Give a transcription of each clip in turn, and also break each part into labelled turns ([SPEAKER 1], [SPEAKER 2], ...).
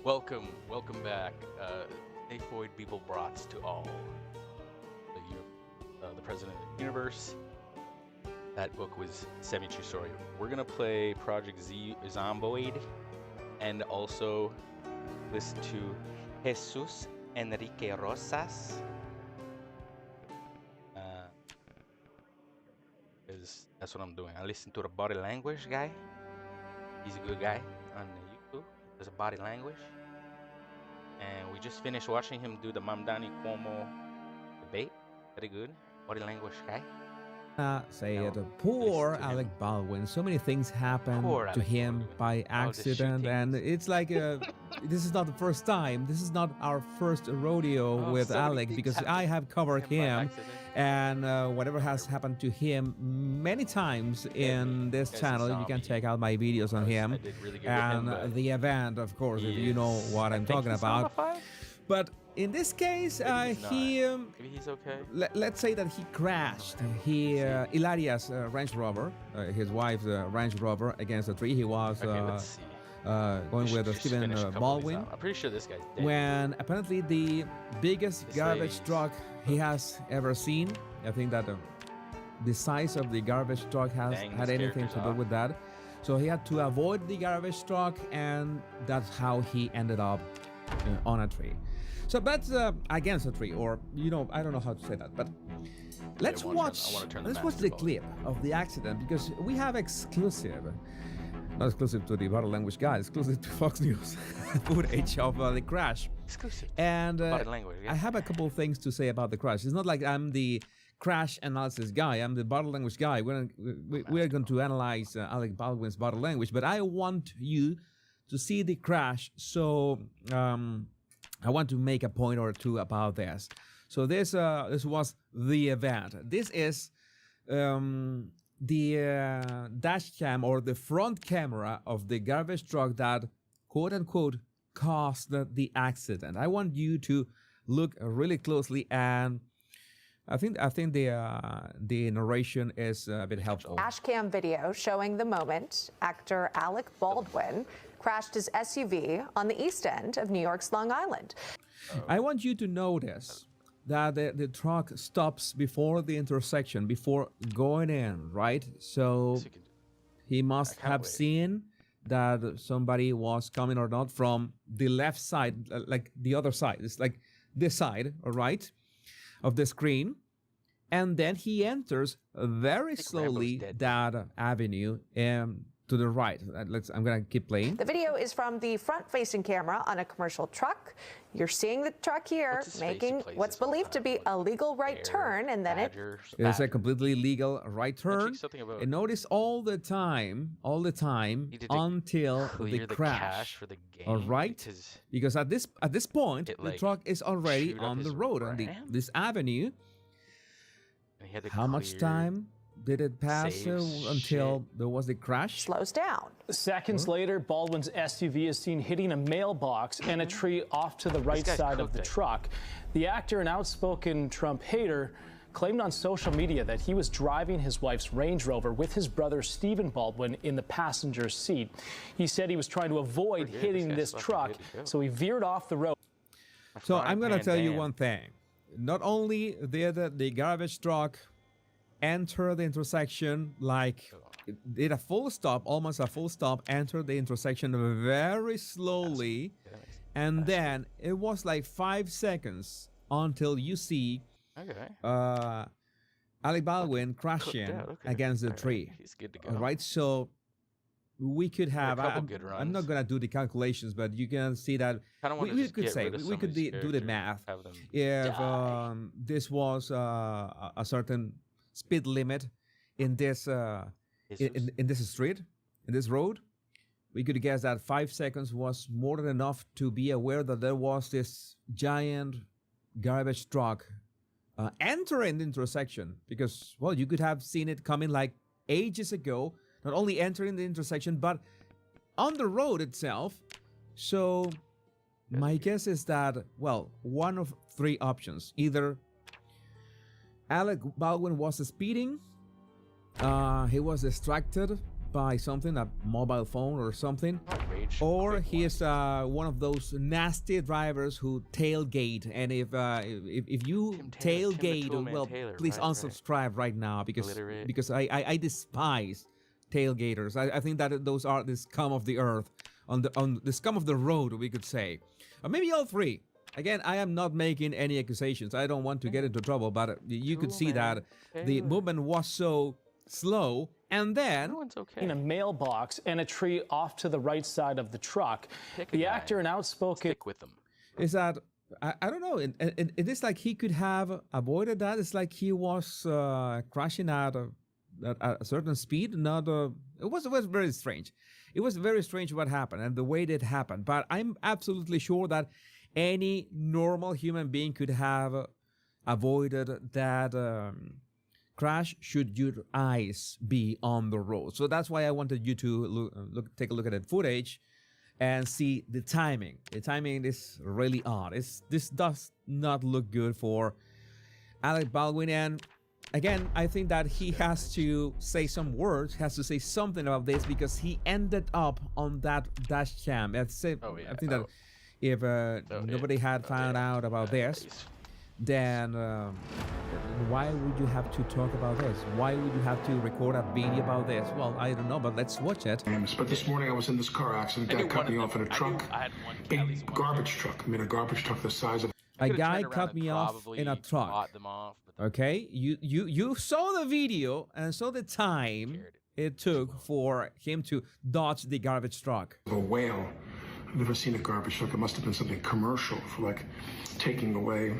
[SPEAKER 1] Welcome back. Aphoid People Brats to all. The President of the Universe. That book was semi-true story. We're gonna play Project Z Zomboid, and also listen to Jesus Enrique Rosas. Because that's what I'm doing. I listen to the body language guy. He's a good guy on YouTube. There's a body language. And we just finished watching him do the Mamdani Cuomo debate. Very good. Body language guy.
[SPEAKER 2] Poor Alec Baldwin. So many things happen to him by accident, and it's like this is not the first time. This is not our first rodeo with Alec, because I have covered him, and whatever has happened to him many times in this channel. You can check out my videos on him and the event, of course, if you know what I'm talking about. But in this case,
[SPEAKER 1] maybe he's okay.
[SPEAKER 2] Let's say that he crashed. Ilaria's Range Rover, his wife's Range Rover, against a tree. He was going with Stephen Baldwin.
[SPEAKER 1] I'm pretty sure this guy's dead.
[SPEAKER 2] When apparently the biggest garbage truck he has ever seen. I think that the size of the garbage truck has had anything to do with that. So he had to avoid the garbage truck, and that's how he ended up on a tree. So that's against a tree, or I don't know how to say that, but let's watch the clip of the accident, because we have exclusive, not exclusive to the body language guy, exclusive to Fox News footage of the crash.
[SPEAKER 1] Exclusive.
[SPEAKER 2] And
[SPEAKER 1] body language, yeah.
[SPEAKER 2] I have a couple of things to say about the crash. It's not like I'm the crash analysis guy. I'm the body language guy. We're going to analyze Alec Baldwin's body language, but I want you to see the crash, so I want to make a point or two about this. So this was the event. This is the dash cam, or the front camera of the garbage truck that, quote unquote, caused the accident. I want you to look really closely, and I think the narration is a bit helpful.
[SPEAKER 3] Dash cam video showing the moment actor Alec Baldwin crashed his SUV on the east end of New York's Long Island.
[SPEAKER 2] I want you to notice that the truck stops before the intersection, before going in, right? So he must have seen that somebody was coming or not from the left side, like the other side. It's like this side, all right, of the screen. And then he enters very slowly that avenue to the right. I'm gonna keep playing.
[SPEAKER 3] The video is from the front-facing camera on a commercial truck. You're seeing the truck here making what's believed to be a legal right turn, and then
[SPEAKER 2] it's a completely legal right turn. And notice all the time until the crash.
[SPEAKER 1] For the game,
[SPEAKER 2] all right, because at this point the truck is already on the road on this avenue. How much time did it pass until there was the crash?
[SPEAKER 3] Slows down.
[SPEAKER 4] Seconds later, Baldwin's SUV is seen hitting a mailbox and a tree off to the right side of the truck. The actor, an outspoken Trump hater, claimed on social media that he was driving his wife's Range Rover with his brother Stephen Baldwin in the passenger seat. He said he was trying to avoid hitting this truck, so he veered off the road.
[SPEAKER 2] So I'm going to tell you one thing. Not only did the garbage truck enter the intersection, like it did a full stop, almost a full stop, entered the intersection very slowly, and then it was like 5 seconds until you see Alec Baldwin crashing against the tree.
[SPEAKER 1] He's good to go.
[SPEAKER 2] All right, so we could have. I'm not gonna do the calculations, but you can see that we could say we could do the math. If this was a certain speed limit in this in this street, in this road, we could guess that 5 seconds was more than enough to be aware that there was this giant garbage truck entering the intersection, because, well, you could have seen it coming like ages ago, not only entering the intersection, but on the road itself. So my guess is that, well, one of three options. Either Alec Baldwin was speeding, he was distracted, by something, a mobile phone or something, or he is one of those nasty drivers who tailgate. And if you tailgate, well, please unsubscribe right now because I despise tailgaters. I think that those are the scum of the earth, on the scum of the road, we could say, or maybe all three. Again, I am not making any accusations. I don't want to get into trouble, but you could see that the movement was so slow, and then
[SPEAKER 4] in a mailbox and a tree off to the right side of the truck. The actor and outspoken
[SPEAKER 1] stick with them.
[SPEAKER 2] Is that I don't know. It is like he could have avoided that. It's like he was crashing at a certain speed. It was very strange. It was very strange what happened and the way it happened. But I'm absolutely sure that any normal human being could have avoided that crash should your eyes be on the road. So that's why I wanted you to take a look at the footage and see the timing. The timing is really odd. This does not look good for Alec Baldwin. And again, I think that he has to say some words, has to say something about this, because he ended up on that dash cam. I think that if nobody had found out about this, then why would you have to talk about this? Why would you have to record a video about this? Well, I don't know, but let's watch it.
[SPEAKER 5] But this morning I was in this car accident. Guy cut me off in a truck. Big garbage truck. I mean, a garbage truck the size of...
[SPEAKER 2] A guy cut me off in a truck. Okay, you saw the video and saw the time it took for him to dodge the garbage truck.
[SPEAKER 5] A whale. I've never seen a garbage truck. It must have been something commercial for like taking away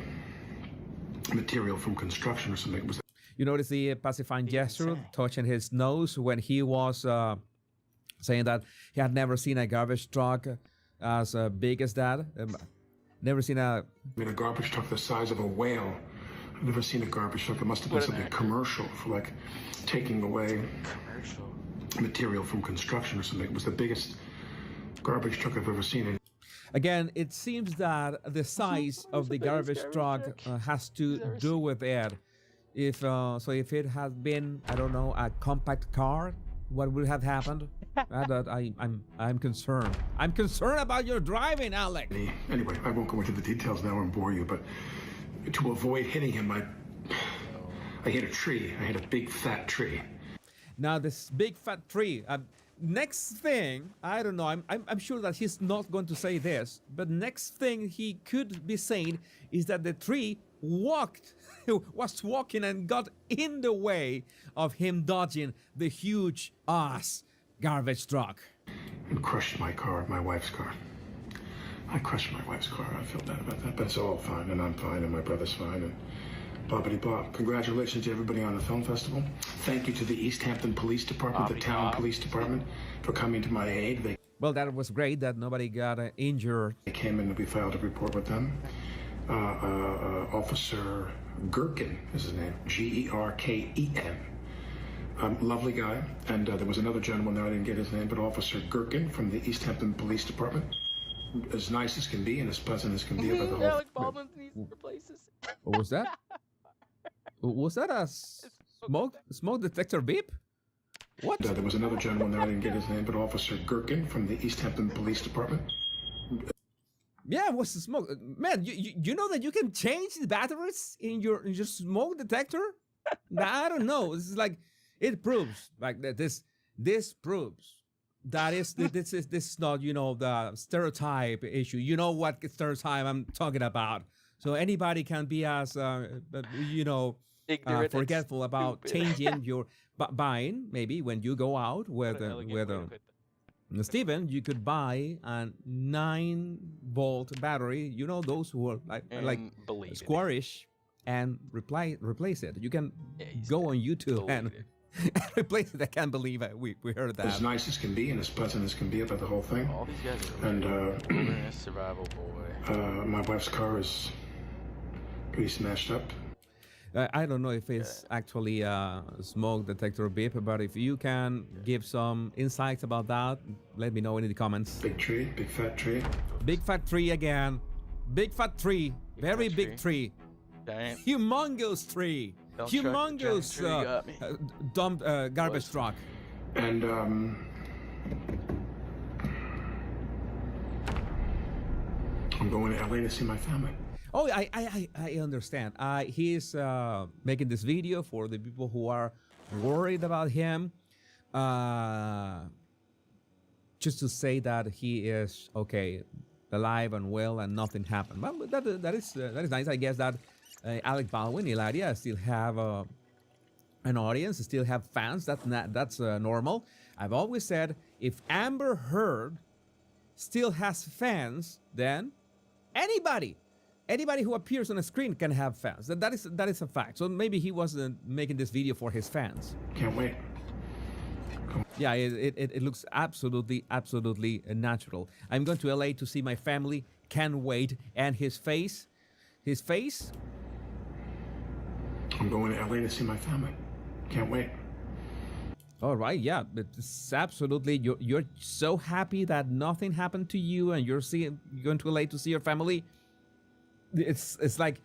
[SPEAKER 5] material from construction or something.
[SPEAKER 2] You notice the pacifying gesture, touching his nose when he was saying that he had never seen a garbage truck as big as that. Never seen a
[SPEAKER 5] garbage truck the size of a whale. I've never seen a garbage truck. It must have been something commercial for like taking away material from construction or something. It was the biggest garbage truck I've ever seen.
[SPEAKER 2] Again, it seems that the size of the garbage truck has to do with it. If it had been, I don't know, a compact car, what would have happened? I'm concerned. I'm concerned about your driving, Alec.
[SPEAKER 5] Anyway, I won't go into the details now and bore you, but to avoid hitting him, I hit a tree. I hit a big fat tree.
[SPEAKER 2] Now this big fat tree. Next thing, I don't know, I'm sure that he's not going to say this, but next thing he could be saying is that the tree was walking and got in the way of him dodging the huge ass garbage truck.
[SPEAKER 5] And crushed my car, my wife's car. I crushed my wife's car. I feel bad about that, but it's all fine, and I'm fine, and my brother's fine, and blah. Congratulations to everybody on the film festival. Thank you to the East Hampton Police Department, the town police department, for coming to my aid.
[SPEAKER 2] Well, that was great that nobody got injured.
[SPEAKER 5] They came in and we filed a report with them. Officer Gherkin is his name, Gerken. Lovely guy. And there was another gentleman there, I didn't get his name, but Officer Gherkin from the East Hampton Police Department. As nice as can be and as pleasant as can be about the whole...
[SPEAKER 1] Alec Baldwin needs to replace this.
[SPEAKER 2] What was that? Was that a smoke detector beep? What?
[SPEAKER 5] There was another gentleman there, I didn't get his name, but Officer Gherkin from the East Hampton Police Department.
[SPEAKER 2] Yeah, what's the smoke? Man, you know that you can change the batteries in your smoke detector? I don't know. This is like, it proves like that. This proves that this is not, you know, the stereotype issue. You know what stereotype I'm talking about. So anybody can be as forgetful about changing your buying. Maybe when you go out with Steven, you could buy a 9-volt battery. You know, those who are like squarish and replace it. You can go on YouTube and replace it. I can't believe it. We heard that.
[SPEAKER 5] As nice as can be and as pleasant as can be about the whole thing.
[SPEAKER 1] All these guys are and survival boy.
[SPEAKER 5] My wife's car is pretty smashed up.
[SPEAKER 2] I don't know if it's actually a smoke detector beep, but if you can give some insights about that, let me know in the comments.
[SPEAKER 5] Big tree, big fat tree.
[SPEAKER 2] Big fat tree again. Big fat tree. Very big tree.
[SPEAKER 1] Damn.
[SPEAKER 2] Humongous tree. Humongous garbage truck.
[SPEAKER 5] And, I'm going to LA to see my family.
[SPEAKER 2] Oh, I understand. He's making this video for the people who are worried about him. Just to say that he is okay, alive and well, and nothing happened. Well, that is nice. I guess that Alec Baldwin, Ilaria, still have an audience, still have fans. That's normal. I've always said if Amber Heard still has fans, then anybody who appears on a screen can have fans. That is a fact. So maybe he wasn't making this video for his fans.
[SPEAKER 5] Can't wait.
[SPEAKER 2] Yeah, it looks absolutely natural. I'm going to LA to see my family. Can't wait. And his face.
[SPEAKER 5] I'm going to LA to see my family. Can't wait.
[SPEAKER 2] All right, yeah, it's absolutely. You're so happy that nothing happened to you, and you're going to LA to see your family. It's like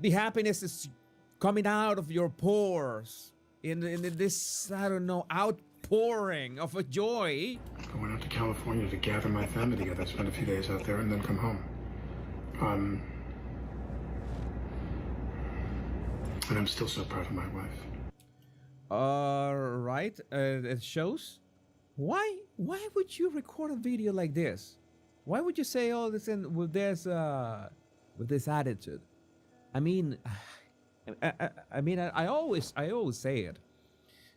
[SPEAKER 2] the happiness is coming out of your pores in this, I don't know, outpouring of a joy.
[SPEAKER 5] I went out to California to gather my family together, spend a few days out there, and then come home. And I'm still so proud of my wife.
[SPEAKER 2] All right, it shows. Why would you record a video like this? Why would you say all this with this attitude? I mean, I always say it.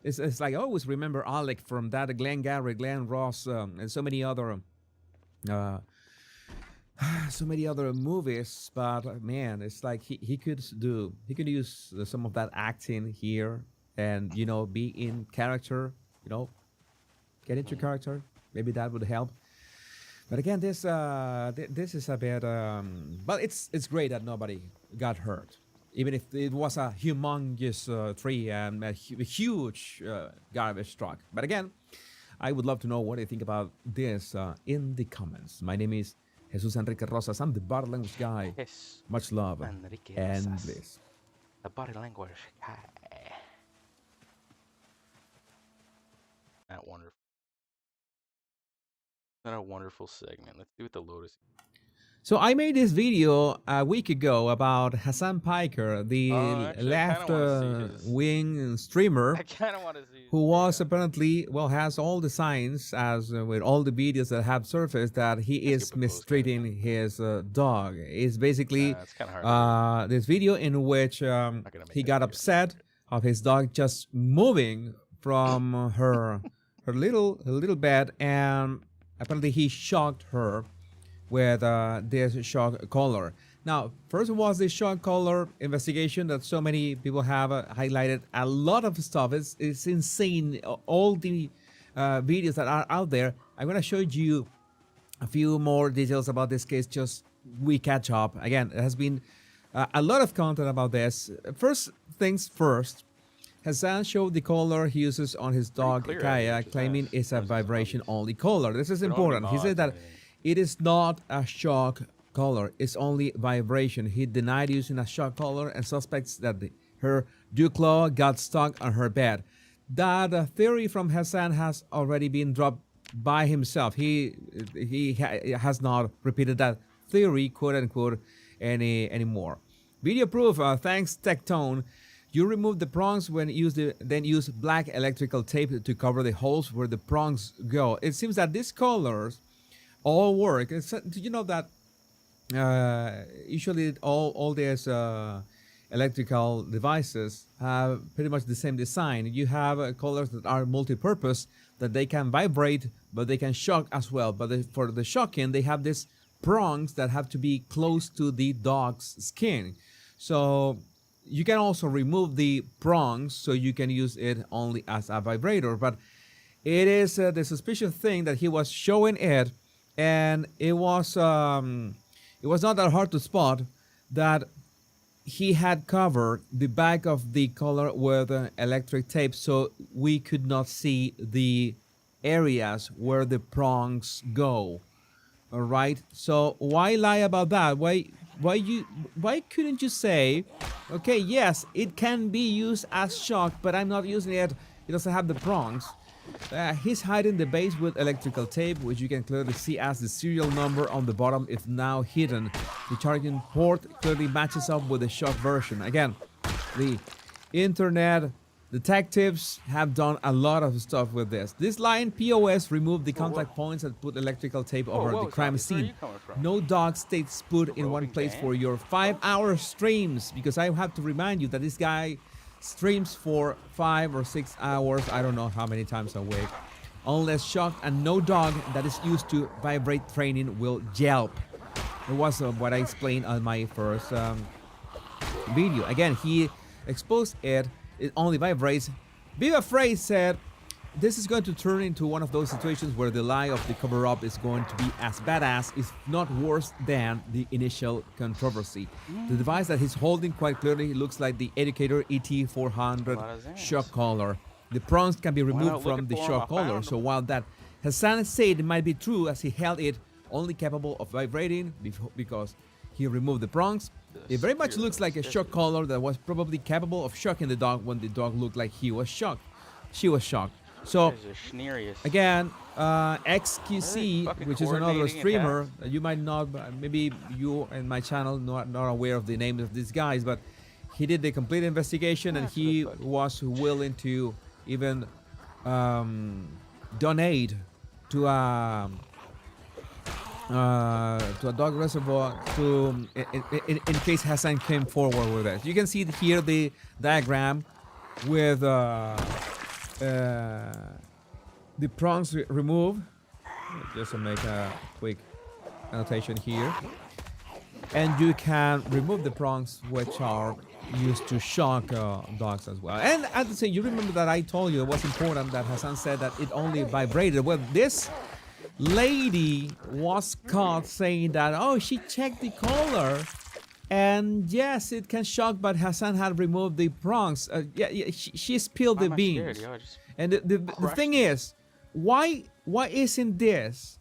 [SPEAKER 2] It's like I always remember Alec from that Glengarry, Glen Ross, and so many other movies. But man, it's like he could use some of that acting here, and be in character. Get into character. Maybe that would help. But again, this is a bit. But it's great that nobody got hurt, even if it was a humongous tree and a huge garbage truck. But again, I would love to know what you think about this in the comments. My name is Jesus Enrique Rosas. I'm the body language guy.
[SPEAKER 1] Yes.
[SPEAKER 2] Much love
[SPEAKER 1] Enrique
[SPEAKER 2] and
[SPEAKER 1] Rosas.
[SPEAKER 2] bliss.
[SPEAKER 1] The body language guy. That wonderful. What a wonderful segment. Let's do it the Lotus.
[SPEAKER 2] So I made this video a week ago about Hassan Piker, the left wing streamer,
[SPEAKER 1] I kind of want to see
[SPEAKER 2] who was apparently, has all the signs, as with all the videos that have surfaced, that he is mistreating his dog. It's basically this video in which he got upset of his dog just moving from her little bed, and apparently he shocked her with this shock collar. Now, first was the shock collar investigation that so many people have highlighted. A lot of stuff. It's insane. All the videos that are out there. I'm going to show you a few more details about this case. Just we catch up. Again, it has been a lot of content about this. First things first. Hassan showed the collar he uses on his dog Kaya, claiming it's a vibration-only collar. This is important. He said that it is not a shock collar. It's only vibration. He denied using a shock collar and suspects that her Duclaw got stuck on her bed. That theory from Hassan has already been dropped by himself. He has not repeated that theory, quote unquote, anymore. Video proof. Thanks, Tectone. You remove the prongs then use black electrical tape to cover the holes where the prongs go. It seems that these collars all work. Do you know that usually all these electrical devices have pretty much the same design? You have collars that are multi-purpose, that they can vibrate, but they can shock as well. But for the shocking, they have these prongs that have to be close to the dog's skin. So you can also remove the prongs, so you can use it only as a vibrator. But it is the suspicious thing that he was showing it, and it was not that hard to spot that he had covered the back of the collar with electric tape, so we could not see the areas where the prongs go. All right. So why lie about that? Why couldn't you say, okay, yes, it can be used as shock, but I'm not using it He doesn't have the prongs. He's hiding the base with electrical tape, which you can clearly see as the serial number on the bottom is now hidden. The charging port clearly matches up with the shock version. Again, the internet detectives have done a lot of stuff with this. This line POS removed the contact points and put electrical tape over the crime scene. No dog stays put in one place for your 5-hour streams, because I have to remind you that this guy streams for 5 or 6 hours, I don't know how many times a week. Unless shocked, and no dog that is used to vibrate training will yelp. It was what I explained on my first video. Again, he exposed it. It only vibrates. Viva Frey said, this is going to turn into one of those situations where the lie of the cover-up is going to be as badass, if not worse than the initial controversy. The device that he's holding quite clearly looks like the Educator ET400 shock collar. The prongs can be removed from the shock collar, so while that Hassan said it might be true, as he held it only capable of vibrating because he removed the prongs, it very much looks like a shock collar that was probably capable of shocking the dog when the dog looked like he was shocked. She was shocked. So, again, XQC, which is another streamer, you might not, maybe you and my channel not aware of the names of these guys, but he did the complete investigation and he was willing to even donate to a dog reservoir in case Hassan came forward with it. You can see here the diagram with the prongs removed. Just to make a quick annotation here. And you can remove the prongs, which are used to shock dogs as well. And at the same, you remember that I told you it was important that Hassan said that it only vibrated. Well, this lady was caught saying that, oh, she checked the collar and yes, it can shock, but Hassan had removed the prongs. She spilled the beans. And the thing is, why isn't this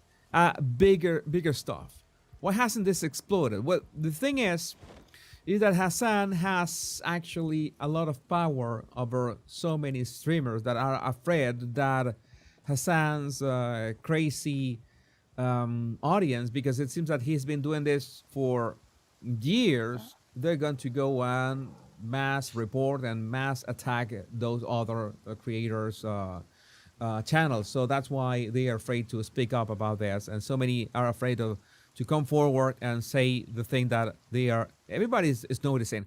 [SPEAKER 2] bigger stuff? Why hasn't this exploded? Well, the thing is that Hassan has actually a lot of power over so many streamers that are afraid that Hassan's crazy audience, because it seems that he's been doing this for years, they're going to go and mass report and mass attack those other creators' channels. So that's why they are afraid to speak up about this, and so many are afraid to come forward and say the thing that everybody is noticing.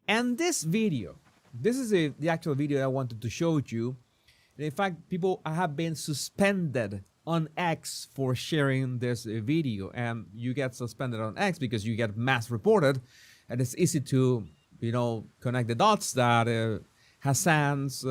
[SPEAKER 2] And this video, this is the actual video I wanted to show you. In fact, people have been suspended on X for sharing this video, and you get suspended on X because you get mass reported, and it's easy to, connect the dots that Hassan's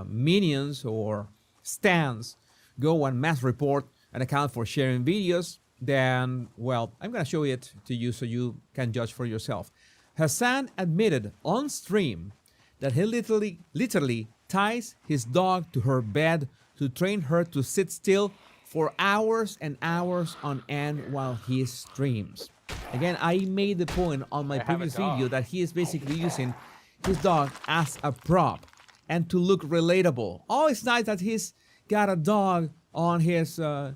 [SPEAKER 2] minions or stands go and mass report an account for sharing videos. Then, well, I'm gonna show it to you so you can judge for yourself. Hassan admitted on stream that he literally ties his dog to her bed to train her to sit still for hours and hours on end while he streams. Again, I made the point on my previous video that he is basically using his dog as a prop and to look relatable. Oh, it's nice that he's got a dog on the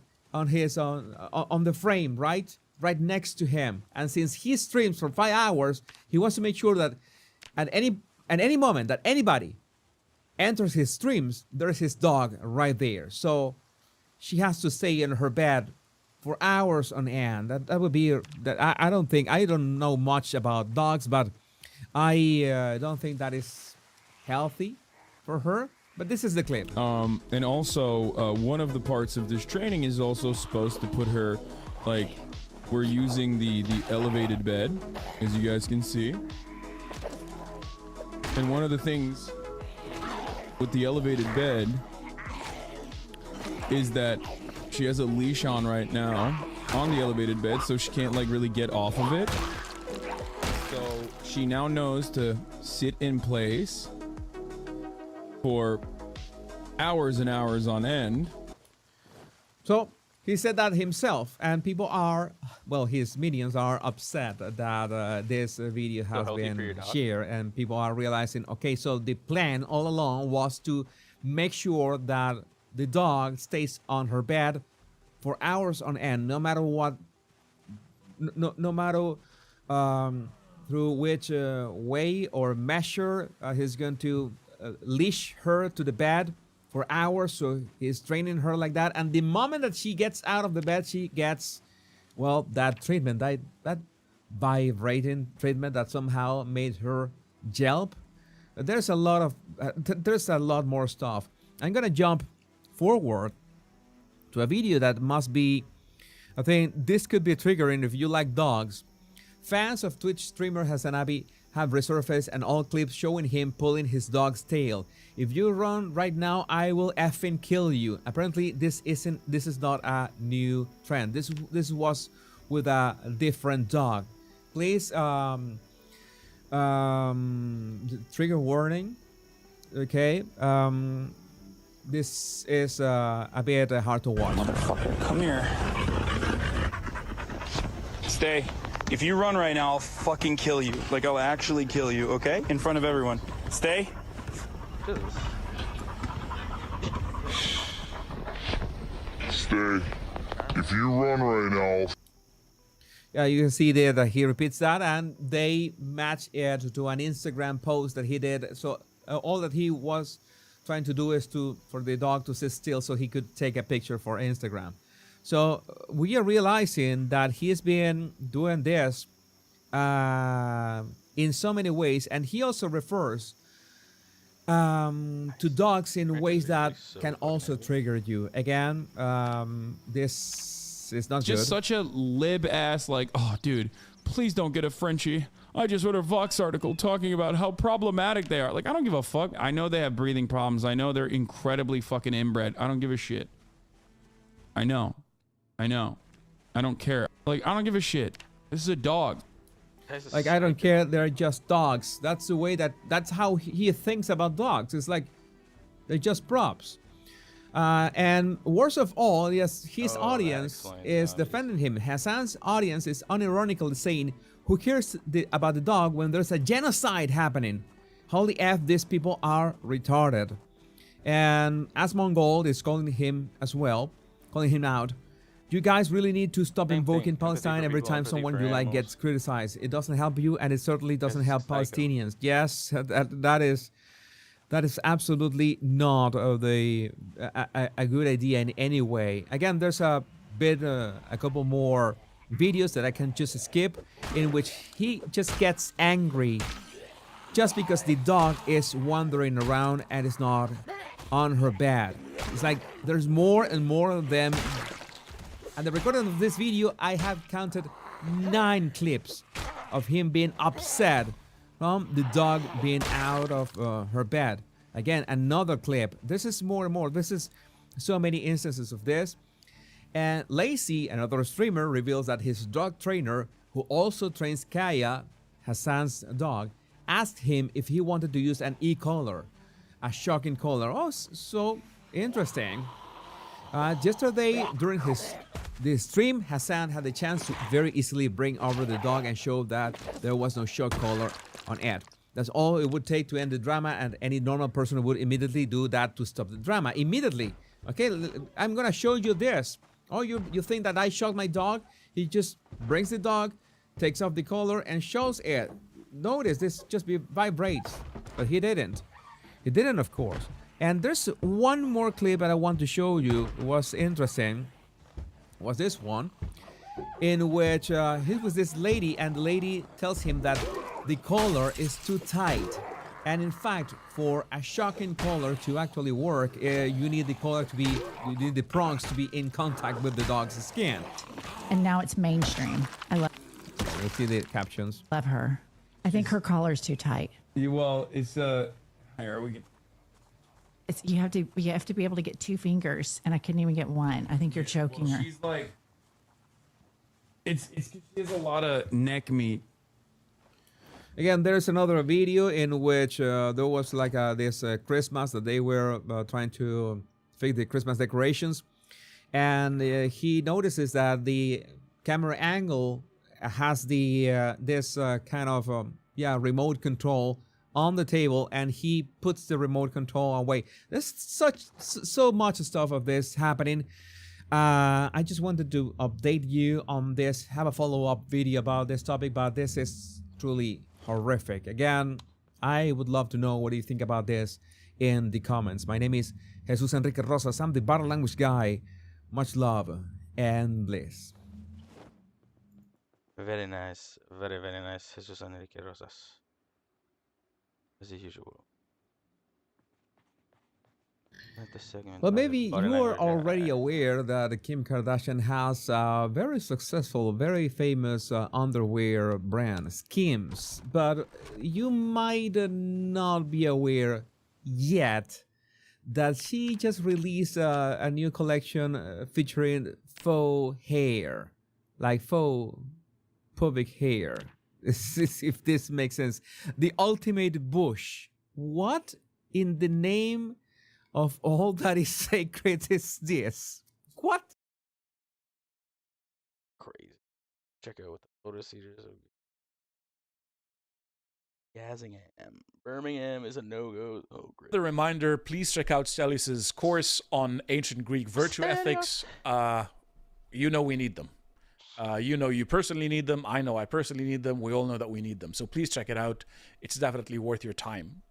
[SPEAKER 2] frame, right next to him. And since he streams for 5 hours, he wants to make sure that at any moment that anybody enters his streams, there's his dog right there. So she has to stay in her bed for hours on end. That would be that. I don't know much about dogs, but I don't think that is healthy for her. But this is the clip.
[SPEAKER 6] And also, one of the parts of this training is also supposed to put her, like, we're using the elevated bed, as you guys can see. And one of the things with the elevated bed is that she has a leash on right now on the elevated bed, so she can't, like, really get off of it. So she now knows to sit in place for hours and hours on end.
[SPEAKER 2] So he said that himself, and people are, well, his minions are upset that this video has been shared, and people are realizing, okay, so the plan all along was to make sure that the dog stays on her bed for hours on end, no matter what, no matter through which way or measure he's going to leash her to the bed for hours. So he's training her like that. And the moment that she gets out of the bed, she gets, well, that treatment, that vibrating treatment that somehow made her yelp. There's a lot of, there's a lot more stuff. I'm going to jump forward to a video that must be, I think this could be triggering if you like dogs. Fans of Twitch streamer Hasanabi have resurfaced an old clip showing him pulling his dog's tail. If you run right now, I will effing kill you. Apparently, this is not a new trend. This was with a different dog. Please, trigger warning. Okay. This is a bit hard to watch.
[SPEAKER 7] Motherfucker, come here. Stay. If you run right now, I'll fucking kill you. Like, I'll actually kill you, okay? In front of everyone. Stay.
[SPEAKER 8] Stay. If you run right now.
[SPEAKER 2] Yeah, you can see there that he repeats that, and they match it to an Instagram post that he did. So all that he was trying to do is for the dog to sit still so he could take a picture for Instagram. So we are realizing that he's been doing this in so many ways, and he also refers to dogs in ways that can also trigger you. Again, this is not
[SPEAKER 6] just
[SPEAKER 2] good.
[SPEAKER 6] Such a lib ass, like, oh, dude, please don't get a Frenchie. I just wrote a Vox article talking about how problematic they are. Like, I don't give a fuck. I know they have breathing problems. I know they're incredibly fucking inbred. I don't give a shit. I know. I don't care. Like, I don't give a shit. This is a dog.
[SPEAKER 2] Like, I don't care. They're just dogs. That's the way that's how he thinks about dogs. It's like they're just props. And worst of all, yes, his audience is defending him. Hassan's audience is unironically saying, who cares about the dog when there's a genocide happening? Holy F, these people are retarded. And Asmongold is calling him as well, calling him out. You guys really need to stop invoking Palestine every time someone you like gets criticized. It doesn't help you, and it certainly doesn't help Palestinians. Yes, that is absolutely not a good idea in any way. Again, there's a couple more videos that I can just skip, in which he just gets angry just because the dog is wandering around and is not on her bed. It's like there's more and more of them. At the recording of this video, I have counted 9 clips of him being upset from the dog being out of her bed. Again, another clip. This is more and more. This is so many instances of this. And Lacey, another streamer, reveals that his dog trainer, who also trains Kaya, Hassan's dog, asked him if he wanted to use an e-collar, a shocking collar. Oh, so interesting. Yesterday, during the stream, Hassan had the chance to very easily bring over the dog and show that there was no shock collar on it. That's all it would take to end the drama, and any normal person would immediately do that to stop the drama. Immediately. Okay, I'm gonna show you this. Oh, you think that I shocked my dog? He just brings the dog, takes off the collar, and shows it. Notice this just vibrates, but he didn't. He didn't, of course. And there's one more clip that I want to show you. Was interesting. Was this one, in which he was this lady, and the lady tells him that the collar is too tight. And in fact, for a shocking collar to actually work, you need the collar to be, you need the prongs to be in contact with the dog's skin.
[SPEAKER 9] And now it's mainstream. I love.
[SPEAKER 2] You see the captions.
[SPEAKER 9] Love her. I think her collar's too tight.
[SPEAKER 6] Well, it's here we get.
[SPEAKER 9] It's, you have to be able to get 2 fingers, and I couldn't even get 1. I think you're choking her.
[SPEAKER 6] She's like, it's she has a lot of neck meat.
[SPEAKER 2] Again, there's another video in which there was like this Christmas that they were trying to fix the Christmas decorations, and he notices that the camera angle has the this kind of remote control on the table and he puts the remote control away. There's so much stuff of this happening. I just wanted to update you on this, have a follow-up video about this topic, but this is truly horrific. Again, I would love to know what do you think about this in the comments. My name is Jesus Enrique Rosas. I'm the body language guy. Much love and bliss.
[SPEAKER 1] Very nice. Very, very nice, Jesus Enrique Rosas. As usual.
[SPEAKER 2] Well, maybe you are already aware that Kim Kardashian has a very successful, very famous underwear brand, Skims. But you might not be aware yet that she just released a new collection featuring faux hair, like faux pubic hair. If this makes sense. The ultimate bush. What in the name of all that is sacred is this? What?
[SPEAKER 1] Crazy. Check out what the photo seizures are. Gazingham. Birmingham is a no-go. Oh, great.
[SPEAKER 10] The reminder, please check out Stelios' course on ancient Greek virtue ethics. You know we need them. You know you personally need them. I know I personally need them. We all know that we need them. So please check it out. It's definitely worth your time.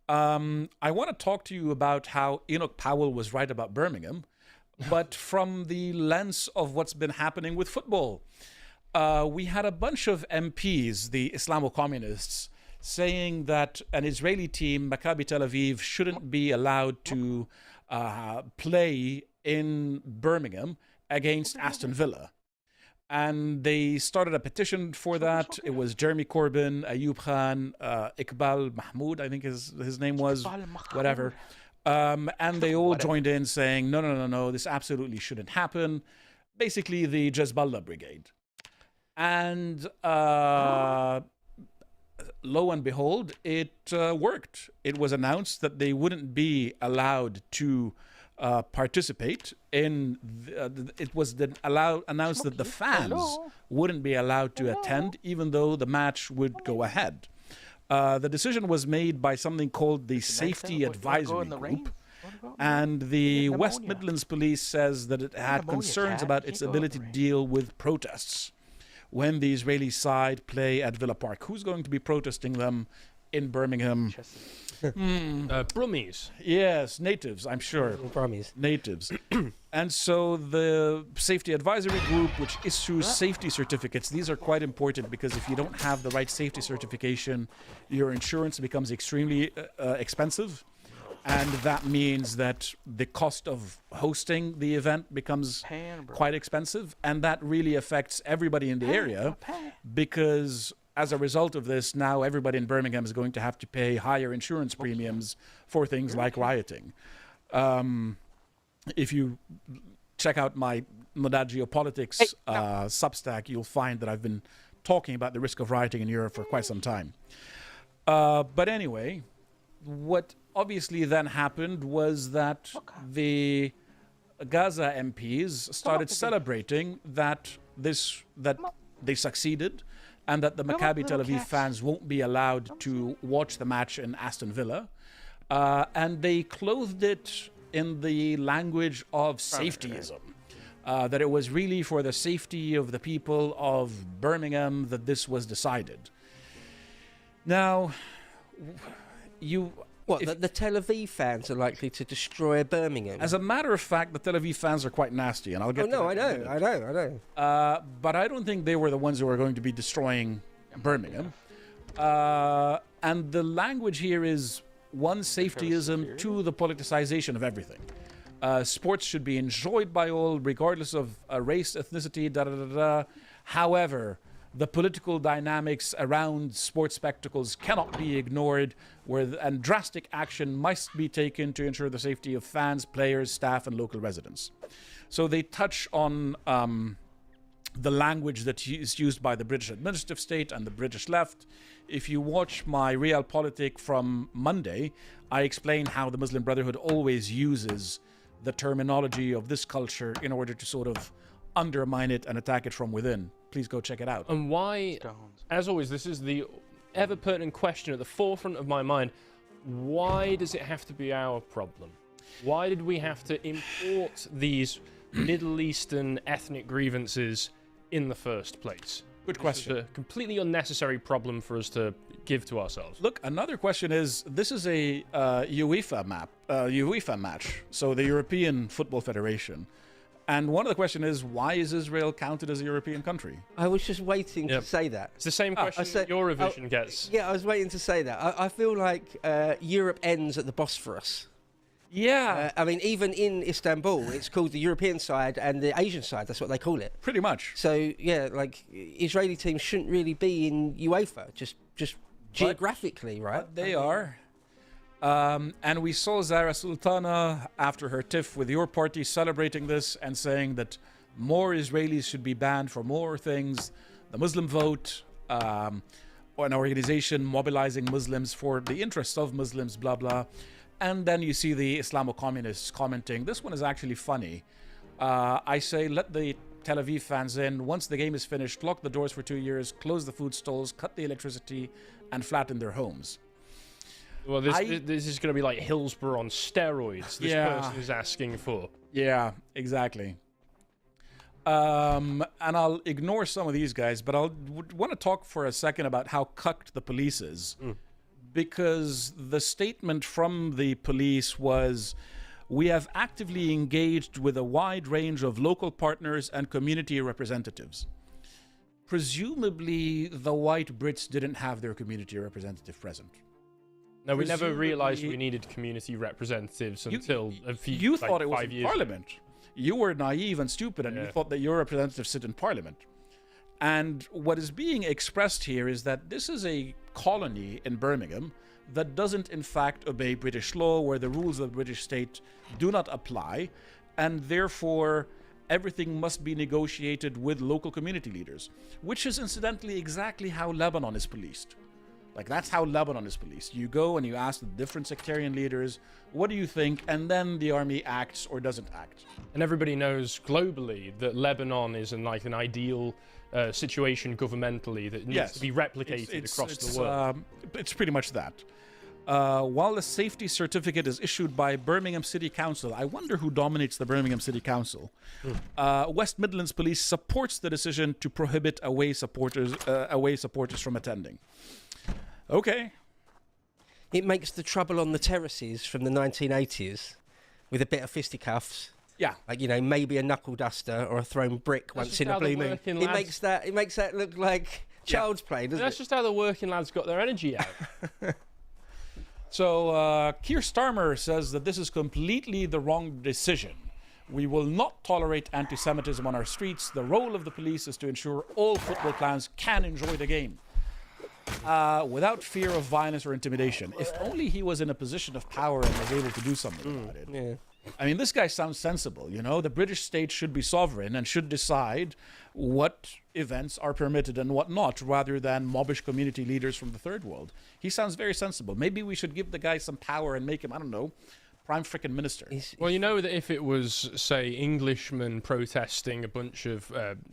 [SPEAKER 10] I want to talk to you about how Enoch Powell was right about Birmingham, but from the lens of what's been happening with football. We had a bunch of MPs, the Islamo-communists, saying that an Israeli team, Maccabi Tel Aviv, shouldn't be allowed to play in Birmingham against Aston Villa. And they started a petition for that. It was Jeremy Corbyn, Ayub Khan, Iqbal Mahmoud, I think his name was, whatever. And they all joined in saying, no, this absolutely shouldn't happen. Basically, the Jezbollah brigade. And lo and behold, it worked. It was announced that they wouldn't be allowed to participate in it was announced that the fans wouldn't be allowed to attend, even though the match would go ahead. The decision was made by something called the Safety Advisory Group, and the West Midlands Police says that it had concerns about its ability to deal with protests when the Israeli side play at Villa Park. Who's going to be protesting them in Birmingham?
[SPEAKER 11] Brummies.
[SPEAKER 10] Yes, natives, I'm sure.
[SPEAKER 11] Brummies.
[SPEAKER 10] Natives. And so the Safety Advisory Group, which issues safety certificates, these are quite important because if you don't have the right safety certification, your insurance becomes extremely expensive. And that means that the cost of hosting the event becomes quite expensive. And that really affects everybody in the area because as a result of this, now everybody in Birmingham is going to have to pay higher insurance premiums for things like rioting. If you check out my Modad Geopolitics Substack, you'll find that I've been talking about the risk of rioting in Europe for quite some time. But anyway, what obviously then happened was that the Gaza MPs started celebrating that they succeeded, and that the Maccabi Tel Aviv fans won't be allowed to watch the match in Aston Villa. And they clothed it in the language of safetyism. That it was really for the safety of the people of Birmingham that this was decided. Now,
[SPEAKER 11] the Tel Aviv fans are likely to destroy Birmingham?
[SPEAKER 10] As a matter of fact, the Tel Aviv fans are quite nasty, and I'll get to that in a minute.
[SPEAKER 11] I know.
[SPEAKER 10] But I don't think they were the ones who were going to be destroying Birmingham. And the language here is, one, safetyism, two, the politicization of everything. Sports should be enjoyed by all, regardless of race, ethnicity, However, the political dynamics around sports spectacles cannot be ignored, and drastic action must be taken to ensure the safety of fans, players, staff, and local residents. So they touch on the language that is used by the British administrative state and the British left. If you watch my Realpolitik from Monday, I explain how the Muslim Brotherhood always uses the terminology of this culture in order to sort of undermine it and attack it from within. Please go check it out.
[SPEAKER 11] And why, as always, this is the
[SPEAKER 12] ever-pertinent question at the forefront of my mind. Why does it have to be our problem? Why did we have to import these Middle Eastern ethnic grievances in the first place?
[SPEAKER 10] Good question.
[SPEAKER 12] This is a completely unnecessary problem for us to give to ourselves.
[SPEAKER 10] Look, another question is, this is a UEFA match, so the European Football Federation. And one of the questions is, why is Israel counted as a European country?
[SPEAKER 11] I was just waiting to say that.
[SPEAKER 12] It's the same question Eurovision gets.
[SPEAKER 11] Yeah, I was waiting to say that. I feel like Europe ends at the Bosphorus.
[SPEAKER 10] Yeah.
[SPEAKER 11] I mean, even in Istanbul, it's called the European side and the Asian side. That's what they call it.
[SPEAKER 10] Pretty much.
[SPEAKER 11] So, yeah, like, Israeli teams shouldn't really be in UEFA, just geographically, right?
[SPEAKER 10] But they are. And we saw Zara Sultana, after her tiff with your party, celebrating this and saying that more Israelis should be banned for more things. The Muslim vote, or an organization mobilizing Muslims for the interests of Muslims, blah, blah. And then you see the Islamo-communists commenting, this one is actually funny. I say, let the Tel Aviv fans in. Once the game is finished, lock the doors for 2 years, close the food stalls, cut the electricity, and flatten their homes.
[SPEAKER 12] Well, this is going to be like Hillsborough on steroids. This person is asking for.
[SPEAKER 10] Yeah, exactly. And I'll ignore some of these guys, but I want to talk for a second about how cucked the police is. Because the statement from the police was, we have actively engaged with a wide range of local partners and community representatives. Presumably, the white Brits didn't have their community representative present.
[SPEAKER 12] No, we never realized we needed community representatives until a few
[SPEAKER 10] You
[SPEAKER 12] like
[SPEAKER 10] thought it was
[SPEAKER 12] 5
[SPEAKER 10] in
[SPEAKER 12] years
[SPEAKER 10] Parliament. You were naive and stupid, and you thought that your representatives sit in Parliament. And what is being expressed here is that this is a colony in Birmingham that doesn't, in fact, obey British law, where the rules of the British state do not apply, and therefore everything must be negotiated with local community leaders, which is incidentally exactly how Lebanon is policed. Like, that's how Lebanon is policed. You go and you ask the different sectarian leaders, what do you think? And then the army acts or doesn't act.
[SPEAKER 12] And everybody knows globally that Lebanon is an ideal situation governmentally that needs to be replicated across the world.
[SPEAKER 10] It's pretty much that. While the safety certificate is issued by Birmingham City Council, I wonder who dominates the Birmingham City Council. West Midlands Police supports the decision to prohibit away supporters from attending. Okay.
[SPEAKER 11] It makes the Trouble on the Terraces from the 1980s with a bit of fisticuffs.
[SPEAKER 10] Yeah.
[SPEAKER 11] Like, you know, maybe a knuckle duster or a thrown brick once in a blue moon. It makes that look like child's play, doesn't it?
[SPEAKER 12] That's just how the working lads got their energy out.
[SPEAKER 10] So Keir Starmer says that this is completely the wrong decision. We will not tolerate anti-Semitism on our streets. The role of the police is to ensure all football fans can enjoy the game without fear of violence or intimidation. If only he was in a position of power and was able to do something about it.
[SPEAKER 11] Yeah.
[SPEAKER 10] I mean, this guy sounds sensible, you know? The British state should be sovereign and should decide what events are permitted and what not, rather than mobbish community leaders from the third world. He sounds very sensible. Maybe we should give the guy some power and make him, I don't know, prime frickin' minister.
[SPEAKER 12] Well, you know that if it was, say, Englishmen protesting a bunch of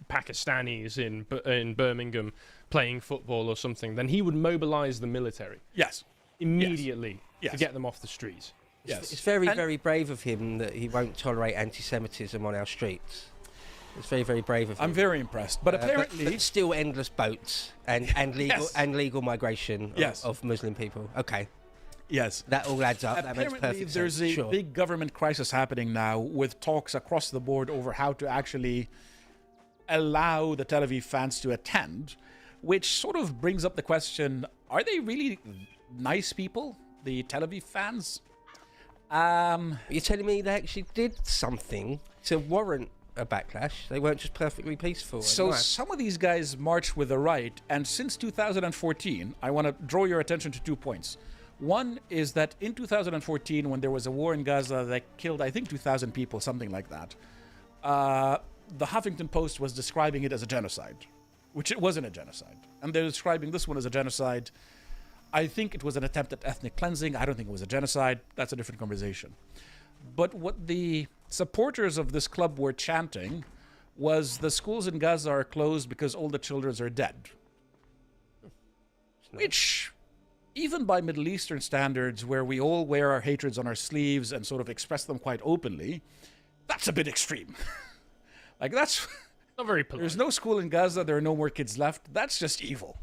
[SPEAKER 12] Pakistanis in Birmingham playing football or something, then he would mobilize the military.
[SPEAKER 10] Yes.
[SPEAKER 12] Immediately to get them off the streets.
[SPEAKER 10] Yes.
[SPEAKER 11] It's very, very brave of him that he won't tolerate anti-Semitism on our streets. It's very, very brave of him.
[SPEAKER 10] I'm very impressed. But apparently...
[SPEAKER 11] But still endless boats and legal migration of Muslim people. Okay.
[SPEAKER 10] Yes.
[SPEAKER 11] That all adds up. That makes perfect sense.
[SPEAKER 10] There's a big government crisis happening now with talks across the board over how to actually allow the Tel Aviv fans to attend, which sort of brings up the question, are they really nice people, the Tel Aviv fans?
[SPEAKER 11] You're telling me they actually did something to warrant a backlash? They weren't just perfectly peaceful.
[SPEAKER 10] So some of these guys march with the right, and since 2014, I want to draw your attention to 2 points. One is that in 2014, when there was a war in Gaza that killed, I think, 2,000 people, something like that, the Huffington Post was describing it as a genocide, which it wasn't a genocide. And they're describing this one as a genocide. I think it was an attempt at ethnic cleansing. I don't think it was a genocide. That's a different conversation. But what the supporters of this club were chanting was the schools in Gaza are closed because all the children are dead. Which, even by Middle Eastern standards, where we all wear our hatreds on our sleeves and sort of express them quite openly, that's a bit extreme. Like, that's...
[SPEAKER 12] Not very polite.
[SPEAKER 10] There's no school in Gaza, there are no more kids left. That's just evil.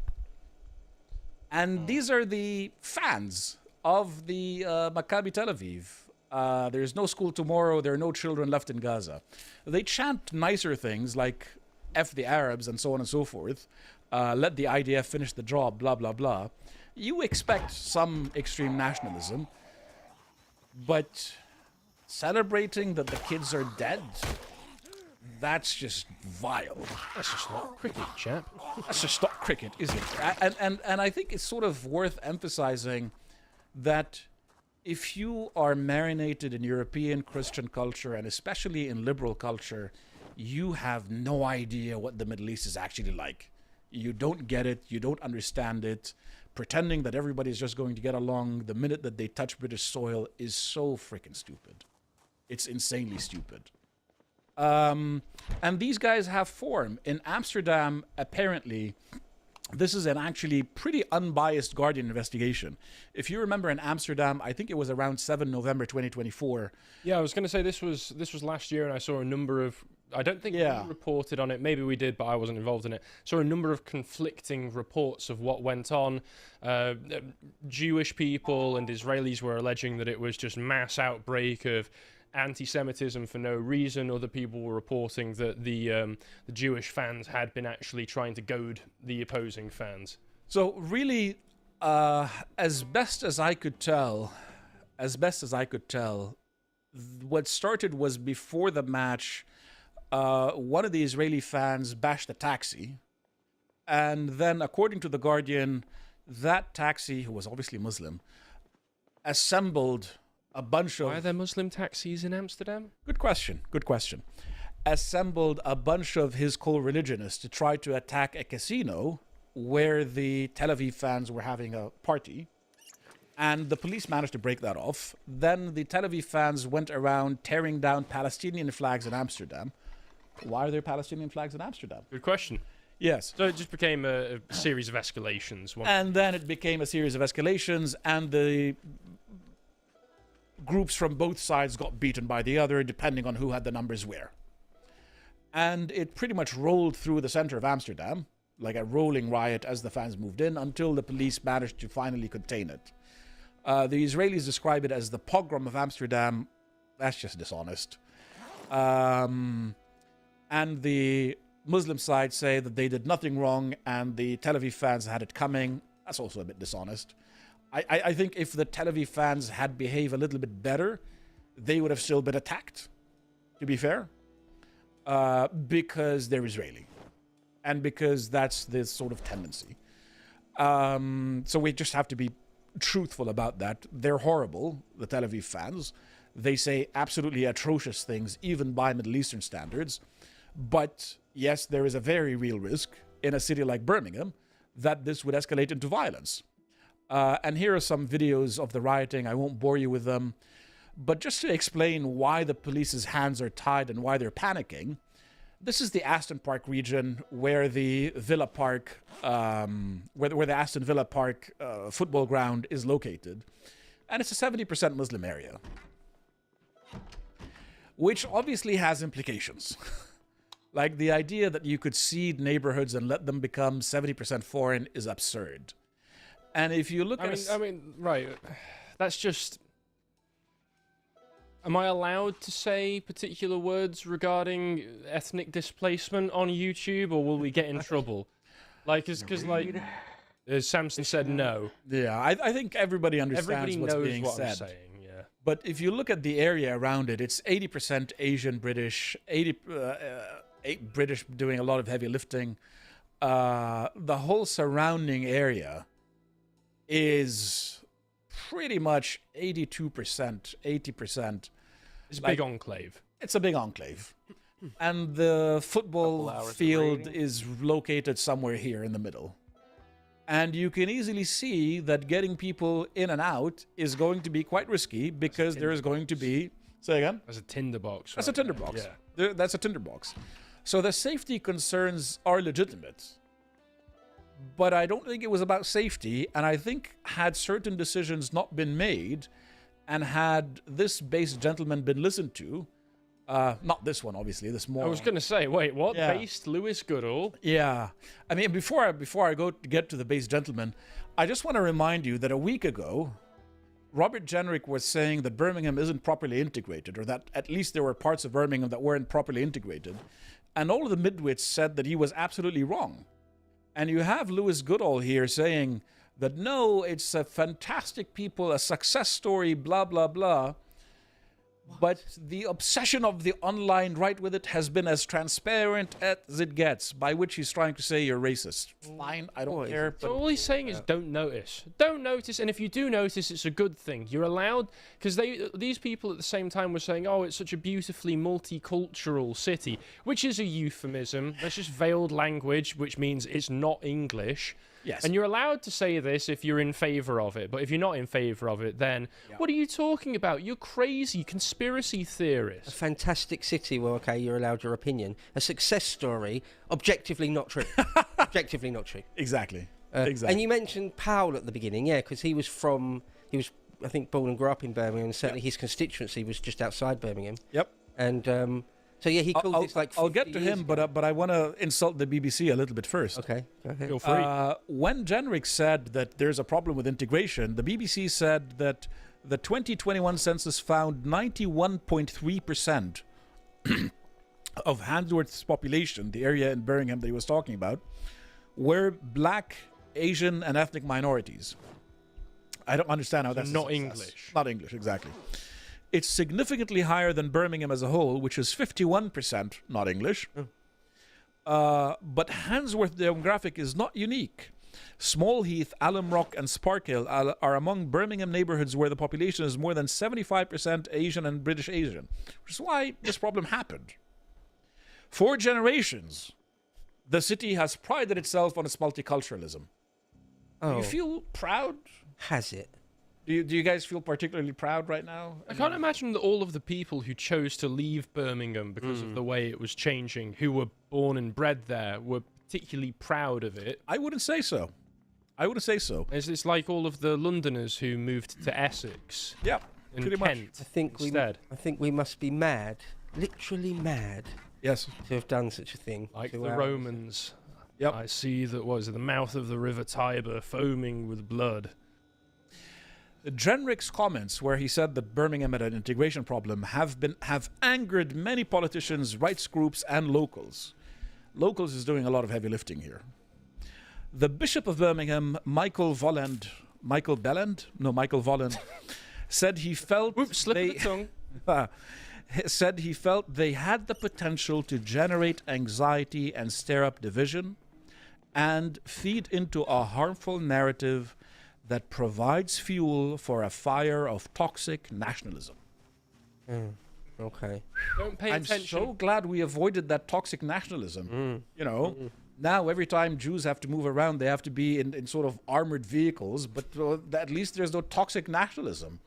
[SPEAKER 10] And these are the fans of the Maccabi Tel Aviv. There's no school tomorrow, there are no children left in Gaza. They chant nicer things like F the Arabs and so on and so forth. Let the IDF finish the job, blah, blah, blah. You expect some extreme nationalism, but celebrating that the kids are dead, that's just vile.
[SPEAKER 12] That's just not cricket, chap.
[SPEAKER 10] That's just not cricket, is it? And I think it's sort of worth emphasizing that if you are marinated in European Christian culture, and especially in liberal culture, you have no idea what the Middle East is actually like. You don't get it, you don't understand it. Pretending that everybody's just going to get along the minute that they touch British soil is so freaking stupid. It's insanely stupid. And these guys have form. In Amsterdam, apparently, this is an actually pretty unbiased Guardian investigation. If you remember in Amsterdam, I think it was around 7 November 2024.
[SPEAKER 12] Yeah, I was going to say this was last year, and I saw a number of... I don't think we reported on it. Maybe we did, but I wasn't involved in it. Saw a number of conflicting reports of what went on. Jewish people and Israelis were alleging that it was just mass outbreak of anti-Semitism for no reason. Other people were reporting that the Jewish fans had been actually trying to goad the opposing fans.
[SPEAKER 10] So really, as best as I could tell, what started was before the match. One of the Israeli fans bashed a taxi, and then, according to The Guardian, that taxi, who was obviously Muslim, assembled a bunch of...
[SPEAKER 12] Why are there Muslim taxis in Amsterdam?
[SPEAKER 10] Good question. Assembled a bunch of his co-religionists to try to attack a casino where the Tel Aviv fans were having a party, and the police managed to break that off. Then the Tel Aviv fans went around tearing down Palestinian flags in Amsterdam. Why are there Palestinian flags in Amsterdam?
[SPEAKER 12] Good question.
[SPEAKER 10] Yes.
[SPEAKER 12] So it just became a series of escalations.
[SPEAKER 10] And then it became a series of escalations, and the groups from both sides got beaten by the other, depending on who had the numbers where. And it pretty much rolled through the center of Amsterdam, like a rolling riot as the fans moved in, until the police managed to finally contain it. The Israelis describe it as the pogrom of Amsterdam. That's just dishonest. And the Muslim side say that they did nothing wrong and the Tel Aviv fans had it coming. That's also a bit dishonest. I think if the Tel Aviv fans had behaved a little bit better, they would have still been attacked, to be fair, because they're Israeli. And because that's the sort of tendency. So we just have to be truthful about that. They're horrible, the Tel Aviv fans. They say absolutely atrocious things, even by Middle Eastern standards. But yes, there is a very real risk in a city like Birmingham that this would escalate into violence. And here are some videos of the rioting. I won't bore you with them. But just to explain why the police's hands are tied and why they're panicking, this is the Aston Park region where the Villa Park, where the Aston Villa Park football ground is located. And it's a 70% Muslim area, which obviously has implications. Like, the idea that you could seed neighborhoods and let them become 70% foreign is absurd. And if you look
[SPEAKER 12] right, that's just... Am I allowed to say particular words regarding ethnic displacement on YouTube, or will we get in trouble? Like, because, like, as Samson said, no.
[SPEAKER 10] Yeah, I think everybody understands what's being said.
[SPEAKER 12] I'm saying, yeah.
[SPEAKER 10] But if you look at the area around it, it's 80% Asian British, British doing a lot of heavy lifting. The whole surrounding area is pretty much 82%, 80%.
[SPEAKER 12] It's a big enclave.
[SPEAKER 10] It's a big enclave. And the football field is located somewhere here in the middle. And you can easily see that getting people in and out is going to be quite risky because there is going to be... Say again?
[SPEAKER 12] That's a tinderbox.
[SPEAKER 10] That's a tinderbox. Yeah. That's a tinderbox. So the safety concerns are legitimate. but I don't think it was about safety. And I think had certain decisions not been made, and had this based gentleman been listened to, not this one, obviously, this moron.
[SPEAKER 12] I was going to say, wait, what?
[SPEAKER 10] Yeah.
[SPEAKER 12] Based Lewis Goodall?
[SPEAKER 10] Yeah. I mean, before I go to get to the based gentleman, I just want to remind you that a week ago, Robert Jenrick was saying that Birmingham isn't properly integrated, or that at least there were parts of Birmingham that weren't properly integrated. And all of the midwits said that he was absolutely wrong. And you have Lewis Goodall here saying that, no, it's a fantastic people, a success story, blah, blah, blah. But the obsession of the online right with it has been as transparent as it gets, by which he's trying to say you're racist. Fine, I don't care.
[SPEAKER 12] So all he's saying is don't notice. Don't notice, and if you do notice, it's a good thing. You're allowed, because these people at the same time were saying, oh, it's such a beautifully multicultural city, which is a euphemism. That's just veiled language, which means it's not English.
[SPEAKER 10] Yes.
[SPEAKER 12] And you're allowed to say this if you're in favour of it, but if you're not in favour of it, then what are you talking about? You're crazy conspiracy theorist.
[SPEAKER 11] A fantastic city where, okay, you're allowed your opinion. A success story, objectively not true. Objectively not true.
[SPEAKER 10] Exactly.
[SPEAKER 11] And you mentioned Powell at the beginning, yeah, because he was, I think, born and grew up in Birmingham, and certainly his constituency was just outside Birmingham.
[SPEAKER 10] Yep.
[SPEAKER 11] And so yeah, he called this like 50
[SPEAKER 10] I'll get to him,
[SPEAKER 11] ago.
[SPEAKER 10] but I want to insult the BBC a little bit first.
[SPEAKER 11] Okay, go ahead.
[SPEAKER 12] Feel free.
[SPEAKER 10] When Jenrick said that there's a problem with integration, the BBC said that the 2021 census found 91.3% of Handsworth's population, the area in Birmingham that he was talking about, were black, Asian, and ethnic minorities. I don't understand how that's
[SPEAKER 12] not English.
[SPEAKER 10] Not English, exactly. It's significantly higher than Birmingham as a whole, which is 51% not English. But Handsworth demographic is not unique. Small Heath, Alum Rock, and Sparkhill are among Birmingham neighborhoods where the population is more than 75% Asian and British Asian, which is why this problem happened. For generations, the city has prided itself on its multiculturalism. Do you feel proud?
[SPEAKER 11] Has it?
[SPEAKER 10] Do you guys feel particularly proud right now?
[SPEAKER 12] I can't imagine that all of the people who chose to leave Birmingham because of the way it was changing, who were born and bred there, were particularly proud of it.
[SPEAKER 10] I wouldn't say so.
[SPEAKER 12] It's like all of the Londoners who moved to Essex.
[SPEAKER 10] Yeah,
[SPEAKER 12] in
[SPEAKER 10] pretty
[SPEAKER 12] Kent
[SPEAKER 10] much.
[SPEAKER 11] I think we must be mad, literally mad.
[SPEAKER 10] Yes.
[SPEAKER 11] To have done such a thing.
[SPEAKER 12] Like the Romans.
[SPEAKER 10] Yep.
[SPEAKER 12] I see that was the mouth of the river Tiber foaming with blood.
[SPEAKER 10] Jenrick's comments, where he said that Birmingham had an integration problem, have angered many politicians, rights groups, and locals. Locals is doing a lot of heavy lifting here. The Bishop of Birmingham, Michael Volland, said he felt said he felt they had the potential to generate anxiety and stir up division, and feed into a harmful narrative that provides fuel for a fire of toxic nationalism.
[SPEAKER 11] Okay.
[SPEAKER 12] Don't pay
[SPEAKER 10] I'm
[SPEAKER 12] attention.
[SPEAKER 10] so glad we avoided that toxic nationalism. You know, now every time Jews have to move around, they have to be in sort of armored vehicles, but at least there's no toxic nationalism.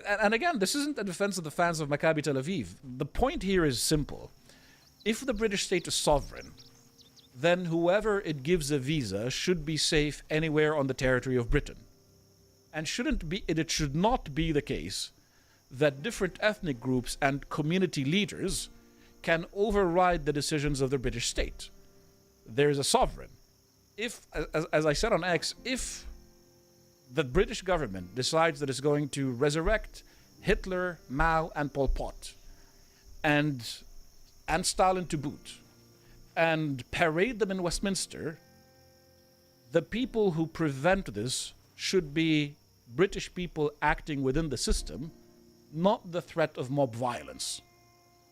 [SPEAKER 10] And again, this isn't a defense of the fans of Maccabi Tel Aviv. The point here is simple. If the British state is sovereign, then whoever it gives a visa should be safe anywhere on the territory of Britain. And it should not be the case that different ethnic groups and community leaders can override the decisions of the British state. There is a sovereign. If, as I said on X, if the British government decides that it's going to resurrect Hitler, Mao, and Pol Pot, and Stalin to boot, and parade them in Westminster, the people who prevent this should be British people acting within the system, not the threat of mob violence.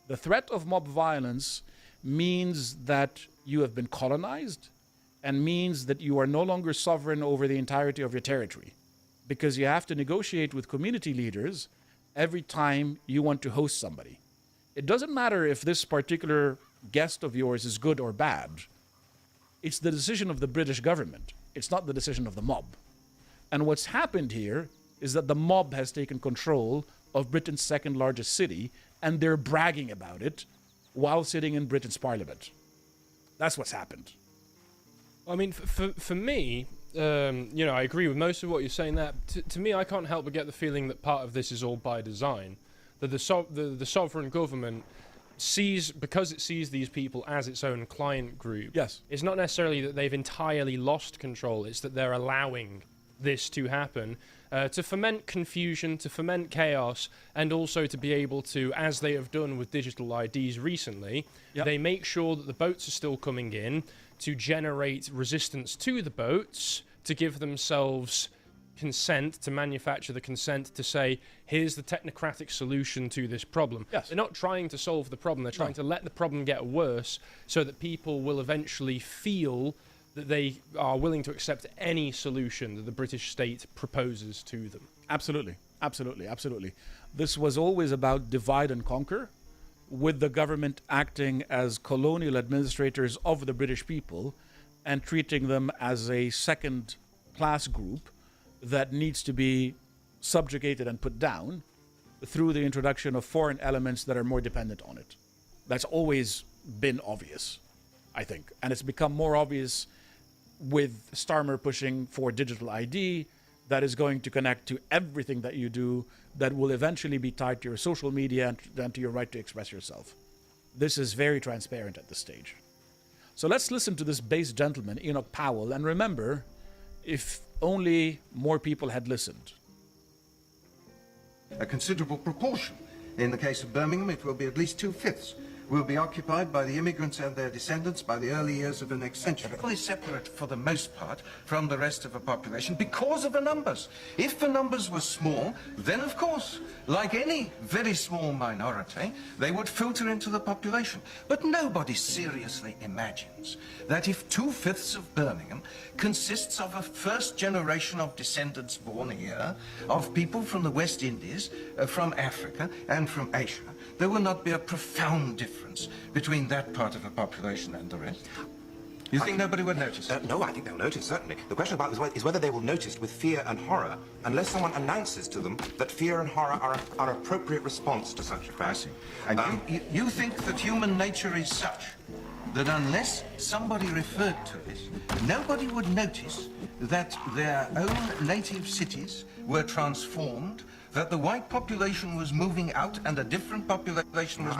[SPEAKER 10] The threat of mob violence means that you have been colonized and means that you are no longer sovereign over the entirety of your territory, because you have to negotiate with community leaders every time you want to host somebody. It doesn't matter if this particular guest of yours is good or bad. It's the decision of the British government. It's not the decision of the mob. And what's happened here is that the mob has taken control of Britain's second largest city, and they're bragging about it while sitting in Britain's parliament. That's what's happened.
[SPEAKER 12] I mean, for me, you know, I agree with most of what you're saying there. To me, I can't help but get the feeling that part of this is all by design. That the sovereign government because it sees these people as its own client group.
[SPEAKER 10] Yes.
[SPEAKER 12] It's not necessarily that they've entirely lost control. It's that they're allowing this to happen to foment confusion, to foment chaos, and also to be able to, as they have done with digital IDs recently, they make sure that the boats are still coming in to generate resistance to the boats, to give themselves consent, to manufacture the consent to say, here's the technocratic solution to this problem.
[SPEAKER 10] Yes.
[SPEAKER 12] They're not trying to solve the problem. They're trying to let the problem get worse so that people will eventually feel that they are willing to accept any solution that the British state proposes to them.
[SPEAKER 10] Absolutely. Absolutely. Absolutely. This was always about divide and conquer, with the government acting as colonial administrators of the British people and treating them as a second-class group that needs to be subjugated and put down through the introduction of foreign elements that are more dependent on it. That's always been obvious, I think. And it's become more obvious with Starmer pushing for digital ID that is going to connect to everything that you do, that will eventually be tied to your social media and to your right to express yourself. This is very transparent at this stage. So let's listen to this base gentleman, Enoch Powell, and remember, if only more people had listened.
[SPEAKER 13] A considerable proportion. In the case of Birmingham, it will be at least 2/5 will be occupied by the immigrants and their descendants by the early years of the next century. Fully separate, for the most part, from the rest of the population because of the numbers. If the numbers were small, then of course, like any very small minority, they would filter into the population. But nobody seriously imagines that if 2/5 of Birmingham consists of a first generation of descendants born here, of people from the West Indies, from Africa, and from Asia, there will not be a profound difference between that part of the population and the rest. You think nobody would notice?
[SPEAKER 14] No, I think they'll notice, certainly. The question about is whether they will notice with fear and horror, unless someone announces to them that fear and horror are appropriate response to such a fact.
[SPEAKER 13] And you think that human nature is such that unless somebody referred to it, nobody would notice that their own native cities were transformed, that the white population was moving out and a different population was...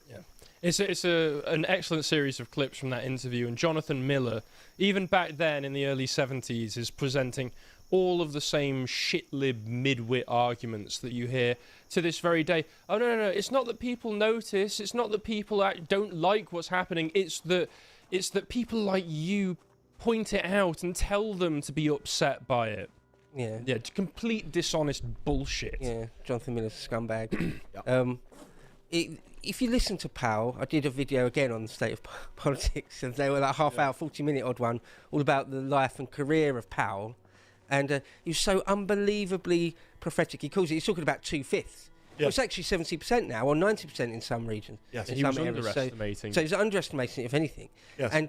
[SPEAKER 12] Yeah. It's an excellent series of clips from that interview, and Jonathan Miller, even back then in the early 70s, is presenting all of the same shit-lib mid-wit arguments that you hear to this very day. Oh, no, it's not that people notice, it's not that people don't like what's happening, it's that people like you point it out and tell them to be upset by it.
[SPEAKER 11] Yeah.
[SPEAKER 12] Yeah, complete dishonest bullshit.
[SPEAKER 11] Yeah, Jonathan Miller's a scumbag. If you listen to Powell, I did a video again on the state of politics, and they were like half-hour, 40-minute odd one, all about the life and career of Powell. And he was so unbelievably prophetic. He's talking about 2/5. Yeah. Well, it's actually 70% now, or 90% in some regions.
[SPEAKER 12] Yes,
[SPEAKER 11] in
[SPEAKER 12] he
[SPEAKER 11] some
[SPEAKER 12] was underestimating.
[SPEAKER 11] So he's underestimating it, if anything.
[SPEAKER 10] Yes.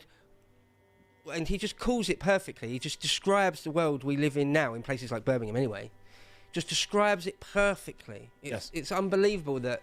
[SPEAKER 11] And he just calls it perfectly. He just describes the world we live in now, in places like Birmingham anyway. Just describes it perfectly. It's unbelievable that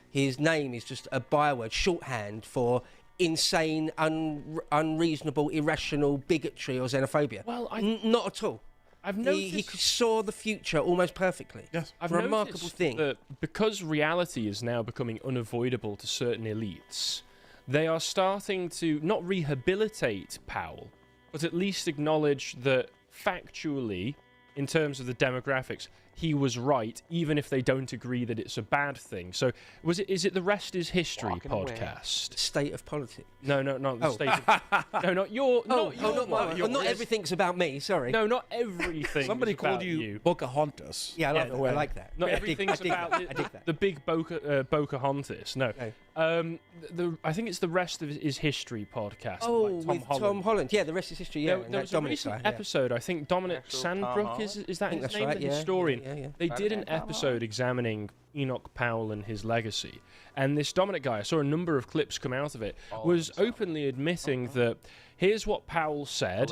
[SPEAKER 11] his name is just a byword, shorthand for insane, unreasonable, irrational bigotry or xenophobia.
[SPEAKER 12] Well,
[SPEAKER 11] not at all.
[SPEAKER 12] I've noticed
[SPEAKER 11] he saw the future almost perfectly.
[SPEAKER 10] Yes,
[SPEAKER 12] I've
[SPEAKER 11] remarkable
[SPEAKER 12] noticed
[SPEAKER 11] thing.
[SPEAKER 12] that because reality is now becoming unavoidable to certain elites, they are starting to not rehabilitate Powell, but at least acknowledge that factually, in terms of the demographics, he was right, even if they don't agree that it's a bad thing. So, is it the Rest is History podcast?
[SPEAKER 11] State of politics?
[SPEAKER 12] No, not the state of... No, not your...
[SPEAKER 11] Not everything's about me, sorry.
[SPEAKER 12] No, not everything.
[SPEAKER 10] Somebody called you Pocahontas.
[SPEAKER 11] Yeah, I like that.
[SPEAKER 12] Not everything's about the big Pocahontas. No. I think it's the Rest is History podcast.
[SPEAKER 11] With Tom Holland. Yeah, the Rest is History. Yeah,
[SPEAKER 12] there was a recent episode. I think Dominic Sandbrook is that his name? The historian. They did an episode examining Enoch Powell and his legacy, and this Dominic guy, I saw a number of clips come out of it, was openly admitting that here's what Powell said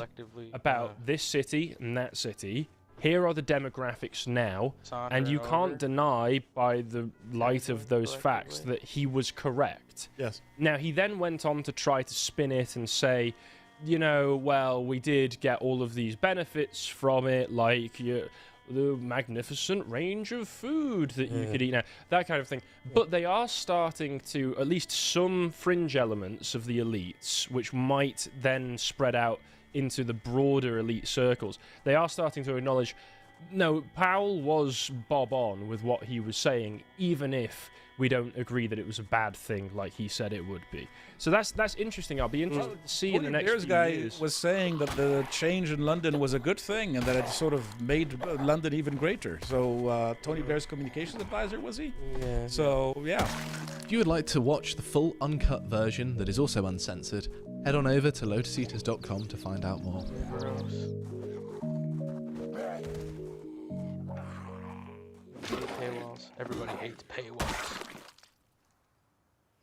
[SPEAKER 12] about this city and that city. Here are the demographics now, and you can't deny by the light of those facts that he was correct.
[SPEAKER 10] Yes.
[SPEAKER 12] Now, he then went on to try to spin it and say you know, well, we did get all of these benefits from it, like the magnificent range of food that you could eat now, that kind of thing. But they are starting to, at least some fringe elements of the elites, which might then spread out into the broader elite circles, they are starting to acknowledge, no, Powell was bob on with what he was saying, even if we don't agree that it was a bad thing like he said it would be. So that's interesting. I'll be interested to see in the next few years.
[SPEAKER 10] Was saying that the change in London was a good thing and that it sort of made London even greater. So Tony Blair's communications advisor, was he?
[SPEAKER 11] Yeah.
[SPEAKER 10] So, yeah.
[SPEAKER 15] If you would like to watch the full uncut version that is also uncensored, head on over to lotuseaters.com to find out more.
[SPEAKER 1] Paywalls. Everybody hates paywalls.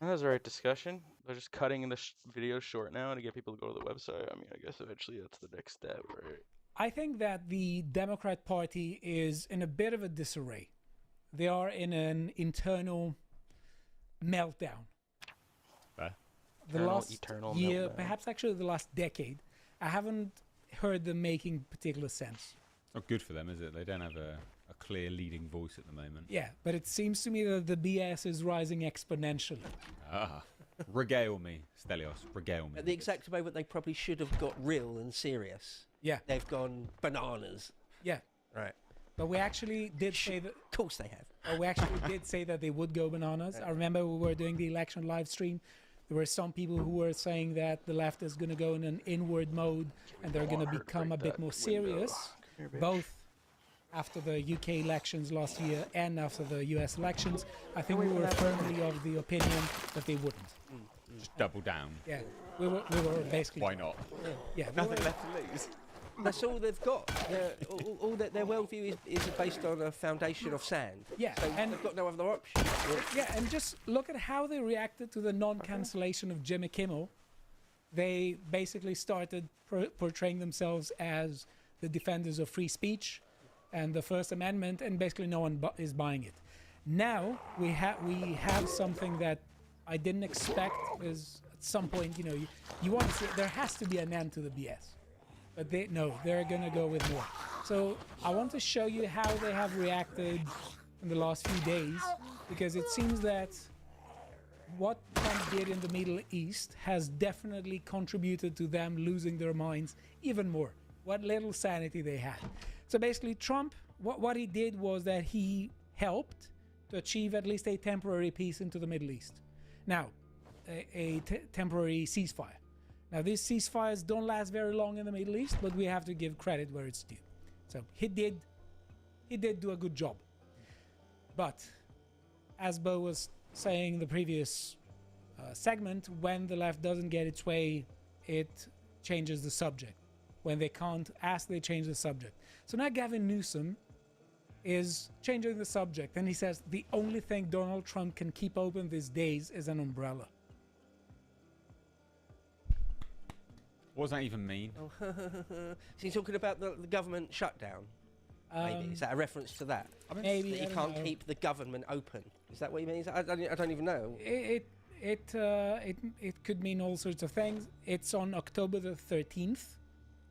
[SPEAKER 1] That was the right discussion. They're just cutting the video short now to get people to go to the website. I mean, I guess eventually that's the next step, right?
[SPEAKER 16] I think that the Democrat Party is in a bit of a disarray. They are in an internal meltdown. The last year, perhaps actually the last decade, I haven't heard them making particular sense.
[SPEAKER 2] It's not good for them, is it? They don't have a clear leading voice at the moment.
[SPEAKER 16] Yeah, but it seems to me that the BS is rising exponentially.
[SPEAKER 2] Regale me, Stelios, regale me.
[SPEAKER 11] At the exact moment they probably should have got real and serious.
[SPEAKER 16] Yeah.
[SPEAKER 11] They've gone bananas.
[SPEAKER 16] Yeah.
[SPEAKER 11] Right.
[SPEAKER 16] But we actually did say that...
[SPEAKER 11] Of course they have.
[SPEAKER 16] We actually did say that they would go bananas. I remember we were doing the election live stream. There were some people who were saying that the left is going to go in an inward mode and they're going to become a bit more serious, both after the UK elections last year and after the US elections. I think we were firmly of the opinion that they wouldn't.
[SPEAKER 2] Just double down.
[SPEAKER 16] Yeah, we were basically...
[SPEAKER 2] Why not?
[SPEAKER 16] Yeah,
[SPEAKER 2] nothing left to lose.
[SPEAKER 11] That's all they've got. All their worldview is based on a foundation of sand.
[SPEAKER 16] Yeah,
[SPEAKER 11] so
[SPEAKER 16] and
[SPEAKER 11] they've got no other option.
[SPEAKER 16] Yeah, and just look at how they reacted to the non-cancellation of Jimmy Kimmel. They basically started portraying themselves as the defenders of free speech and the First Amendment, and basically no one is buying it. Now we have something that I didn't expect. Is at some point, you want to see there has to be an end to the BS. But they're going to go with more. So I want to show you how they have reacted in the last few days, because it seems that what Trump did in the Middle East has definitely contributed to them losing their minds even more. What little sanity they had. So basically Trump, what he did was that he helped to achieve at least a temporary peace into the Middle East. Now, a temporary ceasefire. Now, these ceasefires don't last very long in the Middle East, but we have to give credit where it's due. So he did do a good job. But as Bo was saying in the previous segment, when the left doesn't get its way, it changes the subject. When they can't ask, they change the subject. So now Gavin Newsom is changing the subject, and he says the only thing Donald Trump can keep open these days is an umbrella.
[SPEAKER 2] What does that even mean?
[SPEAKER 11] Is he talking about the government shutdown? Maybe is that a reference to that?
[SPEAKER 16] Maybe
[SPEAKER 11] that you can't keep the government open. Is that what he means? I don't even know.
[SPEAKER 16] It could mean all sorts of things. It's on October the 13th,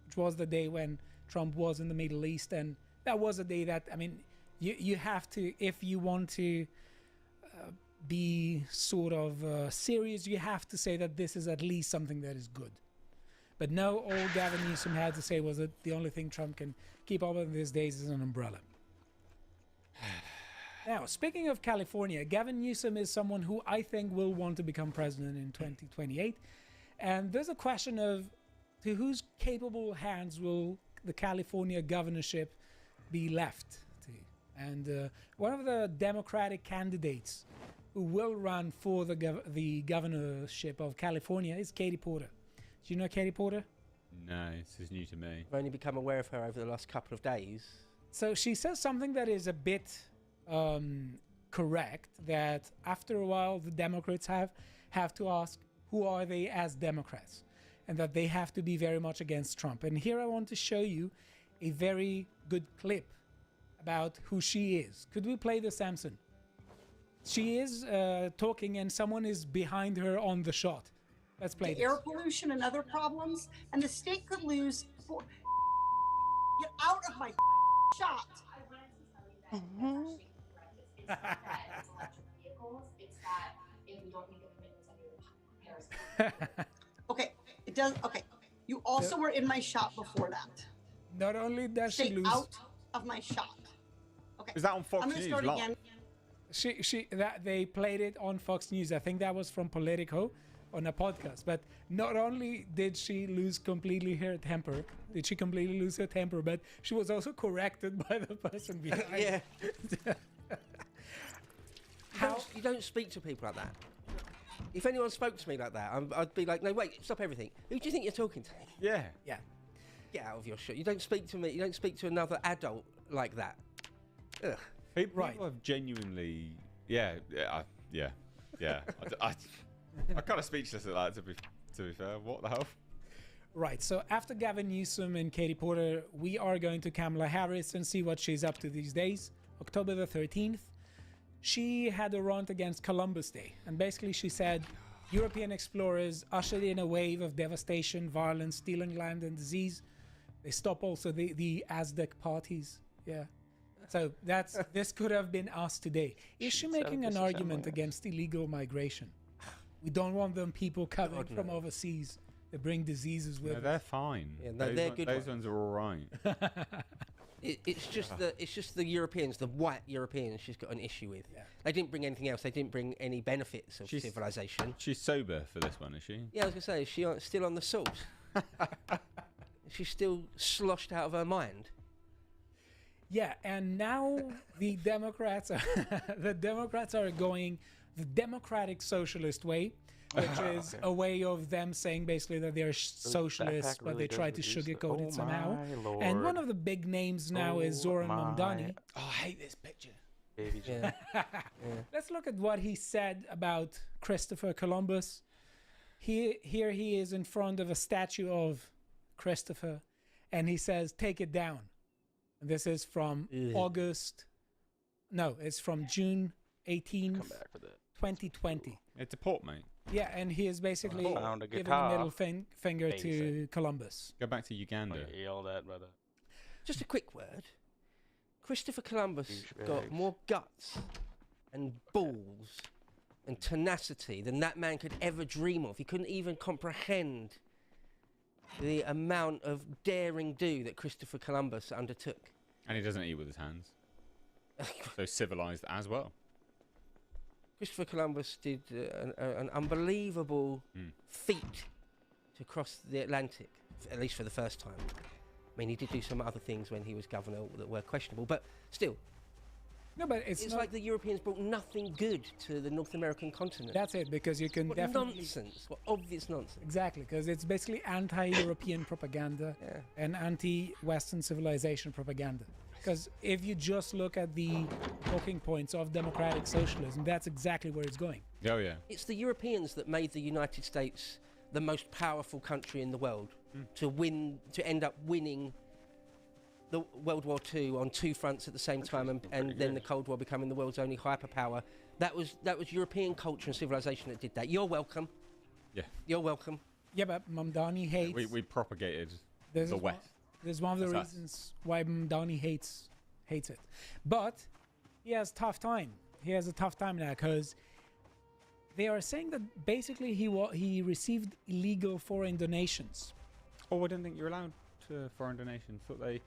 [SPEAKER 16] which was the day when Trump was in the Middle East, and that was a day that, I mean, you have to, if you want to be sort of serious, you have to say that this is at least something that is good. But no, all Gavin Newsom had to say was that the only thing Trump can keep up with these days is an umbrella. Now, speaking of California, Gavin Newsom is someone who I think will want to become president in 2028. And there's a question of to whose capable hands will the California governorship be left to. And one of the Democratic candidates who will run for the governorship of California is Katie Porter. Do you know Katie Porter?
[SPEAKER 2] No, this is new to me.
[SPEAKER 11] I've only become aware of her over the last couple of days.
[SPEAKER 16] So she says something that is a bit correct, that after a while the Democrats have to ask who are they as Democrats, and that they have to be very much against Trump. And here I want to show you a very good clip about who she is. Could we play the Samson? She is talking and someone is behind her on the shot. Let's play
[SPEAKER 17] to air pollution and other problems, and the state could lose. Get out of my shot. Okay, it does. Okay, you also were in my shop before that.
[SPEAKER 16] Not only does
[SPEAKER 17] Stay
[SPEAKER 16] she lose
[SPEAKER 17] out of my shop. Okay.
[SPEAKER 18] Is that on Fox
[SPEAKER 17] I'm gonna
[SPEAKER 18] News
[SPEAKER 17] start
[SPEAKER 18] live?
[SPEAKER 17] again.
[SPEAKER 16] That they played it on Fox News. I think that was from Politico on a podcast. But not only did she lose completely her temper, but she was also corrected by the person behind.
[SPEAKER 11] Yeah. You don't speak to people like that. If anyone spoke to me like that, I'd be like, no, wait, stop everything. Who do you think you're talking to?
[SPEAKER 18] Yeah.
[SPEAKER 16] Yeah.
[SPEAKER 11] Get out of your shit. You don't speak to me. You don't speak to another adult like that. Ugh.
[SPEAKER 18] People have genuinely, I'm kind of speechless at that. To be fair, what the hell?
[SPEAKER 16] Right. So after Gavin Newsom and Katie Porter, we are going to Kamala Harris and see what she's up to these days. October the 13th, she had a rant against Columbus Day, and basically she said European explorers ushered in a wave of devastation, violence, stealing land, and disease. They stop also the Aztec parties. Yeah. So this could have been us today. Is she making an argument against illegal migration? We don't want them people coming from overseas that bring diseases with.
[SPEAKER 18] No, they're fine.
[SPEAKER 11] Yeah, no, they're good.
[SPEAKER 18] Those ones are all right.
[SPEAKER 11] It's just the Europeans, the white Europeans, she's got an issue with. Yeah. They didn't bring anything else. They didn't bring any benefits of civilization.
[SPEAKER 18] She's sober for this one, is she?
[SPEAKER 11] Yeah, I was gonna say, is she still on the sauce? She's still sloshed out of her mind.
[SPEAKER 16] Yeah, and now the Democrats are going the democratic socialist way, which is a way of them saying basically that they're socialists, but they try to sugarcoat it somehow. And one of the big names now is Zoran Mamdani.
[SPEAKER 1] Oh, I hate this picture.
[SPEAKER 16] Baby yeah. Let's look at what he said about Christopher Columbus. Here he is in front of a statue of Christopher, and he says, "Take it down." And this is from it's from June 18th, 2020.
[SPEAKER 18] It's a port, mate.
[SPEAKER 16] Yeah, and he is basically giving a middle finger to Columbus.
[SPEAKER 18] Go back to Uganda.
[SPEAKER 1] Yell that, brother.
[SPEAKER 11] Just a quick word. Christopher Columbus got more guts and balls and tenacity than that man could ever dream of. He couldn't even comprehend the amount of daring do that Christopher Columbus undertook.
[SPEAKER 18] And he doesn't eat with his hands. So civilized as well.
[SPEAKER 11] Christopher Columbus did an unbelievable feat to cross the Atlantic, at least for the first time. I mean, he did do some other things when he was governor that were questionable, but still.
[SPEAKER 16] No, but it's
[SPEAKER 11] like the Europeans brought nothing good to the North American continent.
[SPEAKER 16] That's it, because you can definitely...
[SPEAKER 11] nonsense. What obvious nonsense.
[SPEAKER 16] Exactly, because it's basically anti-European propaganda and anti-Western civilization propaganda. Because if you just look at the talking points of democratic socialism, that's exactly where it's going.
[SPEAKER 18] Oh, yeah.
[SPEAKER 11] It's the Europeans that made the United States the most powerful country in the world to end up winning the World War II on two fronts at the same time, and then the Cold War becoming the world's only hyperpower. That was European culture and civilization that did that. You're welcome.
[SPEAKER 18] Yeah.
[SPEAKER 11] You're welcome.
[SPEAKER 16] Yeah, but Mamdani hates...
[SPEAKER 18] We propagated the West.
[SPEAKER 16] There's one of the reasons why Mamdani hates it. But he has a tough time. He has a tough time now because they are saying that basically he received illegal foreign donations.
[SPEAKER 18] Oh, I didn't think you're allowed to foreign donations. Thought they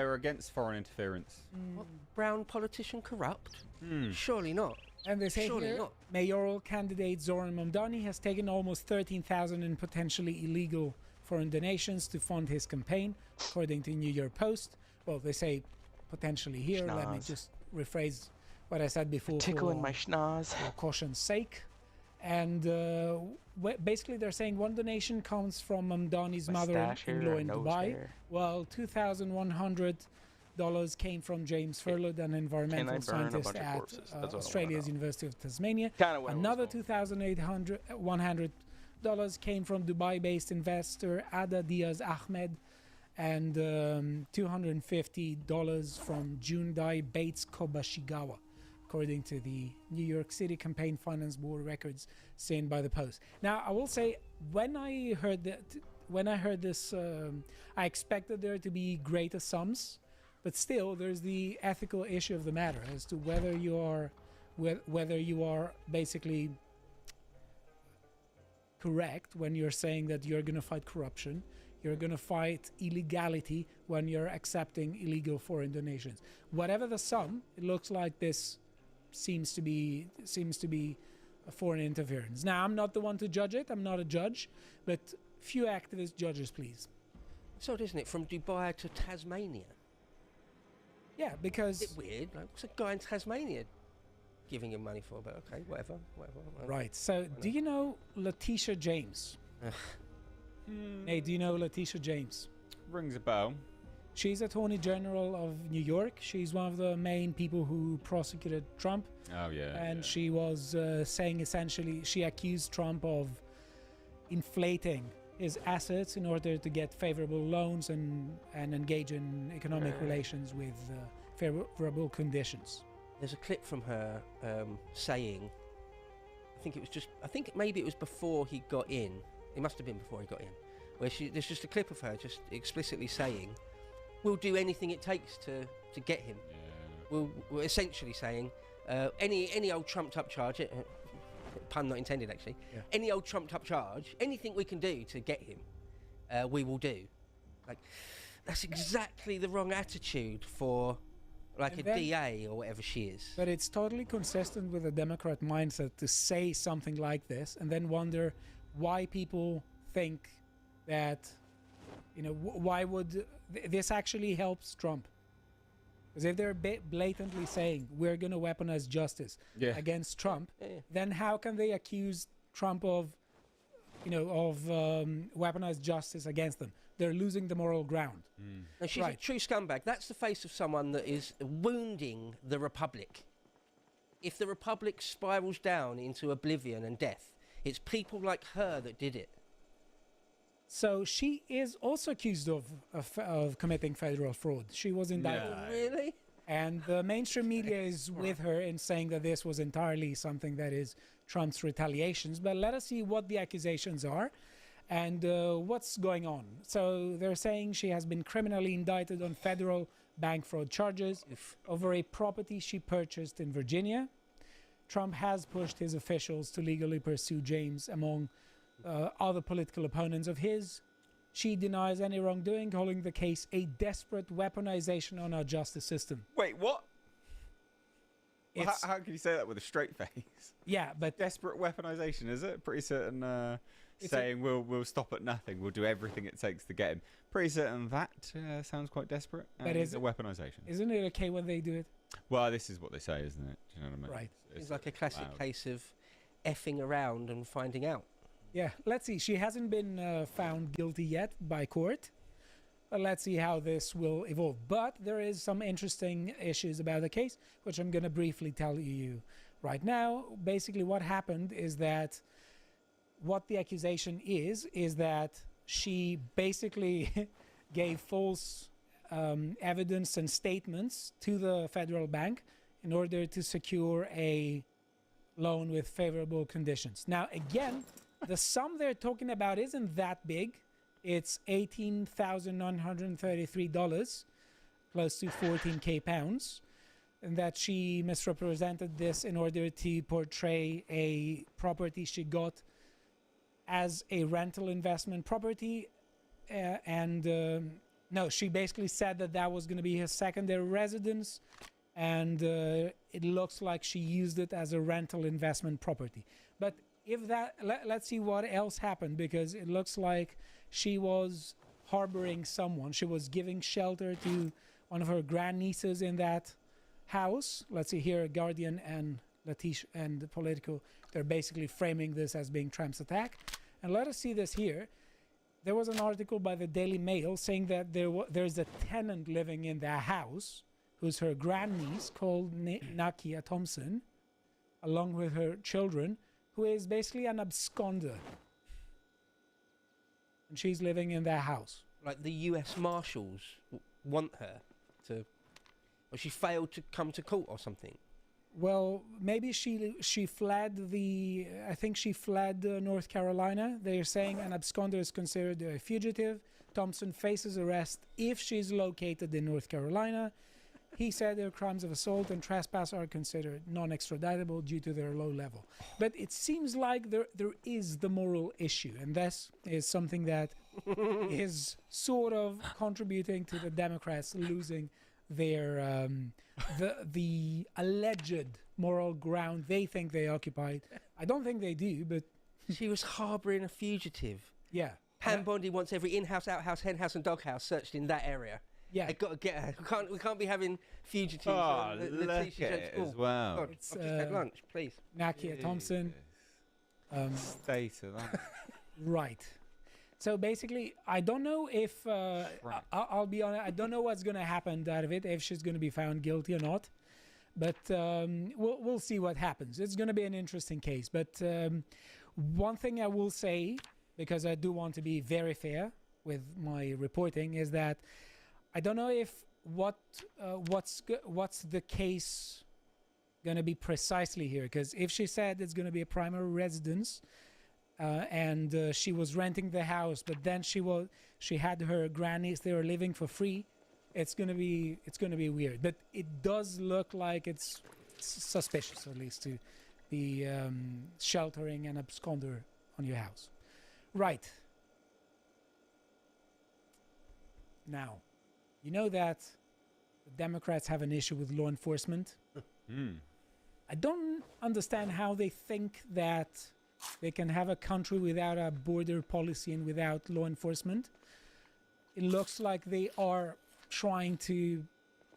[SPEAKER 18] were against foreign interference.
[SPEAKER 11] What, brown politician corrupt? Surely not.
[SPEAKER 16] And they say mayoral candidate Zoran Mamdani has taken almost 13,000 in potentially illegal foreign donations to fund his campaign, according to New York Post. Well, they say potentially here. Let me just rephrase what I said before.
[SPEAKER 1] Tickling my schnoz.
[SPEAKER 16] For caution's sake. And basically they're saying one donation comes from Mamdani's mother-in-law in Dubai, while $2,100 came from James Furlod, an environmental scientist at Australia's University of Tasmania. Another $2,100 came from Dubai-based investor Ada Diaz Ahmed, and $250 from Jundai Bates Kobashigawa, according to the New York City Campaign Finance Board records seen by the Post. Now, I will say, when I heard this, I expected there to be greater sums, but still, there's the ethical issue of the matter as to whether you are basically correct when you're saying that you're going to fight corruption, you're going to fight illegality when you're accepting illegal foreign donations. Whatever the sum, it looks like this seems to be a foreign interference. Now, I'm not the one to judge it. I'm not a judge, but few activist judges, please.
[SPEAKER 11] It's odd, isn't it? From Dubai to Tasmania.
[SPEAKER 16] Yeah, because
[SPEAKER 11] it's a bit weird. Like, what's a guy in Tasmania giving him money for? But okay, whatever.
[SPEAKER 16] Right. So, do you know Letitia James? Hey, do you know Letitia James?
[SPEAKER 18] Rings a bell.
[SPEAKER 16] She's Attorney General of New York. She's one of the main people who prosecuted Trump.
[SPEAKER 18] Oh, yeah.
[SPEAKER 16] And she was saying, essentially, she accused Trump of inflating his assets in order to get favorable loans and engage in economic relations with favorable conditions.
[SPEAKER 11] There's a clip from her saying, I think maybe it was before he got in. It must have been before he got in, where there's just a clip of her just explicitly saying, "We'll do anything it takes to get him." Yeah. We're essentially saying any old trumped up charge, pun not intended actually, any old trumped up charge, anything we can do to get him, we will do. Like, that's exactly the wrong attitude for like a DA or whatever she is.
[SPEAKER 16] But it's totally consistent with a Democrat mindset to say something like this and then wonder why people think that, why would this actually helps Trump? Because if they're blatantly saying we're going to weaponize justice against Trump, then how can they accuse Trump of weaponized justice against them? They're losing the moral ground.
[SPEAKER 11] And she's a true scumbag. That's the face of someone that is wounding the Republic. If the Republic spirals down into oblivion and death, it's people like her that did it.
[SPEAKER 16] So she is also accused of committing federal fraud. She was indicted.
[SPEAKER 11] No. Really?
[SPEAKER 16] And the mainstream media is with her in saying that this was entirely something that is Trump's retaliations. But let us see what the accusations are and what's going on. So they're saying she has been criminally indicted on federal bank fraud charges over a property she purchased in Virginia. Trump has pushed his officials to legally pursue James among other political opponents of his. She denies any wrongdoing, calling the case a desperate weaponization on our justice system.
[SPEAKER 18] Wait, what? Well, how can you say that with a straight face?
[SPEAKER 16] Yeah, but
[SPEAKER 18] desperate weaponization, is it? Pretty certain saying we'll stop at nothing, we'll do everything it takes to get him. Pretty certain that sounds quite desperate.
[SPEAKER 16] But
[SPEAKER 18] is a weaponization.
[SPEAKER 16] Isn't it okay when they do it?
[SPEAKER 18] Well, this is what they say, isn't it? Do you know what I mean?
[SPEAKER 16] Right.
[SPEAKER 11] It's like a classic case of effing around and finding out.
[SPEAKER 16] Yeah, let's see. She hasn't been found guilty yet by court. Let's see how this will evolve. But there is some interesting issues about the case, which I'm going to briefly tell you right now. Basically, what happened is that what the accusation is that she basically gave false evidence and statements to the federal bank in order to secure a loan with favorable conditions. Now, again, the sum they're talking about isn't that big. It's $18,933, close to 14K pounds, and that she misrepresented this in order to portray a property she got as a rental investment property. No, she basically said that was going to be her secondary residence, and it looks like she used it as a rental investment property. But if that, let's see what else happened, because it looks like she was harboring someone. She was giving shelter to one of her grandnieces in that house. Let's see here, Guardian and Letitia and Politico, they're basically framing this as being Trump's attack. And let us see this here. There was an article by the Daily Mail saying that there's a tenant living in their house who's her grandniece called Nakia Thompson, along with her children, who is basically an absconder. And she's living in their house.
[SPEAKER 11] Like the US Marshals want her to... Or she failed to come to court or something.
[SPEAKER 16] Well, maybe she fled the. I think she fled North Carolina. They're saying an absconder is considered a fugitive. Thompson faces arrest if she's located in North Carolina. He said their crimes of assault and trespass are considered non-extraditable due to their low level. But it seems like there is the moral issue, and this is something that is sort of contributing to the Democrats losing their the alleged moral ground they think they occupied. I don't think they do, but
[SPEAKER 11] she was harbouring a fugitive.
[SPEAKER 16] Yeah.
[SPEAKER 11] Pam Bondi wants every in-house, outhouse, henhouse and doghouse searched in that area.
[SPEAKER 16] Yeah,
[SPEAKER 11] they've got to get her. We can't be having fugitives.
[SPEAKER 18] Oh, look at it as well.
[SPEAKER 11] God, I've just had lunch, please.
[SPEAKER 16] Nakia Thompson.
[SPEAKER 18] State of that.
[SPEAKER 16] Right. So basically, I don't know if I'll be honest. I don't know what's going to happen out of it, if she's going to be found guilty or not. But we'll see what happens. It's going to be an interesting case. But one thing I will say, because I do want to be very fair with my reporting, is that I don't know if what's the case going to be precisely here. Because if she said it's going to be a primary residence, and she was renting the house, but then she had her grannies there living for free, it's gonna be weird. But it does look like it's suspicious, at least, to be sheltering an absconder on your house. Right. Now, you know that the Democrats have an issue with law enforcement. I don't understand how they think that they can have a country without a border policy and without law enforcement. It looks like they are trying to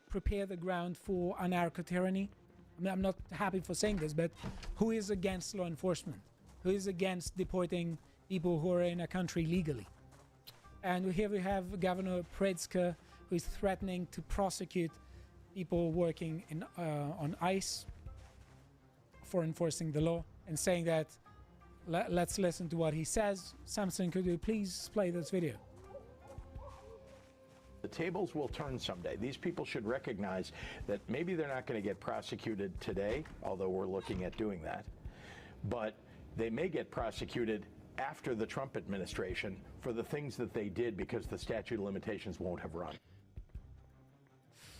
[SPEAKER 16] prepare the ground for anarcho-tyranny. I mean, I'm not happy for saying this, but who is against law enforcement? Who is against deporting people who are in a country legally? And here we have Governor Pritzker, who is threatening to prosecute people working in, on ICE for enforcing the law, and saying that let's listen to what he says. Samson, could you please play this video?
[SPEAKER 19] The tables will turn someday. These people should recognize that maybe they're not going to get prosecuted today, although we're looking at doing that, but they may get prosecuted after the Trump administration for the things that they did because the statute of limitations won't have run.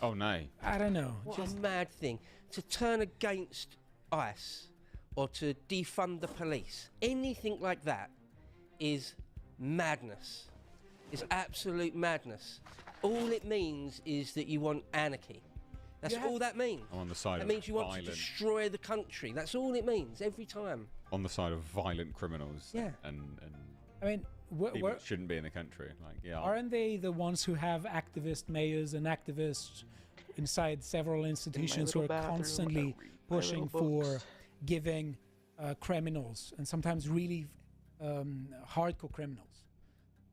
[SPEAKER 18] Oh, no.
[SPEAKER 16] I don't know.
[SPEAKER 11] What a mad thing. To turn against ICE or to defund the police, anything like that is madness. It's absolute madness. All it means is that you want anarchy. That's all that means.
[SPEAKER 18] I'm on the side
[SPEAKER 11] that
[SPEAKER 18] of
[SPEAKER 11] means you want to destroy the country. That's all it means every time.
[SPEAKER 18] On the side of violent criminals.
[SPEAKER 16] Yeah.
[SPEAKER 18] And
[SPEAKER 16] I mean,
[SPEAKER 18] people that shouldn't be in the country. Like, yeah.
[SPEAKER 16] Aren't they the ones who have activist mayors and activists inside several institutions who are constantly pushing for giving criminals, and sometimes really hardcore criminals,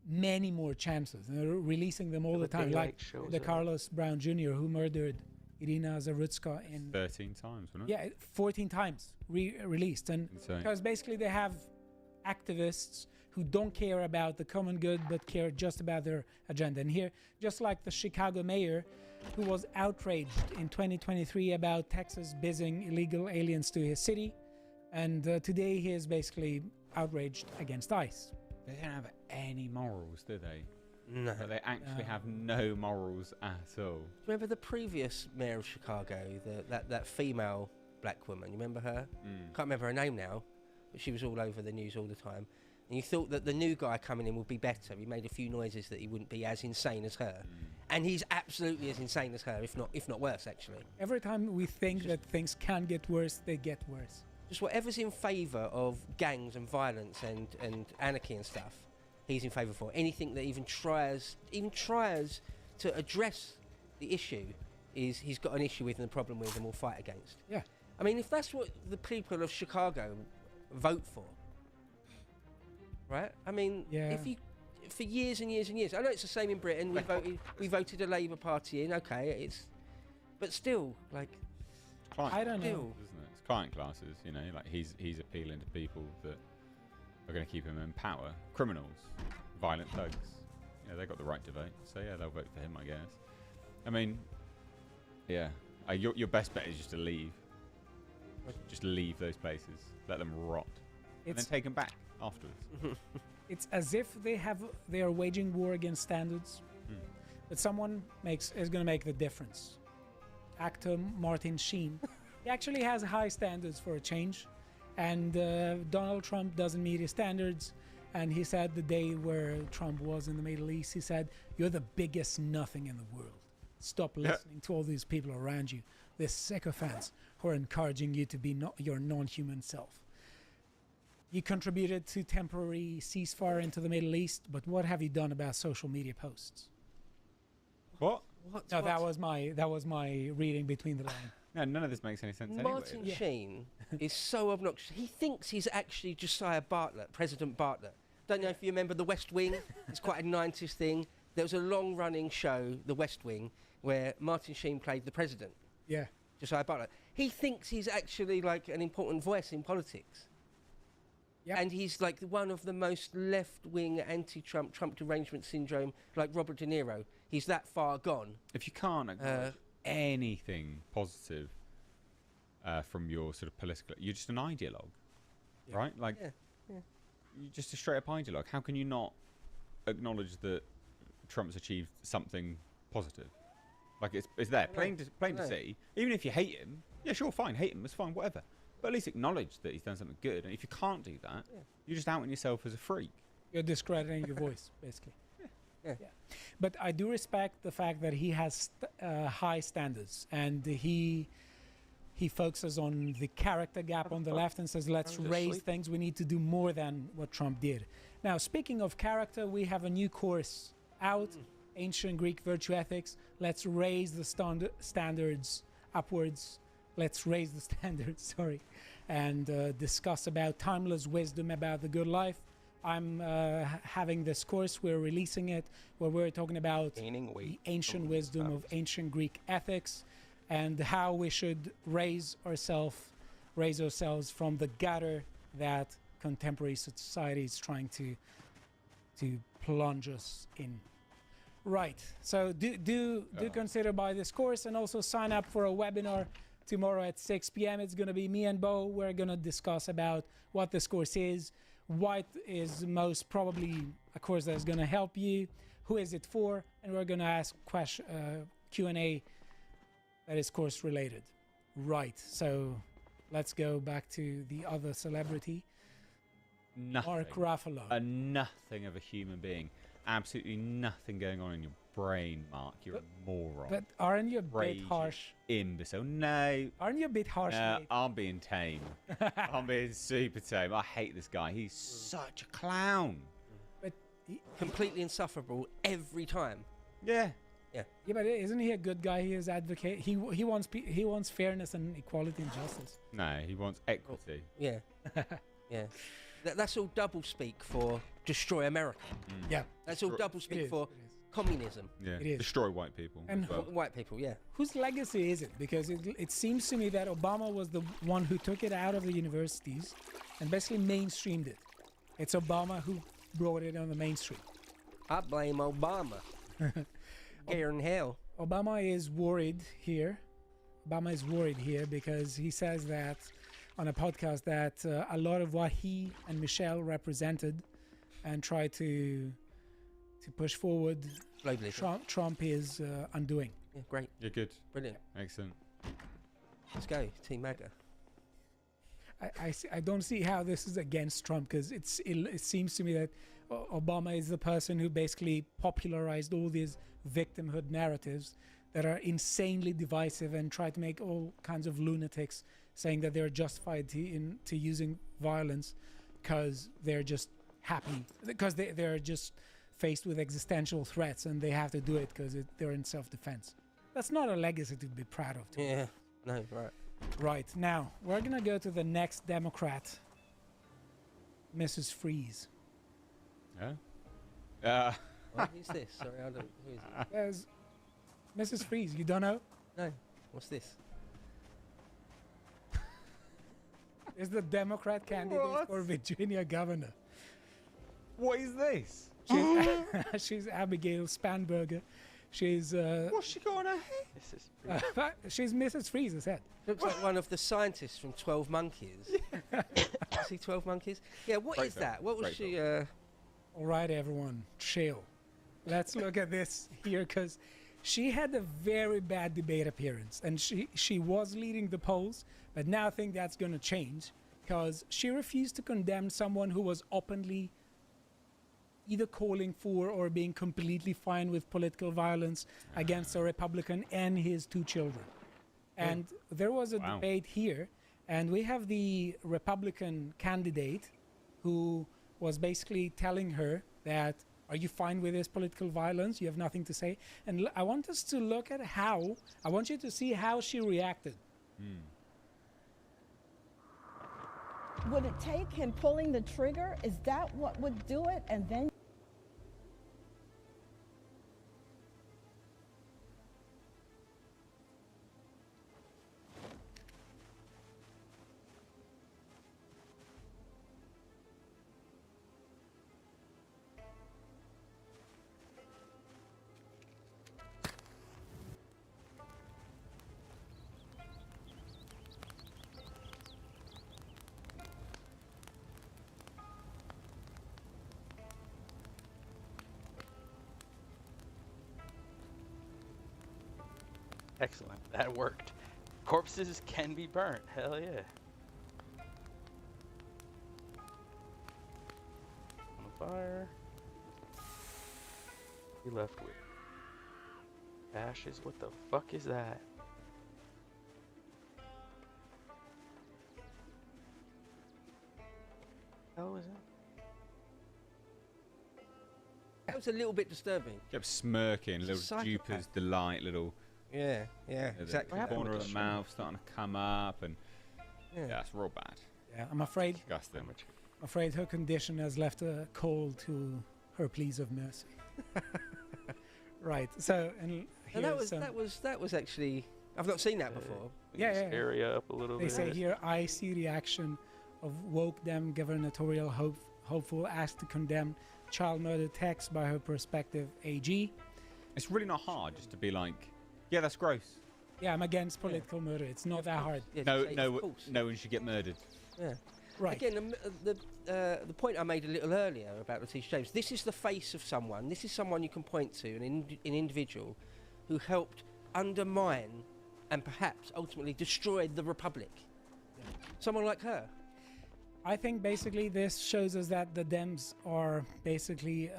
[SPEAKER 16] many more chances? And they're releasing them all the time, like the Carlos Brown Jr. who murdered Irina Zarutska in
[SPEAKER 18] 13 times, wasn't it?
[SPEAKER 16] Yeah, 14 times released. And because basically they have activists who don't care about the common good but care just about their agenda. And here, just like the Chicago mayor who was outraged in 2023 about Texas bizzing illegal aliens to his city, and today he is basically outraged against ICE.
[SPEAKER 18] They don't have any morals, do they?
[SPEAKER 11] No.
[SPEAKER 18] But they actually have no morals at all.
[SPEAKER 11] Remember the previous mayor of Chicago, that female black woman? You remember her? Can't remember her name now, but she was all over the news all the time. And you thought that the new guy coming in would be better. He made a few noises that he wouldn't be as insane as her. And he's absolutely as insane as her, if not worse, actually.
[SPEAKER 16] Every time we think that things can get worse, they get worse.
[SPEAKER 11] Just whatever's in favour of gangs and violence and anarchy and stuff, he's in favour for. Anything that even tries to address the issue he's got an issue with and a problem with and will fight against.
[SPEAKER 16] Yeah.
[SPEAKER 11] I mean, if that's what the people of Chicago vote for, right? I mean, if you, for years and years and years, I know it's the same in Britain. We voted a Labour Party in. Okay, but still, like,
[SPEAKER 16] I don't know.
[SPEAKER 18] Isn't it? It's client classes, you know. Like he's appealing to people that are going to keep him in power. Criminals, violent thugs. Yeah, they got the right to vote, so yeah, they'll vote for him, I guess. I mean, yeah, your best bet is just to leave. Just leave those places, let them rot, and then take them back afterwards.
[SPEAKER 16] It's as if they are waging war against standards, but someone is going to make the difference. Actor Martin Sheen, he actually has high standards for a change, and Donald Trump doesn't meet his standards. And he said the day where Trump was in the Middle East, he said, "You're the biggest nothing in the world. Stop listening to all these people around you, these sycophants who are encouraging you to be your non-human self." You contributed to temporary ceasefire into the Middle East, but what have you done about social media posts?
[SPEAKER 18] What?
[SPEAKER 16] No, that was my reading between the lines.
[SPEAKER 18] No, none of this makes any sense
[SPEAKER 11] Martin
[SPEAKER 18] anyway.
[SPEAKER 11] Sheen is so obnoxious. He thinks he's actually Josiah Bartlet, President Bartlet. Don't know if you remember The West Wing. It's quite a 90s thing. There was a long-running show, The West Wing, where Martin Sheen played the president.
[SPEAKER 16] Yeah.
[SPEAKER 11] Josiah Bartlet. He thinks he's actually like an important voice in politics.
[SPEAKER 16] Yep.
[SPEAKER 11] And he's like one of the most left-wing anti-Trump, Trump derangement syndrome, like Robert De Niro. He's that far gone.
[SPEAKER 18] If you can't acknowledge anything positive from your sort of political, you're just an ideologue, right? Like, you're just a straight-up ideologue. How can you not acknowledge that Trump's achieved something positive? Like, it's there, plain to see. Even if you hate him, yeah, sure, fine, hate him, it's fine, whatever. But at least acknowledge that he's done something good. And if you can't do that, you're just outing yourself as a freak.
[SPEAKER 16] You're discrediting your voice, basically. Yeah. But I do respect the fact that he has high standards, and he focuses on the character gap on the left and says, let's raise things. We need to do more than what Trump did. Now, speaking of character, we have a new course out, Ancient Greek Virtue Ethics. Let's raise the standards upwards. Let's raise the standards, sorry, and discuss about timeless wisdom about the good life. I'm having this course, we're releasing it, where we're talking about the ancient wisdom of ancient Greek ethics and how we should raise ourselves from the gutter that contemporary society is trying to plunge us in. Right, so do consider buy this course, and also sign up for a webinar tomorrow at 6 p.m. It's going to be me and Bo. We're going to discuss about what this course is, what is most probably a course that's going to help you, who is it for, and we're going to ask Q&A that is course related. Right, so let's go back to the other celebrity, Mark Ruffalo.
[SPEAKER 18] Nothing of a human being. Absolutely nothing going on in your brain, Mark. You're a moron.
[SPEAKER 16] But aren't you a bit harsh?
[SPEAKER 18] Imbecile. No.
[SPEAKER 16] Aren't you a bit harsh?
[SPEAKER 18] No, I'm being tame. I'm being super tame. I hate this guy. He's such a clown.
[SPEAKER 16] But
[SPEAKER 11] completely insufferable every time.
[SPEAKER 18] Yeah.
[SPEAKER 11] Yeah.
[SPEAKER 16] Yeah, but isn't he a good guy? He is advocate. He wants fairness and equality and justice.
[SPEAKER 18] No, he wants equity.
[SPEAKER 11] Yeah. Yeah. That's all double speak for destroy America.
[SPEAKER 16] Yeah.
[SPEAKER 11] That's all double speak for communism.
[SPEAKER 18] Yeah.
[SPEAKER 16] It is.
[SPEAKER 18] Destroy white people.
[SPEAKER 16] And
[SPEAKER 11] white people, yeah.
[SPEAKER 16] Whose legacy is it? Because it seems to me that Obama was the one who took it out of the universities and basically mainstreamed it. It's Obama who brought it on the mainstream.
[SPEAKER 11] I blame Obama. Here in hell.
[SPEAKER 16] Obama is worried here. Because he says that on a podcast that a lot of what he and Michelle represented and tried to push forward, Trump is undoing.
[SPEAKER 11] Yeah, great.
[SPEAKER 18] You're good.
[SPEAKER 11] Brilliant.
[SPEAKER 18] Excellent.
[SPEAKER 11] Let's go, Team MAGA.
[SPEAKER 16] I don't see how this is against Trump, because it seems to me that Obama is the person who basically popularized all these victimhood narratives that are insanely divisive and try to make all kinds of lunatics saying that they're justified to using violence because they're just happy, because they're just faced with existential threats and they have to do it because they're in self-defense. That's not a legacy to be proud of.
[SPEAKER 11] Yeah, no, right.
[SPEAKER 16] Right, now, we're going to go to the next Democrat, Mrs. Freeze.
[SPEAKER 18] Yeah?
[SPEAKER 11] What is this? Sorry, I don't... Who is it?
[SPEAKER 16] There's Mrs. Freeze, you don't know?
[SPEAKER 11] No, what's this?
[SPEAKER 16] Is the Democrat candidate for Virginia governor.
[SPEAKER 18] What is this?
[SPEAKER 16] She's Abigail Spanberger. She's
[SPEAKER 18] what's she got on her head?
[SPEAKER 16] She's Mrs. Freeze's head.
[SPEAKER 11] Looks like one of the scientists from 12 Monkeys. See 12 Monkeys? Yeah, what is that? What was she...
[SPEAKER 16] All right, everyone, chill. Let's look at this here, because she had a very bad debate appearance, and she was leading the polls, but now I think that's going to change, because she refused to condemn someone who was openly either calling for or being completely fine with political violence against a Republican and his 2 children. And there was a debate here, and we have the Republican candidate who was basically telling her that, are you fine with this political violence? You have nothing to say. And I want us to look at how, I want you to see how she reacted.
[SPEAKER 20] Would it take him pulling the trigger? Is that what would do it? And then...
[SPEAKER 1] Excellent. That worked. Corpses can be burnt. Hell yeah. On fire. We left with ashes. What the fuck is that? Hell is it?
[SPEAKER 11] That was a little bit disturbing.
[SPEAKER 18] Kept smirking, little Jupiter's delight, little...
[SPEAKER 11] Yeah, exactly.
[SPEAKER 18] The corner of the mouth starting to come up, and yeah, that's real bad.
[SPEAKER 16] Yeah, I'm afraid.
[SPEAKER 18] Disgusting.
[SPEAKER 16] I'm afraid her condition has left a cold to her pleas of mercy. Right. So, and
[SPEAKER 11] that was actually, I've not seen that before.
[SPEAKER 16] Yeah.
[SPEAKER 1] Area up a little
[SPEAKER 16] they
[SPEAKER 1] bit.
[SPEAKER 16] Say here, I see reaction of woke them gubernatorial hopeful asked to condemn child murder text by her prospective AG.
[SPEAKER 18] It's really not hard just to be like, yeah, that's gross.
[SPEAKER 16] Yeah, I'm against political murder. It's not that hard.
[SPEAKER 11] Yeah,
[SPEAKER 18] no one should get murdered.
[SPEAKER 11] Yeah.
[SPEAKER 16] Right.
[SPEAKER 11] Again, the point I made a little earlier about Letitia James, this is the face of someone. This is someone you can point to, an individual who helped undermine and perhaps ultimately destroyed the Republic. Yeah. Someone like her.
[SPEAKER 16] I think basically this shows us that the Dems are basically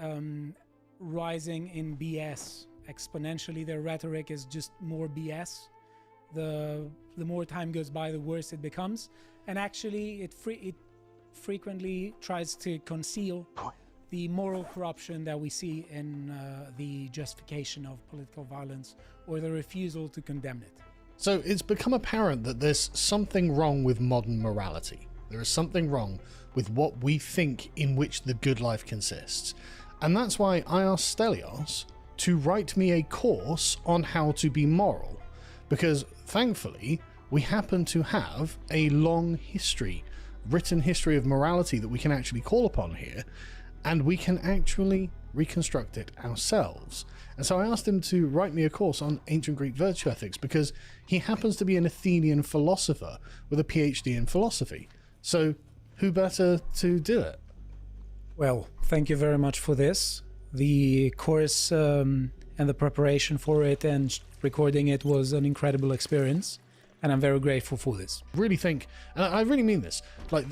[SPEAKER 16] rising in BS exponentially. Their rhetoric is just more BS. The more time goes by, the worse it becomes, and actually it frequently tries to conceal the moral corruption that we see in the justification of political violence or the refusal to condemn it.
[SPEAKER 21] So it's become apparent that there's something wrong with modern morality. There is something wrong with what we think in which the good life consists. And that's why I asked Stelios to write me a course on how to be moral. Because thankfully, we happen to have a long history, written history of morality that we can actually call upon here, and we can actually reconstruct it ourselves. And so I asked him to write me a course on ancient Greek virtue ethics because he happens to be an Athenian philosopher with a PhD in philosophy. So who better to do it?
[SPEAKER 16] Well, thank you very much for this. The course and the preparation for it and recording it was an incredible experience, and I'm very grateful for this.
[SPEAKER 21] Really think, and I really mean this, like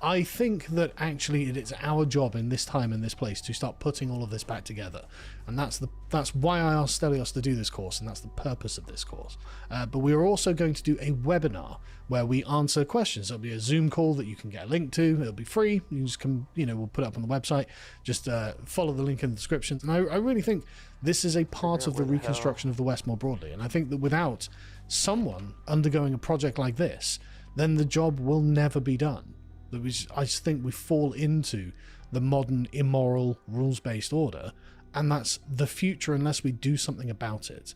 [SPEAKER 21] I think that actually it is our job in this time and this place to start putting all of this back together, and that's why I asked Stelios to do this course, and that's the purpose of this course. But we are also going to do a webinar where we answer questions. There'll be a Zoom call that you can get a link to. It'll be free. You can just come, we'll put it up on the website. Just follow the link in the description. And I really think this is a part of the reconstruction of the West more broadly. And I think that without someone undergoing a project like this, then the job will never be done. I just think we fall into the modern immoral rules-based order, and that's the future unless we do something about it.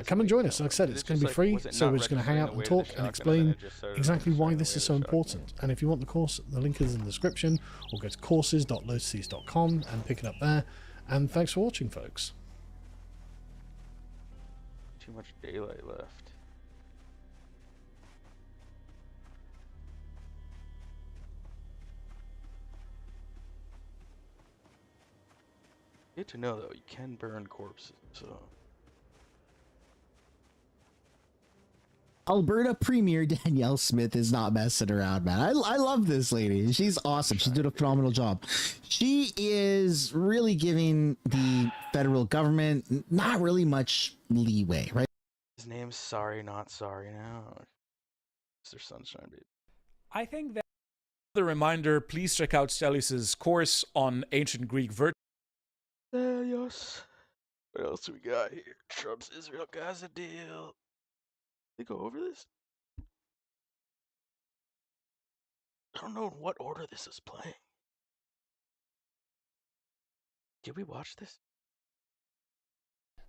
[SPEAKER 21] Come and join us. Like I said, it's going to be free, so we're just going to hang out and talk and explain exactly why this is so important. And if you want the course, the link is in the description, or go to courses.lotuses.com and pick it up there. And thanks for watching, folks.
[SPEAKER 1] too much daylight left. Good to know, though, you can burn corpses, so...
[SPEAKER 3] Alberta Premier Danielle Smith is not messing around, man. I love this lady. She's awesome. She's doing a phenomenal job. She is really giving the federal government not really much leeway, right?
[SPEAKER 1] His name's Sorry Not Sorry now. Mr. Sunshine, baby.
[SPEAKER 16] I think that...
[SPEAKER 10] The reminder, please check out Stelios's course on ancient Greek virtue.
[SPEAKER 1] Stelios. What else we got here? Trump's Israel-Gaza deal. They go over this? I don't know in what order this is playing. Did we watch this?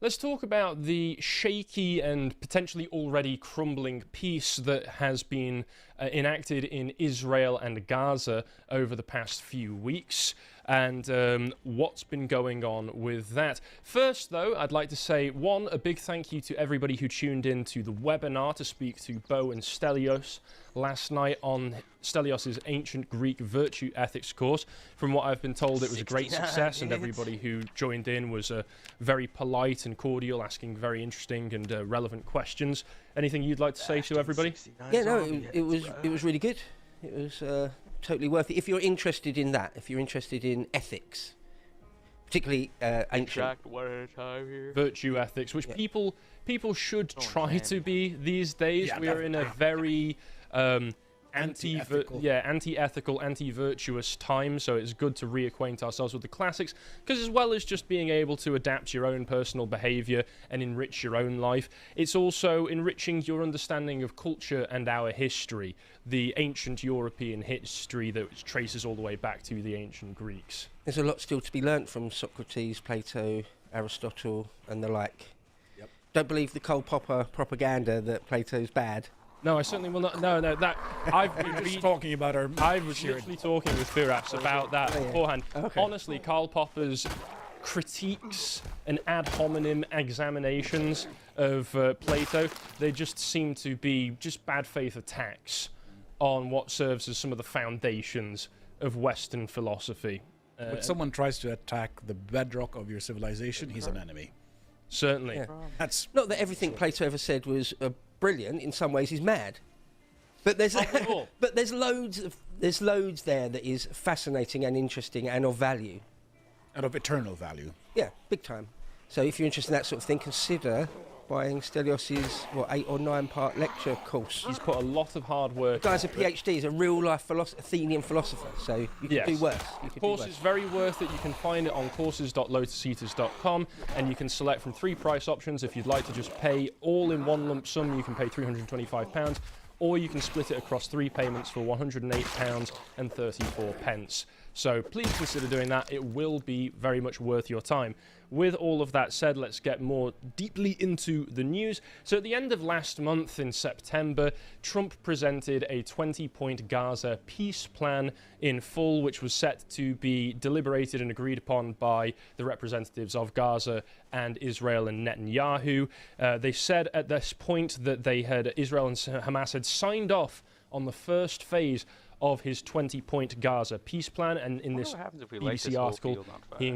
[SPEAKER 12] Let's talk about the shaky and potentially already crumbling peace that has been enacted in Israel and Gaza over the past few weeks, and what's been going on with that. First, though, I'd like to say, a big thank you to everybody who tuned in to the webinar to speak to Bo and Stelios last night on Stelios' Ancient Greek Virtue Ethics course. From what I've been told, it was a great success, and everybody who joined in was very polite and cordial, asking very interesting and relevant questions. Anything you'd like to say to everybody?
[SPEAKER 11] Yeah, no, it was really good. It was totally worth it. If you're interested in that, if you're interested in ethics, particularly ancient
[SPEAKER 12] virtue ethics, which people should try to be these days. Yeah, we are in a very anti-ethical, anti-virtuous time, so it's good to reacquaint ourselves with the classics, because as well as just being able to adapt your own personal behavior and enrich your own life, it's also enriching your understanding of culture and our history, the ancient European history that traces all the way back to the ancient Greeks.
[SPEAKER 11] There's a lot still to be learnt from Socrates, Plato, Aristotle, and the like. Yep. Don't believe the Karl Popper propaganda that Plato's bad.
[SPEAKER 12] No, I certainly will not. No, that I've been
[SPEAKER 10] talking about our.
[SPEAKER 12] I was literally talking with Firas about that beforehand. Okay. Honestly, Karl Popper's critiques and ad hominem examinations of Plato, they just seem to be just bad faith attacks on what serves as some of the foundations of Western philosophy.
[SPEAKER 10] When someone tries to attack the bedrock of your civilization, he's an enemy.
[SPEAKER 12] Certainly.
[SPEAKER 11] Yeah. That's not that everything Plato ever said was brilliant. In some ways, he's mad. But there's loads there that is fascinating and interesting and of value.
[SPEAKER 10] And of eternal value.
[SPEAKER 11] Yeah, big time. So if you're interested in that sort of thing, consider buying Stelios's 8 or 9 part lecture course.
[SPEAKER 12] He's put a lot of hard work.
[SPEAKER 11] The guy's a PhD, he's a real life Athenian philosopher, so you can do worse.
[SPEAKER 12] The course is very worth it. You can find it on courses.lotuseaters.com, and you can select from 3 price options. If you'd like to just pay all in one lump sum, you can pay £325, or you can split it across 3 payments for £108.34. So please consider doing that. It will be very much worth your time. With all of that said, let's get more deeply into the news. So at the end of last month, in September, Trump presented a 20-point Gaza peace plan in full, which was set to be deliberated and agreed upon by the representatives of Gaza and Israel and Netanyahu. They said at this point that Israel and Hamas had signed off on the first phase of his 20-point Gaza peace plan, and in this BBC article, they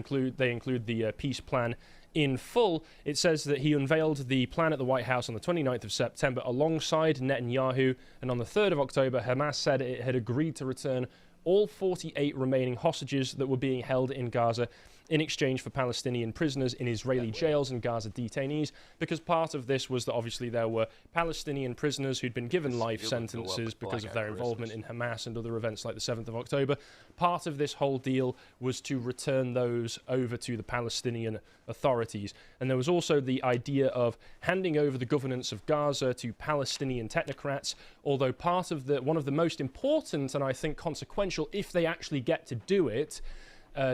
[SPEAKER 12] include the peace plan in full. It says that he unveiled the plan at the White House on the 29th of September alongside Netanyahu, and on the 3rd of October, Hamas said it had agreed to return all 48 remaining hostages that were being held in Gaza in exchange for Palestinian prisoners in Israeli jails and Gaza detainees, because part of this was that obviously there were Palestinian prisoners who'd been given life sentences because of their involvement in Hamas and other events like the 7th of October. Part of this whole deal was to return those over to the Palestinian authorities. And there was also the idea of handing over the governance of Gaza to Palestinian technocrats, although one of the most important and I think consequential, if they actually get to do it,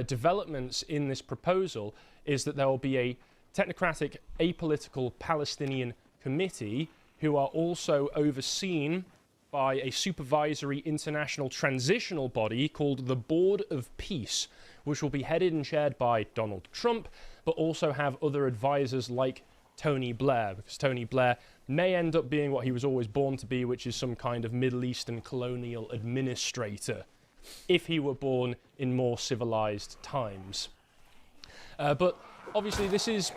[SPEAKER 12] developments in this proposal is that there will be a technocratic, apolitical Palestinian committee who are also overseen by a supervisory international transitional body called the Board of Peace, which will be headed and chaired by Donald Trump, but also have other advisors like Tony Blair, because Tony Blair may end up being what he was always born to be, which is some kind of Middle Eastern colonial administrator, if he were born in more civilized times. But obviously this is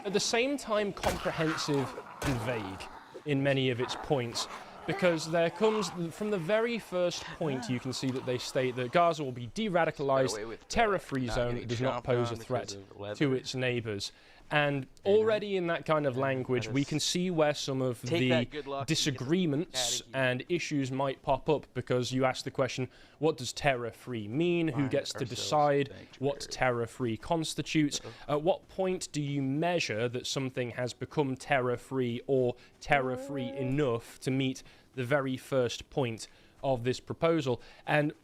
[SPEAKER 12] at the same time comprehensive and vague in many of its points, because there comes, from the very first point, you can see that they state that Gaza will be de-radicalized, terror-free zone that does not pose a threat to its neighbors. And already in that kind of language, we can see where some of the disagreements and issues might pop up, because you ask the question, what does terror-free mean? Who gets to decide what terror-free constitutes? At what point do you measure that something has become terror-free or terror-free enough to meet the very first point of this proposal? And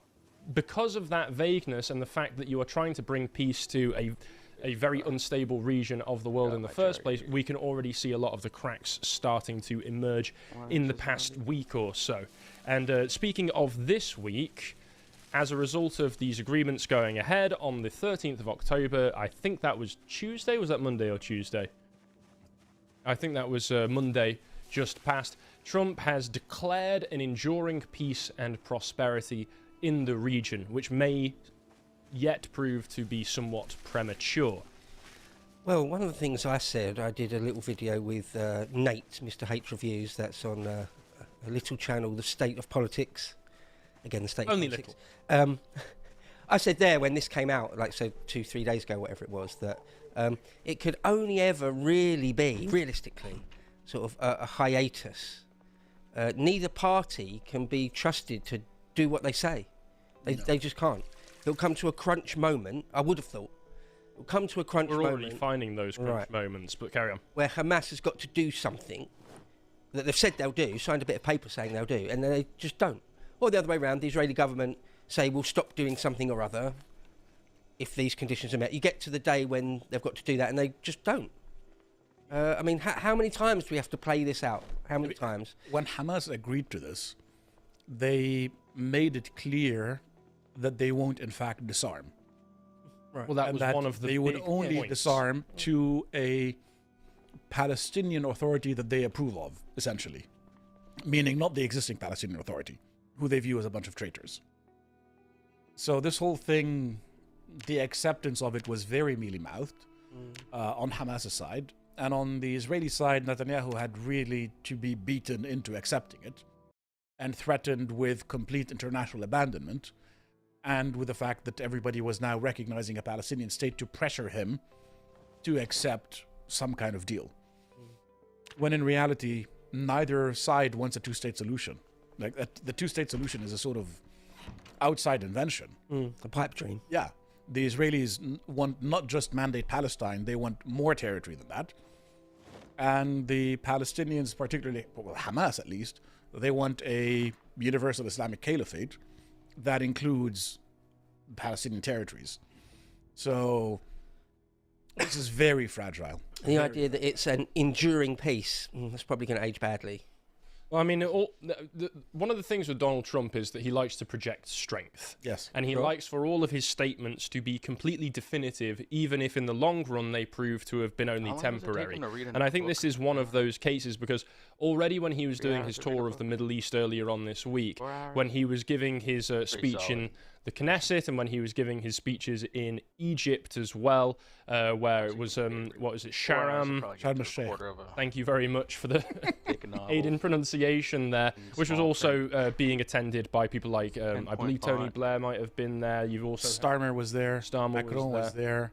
[SPEAKER 12] because of that vagueness and the fact that you are trying to bring peace to a very unstable region of the world in the first place, we can already see a lot of the cracks starting to emerge in the past week or so. And speaking of this week, as a result of these agreements going ahead on the 13th of October, I think that was Tuesday, was that Monday or Tuesday? I think that was Monday just past. Trump has declared an enduring peace and prosperity in the region, which may yet prove to be somewhat premature.
[SPEAKER 11] Well, one of the things I said, I did a little video with Nate, Mr. Hate Reviews, that's on a little channel, The State of Politics. Again, The State
[SPEAKER 12] Only
[SPEAKER 11] of Politics. Little. I said there when this came out, like so 2-3 days ago, whatever it was, that it could only ever really be, realistically, sort of a hiatus. Neither party can be trusted to do what they say. They just can't. It'll come to a crunch moment, I would have thought. It'll come to a crunch moment.
[SPEAKER 12] We're already finding those crunch moments, but carry on.
[SPEAKER 11] Where Hamas has got to do something that they've said they'll do, signed a bit of paper saying they'll do, and then they just don't. Or the other way around, the Israeli government say we'll stop doing something or other if these conditions are met. You get to the day when they've got to do that and they just don't. I mean, how many times do we have to play this out? How many times?
[SPEAKER 10] When Hamas agreed to this, they made it clear that they won't, in fact, disarm.
[SPEAKER 12] Right. Well, that was one of the
[SPEAKER 10] they would only
[SPEAKER 12] points.
[SPEAKER 10] disarm to a Palestinian authority that they approve of, essentially. Meaning not the existing Palestinian authority, who they view as a bunch of traitors. So this whole thing, the acceptance of it was very mealy-mouthed on Hamas's side. And on the Israeli side, Netanyahu had really to be beaten into accepting it and threatened with complete international abandonment, and with the fact that everybody was now recognizing a Palestinian state to pressure him to accept some kind of deal. When in reality, neither side wants a two-state solution. Like, the two-state solution is a sort of outside invention.
[SPEAKER 11] A pipe dream.
[SPEAKER 10] Yeah. The Israelis want not just mandate Palestine, they want more territory than that. And the Palestinians, particularly, well, Hamas at least, they want a universal Islamic caliphate that includes Palestinian territories. So this is very fragile.
[SPEAKER 11] The idea that it's an enduring peace, that's probably going to age badly.
[SPEAKER 12] Well, I mean, one of the things with Donald Trump is that he likes to project strength.
[SPEAKER 10] Yes.
[SPEAKER 12] And he likes for all of his statements to be completely definitive, even if in the long run they prove to have been only temporary. And I think this is one of those cases, because already when he was doing his tour of the Middle East earlier on this week, when he was giving his speech in the Knesset, and when he was giving his speeches in Egypt as well, where it was, what was it, Sharm el-Sheikh. Thank you very much for the aid in pronunciation there, which was also being attended by people like, I believe Tony Blair might have been there. You've also
[SPEAKER 10] Starmer was there. Macron was there.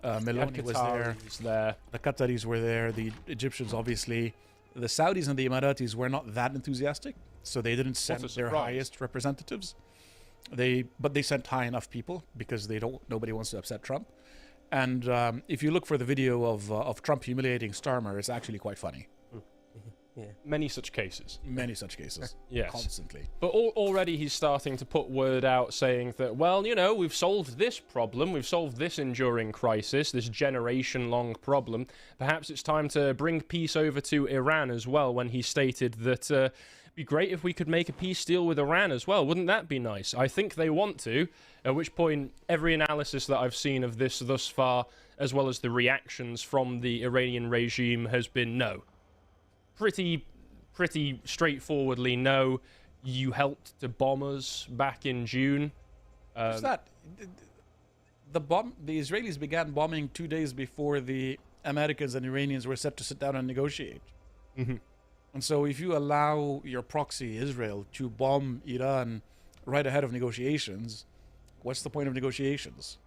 [SPEAKER 10] Meloni was there. The Qataris were there. The Egyptians, obviously. The Saudis and the Emiratis were not that enthusiastic, so they didn't send their highest representatives. But they sent high enough people because nobody wants to upset Trump. And if you look for the video of Trump humiliating Starmer, it's actually quite funny.
[SPEAKER 12] Yeah. Many such cases.
[SPEAKER 10] Many such cases.
[SPEAKER 12] Yes.
[SPEAKER 10] Constantly.
[SPEAKER 12] But already he's starting to put word out saying that, well, you know, we've solved this problem, we've solved this enduring crisis, this generation-long problem. Perhaps it's time to bring peace over to Iran as well, when he stated that be great if we could make a peace deal with Iran as well. Wouldn't that be nice? I think they want to, at which point every analysis that I've seen of this thus far, as well as the reactions from the Iranian regime, has been no. Pretty straightforwardly no. You helped to bomb us back in June.
[SPEAKER 10] What's that? The Israelis began bombing 2 days before the Americans and Iranians were set to sit down and negotiate.
[SPEAKER 12] Mm-hmm.
[SPEAKER 10] And so if you allow your proxy, Israel, to bomb Iran right ahead of negotiations, what's the point of negotiations?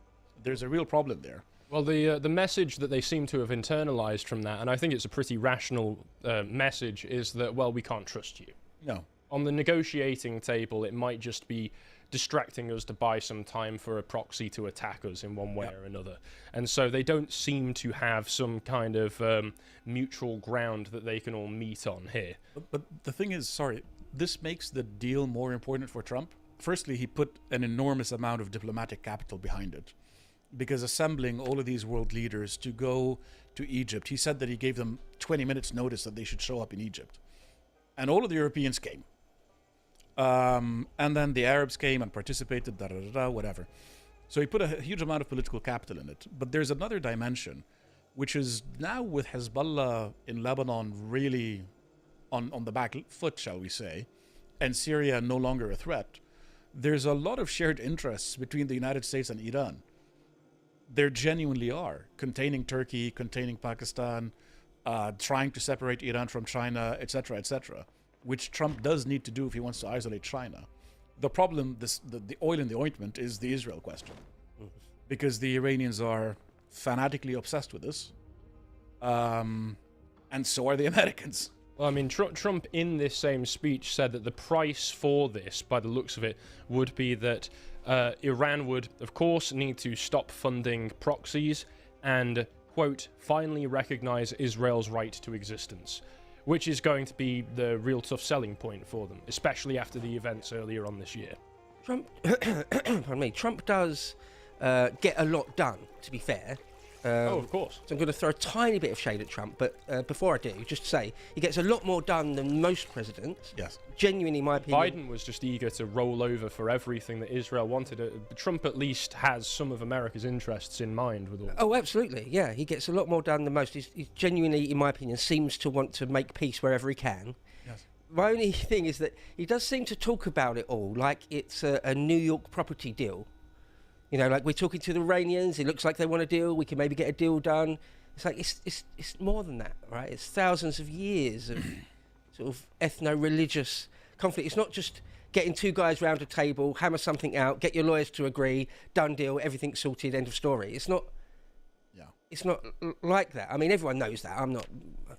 [SPEAKER 10] There's a real problem there.
[SPEAKER 12] Well, the message that they seem to have internalized from that, and I think it's a pretty rational message, is that, well, we can't trust you.
[SPEAKER 10] No.
[SPEAKER 12] On the negotiating table, it might just be distracting us to buy some time for a proxy to attack us in one way or another. And so they don't seem to have some kind of mutual ground that they can all meet on here.
[SPEAKER 10] But the thing is, sorry, this makes the deal more important for Trump. Firstly, he put an enormous amount of diplomatic capital behind it, because assembling all of these world leaders to go to Egypt, he said that he gave them 20 minutes notice that they should show up in Egypt. And all of the Europeans came. And then the Arabs came and participated, whatever. So he put a huge amount of political capital in it. But there's another dimension, which is now with Hezbollah in Lebanon really on the back foot, shall we say, and Syria no longer a threat, there's a lot of shared interests between the United States and Iran. There genuinely are, containing Turkey, containing Pakistan, trying to separate Iran from China, etc., which Trump does need to do if he wants to isolate China. The problem, the oil in the ointment, is the Israel question, because the Iranians are fanatically obsessed with this, and so are the Americans.
[SPEAKER 12] Well, I mean, Trump in this same speech said that the price for this, by the looks of it, would be that Iran would, of course, need to stop funding proxies and, quote, finally recognize Israel's right to existence, which is going to be the real tough selling point for them, especially after the events earlier on this year.
[SPEAKER 11] Trump does get a lot done, to be fair.
[SPEAKER 12] Of course.
[SPEAKER 11] So I'm going to throw a tiny bit of shade at Trump, but before I do, just to say, he gets a lot more done than most presidents.
[SPEAKER 10] Yes.
[SPEAKER 11] Genuinely, in my opinion.
[SPEAKER 12] Biden was just eager to roll over for everything that Israel wanted. Trump at least has some of America's interests in mind with all.
[SPEAKER 11] Oh, absolutely. Yeah, he gets a lot more done than most. He's genuinely, in my opinion, seems to want to make peace wherever he can.
[SPEAKER 10] Yes.
[SPEAKER 11] My only thing is that he does seem to talk about it all like it's a New York property deal. You know, like we're talking to the Iranians, it looks like they want a deal, we can maybe get a deal done. It's like, it's more than that, right? It's thousands of years of sort of ethno-religious conflict. It's not just getting two guys round a table, hammer something out, get your lawyers to agree, done deal, everything's sorted, end of story. It's not, it's not like that. I mean, everyone knows that. I'm not,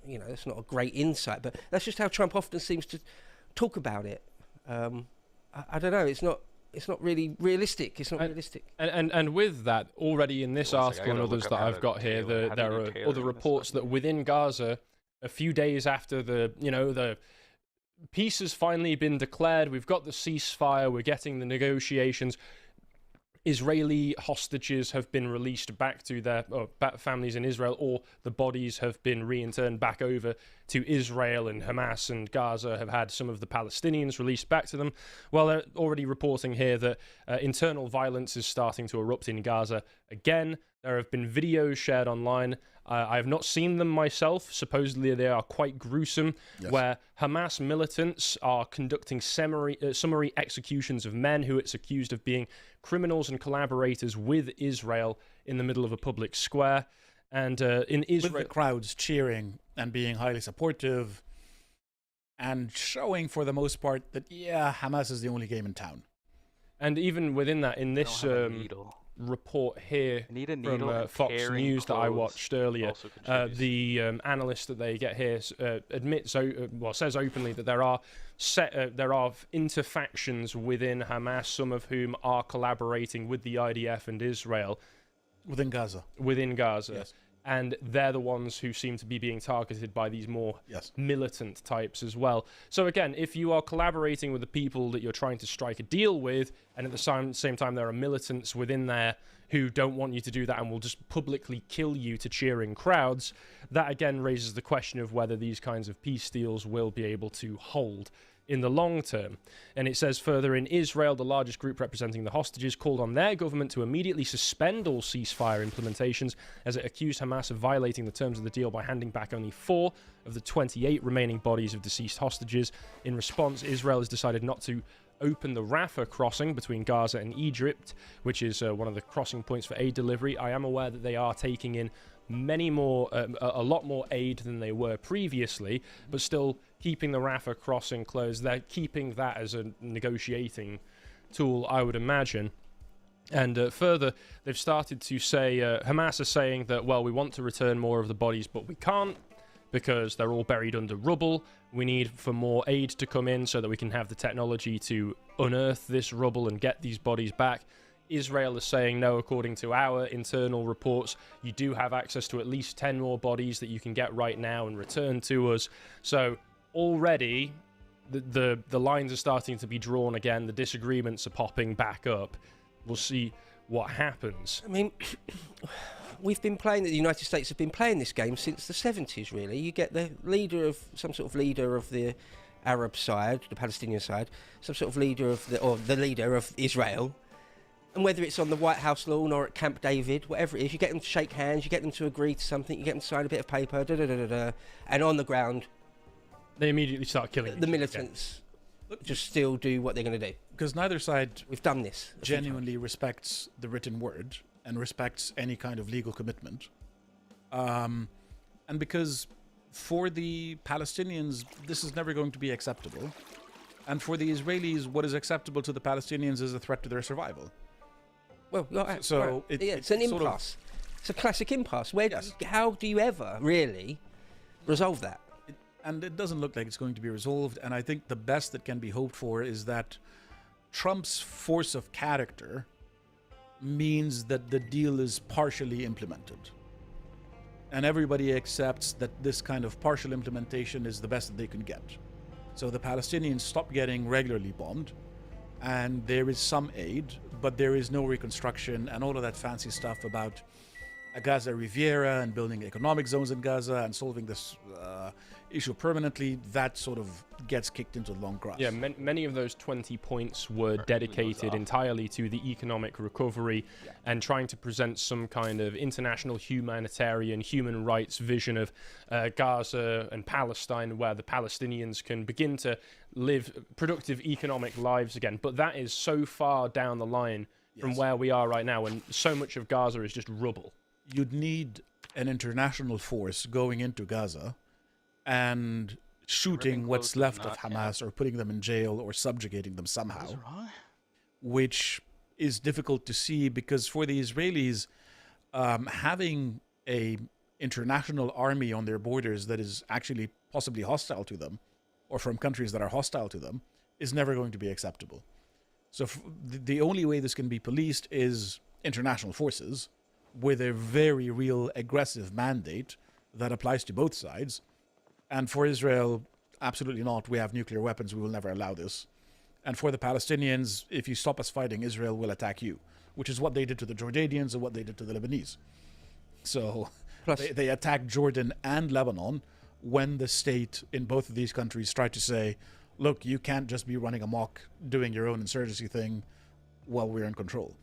[SPEAKER 11] you know, it's not a great insight, but that's just how Trump often seems to talk about it. I don't know, it's not really realistic. It's not realistic.
[SPEAKER 12] And with that, already in this article and others that I've got here, there are other reports that within Gaza, a few days after the peace has finally been declared, we've got the ceasefire, we're getting the negotiations, Israeli hostages have been released back to their families in Israel, or the bodies have been reinterned back over to Israel, and Hamas and Gaza have had some of the Palestinians released back to them. Well, they're already reporting here that internal violence is starting to erupt in Gaza again. There have been videos shared online. I have not seen them myself. Supposedly they are quite gruesome, where Hamas militants are conducting summary executions of men who it's accused of being criminals and collaborators with Israel in the middle of a public square. And in Israel,
[SPEAKER 10] with the crowds cheering and being highly supportive and showing for the most part that, yeah, Hamas is the only game in town.
[SPEAKER 12] And even within that, in this report here from Fox News that I watched earlier, the analyst that they get here says openly that there are interfactions within Hamas, some of whom are collaborating with the IDF and Israel
[SPEAKER 10] within Gaza.
[SPEAKER 12] Yes. And they're the ones who seem to be being targeted by these more militant types as well. So again, if you are collaborating with the people that you're trying to strike a deal with, and at the same time there are militants within there who don't want you to do that and will just publicly kill you to cheering crowds, that again raises the question of whether these kinds of peace deals will be able to hold. in the long term. And it says further, in Israel, the largest group representing the hostages called on their government to immediately suspend all ceasefire implementations as it accused Hamas of violating the terms of the deal by handing back only 4 of the 28 remaining bodies of deceased hostages. In response, Israel has decided not to open the Rafah crossing between Gaza and Egypt, which is one of the crossing points for aid delivery. I am aware that they are taking in many more, a lot more aid than they were previously, but still keeping the Rafah crossing closed. They're keeping that as a negotiating tool, I would imagine. And further, they've started to say, Hamas are saying that, well, we want to return more of the bodies, but we can't because they're all buried under rubble. We need for more aid to come in so that we can have the technology to unearth this rubble and get these bodies back. Israel is saying, no, according to our internal reports, you do have access to at least 10 more bodies that you can get right now and return to us. So already the lines are starting to be drawn again. The disagreements are popping back up. We'll see what happens.
[SPEAKER 11] I mean, the United States have been playing this game since the 70s, really. You get the leader of, some sort of leader of the Arab side, the Palestinian side, some sort of leader of the leader of Israel. And whether it's on the White House lawn or at Camp David, whatever it is, you get them to shake hands, you get them to agree to something, you get them to sign a bit of paper, and on the ground,
[SPEAKER 12] they immediately start killing
[SPEAKER 11] the militants. Just still do what they're going to do.
[SPEAKER 10] Because neither side
[SPEAKER 11] we've done this
[SPEAKER 10] genuinely respects the written word and respects any kind of legal commitment. And because for the Palestinians, this is never going to be acceptable. And for the Israelis, what is acceptable to the Palestinians is a threat to their survival.
[SPEAKER 11] Well,
[SPEAKER 10] so
[SPEAKER 11] it's an impasse. It's a classic impasse. How do you ever really resolve that?
[SPEAKER 10] And it doesn't look like it's going to be resolved. And I think the best that can be hoped for is that Trump's force of character means that the deal is partially implemented. And everybody accepts that this kind of partial implementation is the best that they can get. So the Palestinians stop getting regularly bombed, and there is some aid, but there is no reconstruction and all of that fancy stuff about a Gaza Riviera and building economic zones in Gaza and solving this issue permanently. That sort of gets kicked into the long grass.
[SPEAKER 12] Yeah, many of those 20 points were dedicated entirely to the economic recovery and trying to present some kind of international humanitarian human rights vision of Gaza and Palestine, where the Palestinians can begin to live productive economic lives again. But that is so far down the line from where we are right now, and so much of Gaza is just rubble.
[SPEAKER 10] You'd need an international force going into Gaza and shooting what's left of Hamas or putting them in jail or subjugating them somehow, which is difficult to see because for the Israelis, having a international army on their borders that is actually possibly hostile to them or from countries that are hostile to them is never going to be acceptable. So the only way this can be policed is international forces with a very real aggressive mandate that applies to both sides. And for Israel, absolutely not. We have nuclear weapons. We will never allow this. And for the Palestinians, if you stop us fighting, Israel will attack you, which is what they did to the Jordanians and what they did to the Lebanese. So they attacked Jordan and Lebanon when the state in both of these countries tried to say, look, you can't just be running amok, doing your own insurgency thing while we're in control.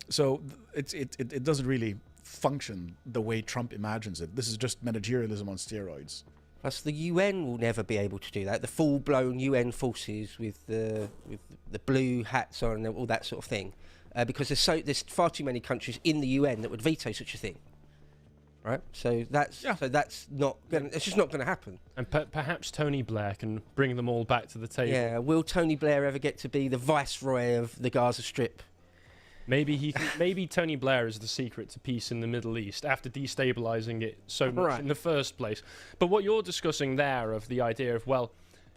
[SPEAKER 10] So it doesn't really function the way Trump imagines it. This is just managerialism on steroids.
[SPEAKER 11] Plus, the UN will never be able to do that. The full-blown UN forces with the blue hats on and all that sort of thing, because there's far too many countries in the UN that would veto such a thing. Right, so that's not going. It's just not going to happen.
[SPEAKER 12] And perhaps Tony Blair can bring them all back to the table.
[SPEAKER 11] Yeah, will Tony Blair ever get to be the viceroy of the Gaza Strip?
[SPEAKER 12] Maybe maybe Tony Blair is the secret to peace in the Middle East after destabilizing it so much in the first place. But what you're discussing there of the idea of, well,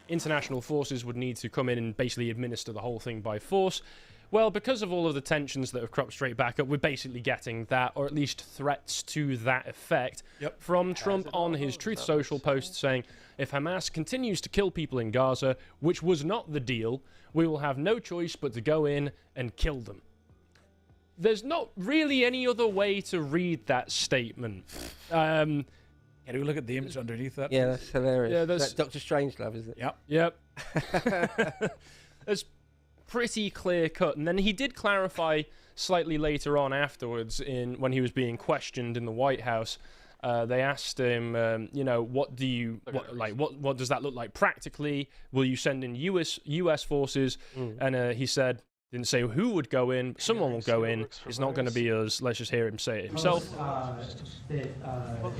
[SPEAKER 12] international forces would need to come in and basically administer the whole thing by force. Well, because of all of the tensions that have cropped straight back up, we're basically getting that, or at least threats to that effect, from Trump on his Truth Social post saying, if Hamas continues to kill people in Gaza, which was not the deal, we will have no choice but to go in and kill them. There's not really any other way to read that statement.
[SPEAKER 11] Can
[SPEAKER 10] Can we look at the image underneath that?
[SPEAKER 11] Yeah, that's hilarious.
[SPEAKER 10] Yeah,
[SPEAKER 11] that's Dr. Strangelove, is it?
[SPEAKER 10] Yep.
[SPEAKER 12] It's pretty clear cut. And then he did clarify slightly later on afterwards, when he was being questioned in the White House. They asked him, what does that look like practically? Will you send in U.S. forces? And he said, didn't say who would go in. Someone will go in. It's not going to be us. Let's just hear him say it himself.
[SPEAKER 4] If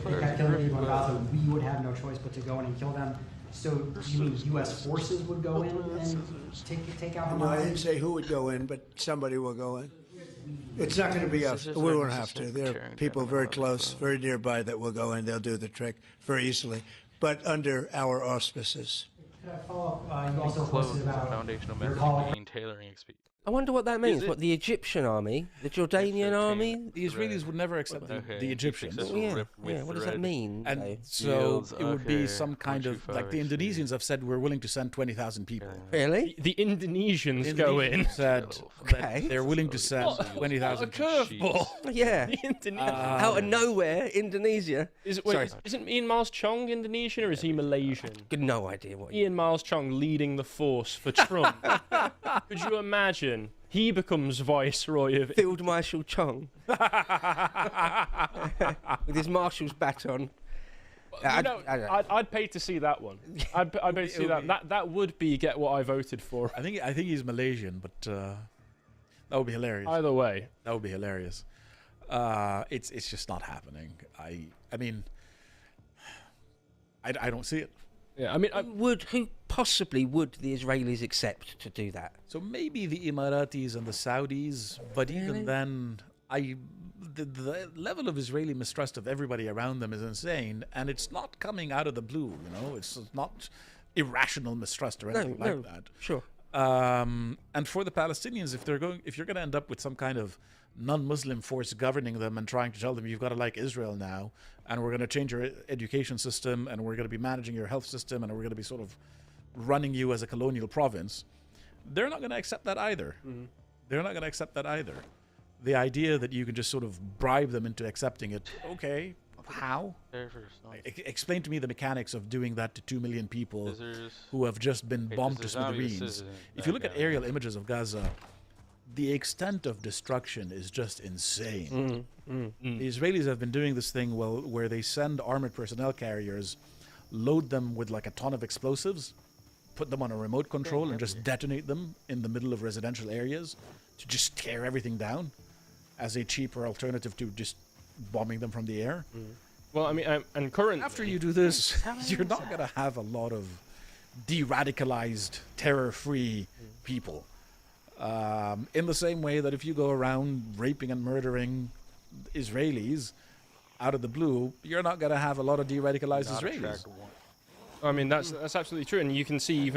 [SPEAKER 4] they kept killing people in Gaza, we would have no choice but to go in and kill them. So do you mean U.S. forces would go in and take out Hamas?
[SPEAKER 22] No, I didn't say who would go in, but somebody will go in. It's not going to be us. We won't have to. There are people very close, very nearby that will go in. They'll do the trick very easily, but under our auspices.
[SPEAKER 4] Could I follow up? You also posted about
[SPEAKER 1] foundational
[SPEAKER 4] your
[SPEAKER 1] method
[SPEAKER 4] call.
[SPEAKER 1] of gain tailoring experience.
[SPEAKER 11] I wonder what that means. What, the Egyptian army? The Jordanian army?
[SPEAKER 10] The Israelis would never accept the Egyptians.
[SPEAKER 11] What does that mean?
[SPEAKER 10] And so it would be some kind of, like the Indonesians have said, we're willing to send 20,000 people.
[SPEAKER 11] Really?
[SPEAKER 12] The Indonesians go in.
[SPEAKER 10] Said that they're willing to send 20,000
[SPEAKER 12] curveball.
[SPEAKER 11] Yeah. Out of nowhere, Indonesia.
[SPEAKER 12] Isn't Ian Miles Chong Indonesian or is he Malaysian?
[SPEAKER 11] Got no idea what.
[SPEAKER 12] Ian Miles Chong leading the force for Trump. Could you imagine? He becomes viceroy of
[SPEAKER 11] Field Marshal Chong with his marshal's baton.
[SPEAKER 12] I'd pay to see that one. I'd pay to see that. That would get what I voted for.
[SPEAKER 10] I think he's Malaysian, but that would be hilarious.
[SPEAKER 12] Either way,
[SPEAKER 10] that would be hilarious. It's just not happening. I mean, I don't see it.
[SPEAKER 12] Yeah, I mean,
[SPEAKER 11] who possibly would the Israelis accept to do that?
[SPEAKER 10] So maybe the Emiratis and the Saudis, but even then, the level of Israeli mistrust of everybody around them is insane, and it's not coming out of the blue. It's not irrational mistrust or anything like that.
[SPEAKER 11] Sure.
[SPEAKER 10] And for the Palestinians, if you're going to end up with some kind of non-Muslim force governing them and trying to tell them you've got to like Israel now, and we're going to change your education system, and we're going to be managing your health system, and we're going to be sort of running you as a colonial province, they're not going to accept that either. They're not going to accept that either. The idea that you can just sort of bribe them into accepting it, okay, how? Explain to me the mechanics of doing that to 2 million people who have just been bombed to smithereens. If you look at aerial images of Gaza, the extent of destruction is just insane. The Israelis have been doing this thing where they send armored personnel carriers, load them with like a ton of explosives, put them on a remote control and just detonate them in the middle of residential areas to just tear everything down as a cheaper alternative to just bombing them from the air.
[SPEAKER 12] Well, I mean, and currently,
[SPEAKER 10] after you do this, you're not going to have a lot of de-radicalized, terror-free people. In the same way that if you go around raping and murdering Israelis out of the blue, you're not going to have a lot of de-radicalized Israelis.
[SPEAKER 12] I mean, that's absolutely true, and you can see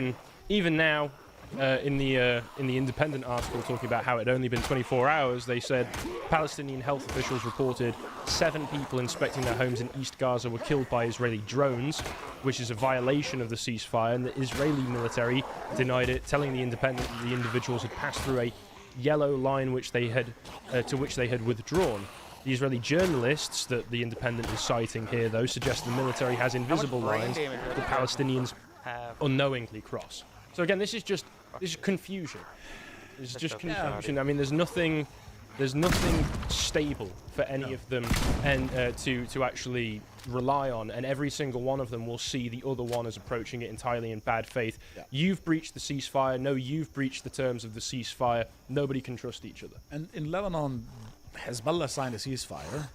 [SPEAKER 12] even now in the Independent article talking about how it had only been 24 hours, they said Palestinian health officials reported 7 people inspecting their homes in East Gaza were killed by Israeli drones, which is a violation of the ceasefire, and the Israeli military denied it, telling the Independent that the individuals had passed through a yellow line to which they had withdrawn. The Israeli journalists that the Independent is citing here, though, suggest the military has invisible lines that the Palestinians unknowingly cross. So again, this is confusion. It's just confusion. I mean, there's nothing stable for any of them and to actually rely on, and every single one of them will see the other one as approaching it entirely in bad faith. You've breached the ceasefire. No, you've breached the terms of the ceasefire. Nobody can trust each other.
[SPEAKER 10] And in Lebanon, Hezbollah signed a ceasefire.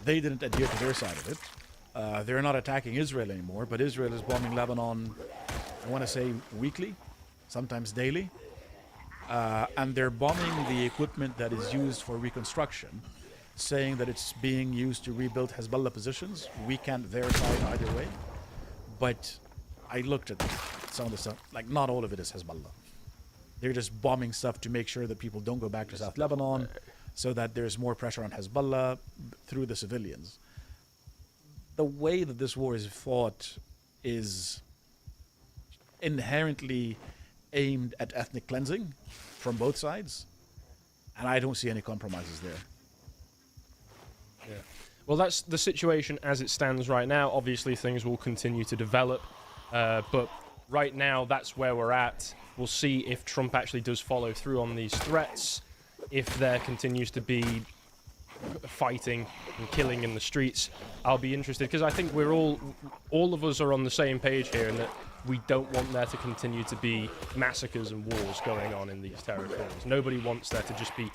[SPEAKER 10] They didn't adhere to their side of it. They're not attacking Israel anymore, but Israel is bombing Lebanon, I want to say weekly, sometimes daily. And they're bombing the equipment that is used for reconstruction, saying that it's being used to rebuild Hezbollah positions. We can't verify either way. But I looked at some of the stuff, like not all of it is Hezbollah. They're just bombing stuff to make sure that people don't go back to South Lebanon, so that there's more pressure on Hezbollah through the civilians. The way that this war is fought is inherently aimed at ethnic cleansing from both sides, and I don't see any compromises there.
[SPEAKER 12] Yeah. Well, that's the situation as it stands right now. Obviously, things will continue to develop, but right now, that's where we're at. We'll see if Trump actually does follow through on these threats, if there continues to be fighting and killing in the streets. I'll be interested, because I think we're all of us are on the same page here, in that we don't want there to continue to be massacres and wars going on in these territories. Nobody wants there to just be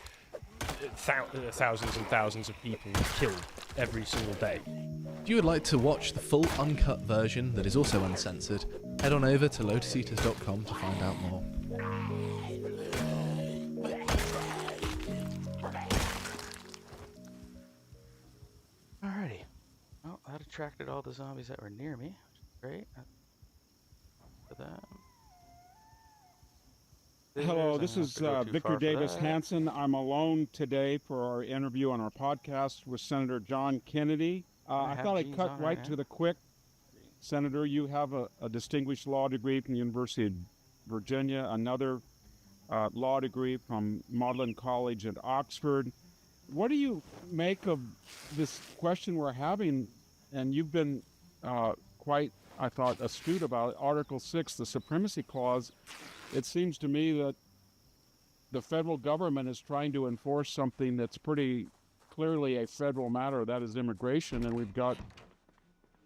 [SPEAKER 12] thousands and thousands of people killed every single day.
[SPEAKER 15] If you would like to watch the full uncut version that is also uncensored, head on over to lotuseaters.com to find out more.
[SPEAKER 1] Alrighty. Well, that attracted all the zombies that were near me, which is great. For that.
[SPEAKER 5] Hello, this is Victor Davis Hanson. I'm alone today for our interview on our podcast with Senator John Kennedy. I thought I'd cut right to the quick. Senator, you have a distinguished law degree from the University of Virginia, another law degree from Magdalen College at Oxford. What do you make of this question we're having? And you've been quite, I thought, astute about Article 6, the Supremacy Clause. It seems to me that the federal government is trying to enforce something that's pretty clearly a federal matter, that is immigration, and we've got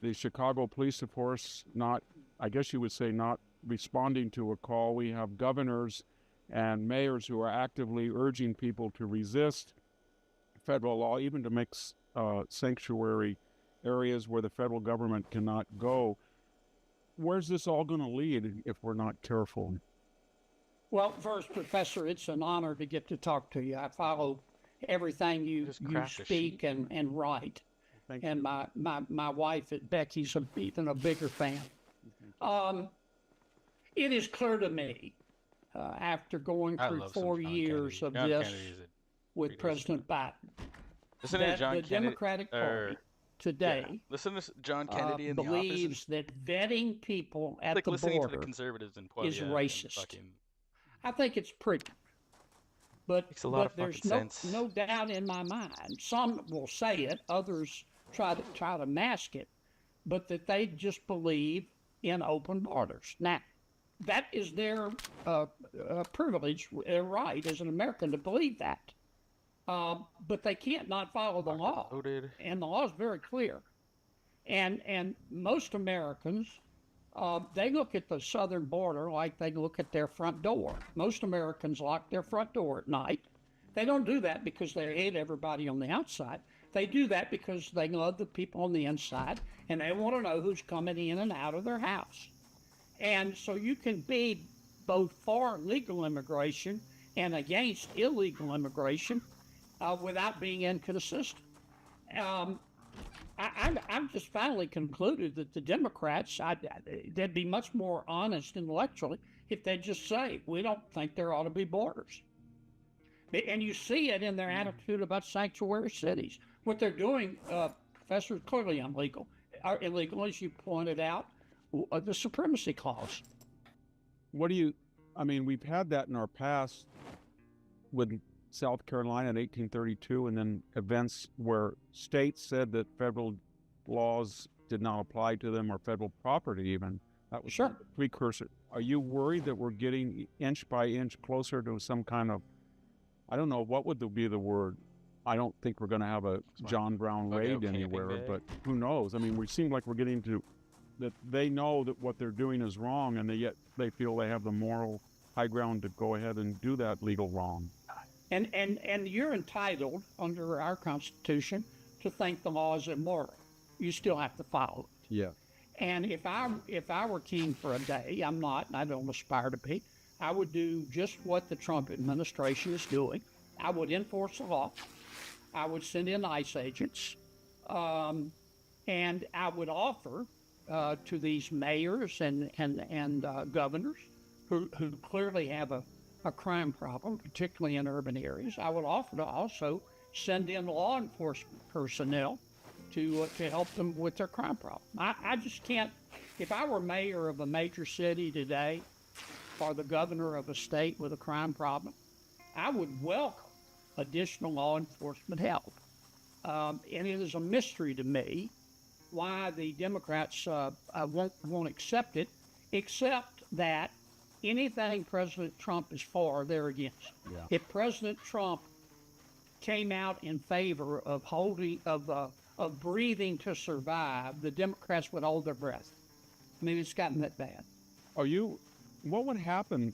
[SPEAKER 5] the Chicago Police Force not, I guess you would say, not responding to a call. We have governors and mayors who are actively urging people to resist federal law, even to make sanctuary areas where the federal government cannot go. Where's this all going to lead if we're not careful?
[SPEAKER 7] Well, first, Professor, it's an honor to get to talk to you. I follow everything you speak and write.
[SPEAKER 5] Thank
[SPEAKER 7] and
[SPEAKER 5] you.
[SPEAKER 7] my wife at Becky's even a bigger fan. It is clear to me, after going through 4 years of this with President Biden, that the Democratic Party today
[SPEAKER 1] listen to John Kennedy in
[SPEAKER 7] believes
[SPEAKER 1] the office
[SPEAKER 7] that vetting people at the
[SPEAKER 1] listening
[SPEAKER 7] border
[SPEAKER 1] to the conservatives in
[SPEAKER 7] is racist. I think it's pretty. But there's no doubt in my mind. Some will say it, others try to mask it, but that they just believe in open borders. Now, that is their privilege, their right as an American to believe that. But they can't not follow the law, and the law is very clear. And most Americans, they look at the southern border like they look at their front door. Most Americans lock their front door at night. They don't do that because they hate everybody on the outside. They do that because they love the people on the inside, and they want to know who's coming in and out of their house. And so you can be both for legal immigration and against illegal immigration without being inconsistent. I've just finally concluded that the Democrats, they'd be much more honest intellectually if they'd just say, we don't think there ought to be borders. And you see it in their attitude about sanctuary cities. What they're doing, Professor, is clearly illegal, as you pointed out, the Supremacy Clause.
[SPEAKER 5] What do you, I mean, we've had that in our past with South Carolina in 1832, and then events where states said that federal laws did not apply to them, or federal property even. That was a precursor. Are you worried that we're getting inch by inch closer to some kind of, I don't know, what would be the word? I don't think we're going to have a John Brown raid anywhere, but who knows? I mean, we seem like we're getting to that they know that what they're doing is wrong, and yet they feel they have the moral high ground to go ahead and do that legal wrong.
[SPEAKER 7] And you're entitled under our Constitution to think the law is immoral. You still have to follow it.
[SPEAKER 5] Yeah.
[SPEAKER 7] And if I were king for a day, I'm not, and I don't aspire to be, I would do just what the Trump administration is doing. I would enforce the law. I would send in ICE agents, and I would offer to these mayors and governors who clearly have a crime problem, particularly in urban areas. I would offer to also send in law enforcement personnel to help them with their crime problem. I just can't, if I were mayor of a major city today or the governor of a state with a crime problem, I would welcome additional law enforcement help. and it is a mystery to me why the Democrats won't accept it, except that anything President Trump is for, they're against.
[SPEAKER 5] Yeah.
[SPEAKER 7] If President Trump came out in favor of breathing to survive, the Democrats would hold their breath. I mean, it's gotten that bad.
[SPEAKER 5] What would happen?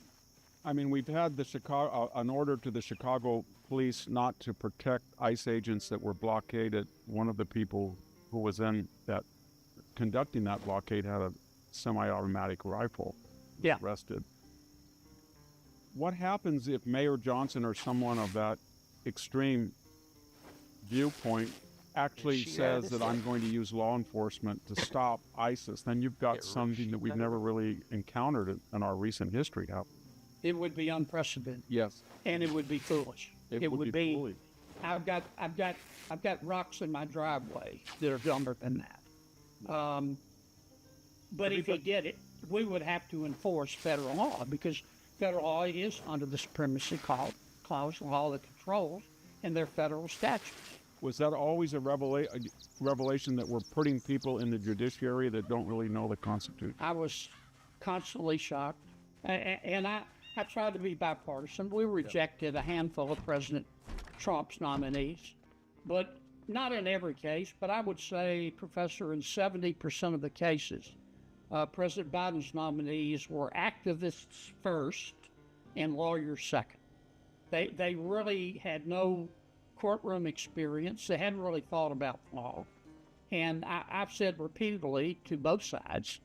[SPEAKER 5] I mean, we've had an order to the Chicago police not to protect ICE agents that were blockaded. One of the people who was conducting that blockade had a semi-automatic rifle.
[SPEAKER 7] Yeah.
[SPEAKER 5] Arrested. What happens if Mayor Johnson or someone of that extreme viewpoint actually says that I'm going to use law enforcement to stop ISIS? Then you've got something that we've never really encountered in our recent history.
[SPEAKER 7] It would be unprecedented.
[SPEAKER 5] Yes.
[SPEAKER 7] And it would be foolish.
[SPEAKER 5] It would be foolish.
[SPEAKER 7] I've got rocks in my driveway that are dumber than that. But if he did it, we would have to enforce federal law, because federal law is under the supremacy clause, law that controls, and they're federal statutes.
[SPEAKER 5] Was that always a revelation that we're putting people in the judiciary that don't really know the Constitution?
[SPEAKER 7] I was constantly shocked, and I tried to be bipartisan. We rejected a handful of President Trump's nominees, but not in every case. But I would say, Professor, in 70% of the cases, President Biden's nominees were activists first and lawyers second. They really had no courtroom experience. They hadn't really thought about law. And I've said repeatedly to both sides,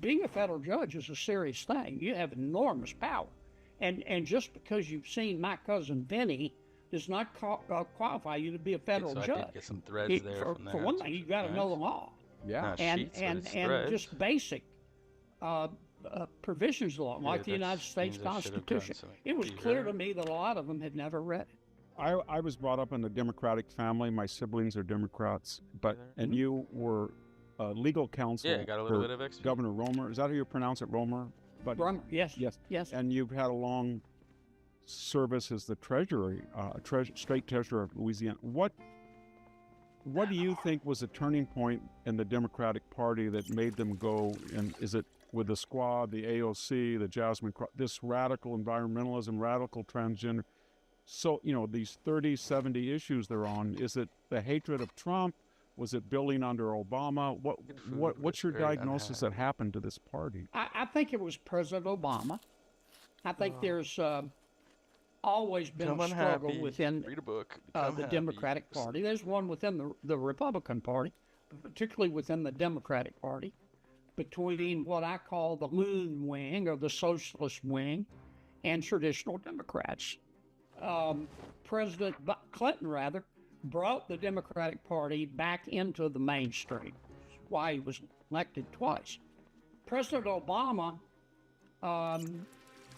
[SPEAKER 7] being a federal judge is a serious thing. You have enormous power. And just because you've seen My Cousin Vinny does not qualify you to be a federal judge.
[SPEAKER 1] I did get some threads there.
[SPEAKER 7] For one thing, you've got to know the law.
[SPEAKER 5] Yeah.
[SPEAKER 7] And just basic provisions of the law, like the United States Constitution. It was clear to me that a lot of them had never read it.
[SPEAKER 5] I was brought up in a Democratic family. My siblings are Democrats, and you were legal counsel
[SPEAKER 1] got a little bit of
[SPEAKER 5] for Governor Romer. Is that how you pronounce it, Romer?
[SPEAKER 7] Romer, yes.
[SPEAKER 5] Yes. And you've had a long service as the state treasurer of Louisiana. What do you think was a turning point in the Democratic Party that made them go, and is it with the Squad, the AOC, the Jasmine Cross, this radical environmentalism, radical transgender? So, these 30, 70 issues they're on, is it the hatred of Trump? Was it building under Obama? What's your diagnosis that happened to this party?
[SPEAKER 7] I think it was President Obama. I think there's always been a struggle within the Democratic Party. There's one within the Republican Party, but particularly within the Democratic Party, between what I call the loon wing or the socialist wing and traditional Democrats. President Clinton, brought the Democratic Party back into the mainstream. That's why he was elected twice. President Obama,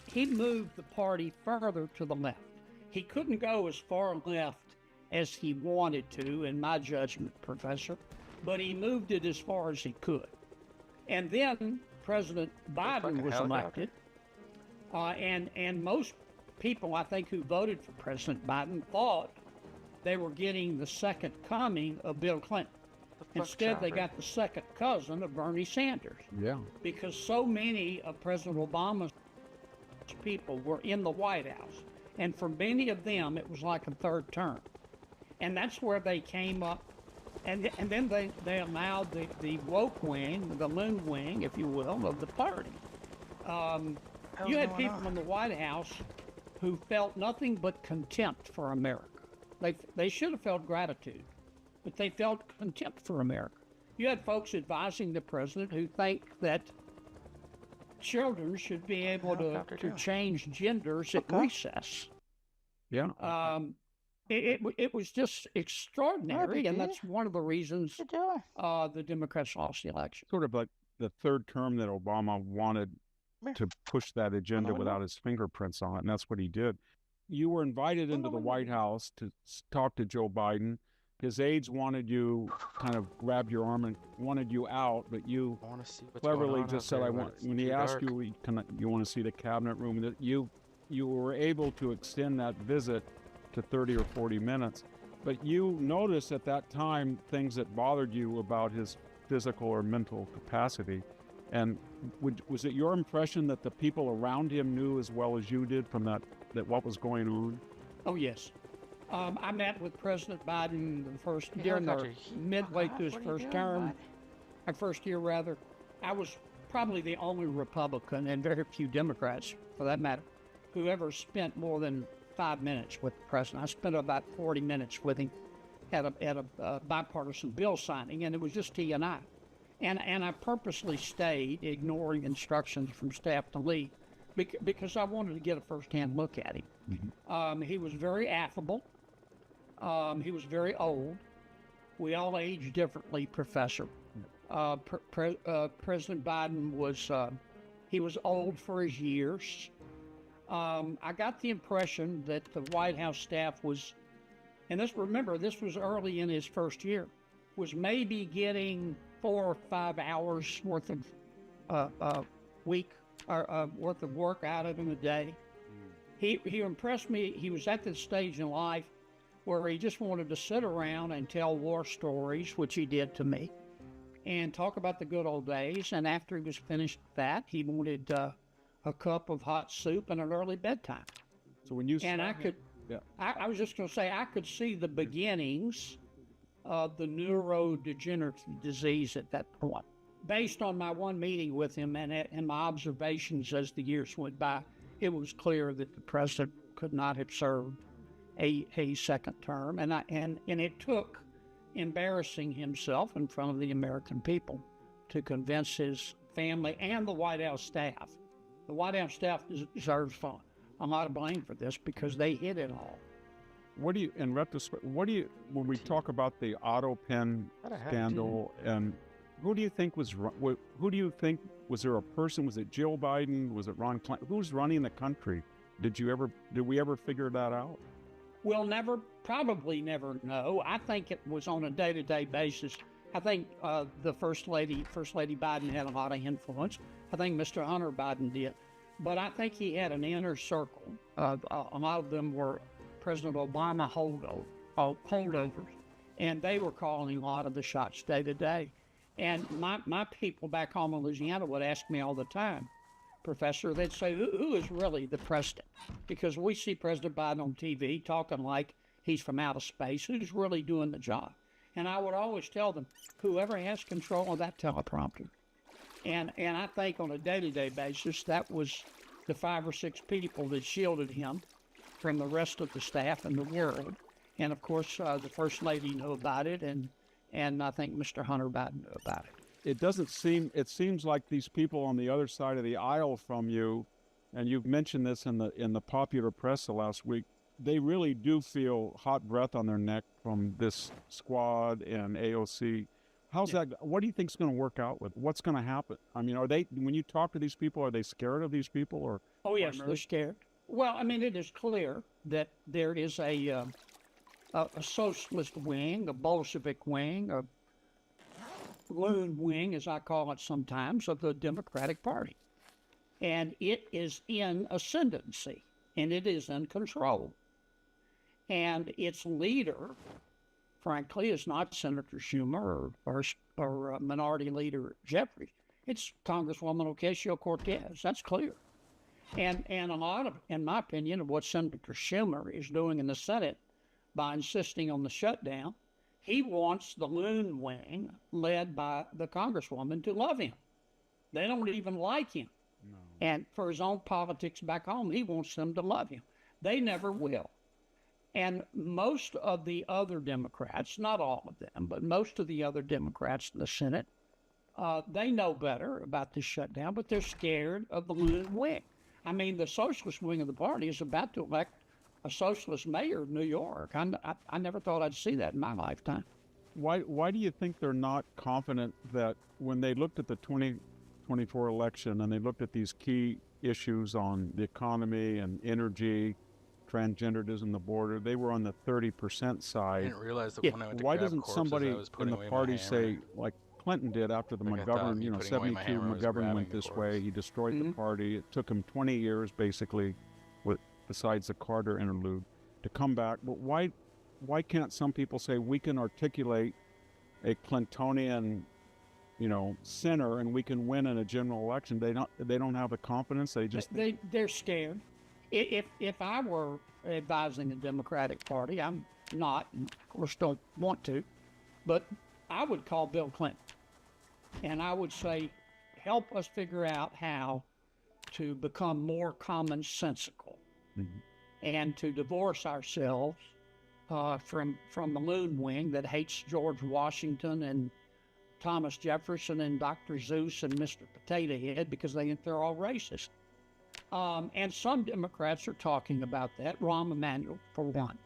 [SPEAKER 7] he moved the party further to the left. He couldn't go as far left as he wanted to, in my judgment, Professor, but he moved it as far as he could. And then President Biden was elected, and most people, I think, who voted for President Biden thought they were getting the second coming of Bill Clinton. Instead, they got the second cousin of Bernie Sanders.
[SPEAKER 5] Yeah.
[SPEAKER 7] Because so many of President Obama's people were in the White House. And for many of them, it was like a third term. And that's where they came up. And then they allowed the woke wing, the loon wing, if you will, of the party. You had people in the White House who felt nothing but contempt for America. They should have felt gratitude, but they felt contempt for America. You had folks advising the president who think that children should be able to change genders at recess.
[SPEAKER 5] Yeah.
[SPEAKER 7] It was just extraordinary, and that's one of the reasons the Democrats lost the election.
[SPEAKER 5] Sort of like the third term that Obama wanted to push that agenda without his fingerprints on it, and that's what he did. You were invited into the White House to talk to Joe Biden. His aides wanted you, kind of grabbed your arm and wanted you out, but you cleverly just said, when he asked you, you want to see the cabinet room, that you were able to extend that visit to 30 or 40 minutes. But you noticed at that time things that bothered you about his physical or mental capacity. And was it your impression that the people around him knew as well as you did from that what was going on?
[SPEAKER 7] Oh, yes. I met with President Biden during the midway through his first year rather. I was probably the only Republican, and very few Democrats for that matter, who ever spent more than 5 minutes with the president. I spent about 40 minutes with him at a bipartisan bill signing, and it was just he and I. And I purposely stayed, ignoring instructions from staff to leave, because I wanted to get a first-hand look at him. Mm-hmm. He was very affable. He was very old. We all age differently, Professor. President Biden was, he was old for his years. I got the impression that the White House staff was, and remember, this was early in his first year, was maybe getting 4 or 5 hours worth of worth of work out of him a day. He impressed me. He was at this stage in life where he just wanted to sit around and tell war stories, which he did to me, and talk about the good old days. And after he was finished with that, he wanted a cup of hot soup and an early bedtime.
[SPEAKER 5] So when you
[SPEAKER 7] I was just going to say, I could see the beginnings of the neurodegenerative disease at that point. Based on my one meeting with him and my observations as the years went by, it was clear that the president could not have served a second term, and it took embarrassing himself in front of the American people to convince his family and the White House staff. The White House staff deserves a lot of blame for this because they hid it all.
[SPEAKER 5] What do you, in retrospect, when we talk about the auto pen scandal, and who do you think was there a person? Was it Jill Biden? Was it Ron Clinton? Who's running the country? Did we ever figure that out?
[SPEAKER 7] We'll probably never know. I think it was on a day-to-day basis. I think the First Lady Biden had a lot of influence. I think Mr. Hunter Biden did. But I think he had an inner circle. A lot of them were President Obama holdovers, and they were calling a lot of the shots day to day. And my people back home in Louisiana would ask me all the time, Professor, they'd say, who is really the president? Because we see President Biden on TV talking like he's from outer space. Who's really doing the job? And I would always tell them, whoever has control of that teleprompter. And I think on a day-to-day basis, that was the 5 or 6 people that shielded him from the rest of the staff and the world. And of course, the First Lady knew about it, and I think Mr. Hunter Biden knew about it.
[SPEAKER 5] It seems like these people on the other side of the aisle from you, and you've mentioned this in the popular press the last week, they really do feel hot breath on their neck from this squad and AOC. How's that? What do you think is going to work out with? What's going to happen? I mean, when you talk to these people, are they scared of these people, or?
[SPEAKER 7] Oh yes, they're scared. Well, I mean, it is clear that there is a socialist wing, a Bolshevik wing, a loon wing, as I call it sometimes, of the Democratic Party. And it is in ascendancy, and it is in control. And its leader, frankly, is not Senator Schumer or Minority Leader Jeffries. It's Congresswoman Ocasio-Cortez. That's clear. And a lot of, in my opinion, of what Senator Schumer is doing in the Senate by insisting on the shutdown, he wants the loon wing led by the Congresswoman to love him. They don't even like him. No. And for his own politics back home, he wants them to love him. They never will. And most of the other Democrats, not all of them, but most of the other Democrats in the Senate, they know better about this shutdown, but they're scared of the loon wing. I mean, the socialist wing of the party is about to elect a socialist mayor of New York. I never thought I'd see that in my lifetime.
[SPEAKER 5] Why do you think they're not confident that when they looked at the 2024 election and they looked at these key issues on the economy and energy, transgenderism, the border, they were on the 30% side?
[SPEAKER 1] I didn't realize that when I went to
[SPEAKER 5] Why
[SPEAKER 1] grab
[SPEAKER 5] doesn't
[SPEAKER 1] corpses,
[SPEAKER 5] somebody
[SPEAKER 1] I was
[SPEAKER 5] in the
[SPEAKER 1] putting away
[SPEAKER 5] party
[SPEAKER 1] my
[SPEAKER 5] say,
[SPEAKER 1] hammer.
[SPEAKER 5] like Clinton did after the
[SPEAKER 1] Like I thought
[SPEAKER 5] McGovern,
[SPEAKER 1] me putting away my
[SPEAKER 5] 72,
[SPEAKER 1] hammer was
[SPEAKER 5] McGovern
[SPEAKER 1] grabbing
[SPEAKER 5] went
[SPEAKER 1] the
[SPEAKER 5] this
[SPEAKER 1] corpse.
[SPEAKER 5] way. He destroyed the party. It took him 20 years, basically, besides the Carter interlude, to come back. But why why can't some people say we can articulate a Clintonian, sinner, and we can win in a general election? They don't have the confidence.
[SPEAKER 7] They're scared. If I were advising the Democratic Party, I'm not, and of course don't want to, but I would call Bill Clinton, and I would say, help us figure out how to become more commonsensical, and to divorce ourselves from the loon wing that hates George Washington and Thomas Jefferson and Dr. Seuss and Mr. Potato Head because they think they're all racist. And some Democrats are talking about that, Rahm Emanuel for one.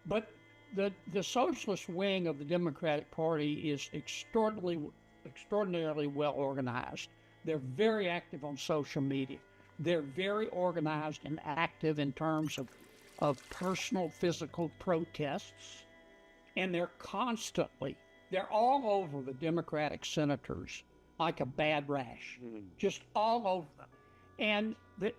[SPEAKER 7] But the socialist wing of the Democratic Party is extraordinarily well organized. They're very active on social media. They're very organized and active in terms of personal physical protests. And they're all over the Democratic senators like a bad rash, just all over them. And the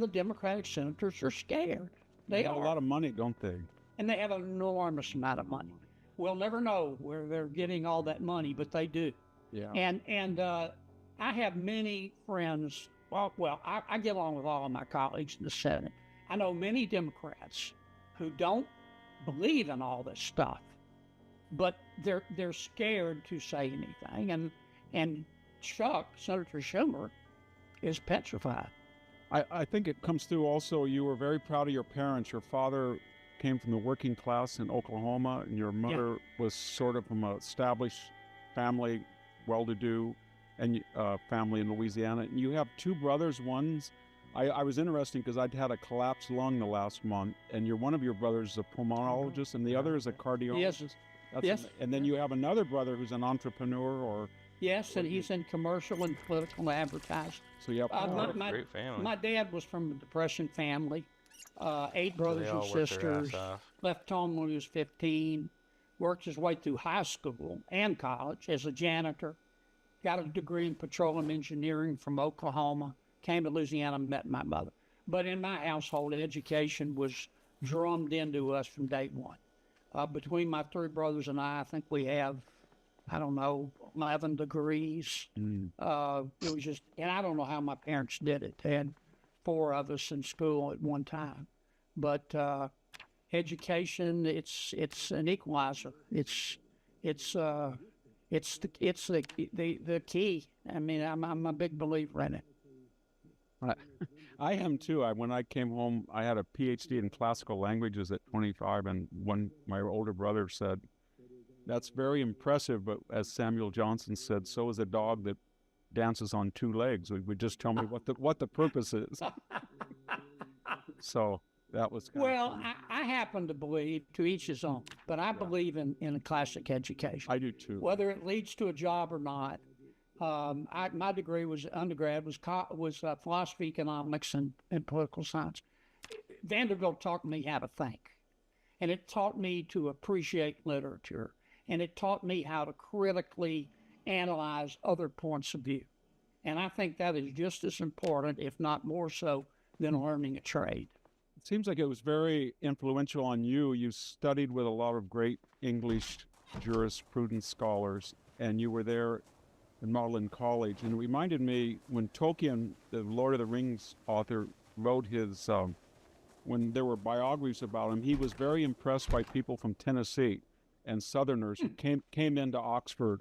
[SPEAKER 7] Democratic senators are scared.
[SPEAKER 5] They have a lot of money, don't they?
[SPEAKER 7] And they have an enormous amount of money. We'll never know where they're getting all that money, but they do.
[SPEAKER 5] Yeah.
[SPEAKER 7] And I have many friends. Well, I get along with all of my colleagues in the Senate. I know many Democrats who don't believe in all this stuff, but they're scared to say anything. And Senator Schumer, is petrified.
[SPEAKER 5] I think it comes through also. You were very proud of your parents. Your father came from the working class in Oklahoma, and your mother was sort of from an established family, well-to-do, and family in Louisiana. And you have two brothers. I was interesting because I'd had a collapsed lung the last month, and one of your brothers is a pulmonologist, and the other is a cardiologist.
[SPEAKER 7] Yes.
[SPEAKER 5] And then you have another brother who's an entrepreneur, or
[SPEAKER 7] yes, and he's in commercial and political advertising.
[SPEAKER 5] So you have
[SPEAKER 1] great family.
[SPEAKER 7] My dad was from a Depression family, 8 brothers and sisters. Left home when he was 15. Worked his way through high school and college as a janitor. Got a degree in petroleum engineering from Oklahoma. Came to Louisiana and met my mother. But in my household, education was drummed into us from day one. Between my 3 brothers and I think we have, 11 degrees. It was just, and I don't know how my parents did it. They had 4 of us in school at one time. But education, it's an equalizer. It's the key. I mean, I'm a big believer in it.
[SPEAKER 5] I am too. When I came home, I had a PhD in classical languages at 25, and my older brother said, "That's very impressive, but as Samuel Johnson said, so is a dog that dances on 2 legs." Would just tell me what the purpose is. So that was
[SPEAKER 7] I happen to believe, to each his own, but I believe in a classic education.
[SPEAKER 5] I do too.
[SPEAKER 7] Whether it leads to a job or not. My degree undergrad was philosophy, economics, and political science. Vanderbilt taught me how to think, and it taught me to appreciate literature, and it taught me how to critically analyze other points of view. And I think that is just as important, if not more so, than learning a trade.
[SPEAKER 5] It seems like it was very influential on you. You studied with a lot of great English jurisprudence scholars, and you were there in Magdalen College, and it reminded me when Tolkien, the Lord of the Rings author, wrote his, when there were biographies about him, he was very impressed by people from Tennessee and Southerners who came into Oxford.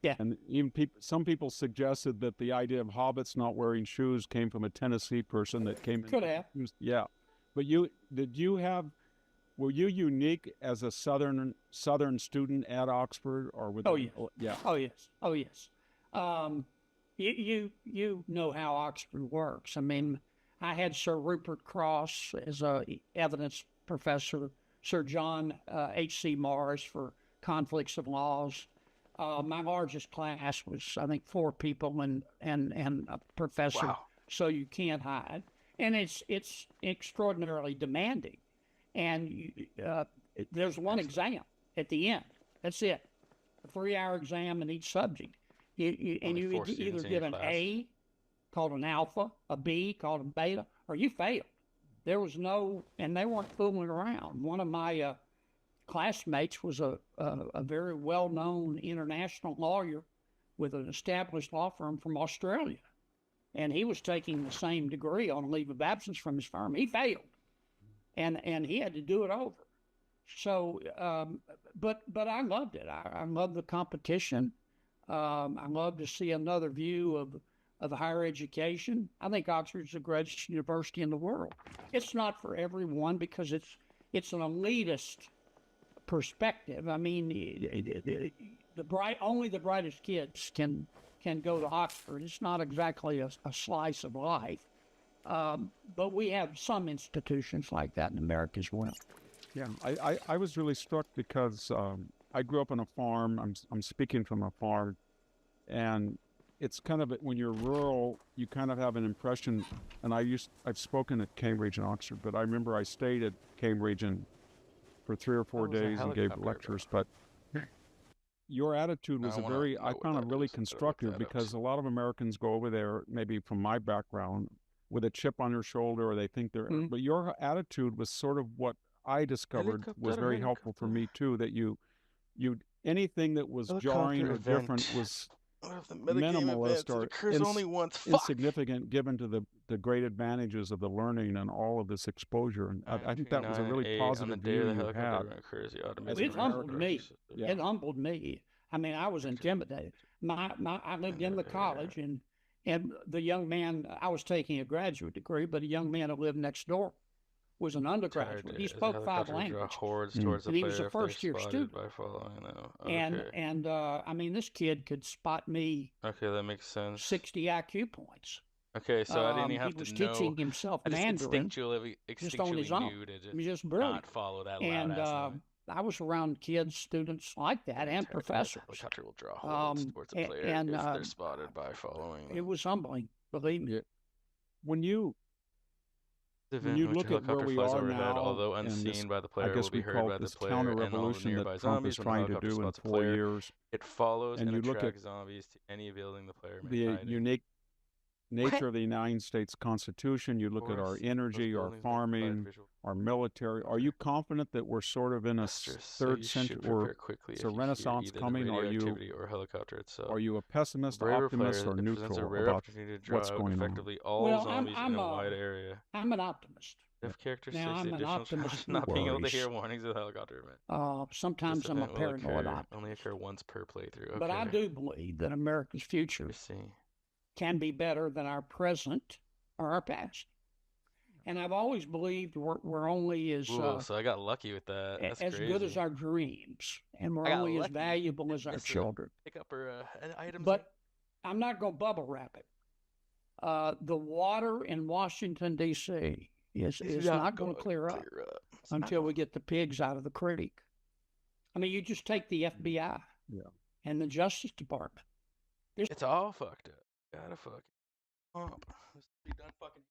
[SPEAKER 7] Yeah.
[SPEAKER 5] And even some people suggested that the idea of hobbits not wearing shoes came from a Tennessee person that came in.
[SPEAKER 7] Could have.
[SPEAKER 5] Yeah. But were you unique as a Southern student at Oxford, or with?
[SPEAKER 7] Oh, yes. Yeah. Oh, yes. Oh, yes. You know how Oxford works. I mean, I had Sir Rupert Cross as a evidence professor, Sir John H.C. Morris for conflicts of laws. My largest class was, I think, 4 people and a professor. Wow. So you can't hide, and it's extraordinarily demanding. And there's one exam at the end. That's it. A 3-hour exam in each subject. You either get an A, called an alpha, a B, called a beta, or you fail. There was no, and they weren't fooling around. One of my classmates was a very well-known international lawyer with an established law firm from Australia. And he was taking the same degree on leave of absence from his firm. He failed, and he had to do it over. So, but I loved it. I loved the competition. I love to see another view of higher education. I think Oxford's the greatest university in the world. It's not for everyone because it's an elitist perspective. I mean, only the brightest kids can go to Oxford. It's not exactly a slice of life, but we have some institutions like that in America as well.
[SPEAKER 5] Yeah, I was really struck because I grew up on a farm. I'm speaking from a farm, and it's kind of, when you're rural, you kind of have an impression. And I've spoken at Cambridge and Oxford, but I remember I stayed at Cambridge for 3 or 4 days and gave lectures. But your attitude was I found it really constructive, because a lot of Americans go over there, maybe from my background, with a chip on their shoulder, or they think they're. But your attitude was sort of what I discovered was very helpful for me too. That you anything that was jarring or different was minimalist or insignificant, given to the great advantages of the learning and all of this exposure. And I think that was a really positive view you had.
[SPEAKER 7] It humbled me. Yeah. It humbled me. I mean, I was intimidated. I lived in the college, and the young man, I was taking a graduate degree, but a young man who lived next door was an undergraduate. He spoke 5 languages, and he was a first-year student. And I mean, this kid could spot me.
[SPEAKER 1] Okay, that makes sense.
[SPEAKER 7] 60 IQ points.
[SPEAKER 1] Okay, so I didn't even have to know.
[SPEAKER 7] He was teaching himself Mandarin just on his own. He was just brilliant.
[SPEAKER 1] Not follow that
[SPEAKER 7] and I was around kids, students like that, and professors.
[SPEAKER 1] Helicopter will draw holds towards a player if they're spotted by following.
[SPEAKER 7] It was humbling, believe me.
[SPEAKER 5] When you look at where we are now,
[SPEAKER 1] although unseen by the player,
[SPEAKER 5] I guess we call it this counter-revolution that Trump is trying to do in 4 years.
[SPEAKER 1] It follows and
[SPEAKER 5] you look at
[SPEAKER 1] zombies to any building the player
[SPEAKER 5] the unique nature of the United States Constitution. You look at our energy, our farming, our military. Are you confident that we're sort of in a third century, or is a renaissance coming? Are you a pessimist, optimist, or neutral about what's going on?
[SPEAKER 7] I'm an optimist.
[SPEAKER 1] If characters
[SPEAKER 7] now, I'm an optimist.
[SPEAKER 1] Not being able to hear warnings of the helicopter, man.
[SPEAKER 7] Sometimes I'm a paranoid optimist.
[SPEAKER 1] Only occur once per playthrough. Okay.
[SPEAKER 7] But I do believe that America's future can be better than our present or our past. And I've always believed we're only as
[SPEAKER 1] so I got lucky with that. That's
[SPEAKER 7] as
[SPEAKER 1] crazy.
[SPEAKER 7] good as our dreams, and we're only as valuable as our children.
[SPEAKER 1] Pick up her items.
[SPEAKER 7] But I'm not going to bubble wrap it. The water in Washington D.C. is not going to clear up until we get the pigs out of the creek. I mean, you just take the FBI and the Justice Department.
[SPEAKER 1] It's all fucked up. Gotta fucking pump. Be done fucking.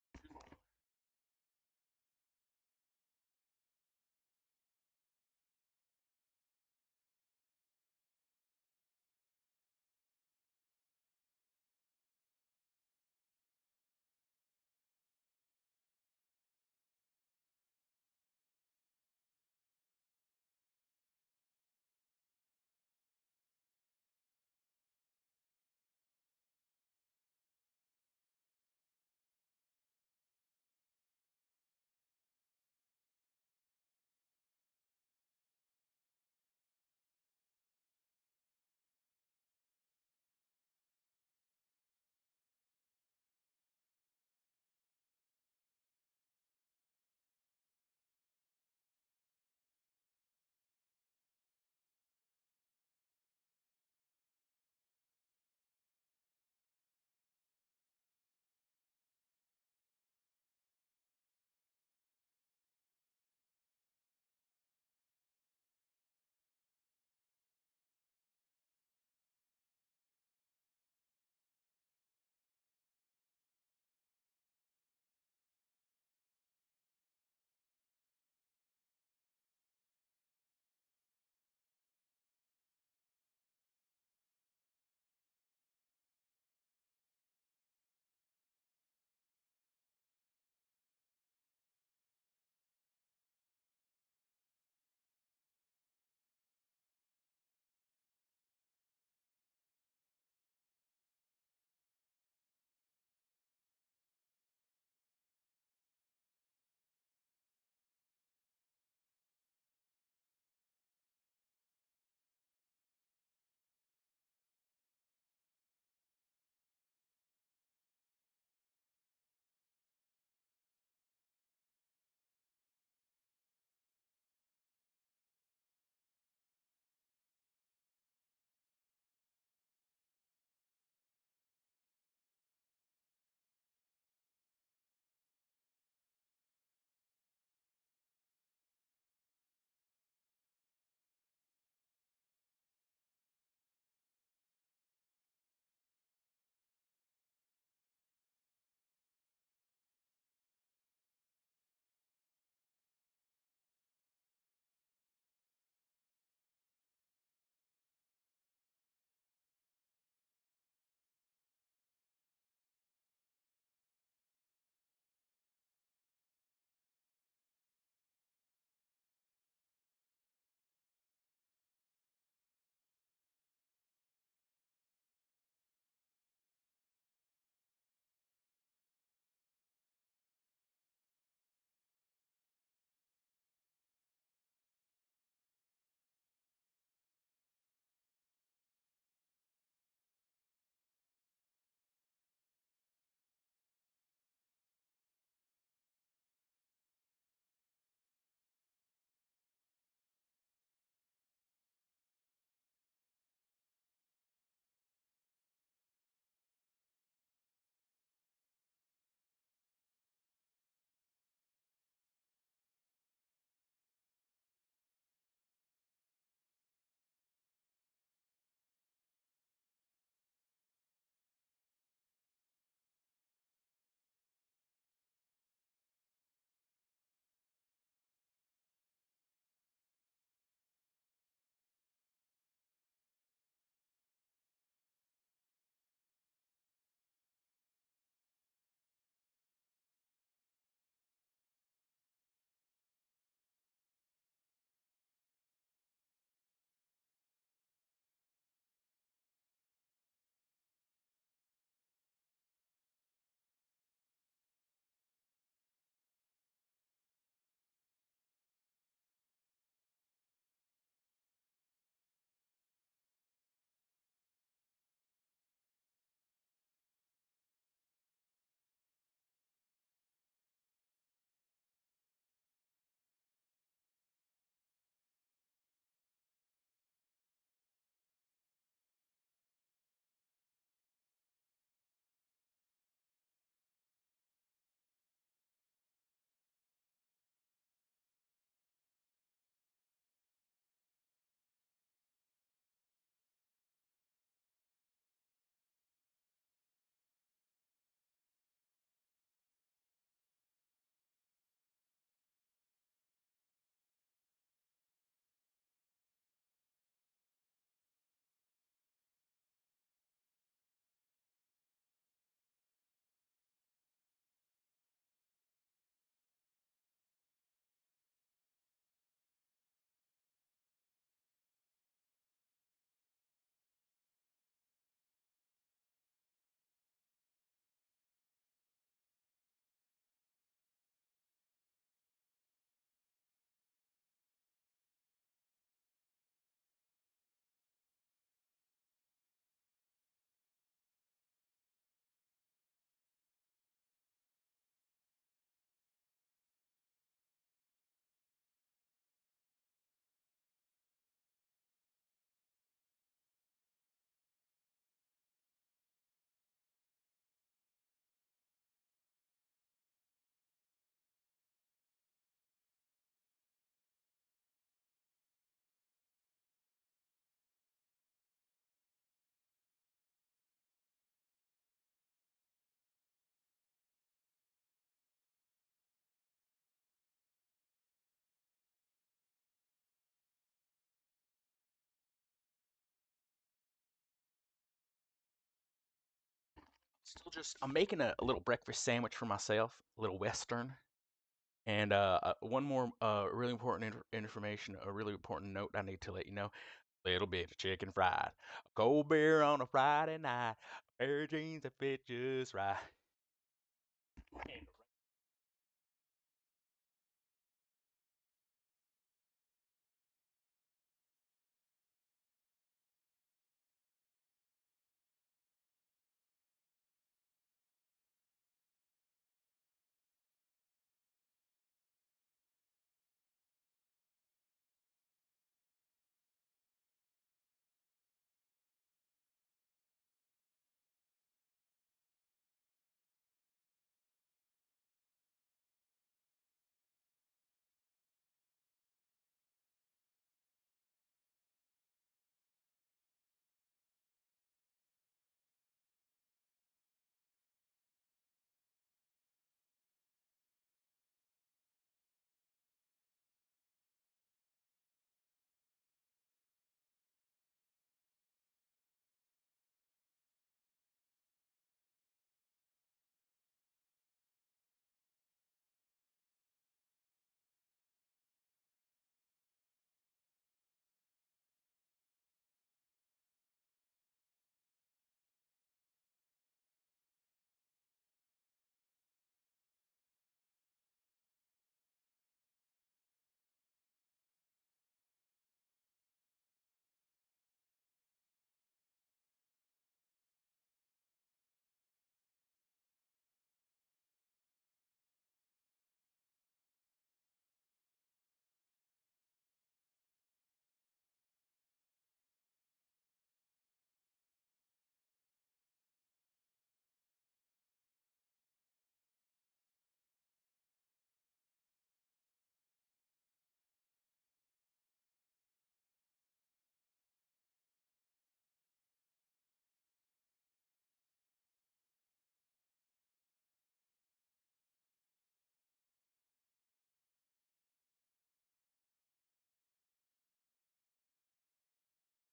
[SPEAKER 1] still just I'm making a little breakfast sandwich for myself, a little Western. And one more really important information, a really important note I need to let you know. A little bit of chicken fried, a cold beer on a Friday night, a pair of jeans that fit just right. And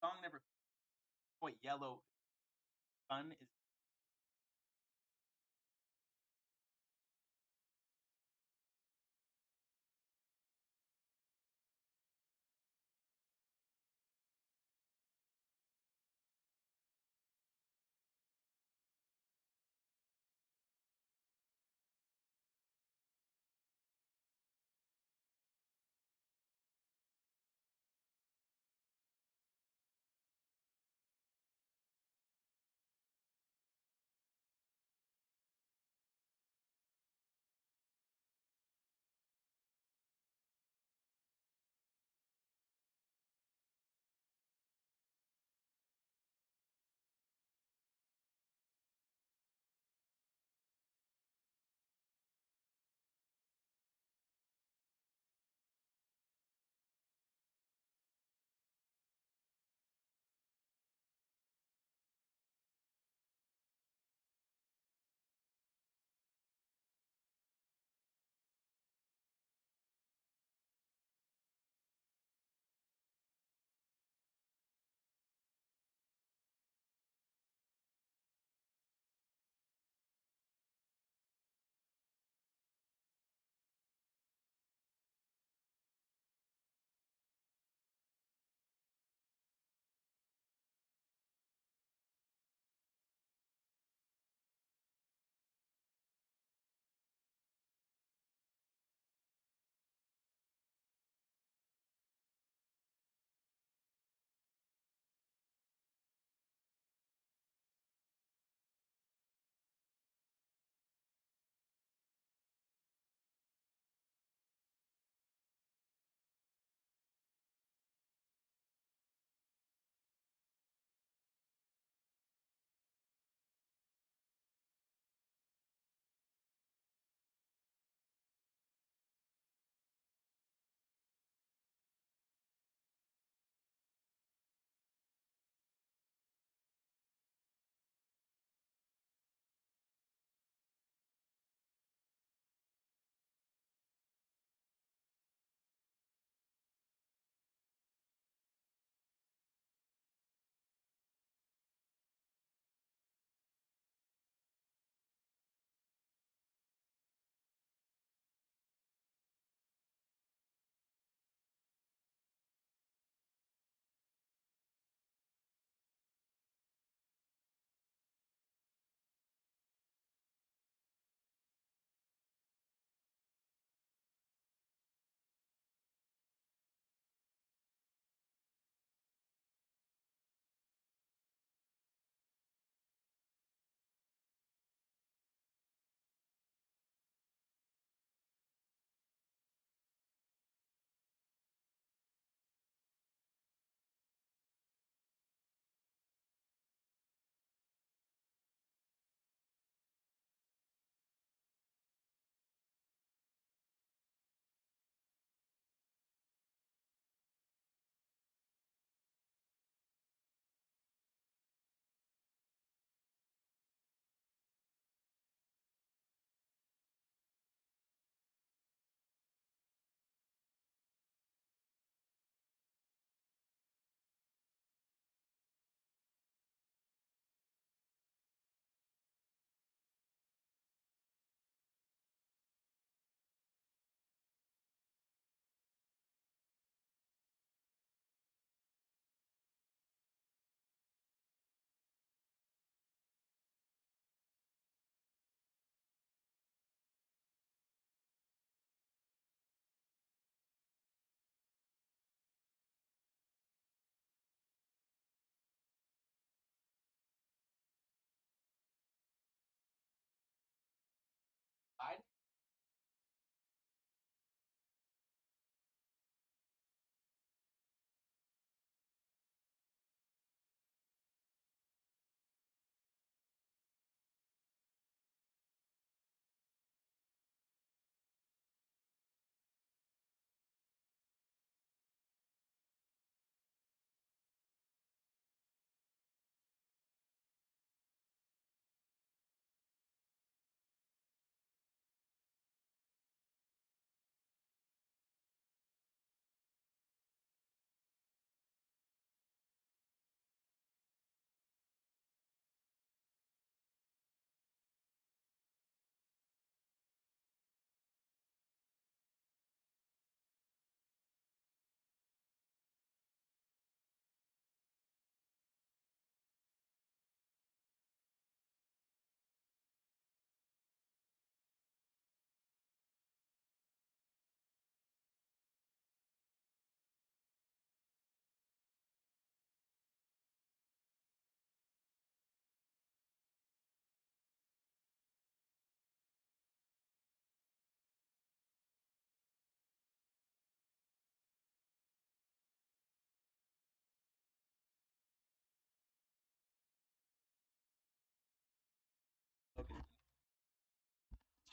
[SPEAKER 1] song never quite yellow. Fun is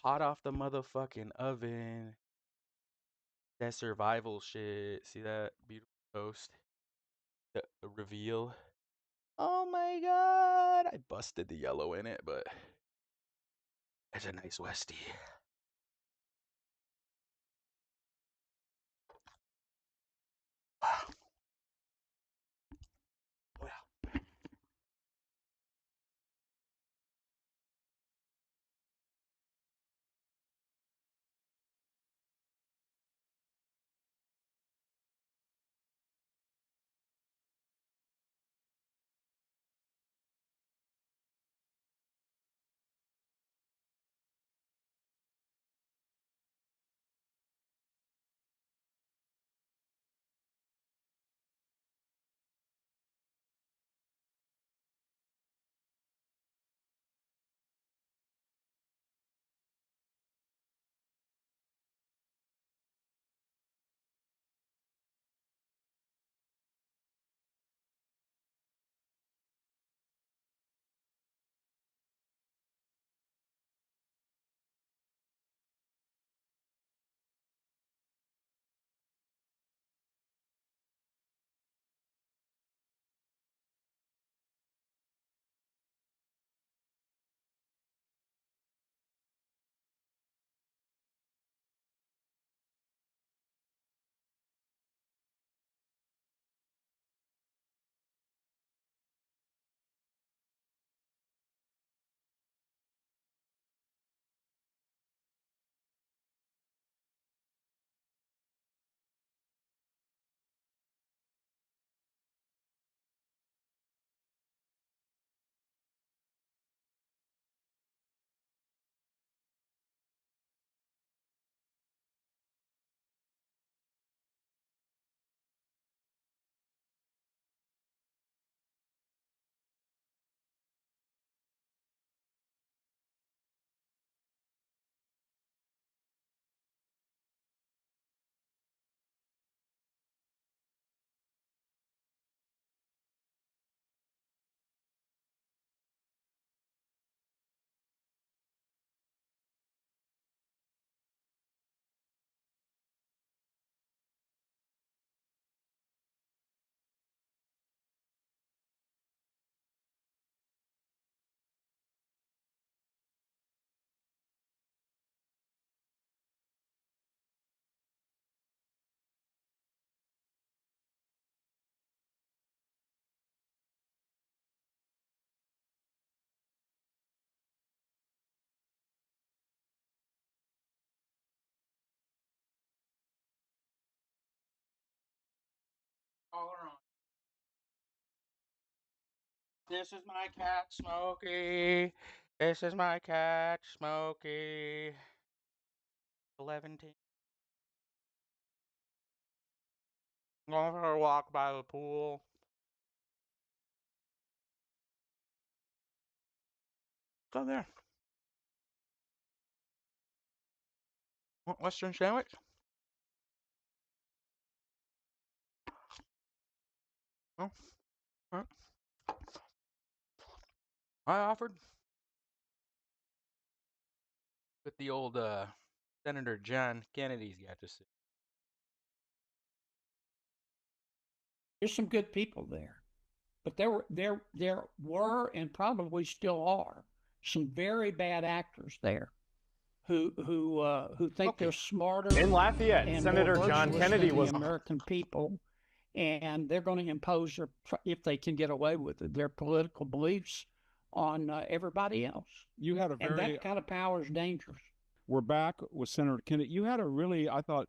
[SPEAKER 1] hot off the motherfucking oven. That survival shit. See that beautiful post? The reveal. Oh my god! I busted the yellow in it, but it's a nice Westie. Wow. Wow. All around. This is my cat, Smokey. This is my cat, Smokey. 11. Going for a walk by the pool. Go there. Western sandwich? Oh, all right. I offered. With the old Senator John Kennedy's got to see.
[SPEAKER 7] There's some good people there, but there were and probably still are some very bad actors there who think they're smarter.
[SPEAKER 8] In Lafayette,
[SPEAKER 7] and
[SPEAKER 8] Senator
[SPEAKER 7] more
[SPEAKER 8] John
[SPEAKER 7] virtuous
[SPEAKER 8] Kennedy
[SPEAKER 7] than
[SPEAKER 8] was
[SPEAKER 7] the American people, and they're going to impose their, if they can get away with it, their political beliefs on everybody else.
[SPEAKER 5] You had a very,
[SPEAKER 7] and that kind of power is dangerous.
[SPEAKER 5] We're back with Senator Kennedy. You had a really, I thought,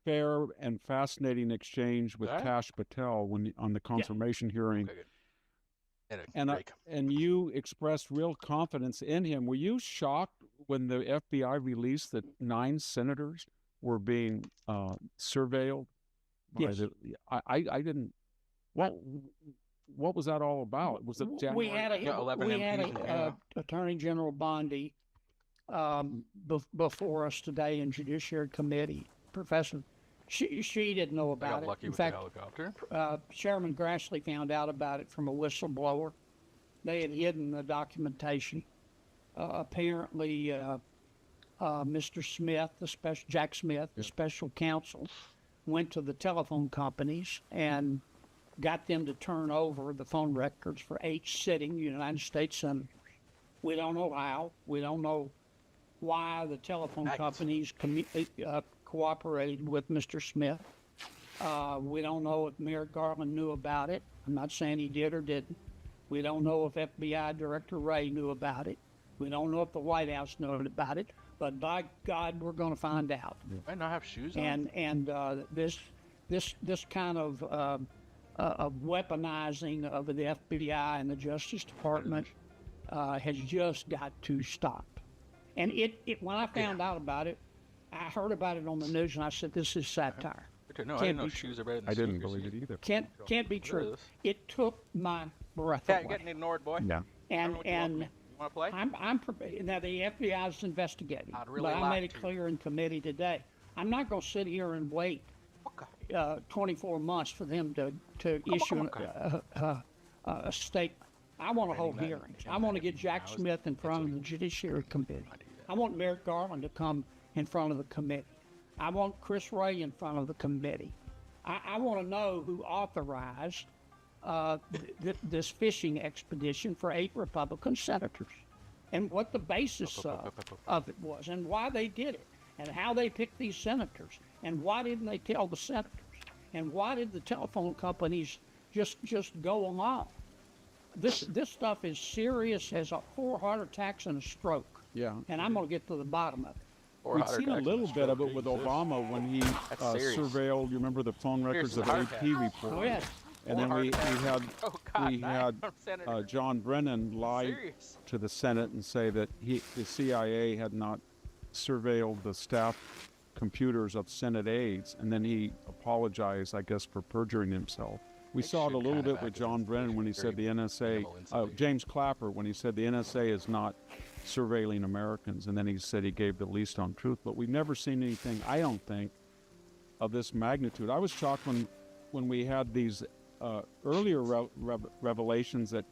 [SPEAKER 5] fair and fascinating exchange with Kash Patel on the confirmation hearing.
[SPEAKER 1] Okay,
[SPEAKER 5] and you expressed real confidence in him. Were you shocked when the FBI released that 9 senators were being surveilled?
[SPEAKER 7] Yes.
[SPEAKER 5] I didn't. What was that all about? Was it January?
[SPEAKER 7] We had a Attorney General Bondi before us today in Judiciary Committee. Professor, she didn't know about it. In fact, Chairman Grassley found out about it from a whistleblower. They had hidden the documentation. Apparently, Mr. Smith, Jack Smith, the special counsel, went to the telephone companies and got them to turn over the phone records for 8 sitting United States senators. We don't know how. We don't know why the telephone companies cooperated with Mr. Smith. We don't know if Merrick Garland knew about it. I'm not saying he did or didn't. We don't know if FBI Director Wray knew about it. We don't know if the White House knew about it. But by God, we're going to find out.
[SPEAKER 1] Might not have shoes on.
[SPEAKER 7] And this kind of weaponizing of the FBI and the Justice Department has just got to stop. And when I found out about it, I heard about it on the news, and I said, "This is satire."
[SPEAKER 1] No, I didn't know shoes are better than
[SPEAKER 5] I didn't believe it either.
[SPEAKER 7] Can't be true. It took my breath away.
[SPEAKER 1] Getting ignored, boy.
[SPEAKER 5] Yeah.
[SPEAKER 7] And
[SPEAKER 1] you want to play?
[SPEAKER 7] I'm prepared. Now the FBI is investigating,
[SPEAKER 1] really
[SPEAKER 7] but I made it clear in committee today. I'm not going to sit here and wait 24 months for them to issue a statement. I want to hold hearings. I want to get Jack Smith in front of the Judiciary Committee. I want Merrick Garland to come in front of the committee. I want Chris Wray in front of the committee. I want to know who authorized this fishing expedition for 8 Republican senators, and what the basis of it was, and why they did it, and how they picked these senators, and why didn't they tell the senators, and why did the telephone companies just go along? This stuff is serious as 4 heart attacks and a stroke.
[SPEAKER 5] Yeah.
[SPEAKER 7] And I'm going to get to the bottom of it.
[SPEAKER 5] We've seen a little bit of it with Obama when he surveilled. You remember the phone records of the AP report?
[SPEAKER 7] Oh, yes.
[SPEAKER 5] And then we had John Brennan lie to the Senate and say that the CIA had not surveilled the staff computers of Senate aides, and then he apologized, I guess, for perjuring himself. We saw it a little bit with John Brennan when he said the NSA, James Clapper, when he said the NSA is not surveilling Americans, and then he said he gave the least on truth. But we've never seen anything, I don't think, of this magnitude. I was shocked when we had these earlier revelations that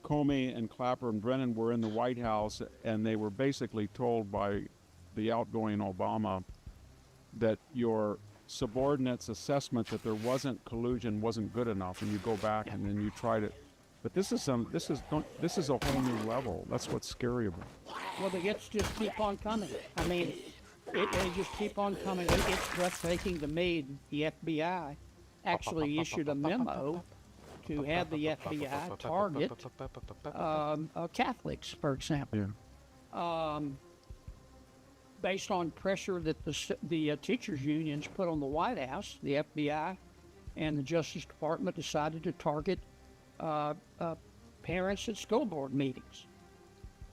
[SPEAKER 5] Comey and Clapper and Brennan were in the White House, and they were basically told by the outgoing Obama that your subordinates' assessment that there wasn't collusion wasn't good enough, and you go back and then you try to. But this is a whole new level. That's what's scary about it.
[SPEAKER 7] Well, the hits just keep on coming. I mean, they just keep on coming. It's breathtaking to me. The FBI actually issued a memo to have the FBI target Catholics, for example.
[SPEAKER 5] Yeah.
[SPEAKER 7] Based on pressure that the teachers' unions put on the White House, the FBI and the Justice Department decided to target parents at school board meetings.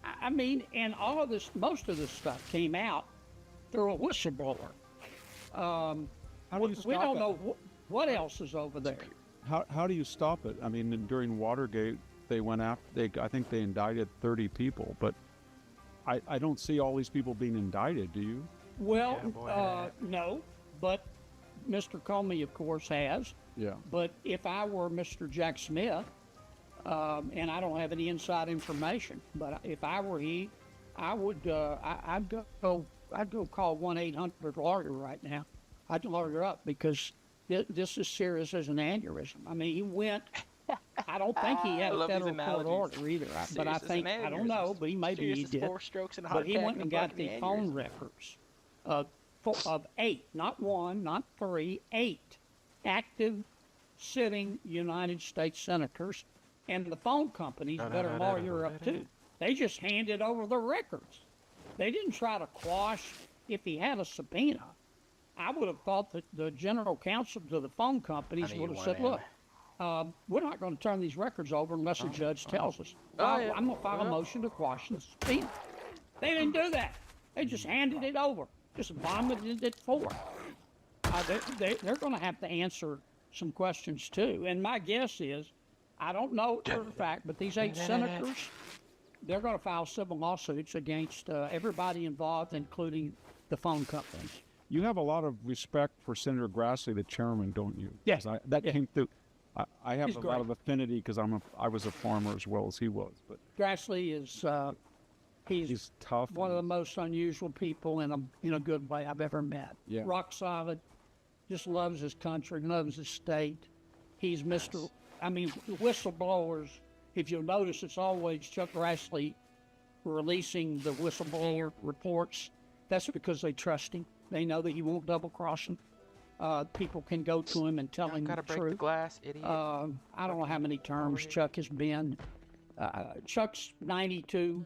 [SPEAKER 7] I mean, and all of this, most of this stuff came out through a whistleblower. We don't know what else is over there.
[SPEAKER 5] How do you stop it? I mean, during Watergate, they went after. I think they indicted 30 people, but I don't see all these people being indicted. Do you?
[SPEAKER 7] Well, no, but Mr. Comey, of course, has.
[SPEAKER 5] Yeah.
[SPEAKER 7] But if I were Mr. Jack Smith, and I don't have any inside information, but if I were he, I would I'd go call 1-800-lawyer right now. I'd lawyer up because this is serious as an aneurysm. I mean, he went. I don't think he had a federal court order either, but I think I don't know, but maybe he did. But he went and got the phone records of 8, not 1, not 3, 8 active sitting United States senators, and the phone companies better lawyer up too. They just handed over the records. They didn't try to quash if he had a subpoena. I would have thought that the general counsel to the phone companies would have said, look, we're not going to turn these records over unless a judge tells us. I'm going to file a motion to quash the subpoena. They didn't do that. They just handed it over, just vomited it forward. They're going to have to answer some questions too. And my guess is, I don't know for a fact, but these 8 senators, they're going to file civil lawsuits against everybody involved, including the phone companies.
[SPEAKER 5] You have a lot of respect for Senator Grassley, the chairman, don't you?
[SPEAKER 7] Yes.
[SPEAKER 5] Came through. I have a lot of affinity because I was a farmer as well as he was. But
[SPEAKER 7] Grassley is
[SPEAKER 5] He's tough.
[SPEAKER 7] One of the most unusual people in a good way I've ever met.
[SPEAKER 5] Yeah.
[SPEAKER 7] Rock solid, just loves his country, loves his state. He's Mr. I mean, whistleblowers, if you'll notice, it's always Chuck Grassley releasing the whistleblower reports. That's because they trust him. They know that he won't double cross them. People can go to him and tell him the truth.
[SPEAKER 1] Break the glass, idiot.
[SPEAKER 7] I don't know how many terms Chuck has been. Chuck's 92.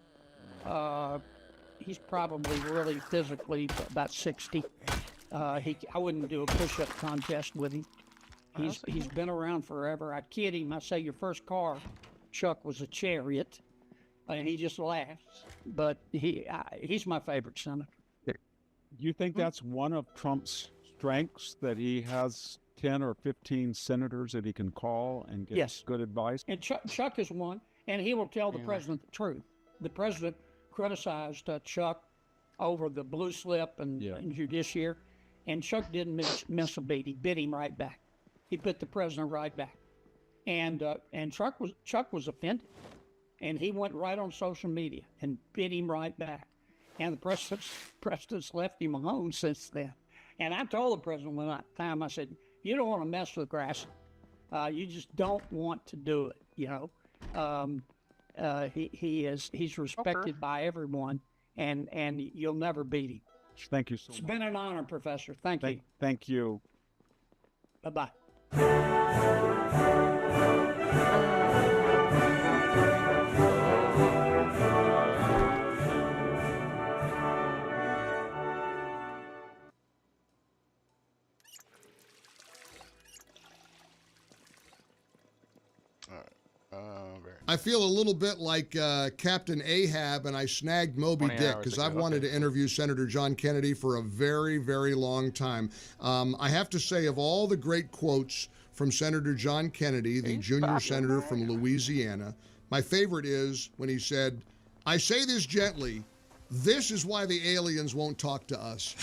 [SPEAKER 7] He's probably really physically about 60. I wouldn't do a push-up contest with him. He's been around forever. I kid him. I say your first car, Chuck, was a Chariot, and he just laughs. But he's my favorite senator.
[SPEAKER 5] You think that's one of Trump's strengths, that he has 10 or 15 senators that he can call and get good advice?
[SPEAKER 7] And Chuck is one, and he will tell the president the truth. The president criticized Chuck over the blue slip and judiciary, and Chuck didn't miss a beat. He bit him right back. He put the president right back, and Chuck was offended, and he went right on social media and bit him right back, and the president's left him alone since then. And I told the president one time, I said, "You don't want to mess with Grassley. You just don't want to do it. You know, he's respected by everyone, and you'll never beat him."
[SPEAKER 5] Thank you so much.
[SPEAKER 7] It's been an honor, Professor. Thank you.
[SPEAKER 5] Thank you.
[SPEAKER 7] Bye-bye.
[SPEAKER 8] I feel a little bit like Captain Ahab, and I snagged Moby Dick because I've wanted to interview Senator John Kennedy for a very, very long time. I have to say, of all the great quotes from Senator John Kennedy, the junior senator from Louisiana, my favorite is when he said, "I say this gently, this is why the aliens won't talk to us."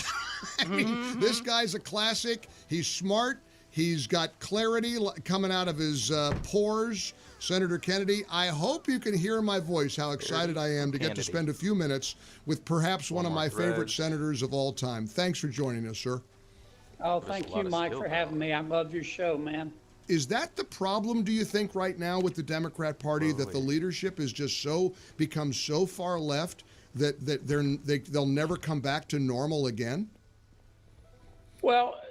[SPEAKER 8] I mean, this guy's a classic. He's smart. He's got clarity coming out of his pores. Senator Kennedy, I hope you can hear my voice, how excited I am to get to spend a few minutes with perhaps one of my favorite senators of all time. Thanks for joining us, sir.
[SPEAKER 7] Oh, thank you, Mike, for having me. I love your show, man.
[SPEAKER 8] Is that the problem, do you think, right now with the Democrat Party, that the leadership is just become so far left that they'll never come back to normal again?
[SPEAKER 7] Well,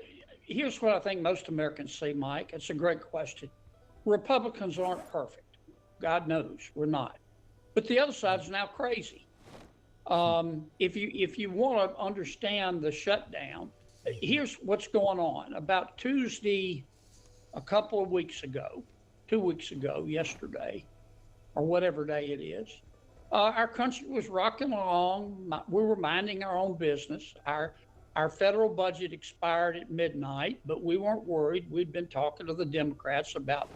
[SPEAKER 7] here's what I think most Americans see, Mike. It's a great question. Republicans aren't perfect. God knows we're not. But the other side's now crazy. If you want to understand the shutdown, here's what's going on. About Tuesday, a couple of weeks ago, 2 weeks ago, yesterday, or whatever day it is, our country was rocking along. We were minding our own business. Our federal budget expired at midnight, but we weren't worried. We'd been talking to the Democrats about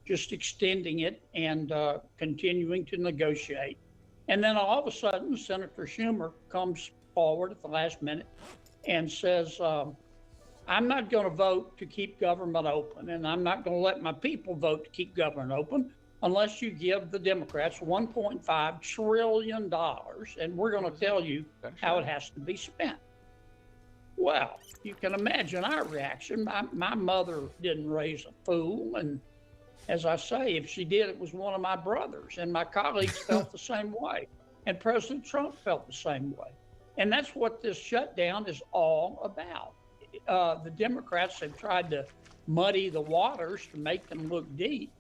[SPEAKER 7] just extending it and continuing to negotiate. And then all of a sudden, Senator Schumer comes forward at the last minute and says, I'm not going to vote to keep government open, and I'm not going to let my people vote to keep government open unless you give the Democrats $1.5 trillion, and we're going to tell you how it has to be spent. Well, you can imagine our reaction. My mother didn't raise a fool, and as I say, if she did, it was one of my brothers, and my colleagues felt the same way, and President Trump felt the same way. And that's what this shutdown is all about. The Democrats have tried to muddy the waters to make them look deep,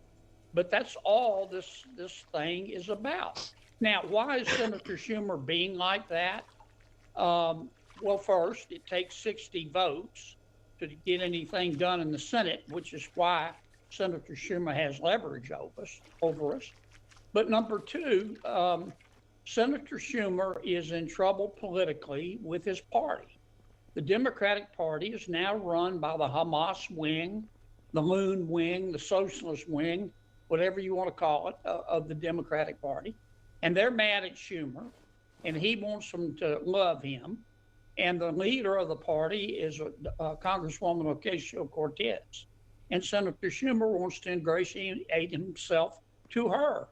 [SPEAKER 7] but that's all this thing is about. Now, why is Senator Schumer being like that? Well, first, it takes 60 votes to get anything done in the Senate, which is why Senator Schumer has leverage over us. But number two, Senator Schumer is in trouble politically with his party. The Democratic Party is now run by the Hamas wing, the Loon wing, the Socialist wing, whatever you want to call it, of the Democratic Party. And they're mad at Schumer, and he wants them to love him. And the leader of the party is Congresswoman Ocasio-Cortez. And Senator Schumer wants to ingratiate himself to her.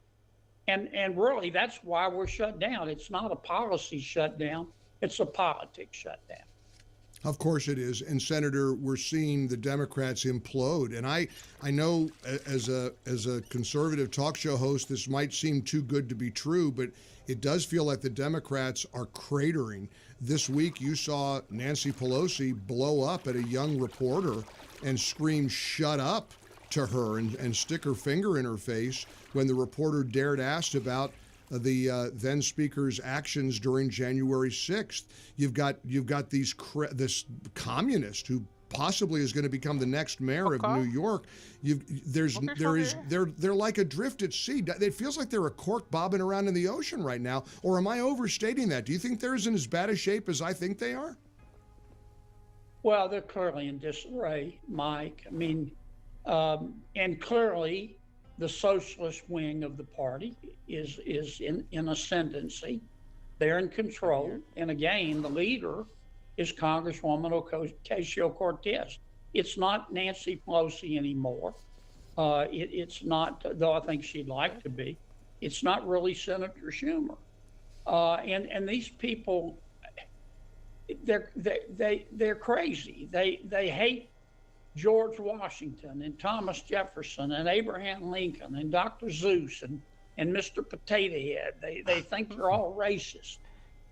[SPEAKER 7] And really, that's why we're shut down. It's not a policy shutdown. It's a politics shutdown.
[SPEAKER 8] Of course it is. And Senator, we're seeing the Democrats implode. And I know as a conservative talk show host, this might seem too good to be true, but it does feel like the Democrats are cratering. This week, you saw Nancy Pelosi blow up at a young reporter and scream, "Shut up," to her and stick her finger in her face when the reporter dared ask about the then speaker's actions during January 6th. You've got this communist who possibly is going to become the next mayor of New York. They're like adrift at sea. It feels like they're a cork bobbing around in the ocean right now. Or am I overstating that? Do you think they're in as bad a shape as I think they are?
[SPEAKER 7] Well, they're clearly in disarray, Mike. I mean, and clearly the socialist wing of the party is in ascendancy. They're in control. And again, the leader is Congresswoman Ocasio-Cortez. It's not Nancy Pelosi anymore. It's not, though I think she'd like to be. It's not really Senator Schumer. And these people, they're crazy. They hate George Washington and Thomas Jefferson and Abraham Lincoln and Dr. Seuss and Mr. Potato Head. They think they're all racist.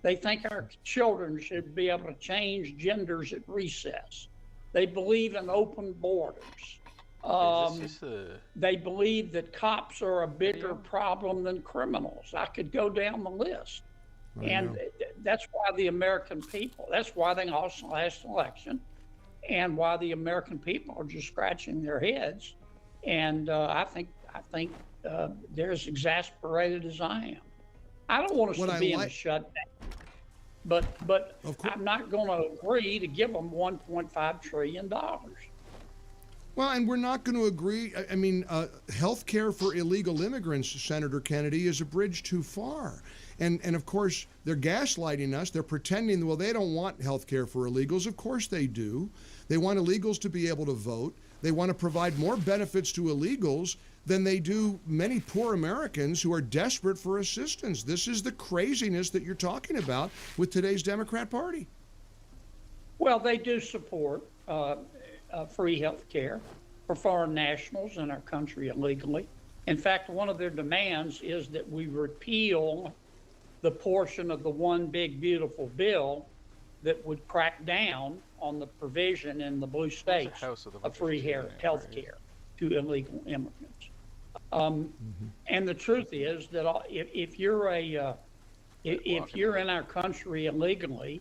[SPEAKER 7] They think our children should be able to change genders at recess. They believe in open borders. They believe that cops are a bigger problem than criminals. I could go down the list. And that's why the American people, that's why they lost the last election, and why the American people are just scratching their heads. And I think they're as exasperated as I am. I don't want us to be in a shutdown, but I'm not going to agree to give them $1.5 trillion.
[SPEAKER 8] Well, and we're not going to agree. I mean, health care for illegal immigrants, Senator Kennedy, is a bridge too far. And of course, they're gaslighting us. They're pretending, well, they don't want health care for illegals. Of course they do. They want illegals to be able to vote. They want to provide more benefits to illegals than they do many poor Americans who are desperate for assistance. This is the craziness that you're talking about with today's Democrat Party.
[SPEAKER 7] Well, they do support free health care for foreign nationals in our country illegally. In fact, one of their demands is that we repeal the portion of the One Big Beautiful Bill that would crack down on the provision in the blue states of free health care to illegal immigrants. And the truth is that if you're in our country illegally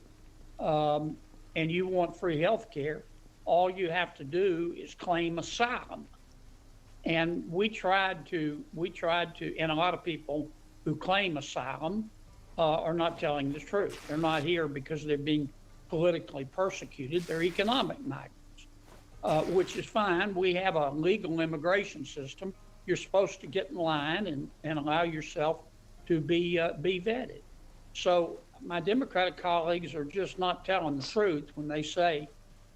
[SPEAKER 7] and you want free health care, all you have to do is claim asylum. And we tried to, and a lot of people who claim asylum are not telling the truth. They're not here because they're being politically persecuted. They're economic migrants, which is fine. We have a legal immigration system. You're supposed to get in line and allow yourself to be vetted. So my Democratic colleagues are just not telling the truth when they say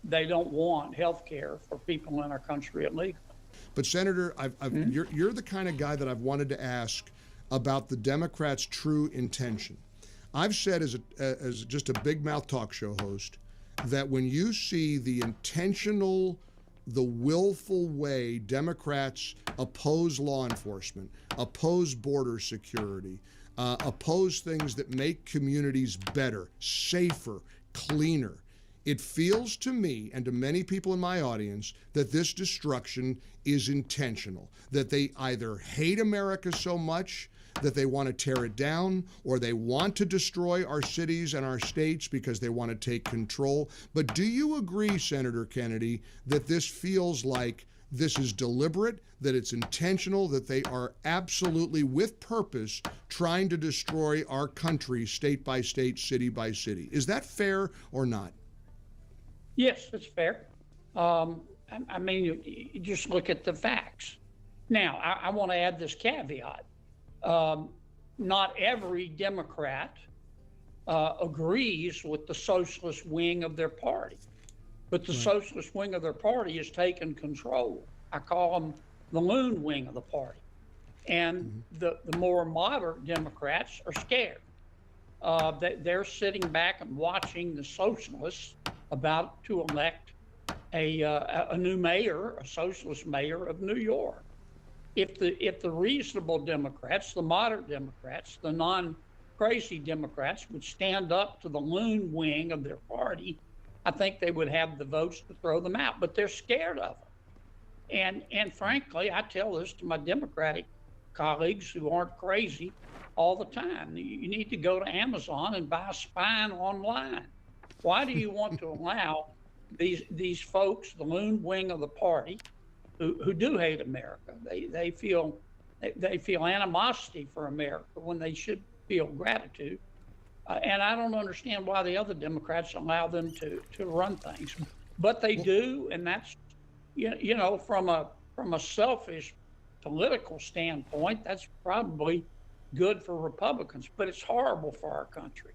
[SPEAKER 7] they don't want health care for people in our country illegally.
[SPEAKER 8] But Senator, you're the kind of guy that I've wanted to ask about the Democrats' true intention. I've said as just a big mouth talk show host that when you see the intentional, the willful way Democrats oppose law enforcement, oppose border security, oppose things that make communities better, safer, cleaner, it feels to me and to many people in my audience that this destruction is intentional, that they either hate America so much that they want to tear it down, or they want to destroy our cities and our states because they want to take control. But do you agree, Senator Kennedy, that this feels like this is deliberate, that it's intentional, that they are absolutely with purpose trying to destroy our country state by state, city by city? Is that fair or not?
[SPEAKER 7] Yes, it's fair. I mean, you just look at the facts. Now, I want to add this caveat. Not every Democrat agrees with the socialist wing of their party, but the socialist wing of their party has taken control. I call them the loon wing of the party. And the more moderate Democrats are scared. They're sitting back and watching the socialists about to elect a new mayor, a socialist mayor of New York. If the reasonable Democrats, the moderate Democrats, the non-crazy Democrats would stand up to the loon wing of their party, I think they would have the votes to throw them out. But they're scared of them. And frankly, I tell this to my Democratic colleagues who aren't crazy all the time. You need to go to Amazon and buy Spine online. Why do you want to allow these folks, the loon wing of the party, who do hate America? They feel animosity for America when they should feel gratitude. And I don't understand why the other Democrats allow them to run things, but they do, and that's from a selfish political standpoint, that's probably good for Republicans, but it's horrible for our country.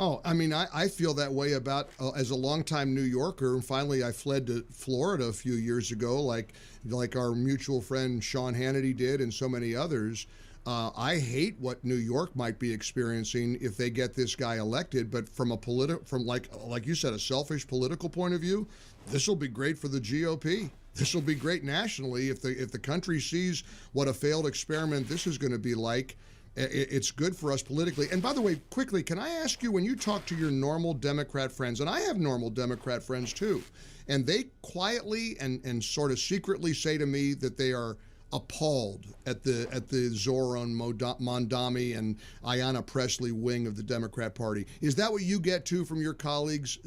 [SPEAKER 8] Oh, I mean, I feel that way about, as a longtime New Yorker, and finally I fled to Florida a few years ago, like our mutual friend Sean Hannity did and so many others. I hate what New York might be experiencing if they get this guy elected, but from like you said, a selfish political point of view, this will be great for the GOP. This will be great nationally if the country sees what a failed experiment this is going to be like. It's good for us politically. And by the way, quickly, can I ask you, when you talk to your normal Democrat friends, and I have normal Democrat friends too, and they quietly and sort of secretly say to me that they are appalled at the Zoran Mondami and Ayanna Pressley wing of the Democrat Party. Is that what you get too from your colleagues,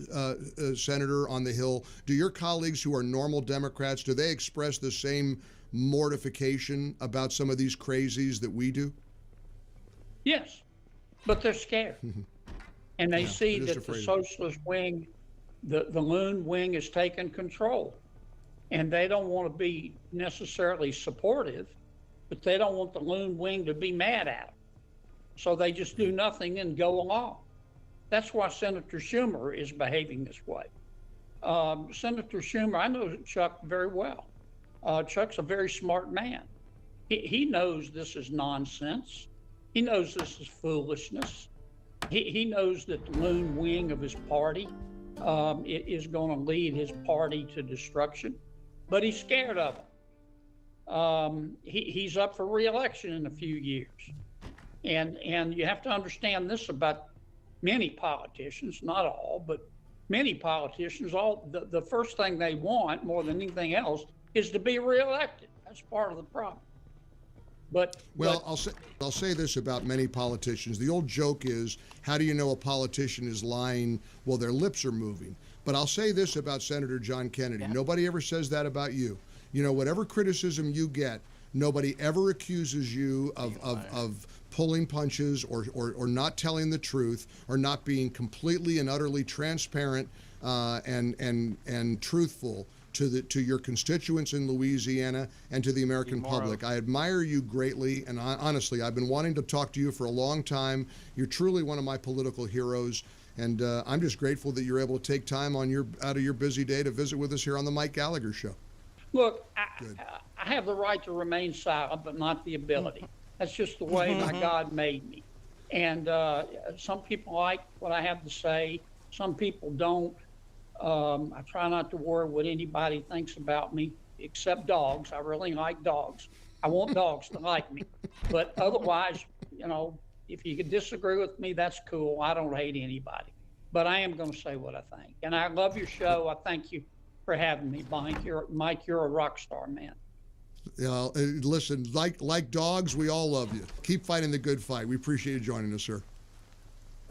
[SPEAKER 8] Senator, on the Hill? Do your colleagues who are normal Democrats, do they express the same mortification about some of these crazies that we do?
[SPEAKER 7] Yes, but they're scared. And they see that the socialist wing, the loon wing, has taken control. And they don't want to be necessarily supportive, but they don't want the loon wing to be mad at them. So they just do nothing and go along. That's why Senator Schumer is behaving this way. Senator Schumer, I know Chuck very well. Chuck's a very smart man. He knows this is nonsense. He knows this is foolishness. He knows that the loon wing of his party is going to lead his party to destruction, but he's scared of it. He's up for re-election in a few years. And you have to understand this about many politicians, not all, but many politicians. The first thing they want more than anything else is to be re-elected. That's part of the problem. I'll say this about many politicians. The old joke is, how do you know a politician is lying? Well, their lips are moving. But I'll say this about Senator John Kennedy. Yeah. Nobody ever says that about you. You know, whatever criticism you get, nobody ever accuses you of pulling punches or not telling the truth or not being completely and utterly transparent and truthful to your constituents in Louisiana and to the American public. I admire you greatly, and honestly, I've been wanting to talk to you for a long time. You're truly one of my political heroes, and I'm just grateful that you're able to take time out of your busy day to visit with us here on the Mike Gallagher Show. Look, I have the right to remain silent, but not the ability. That's just the way my God made me. And some people like what I have to say. Some people don't. I try not to worry what anybody thinks about me, except dogs. I really like dogs. I want dogs to like me. But otherwise, if you could disagree with me, that's cool. I don't hate anybody. But I am going to say what I think. And I love your show. I thank you for having me, Mike. You're a rock star, man. Listen, like dogs, we all love you. Keep fighting the good fight. We appreciate you joining us, sir.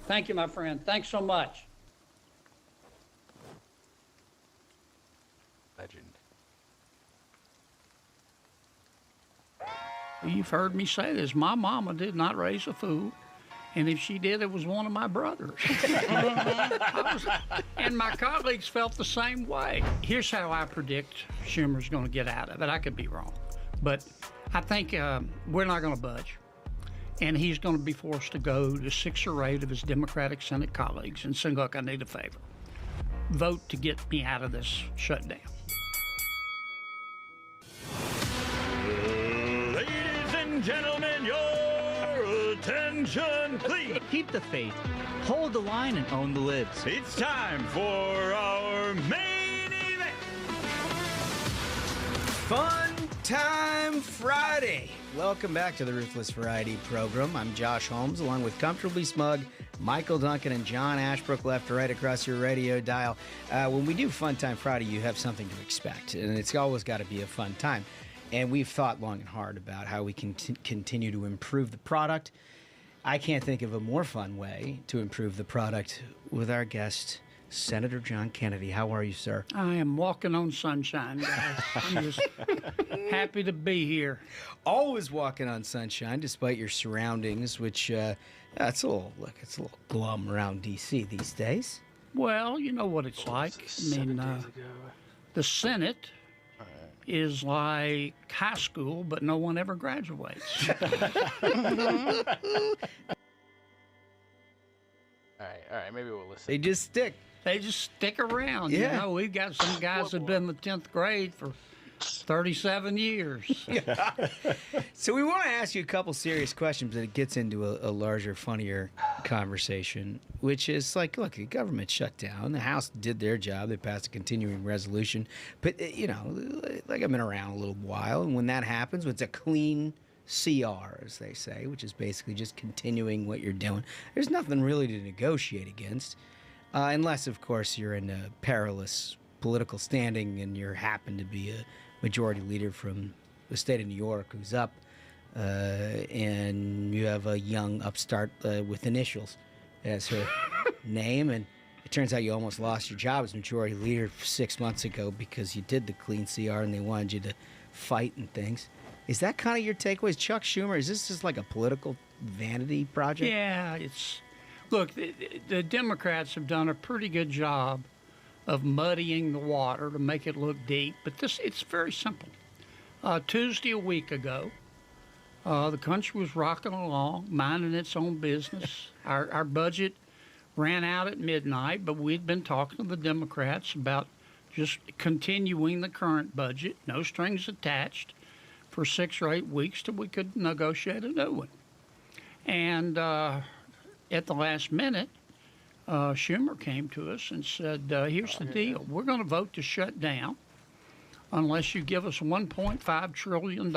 [SPEAKER 7] Thank you, my friend. Thanks so much. Legend. You've heard me say this. My mama did not raise a fool. And if she did, it was one of my brothers. And my colleagues felt the same way. Here's how I predict Schumer's going to get out of it. I could be wrong. But I think we're not going to budge. And he's going to be forced to go to 6 or 8 of his Democratic Senate colleagues and say, look, I need a favor. Vote to get me out of this shutdown.
[SPEAKER 6] Ladies and gentlemen, your attention, please.
[SPEAKER 9] Keep the faith, hold the line, and own the libs.
[SPEAKER 6] It's time for our main event.
[SPEAKER 23] Fun Time Friday. Welcome back to the Ruthless Variety Program. I'm Josh Holmes, along with Comfortably Smug, Michael Duncan, and John Ashbrook, left to right across your radio dial. When we do Fun Time Friday, you have something to expect, and it's always got to be a fun time. And we've thought long and hard about how we can continue to improve the product. I can't think of a more fun way to improve the product with our guest, Senator John Kennedy. How are you, sir?
[SPEAKER 7] I am walking on sunshine, guys. I'm just happy to be here.
[SPEAKER 23] Always walking on sunshine, despite your surroundings, which it's a little glum around D.C. these days.
[SPEAKER 7] Well, you know what it's like. I mean, the Senate is like high school, but no one ever graduates.
[SPEAKER 1] All right, maybe we'll listen.
[SPEAKER 23] They just stick
[SPEAKER 7] around.
[SPEAKER 23] Yeah.
[SPEAKER 7] You know, we've got some guys that have been in the 10th grade for 37 years.
[SPEAKER 23] So we want to ask you a couple serious questions, but it gets into a larger, funnier conversation, which is like, look, the government shut down. The House did their job. They passed a continuing resolution. But, you know, like I've been around a little while, and when that happens, it's a clean CR, as they say, which is basically just continuing what you're doing. There's nothing really to negotiate against, unless, of course, you're in a perilous political standing and you happen to be a majority leader from the state of New York who's up, and you have a young upstart with initials as her name, and it turns out you almost lost your job as majority leader 6 months ago because you did the clean CR and they wanted you to fight and things. Is that kind of your takeaways? Chuck Schumer, is this just like a political vanity project?
[SPEAKER 7] Yeah, look, the Democrats have done a pretty good job of muddying the water to make it look deep, but it's very simple. Tuesday a week ago, the country was rocking along, minding its own business. Our budget ran out at midnight, but we'd been talking to the Democrats about just continuing the current budget, no strings attached, for 6 or 8 weeks till we could negotiate a new one. And at the last minute, Schumer came to us and said, here's the deal. We're going to vote to shut down unless you give us $1.5 trillion,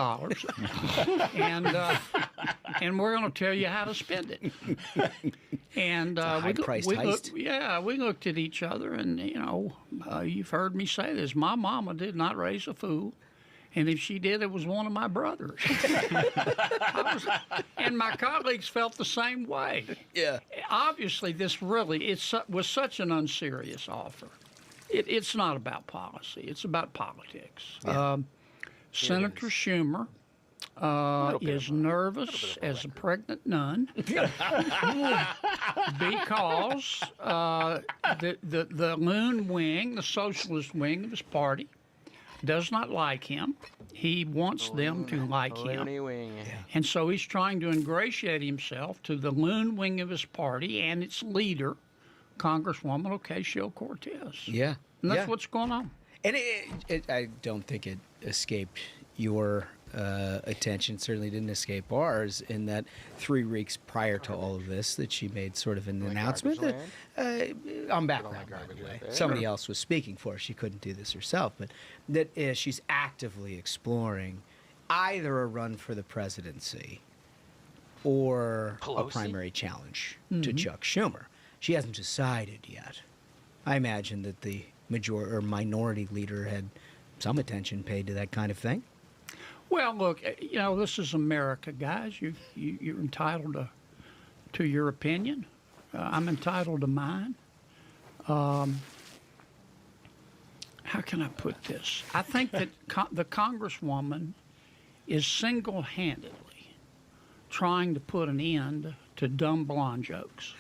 [SPEAKER 7] and we're going to tell you how to spend it. And we looked at each other, and, you know, you've heard me say this. My mama did not raise a fool. And if she did, it was one of my brothers. And my colleagues felt the same way.
[SPEAKER 23] Yeah.
[SPEAKER 7] Obviously, this really was such an unserious offer. It's not about policy. It's about politics.
[SPEAKER 23] Yeah.
[SPEAKER 7] Senator Schumer is nervous as a pregnant nun because the loon wing, the socialist wing of his party, does not like him. He wants them to like him. And so he's trying to ingratiate himself to the loon wing of his party and its leader, Congresswoman Ocasio-Cortez.
[SPEAKER 23] Yeah.
[SPEAKER 7] And that's what's going on.
[SPEAKER 23] And I don't think it escaped your attention, certainly didn't escape ours, in that 3 weeks prior to all of this that she made sort of an announcement that, on background, by the way, somebody else was speaking for her. She couldn't do this herself, but that she's actively exploring either a run for the presidency or a primary challenge to Chuck Schumer. She hasn't decided yet. I imagine that the minority leader had some attention paid to that kind of thing.
[SPEAKER 7] Well, look, you know, this is America, guys. You're entitled to your opinion. I'm entitled to mine. How can I put this? I think that the Congresswoman is single-handedly trying to put an end to dumb blonde jokes.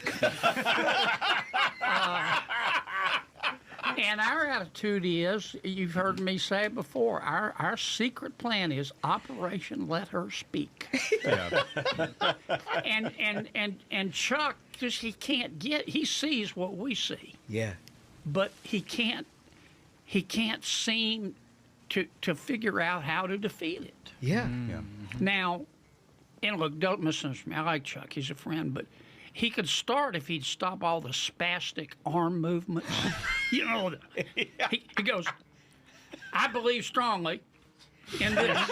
[SPEAKER 7] And our attitude is, you've heard me say it before, our secret plan is Operation Let Her Speak. Yeah. and Chuck, just he sees what we see.
[SPEAKER 23] Yeah.
[SPEAKER 7] But he can't seem to figure out how to defeat it.
[SPEAKER 23] Yeah.
[SPEAKER 7] Now, And look, don't misunderstand me. I like Chuck. He's a friend, but he could start if he'd stop all the spastic arm movements. You know, he goes, I believe strongly in this.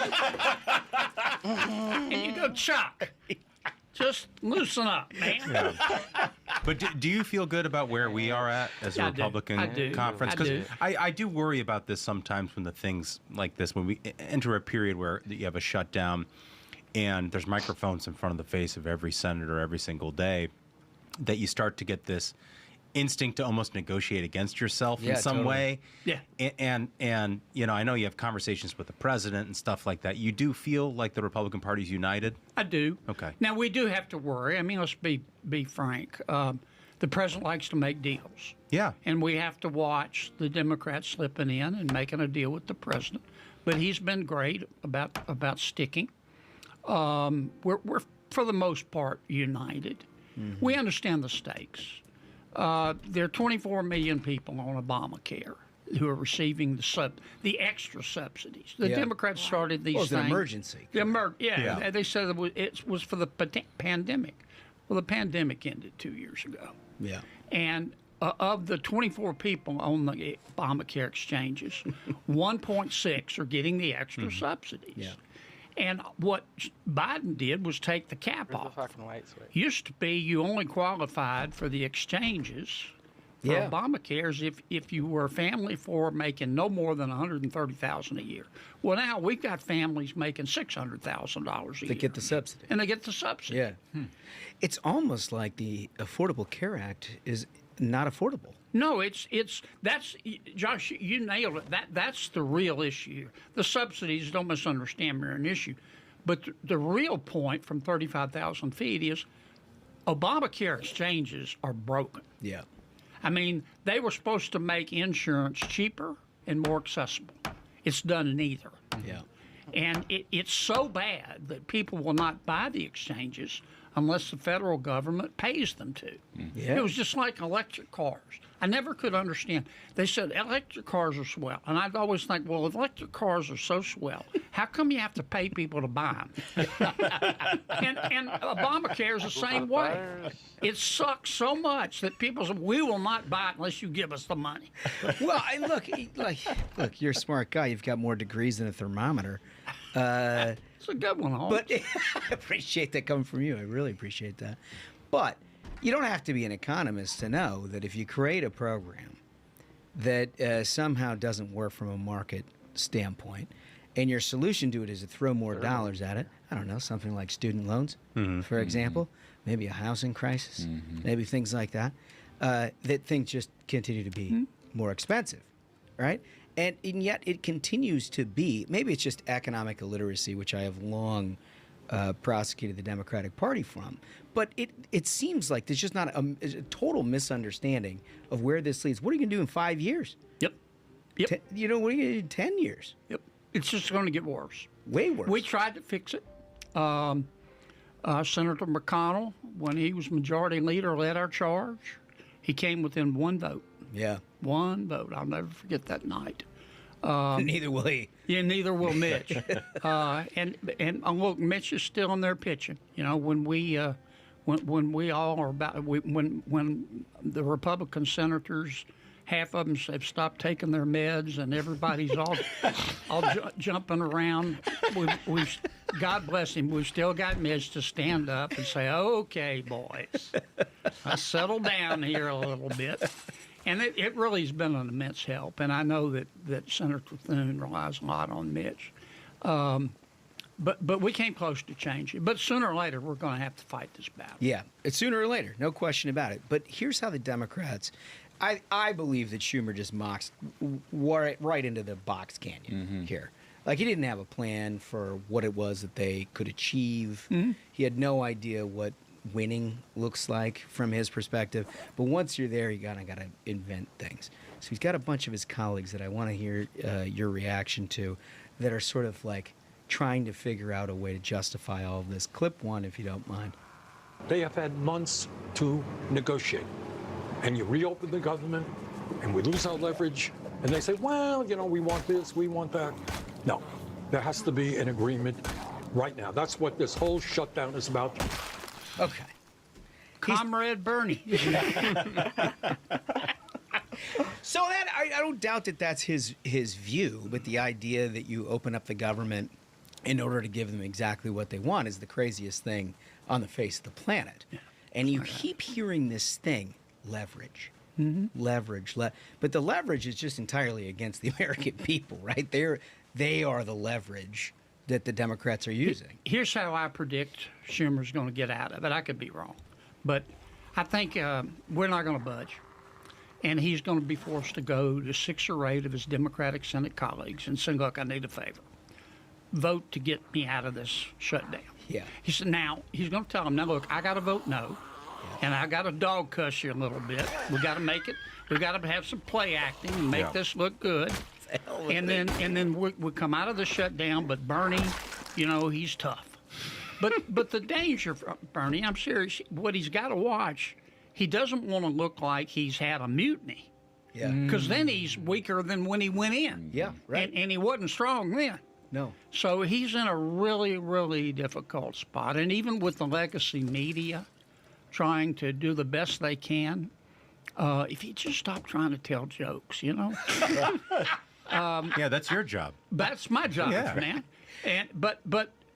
[SPEAKER 7] And you go, Chuck, just loosen up, man.
[SPEAKER 2] Yeah. But do you feel good about where we are at as a Republican conference? Because I do worry about this sometimes when the things like this, when we enter a period where you have a shutdown and there's microphones in front of the face of every senator every single day, that you start to get this instinct to almost negotiate against yourself in some way.
[SPEAKER 7] Yeah.
[SPEAKER 2] And you know, I know you have conversations with the president and stuff like that. You do feel like the Republican Party's united?
[SPEAKER 7] I do.
[SPEAKER 2] Okay.
[SPEAKER 7] Now, we do have to worry. I mean, let's be frank. The president likes to make deals.
[SPEAKER 2] Yeah.
[SPEAKER 7] And we have to watch the Democrats slipping in and making a deal with the president. But he's been great about sticking. We're for the most part united. Mm-hmm. We understand the stakes. There are 24 million people on Obamacare who are receiving the extra subsidies. The Democrats started these things.
[SPEAKER 23] It's an emergency.
[SPEAKER 7] They said it was for the pandemic. Well, the pandemic ended 2 years ago.
[SPEAKER 23] Yeah. And
[SPEAKER 7] of the 24 people on the Obamacare exchanges, 1.6 are getting the extra subsidies. Yeah. And what Biden did was take the cap off. Used to be you only qualified for the exchanges for Obamacare if you were a family for making no more than $130,000 a year. Well, now we've got families making $600,000 a year.
[SPEAKER 23] They get the subsidy.
[SPEAKER 7] And they get the subsidy.
[SPEAKER 23] Yeah. It's almost like the Affordable Care Act is not affordable.
[SPEAKER 7] No, that's Josh. You nailed it. That's the real issue. The subsidies, don't misunderstand me, are an issue, but the real point from 35,000 feet is Obamacare exchanges are broken.
[SPEAKER 23] Yeah,
[SPEAKER 7] I mean they were supposed to make insurance cheaper and more accessible. It's done neither.
[SPEAKER 23] Yeah,
[SPEAKER 7] and it's so bad that people will not buy the exchanges unless the federal government pays them to.
[SPEAKER 23] Yeah.
[SPEAKER 7] It was just like electric cars. I never could understand. They said electric cars are swell. And I'd always think, well, if electric cars are so swell, how come you have to pay people to buy them? and Obamacare is the same way. It sucks so much that people say, we will not buy it unless you give us the money.
[SPEAKER 23] Well, and look, you're a smart guy. You've got more degrees than a thermometer.
[SPEAKER 7] It's a good one, Holmes.
[SPEAKER 23] But I appreciate that coming from you. I really appreciate that. But you don't have to be an economist to know that if you create a program that somehow doesn't work from a market standpoint, and your solution to it is to throw more dollars at it, I don't know, something like student loans, for example, maybe a housing crisis, maybe things like that, that things just continue to be more expensive, right? And yet it continues to be, maybe it's just economic illiteracy, which I have long prosecuted the Democratic Party from, but it seems like there's just not a total misunderstanding of where this leads. What are you going to do in 5 years?
[SPEAKER 7] Yep.
[SPEAKER 23] What are you going to do in 10 years?
[SPEAKER 7] Yep. It's just going to get worse.
[SPEAKER 23] Way worse.
[SPEAKER 7] We tried to fix it. Senator McConnell, when he was majority leader, led our charge. He came within one vote.
[SPEAKER 23] Yeah.
[SPEAKER 7] One vote. I'll never forget that night.
[SPEAKER 23] Neither will he.
[SPEAKER 7] Yeah, neither will Mitch. And look, Mitch is still in there pitching. You know, when we all are about when the Republican senators, half of them have stopped taking their meds, and everybody's all jumping around. We've God bless him. We've still got Mitch to stand up and say, "Okay, boys, let's settle down here a little bit." And it really has been an immense help. And I know that Senator Thune relies a lot on Mitch. But we came close to changing. But sooner or later, we're going to have to fight this battle.
[SPEAKER 23] Yeah, it's sooner or later, no question about it. But here's how the Democrats, I believe that Schumer just mocks right into the box canyon here. Like, he didn't have a plan for what it was that they could achieve. He had no idea what winning looks like from his perspective. But once you're there, you got to invent things. So he's got a bunch of his colleagues that I want to hear your reaction to that are sort of like trying to figure out a way to justify all of this. Clip one, if you don't mind.
[SPEAKER 13] They have had months to negotiate. And you reopen the government, and we lose our leverage, and they say, well, you know, we want this, we want that. No, there has to be an agreement right now. That's what this whole shutdown is about.
[SPEAKER 11] Okay.
[SPEAKER 7] Comrade Bernie.
[SPEAKER 23] So that I don't doubt that that's his view, but the idea that you open up the government in order to give them exactly what they want is the craziest thing on the face of the planet. Yeah. And you keep hearing this thing, leverage. Leverage. But the leverage is just entirely against the American people, right? They are the leverage that the Democrats are using.
[SPEAKER 7] Here's how I predict Schumer's going to get out of it. I could be wrong. But I think we're not going to budge. And he's going to be forced to go to 6 or 8 of his Democratic Senate colleagues and say, look, I need a favor. Vote to get me out of this shutdown.
[SPEAKER 23] Yeah.
[SPEAKER 7] He said, now, he's going to tell them, now, look, I got to vote no. And I got to dog cuss you a little bit. We got to make it. We got to have some play acting and make this look good. And then we come out of the shutdown. But Bernie, he's tough. But the danger, Bernie, I'm serious. What he's got to watch, he doesn't want to look like he's had a mutiny.
[SPEAKER 23] Yeah.
[SPEAKER 7] Because then he's weaker than when he went in.
[SPEAKER 23] Yeah. Right.
[SPEAKER 7] And he wasn't strong then.
[SPEAKER 23] No.
[SPEAKER 7] So he's in a really, really difficult spot. And even with the legacy media trying to do the best they can, if you just stop trying to tell jokes,
[SPEAKER 2] yeah, that's your job.
[SPEAKER 7] That's my job, man. But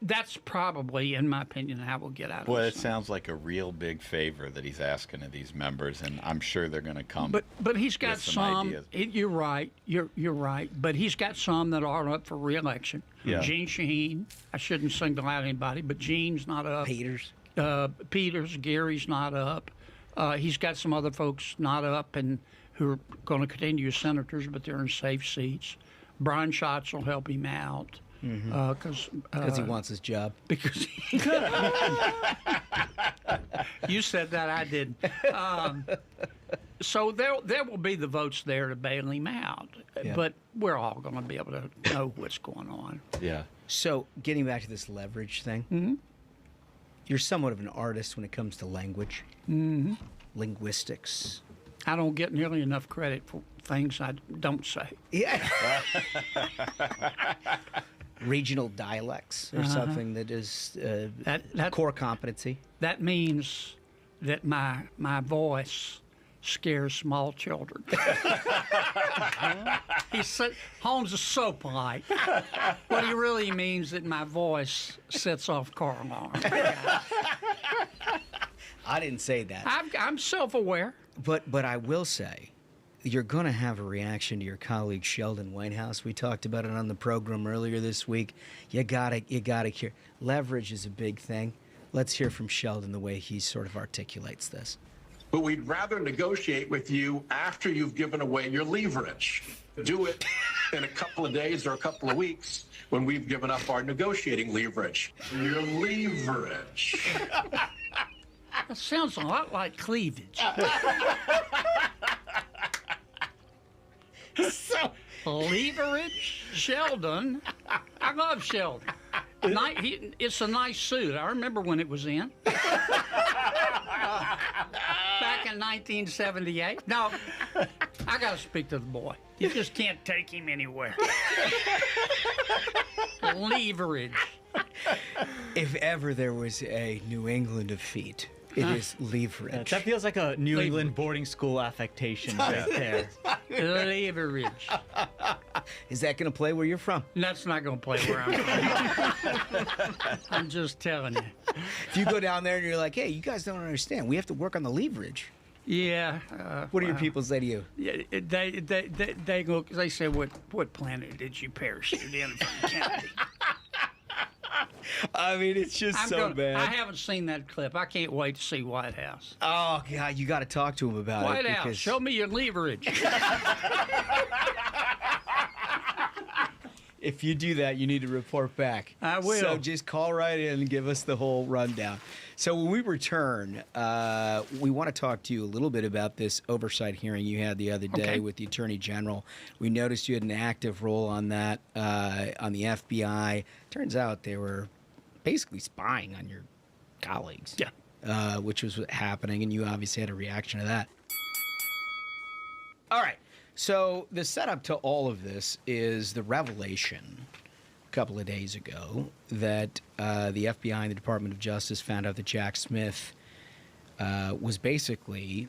[SPEAKER 7] that's probably, in my opinion, how we'll get out of
[SPEAKER 14] Well,
[SPEAKER 7] this.
[SPEAKER 14] it sounds like a real big favor that he's asking of these members, and I'm sure they're going to come.
[SPEAKER 7] But he's got
[SPEAKER 14] with some
[SPEAKER 7] some.
[SPEAKER 14] ideas.
[SPEAKER 7] You're right. You're right. But he's got some that are up for re-election.
[SPEAKER 14] Yeah.
[SPEAKER 7] Gene Shaheen. I shouldn't single out anybody, but Gene's not up. Peters. Gary's not up. He's got some other folks not up and who are going to continue as senators, but they're in safe seats. Brian Schatz will help him out. Because
[SPEAKER 23] he wants his job.
[SPEAKER 7] Because you said that, I didn't. So there will be the votes there to bail him out, but we're all going to be able to know what's going on.
[SPEAKER 23] Yeah. So getting back to this leverage thing, you're somewhat of an artist when it comes to language, linguistics.
[SPEAKER 7] I don't get nearly enough credit for things I don't say.
[SPEAKER 23] Yeah. Regional dialects or something that is that core competency.
[SPEAKER 7] That means that my voice scares small children. He said, Holmes is so polite. What he really means that my voice sets off car alarms.
[SPEAKER 23] I didn't say that.
[SPEAKER 7] I'm self-aware.
[SPEAKER 23] But I will say, you're going to have a reaction to your colleague Sheldon Whitehouse. We talked about it on the program earlier this week. You gotta hear. Leverage is a big thing. Let's hear from Sheldon the way he sort of articulates this.
[SPEAKER 17] But we'd rather negotiate with you after you've given away your leverage. Do it in a couple of days or a couple of weeks when we've given up our negotiating leverage. Your leverage.
[SPEAKER 7] That sounds a lot like cleavage. So, leverage, Sheldon. I love Sheldon. It's a nice suit. I remember when it was in. Back in 1978. No, I got to speak to the boy. You just can't take him anywhere. Leverage.
[SPEAKER 23] If ever there was a New England defeat, it is leverage.
[SPEAKER 9] That feels like a New England boarding school affectation right there.
[SPEAKER 7] Leverage.
[SPEAKER 23] Is that going to play where you're from?
[SPEAKER 7] That's not going to play where I'm from. I'm just telling you.
[SPEAKER 23] If you go down there and you're like, hey, you guys don't understand. We have to work on the leverage.
[SPEAKER 7] Yeah.
[SPEAKER 23] What do your people say to you?
[SPEAKER 7] Yeah, they go. They say, what planet did you parachute in from Kennedy?
[SPEAKER 23] I mean, it's just bad.
[SPEAKER 7] I haven't seen that clip. I can't wait to see White House.
[SPEAKER 23] Oh, God, you got to talk to him about it.
[SPEAKER 7] White House, show me your leverage.
[SPEAKER 23] If you do that, you need to report back.
[SPEAKER 7] I will.
[SPEAKER 23] So just call right in and give us the whole rundown. So when we return, we want to talk to you a little bit about this oversight hearing you had the other day with the Attorney General. We noticed you had an active role on that, on the FBI. Turns out they were basically spying on your colleagues.
[SPEAKER 7] Yeah.
[SPEAKER 23] Which was happening, and you obviously had a reaction to that. All right. So the setup to all of this is the revelation couple of days ago that the FBI and the Department of Justice found out that Jack Smith was basically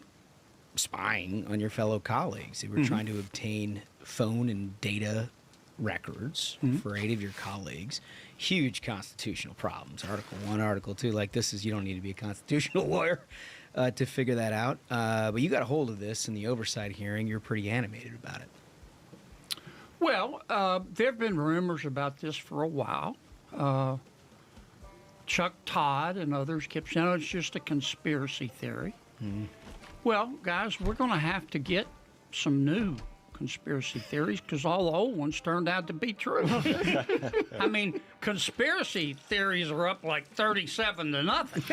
[SPEAKER 23] spying on your fellow colleagues. They were trying to obtain phone and data records for 8 of your colleagues. Huge constitutional problems. Article 1, Article 2. Like, this is, you don't need to be a constitutional lawyer to figure that out. But you got a hold of this in the oversight hearing. You're pretty animated about it.
[SPEAKER 7] Well, there have been rumors about this for a while. Chuck Todd and others kept saying, it's just a conspiracy theory. Well, guys, we're going to have to get some new conspiracy theories because all the old ones turned out to be true. I mean, conspiracy theories are up like 37 to nothing.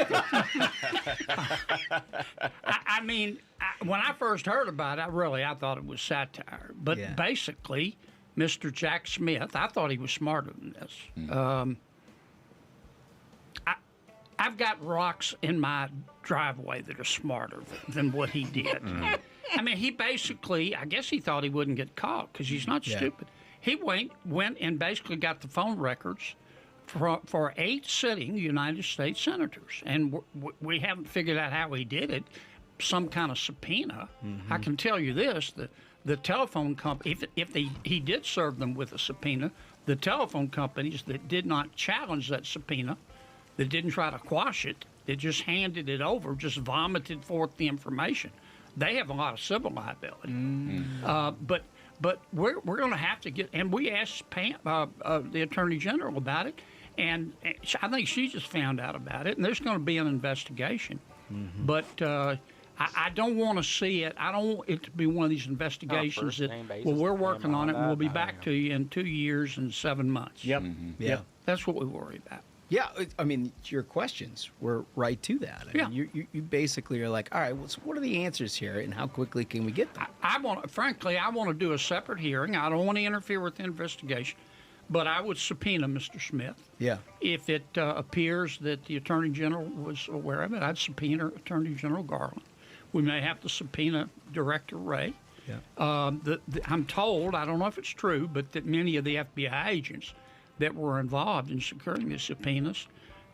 [SPEAKER 7] I mean, when I first heard about it, I thought it was satire. But basically, Mr. Jack Smith, I thought he was smarter than this. I've got rocks in my driveway that are smarter than what he did. I mean, he basically, I guess he thought he wouldn't get caught because he's not stupid. He went and basically got the phone records for 8 sitting United States senators. And we haven't figured out how he did it, some kind of subpoena. I can tell you this, the telephone company, if he did serve them with a subpoena, the telephone companies that did not challenge that subpoena, that didn't try to quash it, that just handed it over, just vomited forth the information, they have a lot of civil liability. But we're going to have to get, and we asked Pam, the Attorney General about it, and I think she just found out about it, and there's going to be an investigation. But I don't want to see it. I don't want it to be one of these investigations that, well, we're working on it, and we'll be back to you in 2 years and 7 months.
[SPEAKER 23] Yep.
[SPEAKER 7] That's what we worry about.
[SPEAKER 23] Yeah, I mean, your questions were right to that. I mean, you basically are like, all right, well, so what are the answers here, and how quickly can we get them?
[SPEAKER 7] Frankly, I want to do a separate hearing. I don't want to interfere with the investigation, but I would subpoena Mr. Smith.
[SPEAKER 23] Yeah.
[SPEAKER 7] If it appears that the Attorney General was aware of it, I'd subpoena Attorney General Garland. We may have to subpoena Director Wray.
[SPEAKER 23] Yeah.
[SPEAKER 7] I'm told, I don't know if it's true, but that many of the FBI agents that were involved in securing the subpoenas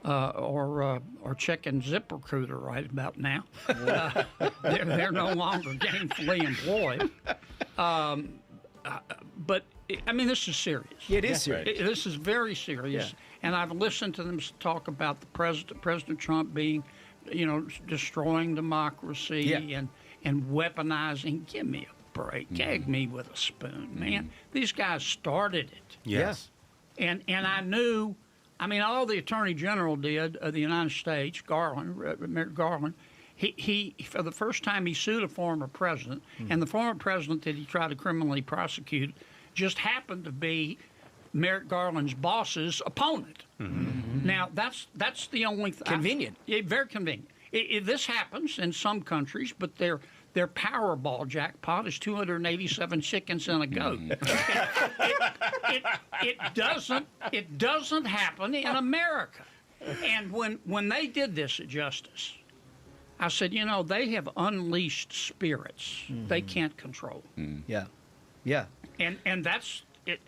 [SPEAKER 7] or checking ZipRecruiter right about now. They're no longer gainfully employed. But, I mean, this is serious.
[SPEAKER 23] Yeah, it is serious.
[SPEAKER 7] This is very serious. And I've listened to them talk about the President Trump being, destroying democracy and weaponizing. Give me a break. Gag me with a spoon, man. These guys started it.
[SPEAKER 23] Yes.
[SPEAKER 7] And I knew, I mean, all the Attorney General did of the United States, Merrick Garland, he for the first time he sued a former president, and the former president that he tried to criminally prosecute just happened to be Merrick Garland's boss's opponent. Now that's the only thing.
[SPEAKER 23] Convenient.
[SPEAKER 7] Very convenient. This happens in some countries, but their Powerball jackpot is 287 chickens and a goat. It doesn't happen in America. And when they did this at Justice, I said, they have unleashed spirits they can't control.
[SPEAKER 23] Yeah.
[SPEAKER 7] And that's it.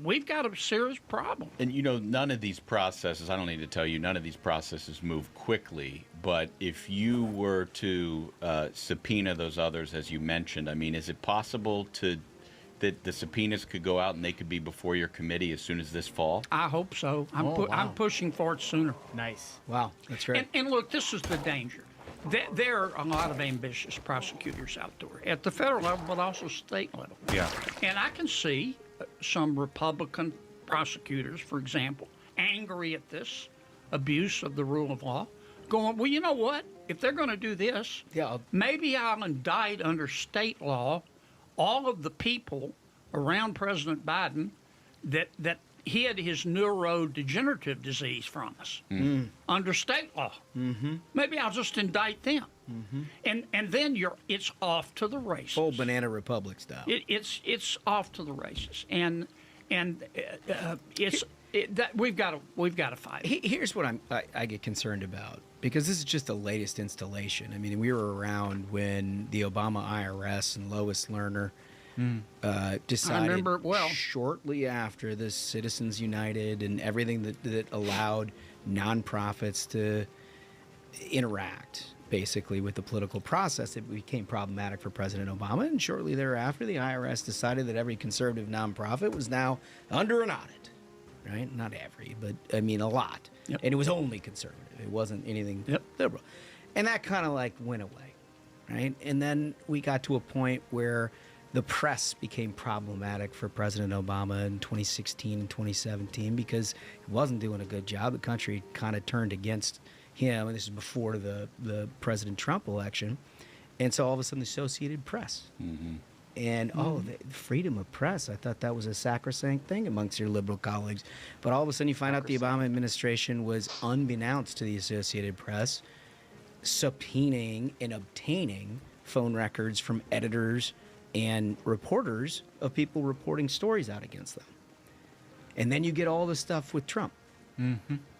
[SPEAKER 7] We've got a serious problem.
[SPEAKER 14] And none of these processes, I don't need to tell you, none of these processes move quickly. But if you were to subpoena those others, as you mentioned, I mean, is it possible that the subpoenas could go out and they could be before your committee as soon as this fall?
[SPEAKER 7] I hope so. I'm pushing for it sooner.
[SPEAKER 23] Nice. Wow, that's right.
[SPEAKER 7] And look, this is the danger. There are a lot of ambitious prosecutors out there at the federal level, but also state level.
[SPEAKER 2] Yeah.
[SPEAKER 7] And I can see some Republican prosecutors, for example, angry at this abuse of the rule of law, going, well, you know what? If they're going to do this, maybe I'll indict under state law all of the people around President Biden that hid his neurodegenerative disease from us under state law. Maybe I'll just indict them. And then it's off to the races.
[SPEAKER 23] Full Banana Republic style.
[SPEAKER 7] It's off to the races, and we've got to fight.
[SPEAKER 23] Here's what I get concerned about, because this is just the latest installation. I mean, we were around when the Obama IRS and Lois Lerner decided
[SPEAKER 7] I remember it well.
[SPEAKER 23] shortly after the Citizens United and everything that allowed nonprofits to interact basically with the political process, it became problematic for President Obama. And shortly thereafter, the IRS decided that every conservative nonprofit was now under an audit, right? Not every, but I mean a lot.
[SPEAKER 7] Yep.
[SPEAKER 23] And it was only conservative. It wasn't anything liberal. And that kind of like went away, right? And then we got to a point where the press became problematic for President Obama in 2016 and 2017 because he wasn't doing a good job. The country kind of turned against him, and this is before the President Trump election. And so all of a sudden, the Associated Press. And, the freedom of press, I thought that was a sacrosanct thing amongst your liberal colleagues. But all of a sudden, you find out the Obama administration was, unbeknownst to the Associated Press, subpoenaing and obtaining phone records from editors and reporters of people reporting stories out against them. And then you get all the stuff with Trump,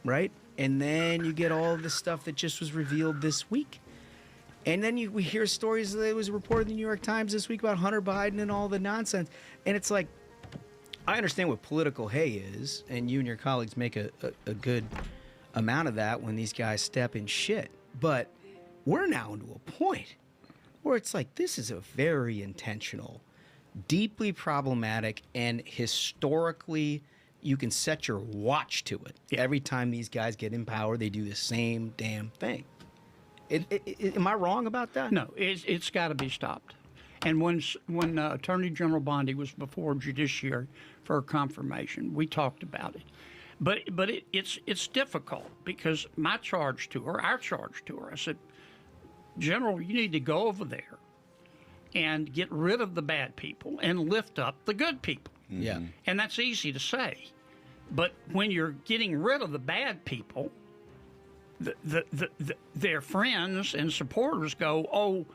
[SPEAKER 23] right? And then you get all the stuff that just was revealed this week. And then we hear stories that was reported in the New York Times this week about Hunter Biden and all the nonsense. And it's like, I understand what political hay is, and you and your colleagues make a good amount of that when these guys step in shit. But we're now into a point where it's like, this is a very intentional, deeply problematic, and historically, you can set your watch to it. Every time these guys get in power, they do the same damn thing. Am I wrong about that?
[SPEAKER 7] No, it's got to be stopped. And when Attorney General Bondi was before Judiciary for confirmation, we talked about it. But it's difficult because our charge to her, I said, General, you need to go over there and get rid of the bad people and lift up the good people.
[SPEAKER 23] Yeah.
[SPEAKER 7] And that's easy to say. But when you're getting rid of the bad people, their friends and supporters go,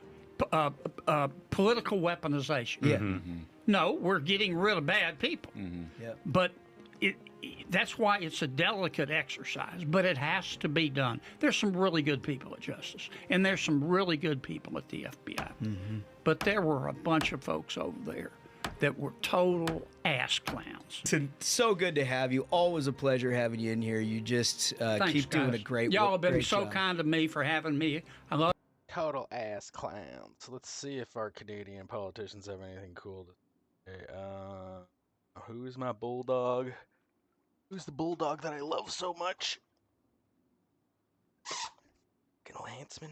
[SPEAKER 7] political weaponization.
[SPEAKER 23] Yeah.
[SPEAKER 7] No, we're getting rid of bad people.
[SPEAKER 23] Yeah.
[SPEAKER 7] But that's why it's a delicate exercise, but it has to be done. There's some really good people at Justice, and there's some really good people at the FBI. But there were a bunch of folks over there that were total ass clowns.
[SPEAKER 23] It's so good to have you. Always a pleasure having you in here. You just
[SPEAKER 7] Thanks,
[SPEAKER 23] keep doing
[SPEAKER 7] guys.
[SPEAKER 23] a great
[SPEAKER 7] Y'all have been
[SPEAKER 23] great
[SPEAKER 7] so
[SPEAKER 23] job.
[SPEAKER 7] kind to me for having me. I love
[SPEAKER 1] Total ass clowns. Let's see if our Canadian politicians have anything cool to say. Who's my bulldog? Who's the bulldog that I love so much? Fucking Lanceman.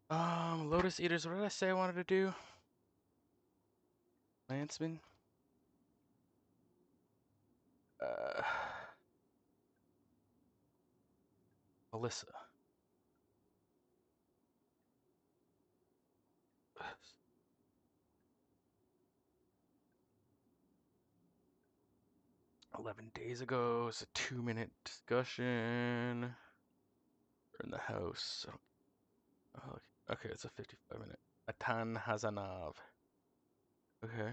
[SPEAKER 1] Lotus Eaters, what did I say I wanted to do? Lanceman? Alyssa. 11 days ago, it's a 2-minute discussion. We're in the house. Oh, okay, it's a 55-minute. Atan Hazanov. Okay.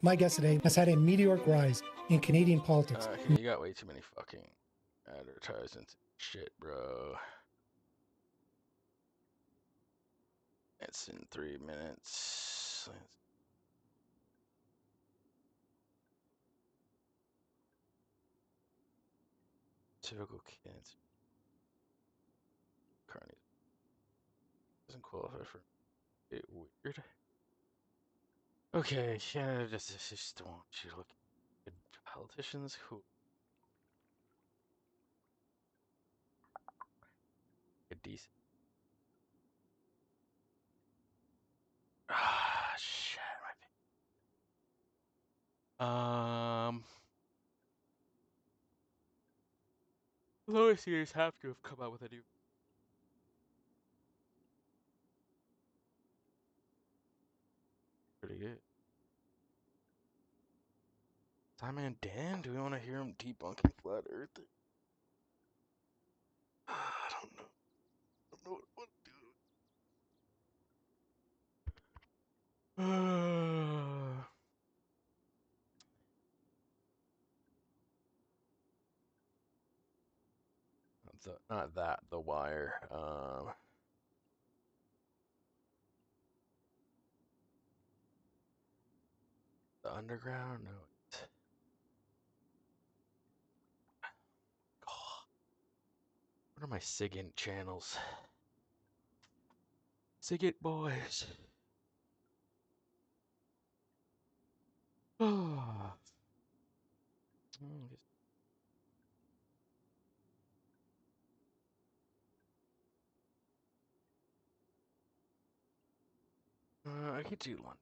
[SPEAKER 18] My guest today has had a meteoric rise in Canadian politics.
[SPEAKER 1] Okay, you got way too many fucking advertisements. Shit, bro. It's in 3 minutes. Typical cancer. Carney doesn't qualify for it. Weird. Okay, yeah, just want you to look at good politicians who get decent. Ah, shit, Lois Eaters have to have come out with a new. Pretty good. Simon and Dan, do we want to hear him debunking flat Earth? I don't know. I don't know what to do. Not that, The Wire. The Underground? No. What are my SIGINT channels? SIGINT boys. I could do one.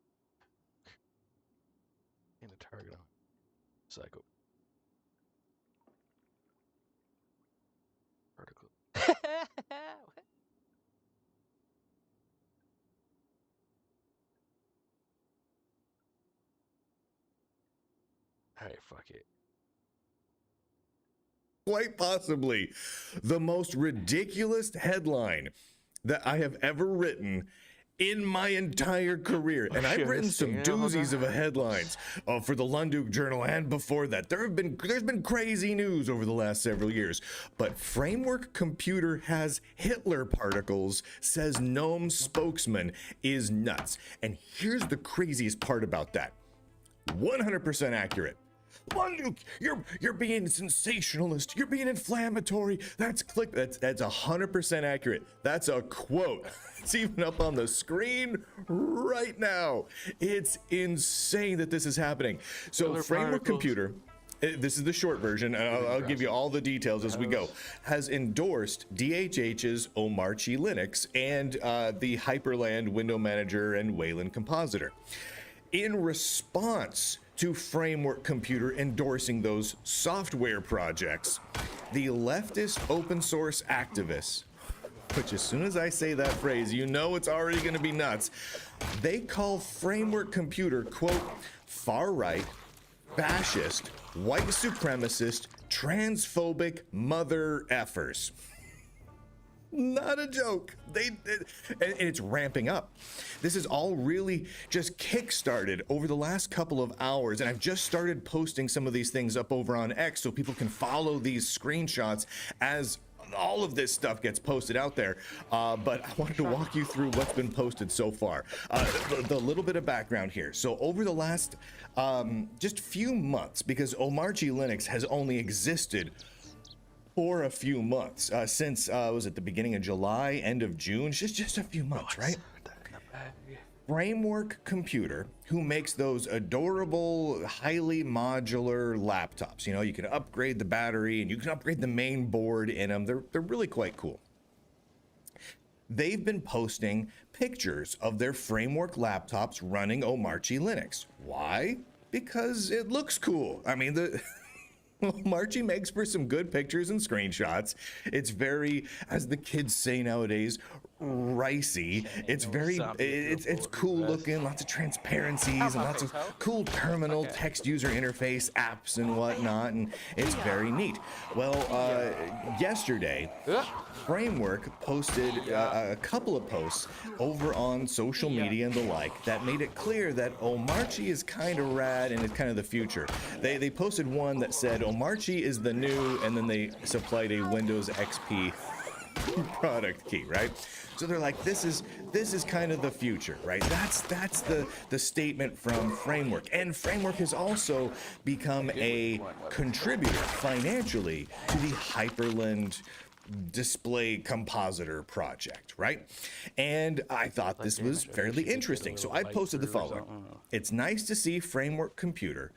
[SPEAKER 1] In a target on Psycho. Article. Alright, fuck it.
[SPEAKER 19] Quite possibly the most ridiculous headline that I have ever written in my entire career. And I've written some doozies of headlines for the Lunduk Journal and before that. There's been crazy news over the last several years. But Framework Computer has Hitler particles, says GNOME spokesman, is nuts. And here's the craziest part about that. 100% accurate. Lunduk, you're being sensationalist. You're being inflammatory. That's 100% accurate. That's a quote. It's even up on the screen right now. It's insane that this is happening. So Framework Computer, this is the short version, and I'll give you all the details as we go, has endorsed DHH's Omarchy Linux and the Hyperland Window Manager and Wayland Compositor. In response to Framework Computer endorsing those software projects, the leftist open source activists, which as soon as I say that phrase, you know it's already going to be nuts, they call Framework Computer, quote, far-right, fascist, white supremacist, transphobic mother effers. Not a joke. And it's ramping up. This is all really just kick-started over the last couple of hours, and I've just started posting some of these things up over on X so people can follow these screenshots as all of this stuff gets posted out there. But I wanted to walk you through what's been posted so far. The little bit of background here. So over the last just few months, because Omarchy Linux has only existed for a few months, since was it the beginning of July, end of June, just a few months, right? Framework Computer, who makes those adorable, highly modular laptops. You know, you can upgrade the battery and you can upgrade the main board in them. They're really quite cool. they've been posting pictures of their Framework laptops running Omarchy Linux. Why? Because it looks cool. I mean, Omarchy makes for some good pictures and screenshots. It's very, as the kids say nowadays, ricey. It's very, it's cool looking, lots of transparencies and lots of cool terminal text user interface apps and whatnot, and it's very neat. Well, yesterday, Framework posted a couple of posts over on social media and the like that made it clear that Omarchy is kind of rad and it's kind of the future. They posted one that said Omarchy is the new, and then they supplied a Windows XP product key, right? So they're like, this is kind of the future, right? That's the statement from Framework. And Framework has also become a contributor financially to the Hyperland display compositor project, right? And I thought this was fairly interesting. So I posted the following. It's nice to see Framework Computer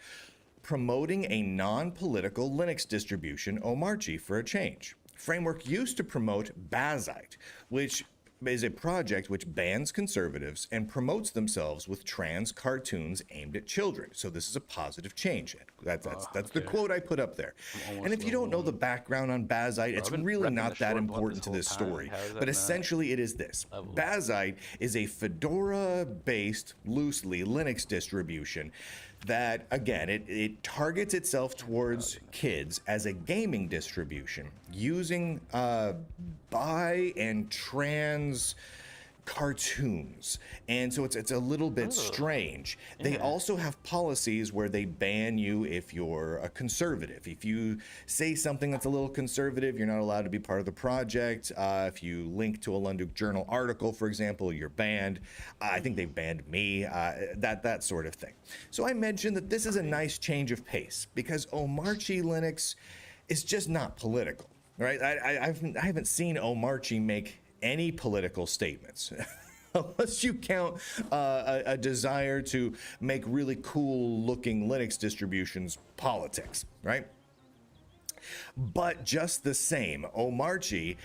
[SPEAKER 19] promoting a non-political Linux distribution, Omarchy, for a change. Framework used to promote Bazite, which is a project which bans conservatives and promotes themselves with trans cartoons aimed at children. So this is a positive change. That's the quote I put up there. And if you don't know the background on Bazite, it's really not that important to this story. But essentially it is this. Bazite is a Fedora-based, loosely Linux distribution that, again, it targets itself towards kids as a gaming distribution using bi and trans cartoons, and so it's a little bit strange. They also have policies where they ban you if you're a conservative. If you say something that's a little conservative, you're not allowed to be part of the project. If you link to a Lunduk Journal article, for example, you're banned. I think they banned me, that sort of thing. So I mentioned that this is a nice change of pace because Omarchy Linux is just not political, right? I haven't seen Omarchy make any political statements, unless you count a desire to make really cool looking Linux distributions politics, right? But just the same, Omarchy,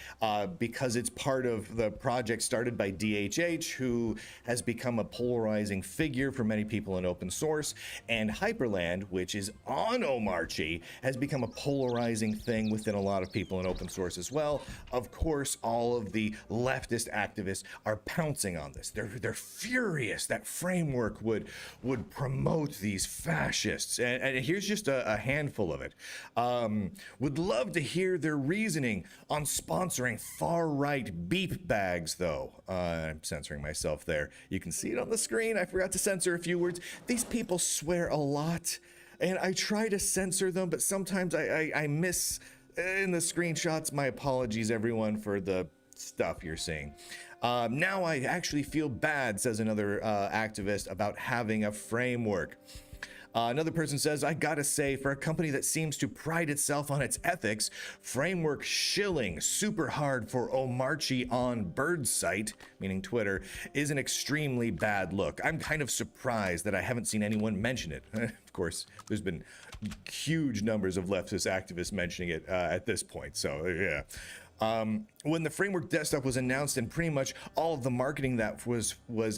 [SPEAKER 19] because it's part of the project started by DHH, who has become a polarizing figure for many people in open source, and Hyperland, which is on Omarchy, has become a polarizing thing within a lot of people in open source as well. Of course, all of the leftist activists are pouncing on this. They're furious that Framework would promote these fascists. And here's just a handful of it. Would love to hear their reasoning on sponsoring far-right beep bags, though. I'm censoring myself there. You can see it on the screen. I forgot to censor a few words. These people swear a lot, and I try to censor them, but sometimes I miss in the screenshots. My apologies, everyone, for the stuff you're seeing. Now I actually feel bad, says another activist, about having a framework. Another person says, I gotta say, for a company that seems to pride itself on its ethics, Framework shilling super hard for Omarchy on Bird's site, meaning Twitter, is an extremely bad look. I'm kind of surprised that I haven't seen anyone mention it. Of course, there's been huge numbers of leftist activists mentioning it at this point, so yeah. When the Framework desktop was announced and pretty much all of the marketing that was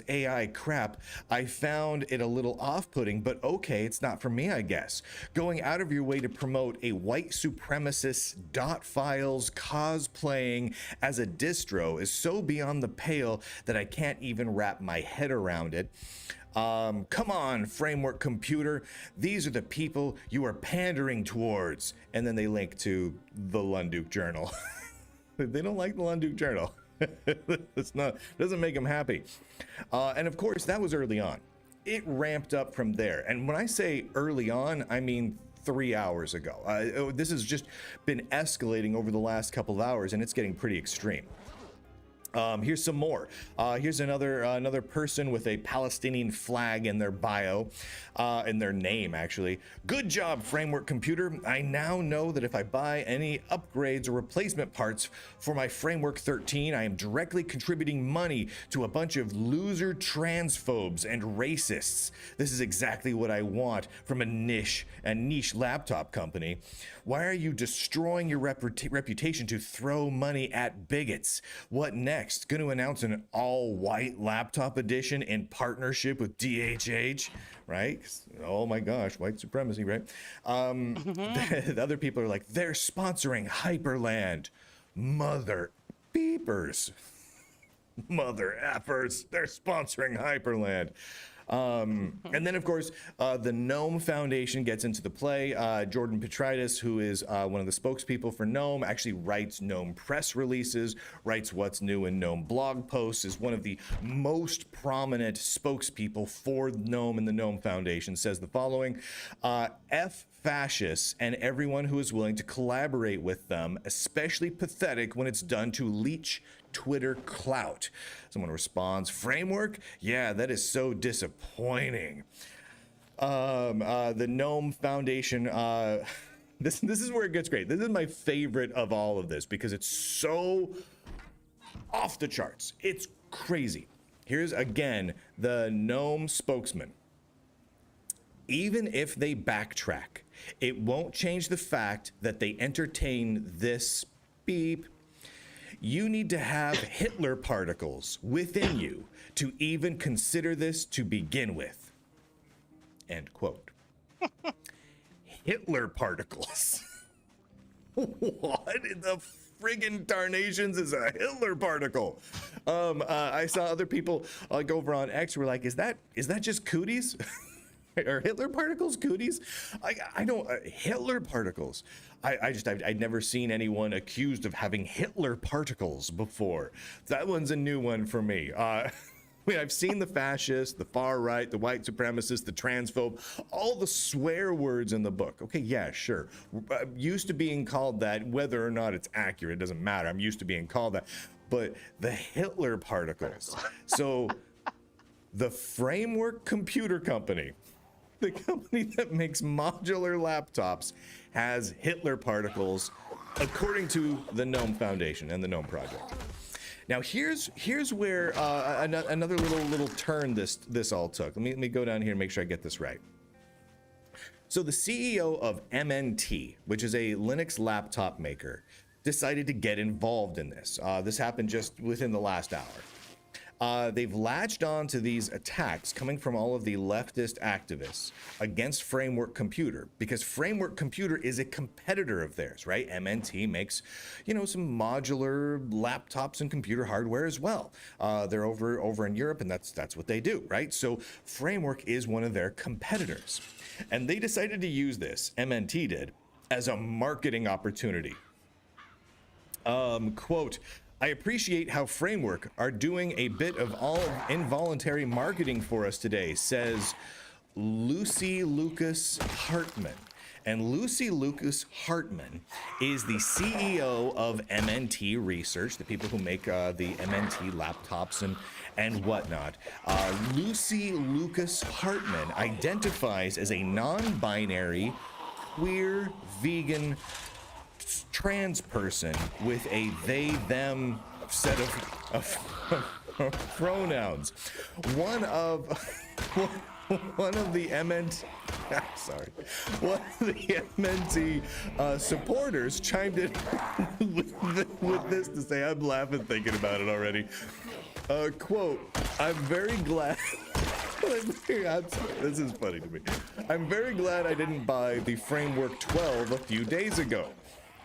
[SPEAKER 19] AI crap, I found it a little off-putting, but okay, it's not for me, I guess. Going out of your way to promote a white supremacist dot files cosplaying as a distro is so beyond the pale that I can't even wrap my head around it. Come on, Framework Computer. These are the people you are pandering towards. And then they link to the Lunduk Journal. They don't like the Lunduk Journal. Doesn't make them happy. And of course, that was early on. It ramped up from there. And when I say early on, I mean 3 hours ago. This has just been escalating over the last couple of hours, and it's getting pretty extreme. Here's some more. Here's another person with a Palestinian flag in their bio, in their name, actually. Good job, Framework Computer. I now know that if I buy any upgrades or replacement parts for my Framework 13, I am directly contributing money to a bunch of loser transphobes and racists. This is exactly what I want from a niche laptop company. Why are you destroying your reputation to throw money at bigots? What next? next going to announce an all-white laptop edition in partnership with DHH, right? Oh my gosh, white supremacy, right? The other people are like, they're sponsoring Hyperland. Mother beepers. Mother effers. They're sponsoring Hyperland. And then, of course, the GNOME Foundation gets into the play. Jordan Petrides, who is one of the spokespeople for GNOME, actually writes GNOME press releases, writes what's new in GNOME blog posts, is one of the most prominent spokespeople for GNOME and the GNOME Foundation, says the following: F fascists and everyone who is willing to collaborate with them, especially pathetic when it's done to leech Twitter clout. Someone responds, framework? Yeah, that is so disappointing. The GNOME Foundation, this is where it gets great. This is my favorite of all of this because it's so off the charts. It's crazy. Here's again the GNOME spokesman. Even if they backtrack, it won't change the fact that they entertain this beep. You need to have Hitler particles within you to even consider this to begin with. End quote. Hitler particles. What in the friggin' tarnations is a Hitler particle? I saw other people like over on X were like, is that just cooties? Are Hitler particles cooties? I don't, Hitler particles. I'd never seen anyone accused of having Hitler particles before. That one's a new one for me. I mean, I've seen the fascists, the far right, the white supremacists, the transphobe, all the swear words in the book. Okay, yeah, sure. I'm used to being called that, whether or not it's accurate, it doesn't matter. I'm used to being called that. But the Hitler particles. So the Framework Computer Company, the company that makes modular laptops, has Hitler particles, according to the GNOME Foundation and the GNOME Project. Now here's where another little turn this all took. Let me go down here and make sure I get this right. So the CEO of MNT, which is a Linux laptop maker, decided to get involved in this. This happened just within the last hour. They've latched on to these attacks coming from all of the leftist activists against Framework Computer, because Framework Computer is a competitor of theirs, right? MNT makes, some modular laptops and computer hardware as well. They're over in Europe, and that's what they do, right? So Framework is one of their competitors. And they decided to use this, MNT did, as a marketing opportunity. Quote, I appreciate how Framework are doing a bit of all involuntary marketing for us today, says Lucy Lucas Hartman. And Lucy Lucas Hartman is the CEO of MNT Research, the people who make the MNT laptops and whatnot. Lucy Lucas Hartman identifies as a non-binary, queer, vegan, trans person with a they/them set of pronouns. One of the MNT supporters chimed in with this to say, I'm laughing thinking about it already. Quote, I'm very glad. I'm sorry, this is funny to me. I'm very glad I didn't buy the Framework 12 a few days ago.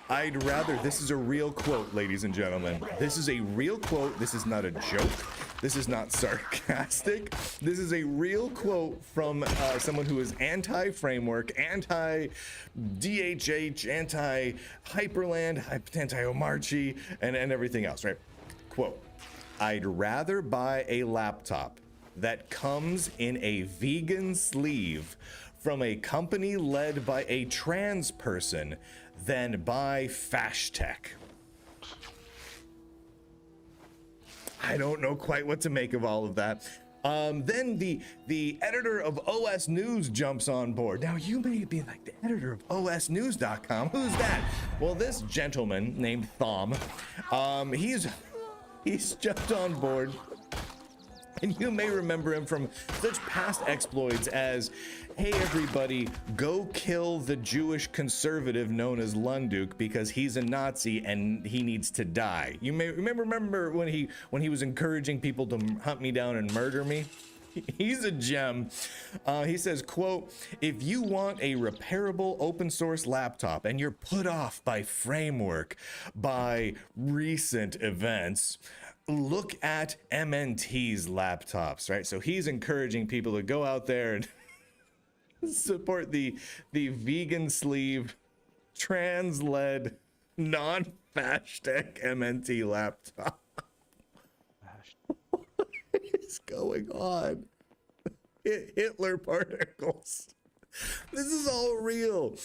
[SPEAKER 19] I'd rather, this is a real quote, ladies and gentlemen. This is a real quote. This is not a joke. This is not sarcastic. This is a real quote from someone who is anti-Framework, anti-DHH, anti-Hyperland, anti-Omarchi, and everything else, right? Quote, I'd rather buy a laptop that comes in a vegan sleeve from a company led by a trans person than buy Fashtech. I don't know quite what to make of all of that. Then the editor of OS News jumps on board. Now you may be like, the editor of OSNews.com, who's that? Well, this gentleman named Thom, he's jumped on board And you may remember him from such past exploits as, hey everybody, go kill the Jewish conservative known as Lunduk because he's a Nazi and he needs to die. You may remember when he was encouraging people to hunt me down and murder me? He's a gem. He says, quote, if you want a repairable open source laptop and you're put off by framework, by recent events, look at MNT's laptops, right? So he's encouraging people to go out there and support the vegan sleeve, trans-led, non-hashtag MNT laptop. What is going on? Hitler particles. This is all real.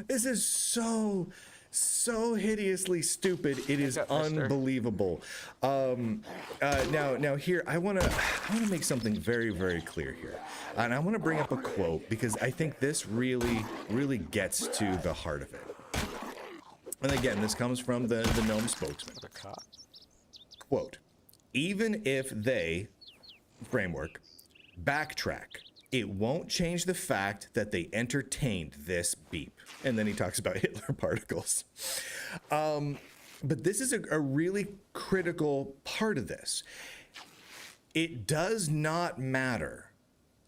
[SPEAKER 19] This is so hideously stupid. It is unbelievable. Now here I want to make something very, very clear here, and I want to bring up a quote because I think this really gets to the heart of it. And again, this comes from the GNOME spokesman. Quote, even if they, framework, backtrack, it won't change the fact that they entertained this beep. And then he talks about Hitler particles. But this is a really critical part of this. It does not matter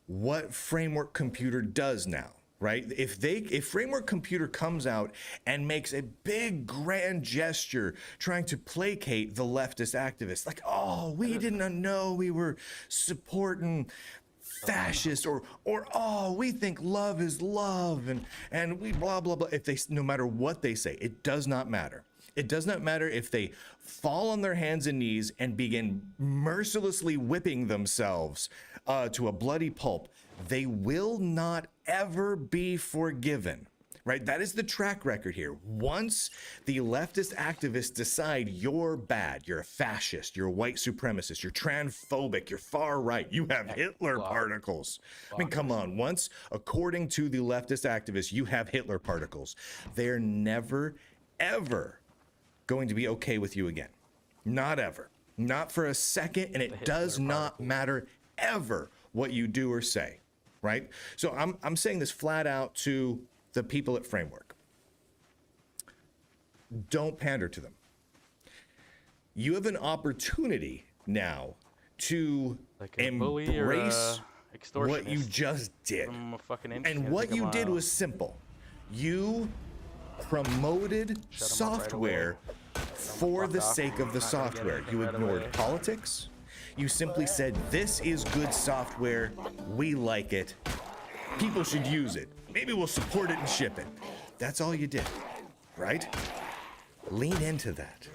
[SPEAKER 19] what Framework Computer does now, right? If Framework Computer comes out and makes a big grand gesture trying to placate the leftist activists, like, oh, we didn't know we were supporting fascist, or oh, we think love is love, and we blah blah blah. If they, no matter what they say, it does not matter. It does not matter if they fall on their hands and knees and begin mercilessly whipping themselves to a bloody pulp. They will not ever be forgiven, right? That is the track record here. Once the leftist activists decide you're bad, you're a fascist, you're a white supremacist, you're transphobic, you're far right, you have Hitler particles. I mean, come on. Once, according to the leftist activists, you have Hitler particles, they're never, ever going to be okay with you again. Not ever. Not for a second, and it does not matter ever what you do or say, right? So I'm saying this flat out to the people at Framework. Don't pander to them. You have an opportunity now to embrace what you just did. And what you did was simple. You promoted software for the sake of the software. You ignored politics. You simply said, this is good software. We like it. People should use it. Maybe we'll support it and ship it. That's all you did, right? Lean into that.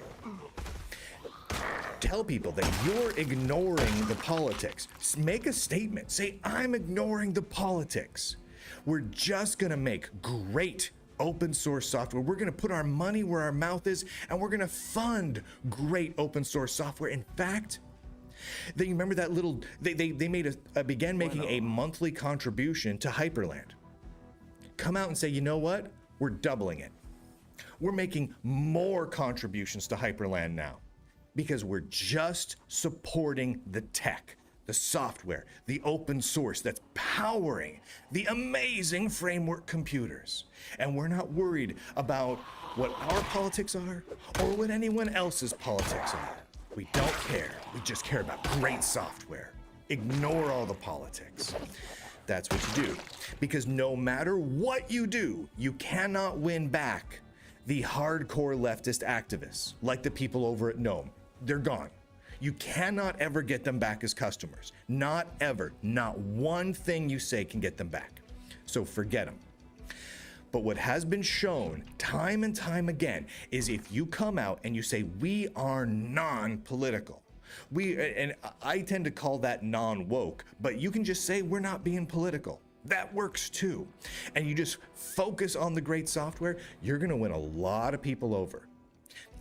[SPEAKER 19] Tell people that you're ignoring the politics. Make a statement. Say, I'm ignoring the politics. We're just going to make great open source software. We're going to put our money where our mouth is, and we're going to fund great open source software. In fact, they remember that little, they began making a monthly contribution to Hyperland. Come out and say, you know what? We're doubling it. We're making more contributions to Hyperland now because we're just supporting the tech, the software, the open source that's powering the amazing Framework computers. And we're not worried about what our politics are or what anyone else's politics are. We don't care. We just care about great software. Ignore all the politics. That's what you do. Because no matter what you do, you cannot win back the hardcore leftist activists, like the people over at GNOME. They're gone. You cannot ever get them back as customers. Not ever. Not one thing you say can get them back. So forget them. But what has been shown time and time again is if you come out and you say, we are non-political, and I tend to call that non-woke, but you can just say we're not being political. That works too. And you just focus on the great software, you're going to win a lot of people over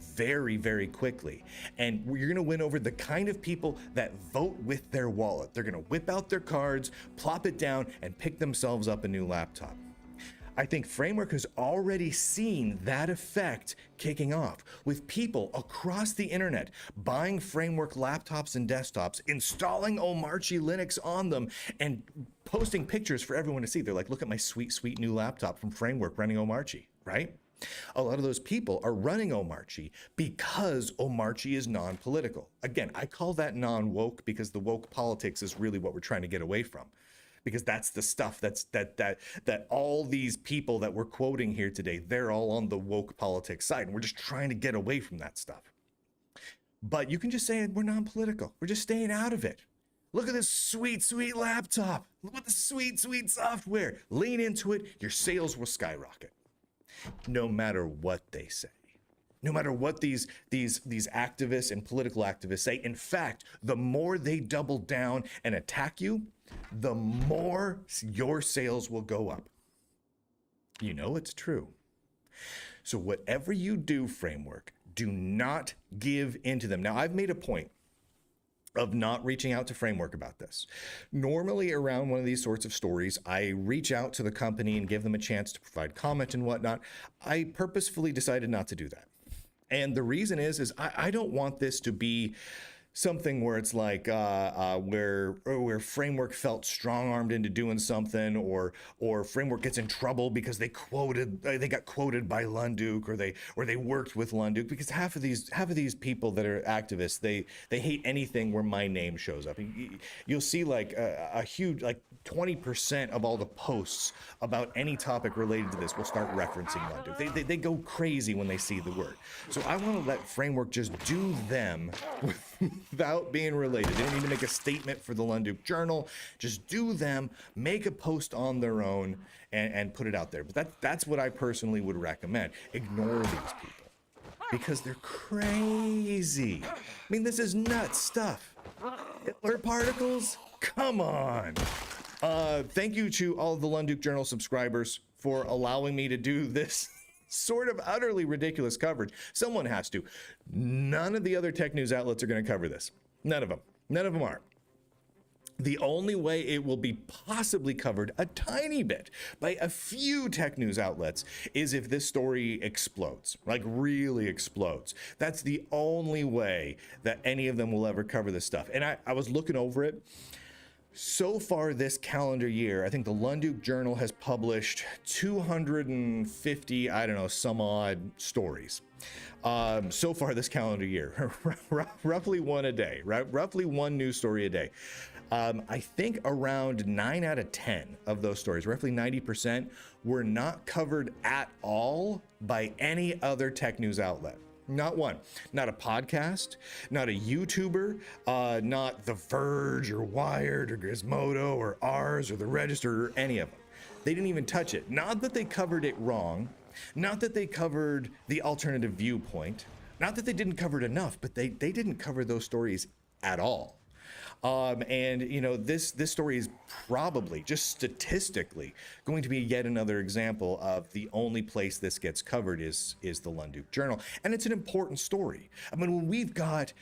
[SPEAKER 19] very, very quickly. And you're going to win over the kind of people that vote with their wallet. They're going to whip out their cards, plop it down, and pick themselves up a new laptop. I think Framework has already seen that effect kicking off with people across the internet buying Framework laptops and desktops, installing Omarchy Linux on them, and posting pictures for everyone to see. They're like, look at my sweet, sweet new laptop from Framework running Omarchy, right? A lot of those people are running Omarchy because Omarchy is non-political. Again, I call that non-woke because the woke politics is really what we're trying to get away from. Because that's the stuff that all these people that we're quoting here today, they're all on the woke politics side, and we're just trying to get away from that stuff. But you can just say we're non-political. We're just staying out of it. Look at this sweet, sweet laptop. Look at the sweet, sweet software. Lean into it. Your sales will skyrocket. No matter what they say. No matter what these activists and political activists say. In fact, the more they double down and attack you, the more your sales will go up. You know it's true. So whatever you do, Framework, do not give into them. Now, I've made a point of not reaching out to Framework about this. Normally around one of these sorts of stories, I reach out to the company and give them a chance to provide comment and whatnot. I purposefully decided not to do that. And the reason is I don't want this to be something where it's like where Framework felt strong-armed into doing something, or Framework gets in trouble because they got quoted by Lunduk, or they worked with Lunduk, because half of these people that are activists, they hate anything where my name shows up. You'll see like a huge, like 20% of all the posts about any topic related to this will start referencing Lunduk. They go crazy when they see the word. So I want to let Framework just do them without being related. They don't need to make a statement for the Lunduk Journal. Just do them, make a post on their own, and put it out there. But that's what I personally would recommend. Ignore these people because they're crazy. I mean, this is nuts stuff. Hitler particles? Come on. Thank you to all of the Lunduk Journal subscribers for allowing me to do this sort of utterly ridiculous coverage. Someone has to. None of the other tech news outlets are going to cover this. None of them. None of them are. The only way it will be possibly covered a tiny bit by a few tech news outlets is if this story explodes, like really explodes. That's the only way that any of them will ever cover this stuff. And I was looking over it. So far this calendar year, I think the Lunduk Journal has published 250, some odd stories. So far this calendar year, roughly one a day, right? Roughly one news story a day. I think around 9 out of 10 of those stories, roughly 90%, were not covered at all by any other tech news outlet. Not one. Not a podcast, not a YouTuber, not The Verge or Wired or Gizmodo or Ours or The Register or any of them. They didn't even touch it. Not that they covered it wrong, not that they covered the alternative viewpoint, not that they didn't cover it enough, but they didn't cover those stories at all. And you know, this story is probably just statistically going to be yet another example of the only place this gets covered is the Lunduk Journal. And it's an important story. I mean, when we've got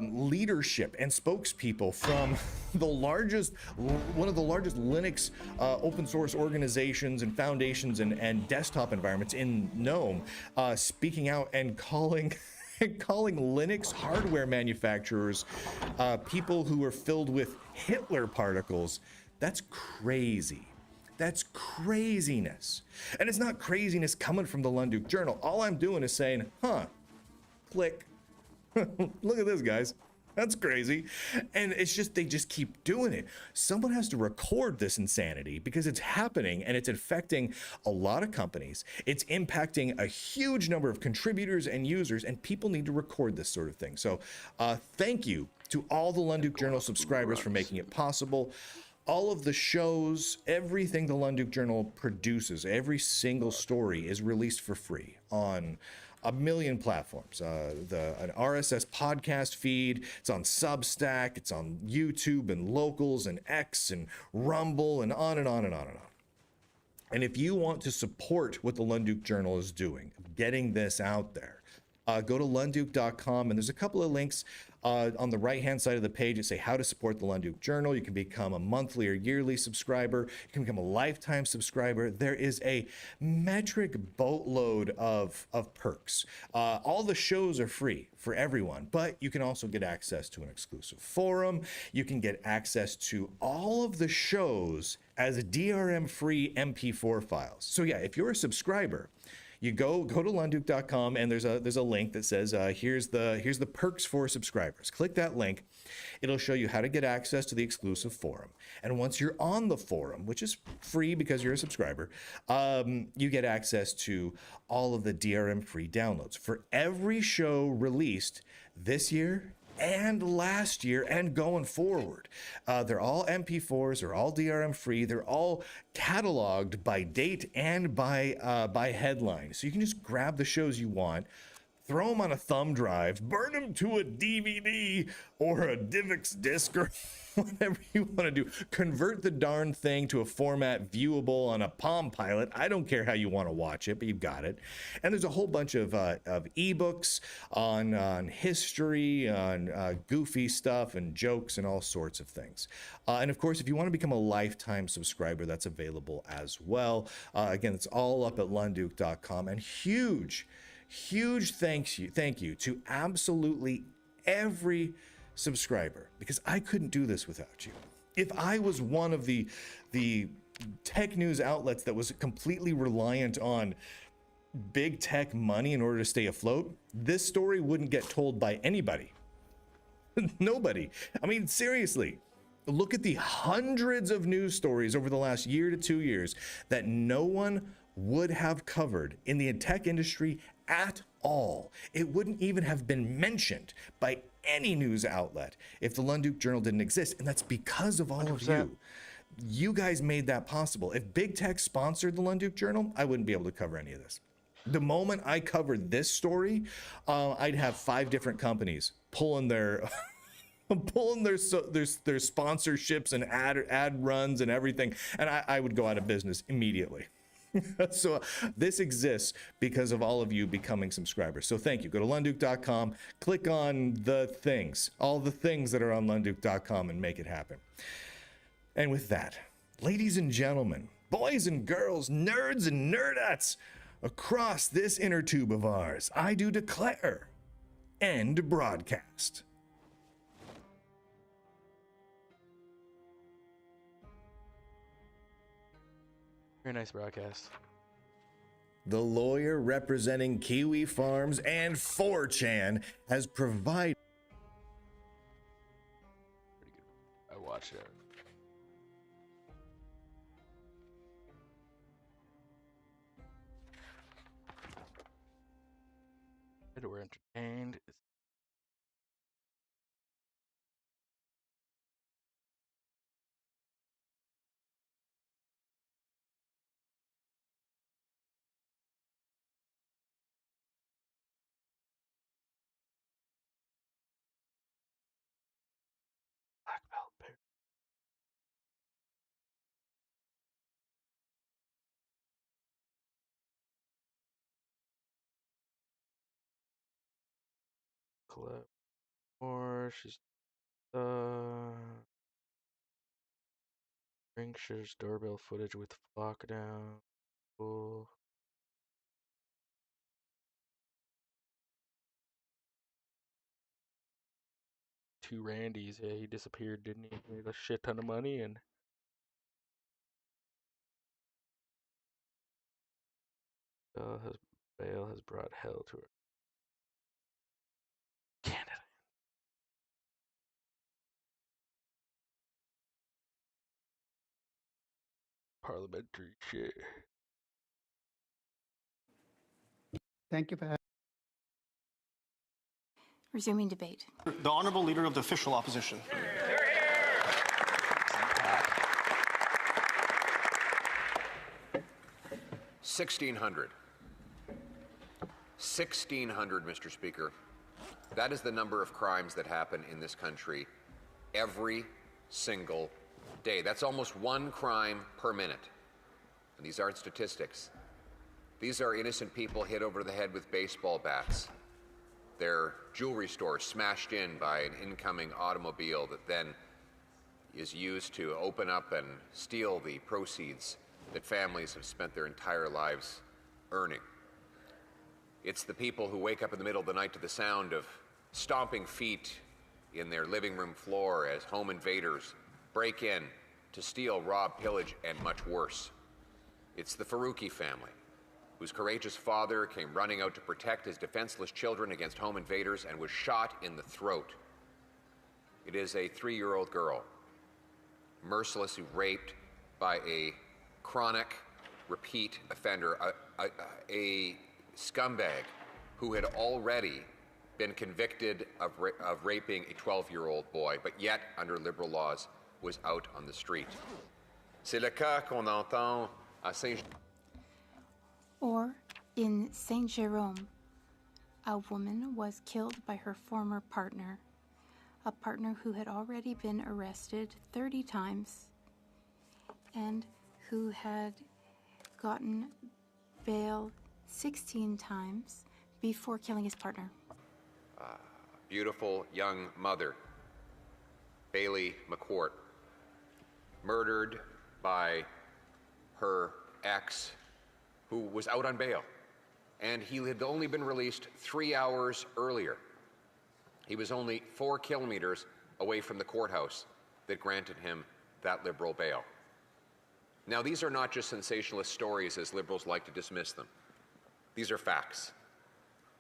[SPEAKER 19] leadership and spokespeople from one of the largest Linux open source organizations and foundations and desktop environments in GNOME speaking out and calling Linux hardware manufacturers people who are filled with Hitler particles, that's crazy. That's craziness. And it's not craziness coming from the Lunduk Journal. All I'm doing is saying, click. Look at this, guys. That's crazy. And it's just, they just keep doing it. Someone has to record this insanity because it's happening and it's affecting a lot of companies. It's impacting a huge number of contributors and users, and people need to record this sort of thing. So thank you to all the Lunduk Journal subscribers for making it possible. All of the shows, everything the Lunduk Journal produces, every single story is released for free on a million platforms. An RSS podcast feed, it's on Substack, it's on YouTube and Locals and X and Rumble and on and on and on and on. And if you want to support what the Lunduk Journal is doing, getting this out there, go to lunduk.com, and there's a couple of links On the right-hand side of the page, it say how to support the Lunduk Journal. You can become a monthly or yearly subscriber. You can become a lifetime subscriber. There is a metric boatload of perks. All the shows are free for everyone, but you can also get access to an exclusive forum. You can get access to all of the shows as DRM-free MP4 files. So yeah, if you're a subscriber, you go to Lunduk.com and there's a link that says here's the perks for subscribers. Click that link. It'll show you how to get access to the exclusive forum. And once you're on the forum, which is free because you're a subscriber, you get access to all of the DRM-free downloads for every show released this year and last year and going forward. They're all MP4s, they're all DRM free, they're all cataloged by date and by headline. So you can just grab the shows you want, throw them on a thumb drive, burn them to a DVD or a DivX disc or whatever you want to do. Convert the darn thing to a format viewable on a Palm Pilot. I don't care how you want to watch it, but you've got it. And there's a whole bunch of ebooks on history, on goofy stuff and jokes and all sorts of things. And of course, if you want to become a lifetime subscriber, that's available as well. Again, it's all up at Lunduk.com. And huge thank you to absolutely every subscriber, because I couldn't do this without you. If I was one of the tech news outlets that was completely reliant on big tech money in order to stay afloat, this story wouldn't get told by anybody. Nobody. I mean, seriously. Look at the hundreds of news stories over the last year to 2 years that no one would have covered in the tech industry at all. It wouldn't even have been mentioned by any news outlet if the Lunduk Journal didn't exist. And that's because of all 100%. Of you. You guys made that possible. If big tech sponsored the Lunduk Journal, I wouldn't be able to cover any of this. The moment I covered this story, I'd have 5 different companies pulling their their sponsorships and ad runs and everything, and I would go out of business immediately. So this exists because of all of you becoming subscribers. So thank you. Go to Lunduk.com, click on all the things that are on Lunduk.com, and make it happen. And with that, ladies and gentlemen, boys and girls, nerds and nerdettes, across this inner tube of ours, I do declare end broadcast.
[SPEAKER 1] Very nice broadcast.
[SPEAKER 19] The lawyer representing Kiwi Farms and 4chan has provided.
[SPEAKER 1] I watched it. We're entertained. Black belt pair. Clip. Or she's Ring shares doorbell footage with lockdown. Cool. Two Randys. Yeah, he disappeared, didn't he? Made a shit ton of money and bail has brought hell to her. Canada. Parliamentary shit.
[SPEAKER 3] Thank you for having.
[SPEAKER 20] Resuming debate.
[SPEAKER 21] The Honourable Leader of the Official Opposition.
[SPEAKER 24] 1,600. 1,600, Mr. Speaker. That is the number of crimes that happen in this country every single day. That's almost one crime per minute. And these aren't statistics. These are innocent people hit over the head with baseball bats. their jewelry store smashed in by an incoming automobile that then is used to open up and steal the proceeds that families have spent their entire lives earning. It's the people who wake up in the middle of the night to the sound of stomping feet in their living room floor as home invaders break in to steal, rob, pillage, and much worse. It's the Faruqi family, whose courageous father came running out to protect his defenseless children against home invaders and was shot in the throat. It is a 3-year-old girl, mercilessly raped by a chronic repeat offender, a scumbag who had already been convicted of raping a 12-year-old boy, but yet, under liberal laws, was out on the street. C'est le cas qu'on entend à Saint.
[SPEAKER 4] Or in Saint Jérôme, a woman was killed by her former partner, a partner who had already been arrested 30 times and who had gotten bail 16 times before killing his partner.
[SPEAKER 24] Beautiful young mother, Bailey McCourt, murdered by her ex, who was out on bail, and he had only been released 3 hours earlier. He was only 4 kilometers away from the courthouse that granted him that liberal bail. Now, these are not just sensationalist stories as liberals like to dismiss them. These are facts.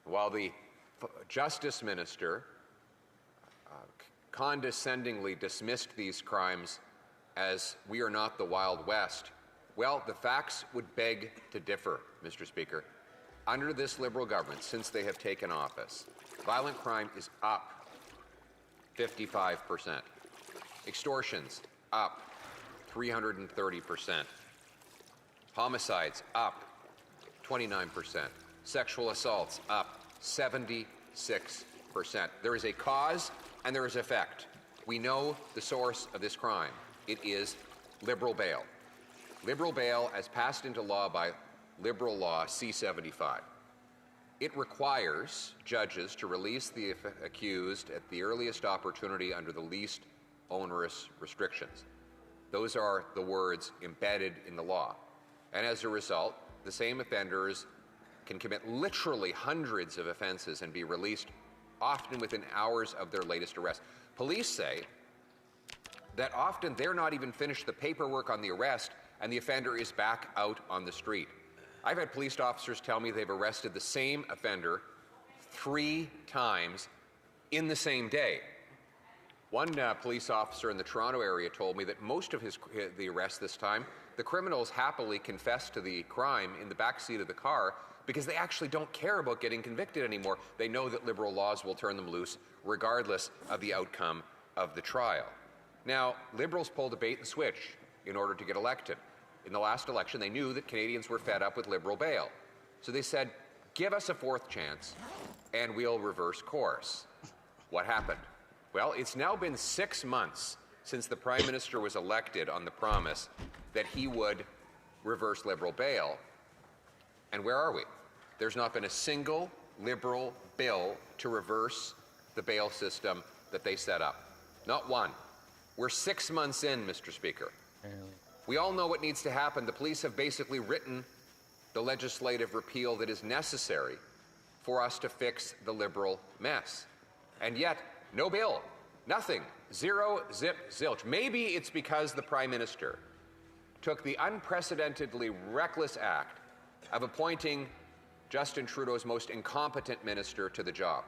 [SPEAKER 24] While the Justice Minister condescendingly dismissed these crimes as we are not the Wild West, well, the facts would beg to differ, Mr. Speaker. Under this Liberal government, since they have taken office, violent crime is up 55%. Extortions up 330%. Homicides up 29%. Sexual assaults up 76%. There is a cause and there is effect. We know the source of this crime. It is liberal bail. Liberal bail as passed into law by Liberal Law C-75. It requires judges to release the accused at the earliest opportunity under the least onerous restrictions. Those are the words embedded in the law. And as a result, the same offenders can commit literally hundreds of offenses and be released often within hours of their latest arrest. Police say that often they're not even finished the paperwork on the arrest and the offender is back out on the street. I've had police officers tell me they've arrested the same offender 3 times in the same day. One police officer in the Toronto area told me that most of the arrests this time, the criminals happily confessed to the crime in the backseat of the car because they actually don't care about getting convicted anymore. They know that liberal laws will turn them loose regardless of the outcome of the trial. Now, Liberals pulled a bait and switch in order to get elected. In the last election, they knew that Canadians were fed up with liberal bail. So they said, give us a 4th chance and we'll reverse course. What happened? Well, it's now been 6 months since the Prime Minister was elected on the promise that he would reverse liberal bail. And where are we? There's not been a single Liberal bill to reverse the bail system that they set up. Not one. We're 6 months in, Mr. Speaker. We all know what needs to happen. The police have basically written the legislative repeal that is necessary for us to fix the Liberal mess. And yet, no bill, nothing, zero, zip, zilch. Maybe it's because the Prime Minister took the unprecedentedly reckless act of appointing Justin Trudeau's most incompetent minister to the job.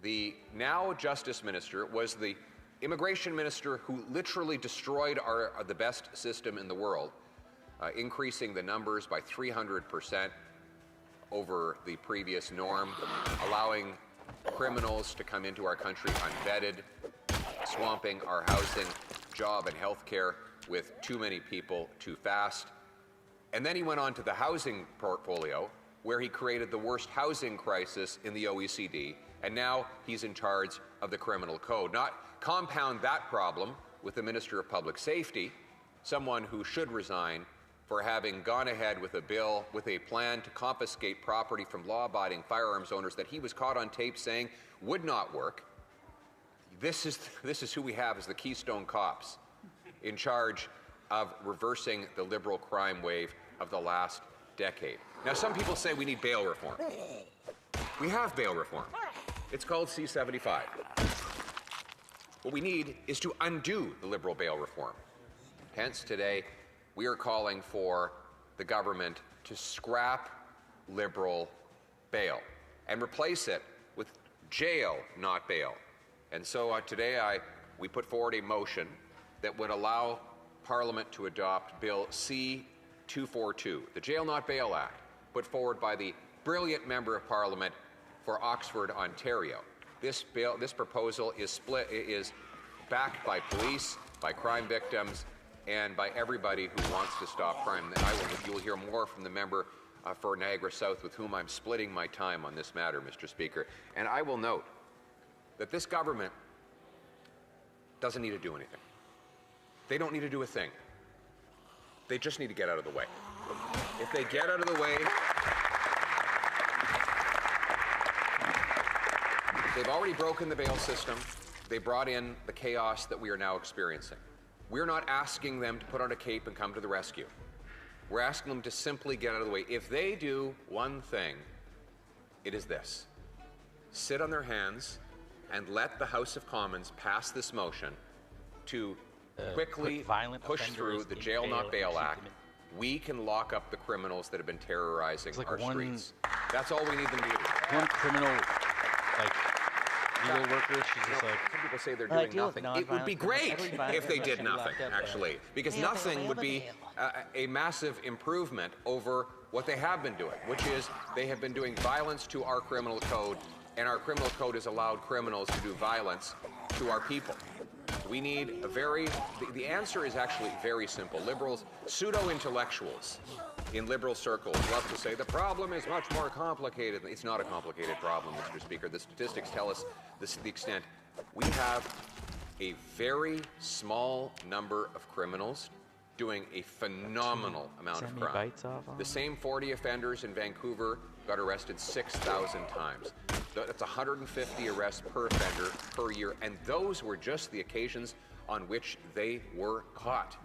[SPEAKER 24] The now Justice Minister was the immigration minister who literally destroyed the best system in the world, increasing the numbers by 300% over the previous norm, allowing criminals to come into our country unvetted, swamping our housing, job, and health care with too many people too fast. And then he went on to the housing portfolio, where he created the worst housing crisis in the OECD, and now he's in charge of the criminal code. Not compound that problem with the Minister of Public Safety, someone who should resign for having gone ahead with a bill with a plan to confiscate property from law-abiding firearms owners that he was caught on tape saying would not work. This is who we have as the Keystone Cops in charge of reversing the liberal crime wave of the last decade. Now, some people say we need bail reform. We have bail reform. It's called C-75. What we need is to undo the liberal bail reform. Hence, today, we are calling for the government to scrap liberal bail and replace it with jail, not bail. And so today we put forward a motion that would allow Parliament to adopt Bill C-242, the Jail Not Bail Act, put forward by the brilliant Member of Parliament for Oxford, Ontario. This proposal is backed by police, by crime victims, and by everybody who wants to stop crime. You will hear more from the member for Niagara South, with whom I'm splitting my time on this matter, Mr. Speaker. And I will note that this government doesn't need to do anything. They don't need to do a thing. They just need to get out of the way. If they get out of the way, they've already broken the bail system. They brought in the chaos that we are now experiencing. We're not asking them to put on a cape and come to the rescue. We're asking them to simply get out of the way. If they do one thing, it is this: sit on their hands and let the House of Commons pass this motion to quickly push through the Jail Not Bail Act. We can lock up the criminals that have been terrorizing our streets. That's all we need them to do.
[SPEAKER 1] One criminal, like, legal worker, she's just like...
[SPEAKER 24] Some people say they're doing nothing. It would be great if they did nothing, actually, because nothing would be a massive improvement over what they have been doing, which is they have been doing violence to our criminal code, and our criminal code has allowed criminals to do violence to our people. We need the answer is actually very simple. Liberals, pseudo-intellectuals in liberal circles love to say the problem is much more complicated. It's not a complicated problem, Mr. Speaker. The statistics tell us the extent. We have a very small number of criminals doing a phenomenal amount of crime. The same 40 offenders in Vancouver got arrested 6,000 times. That's 150 arrests per offender per year, and those were just the occasions on which they were caught.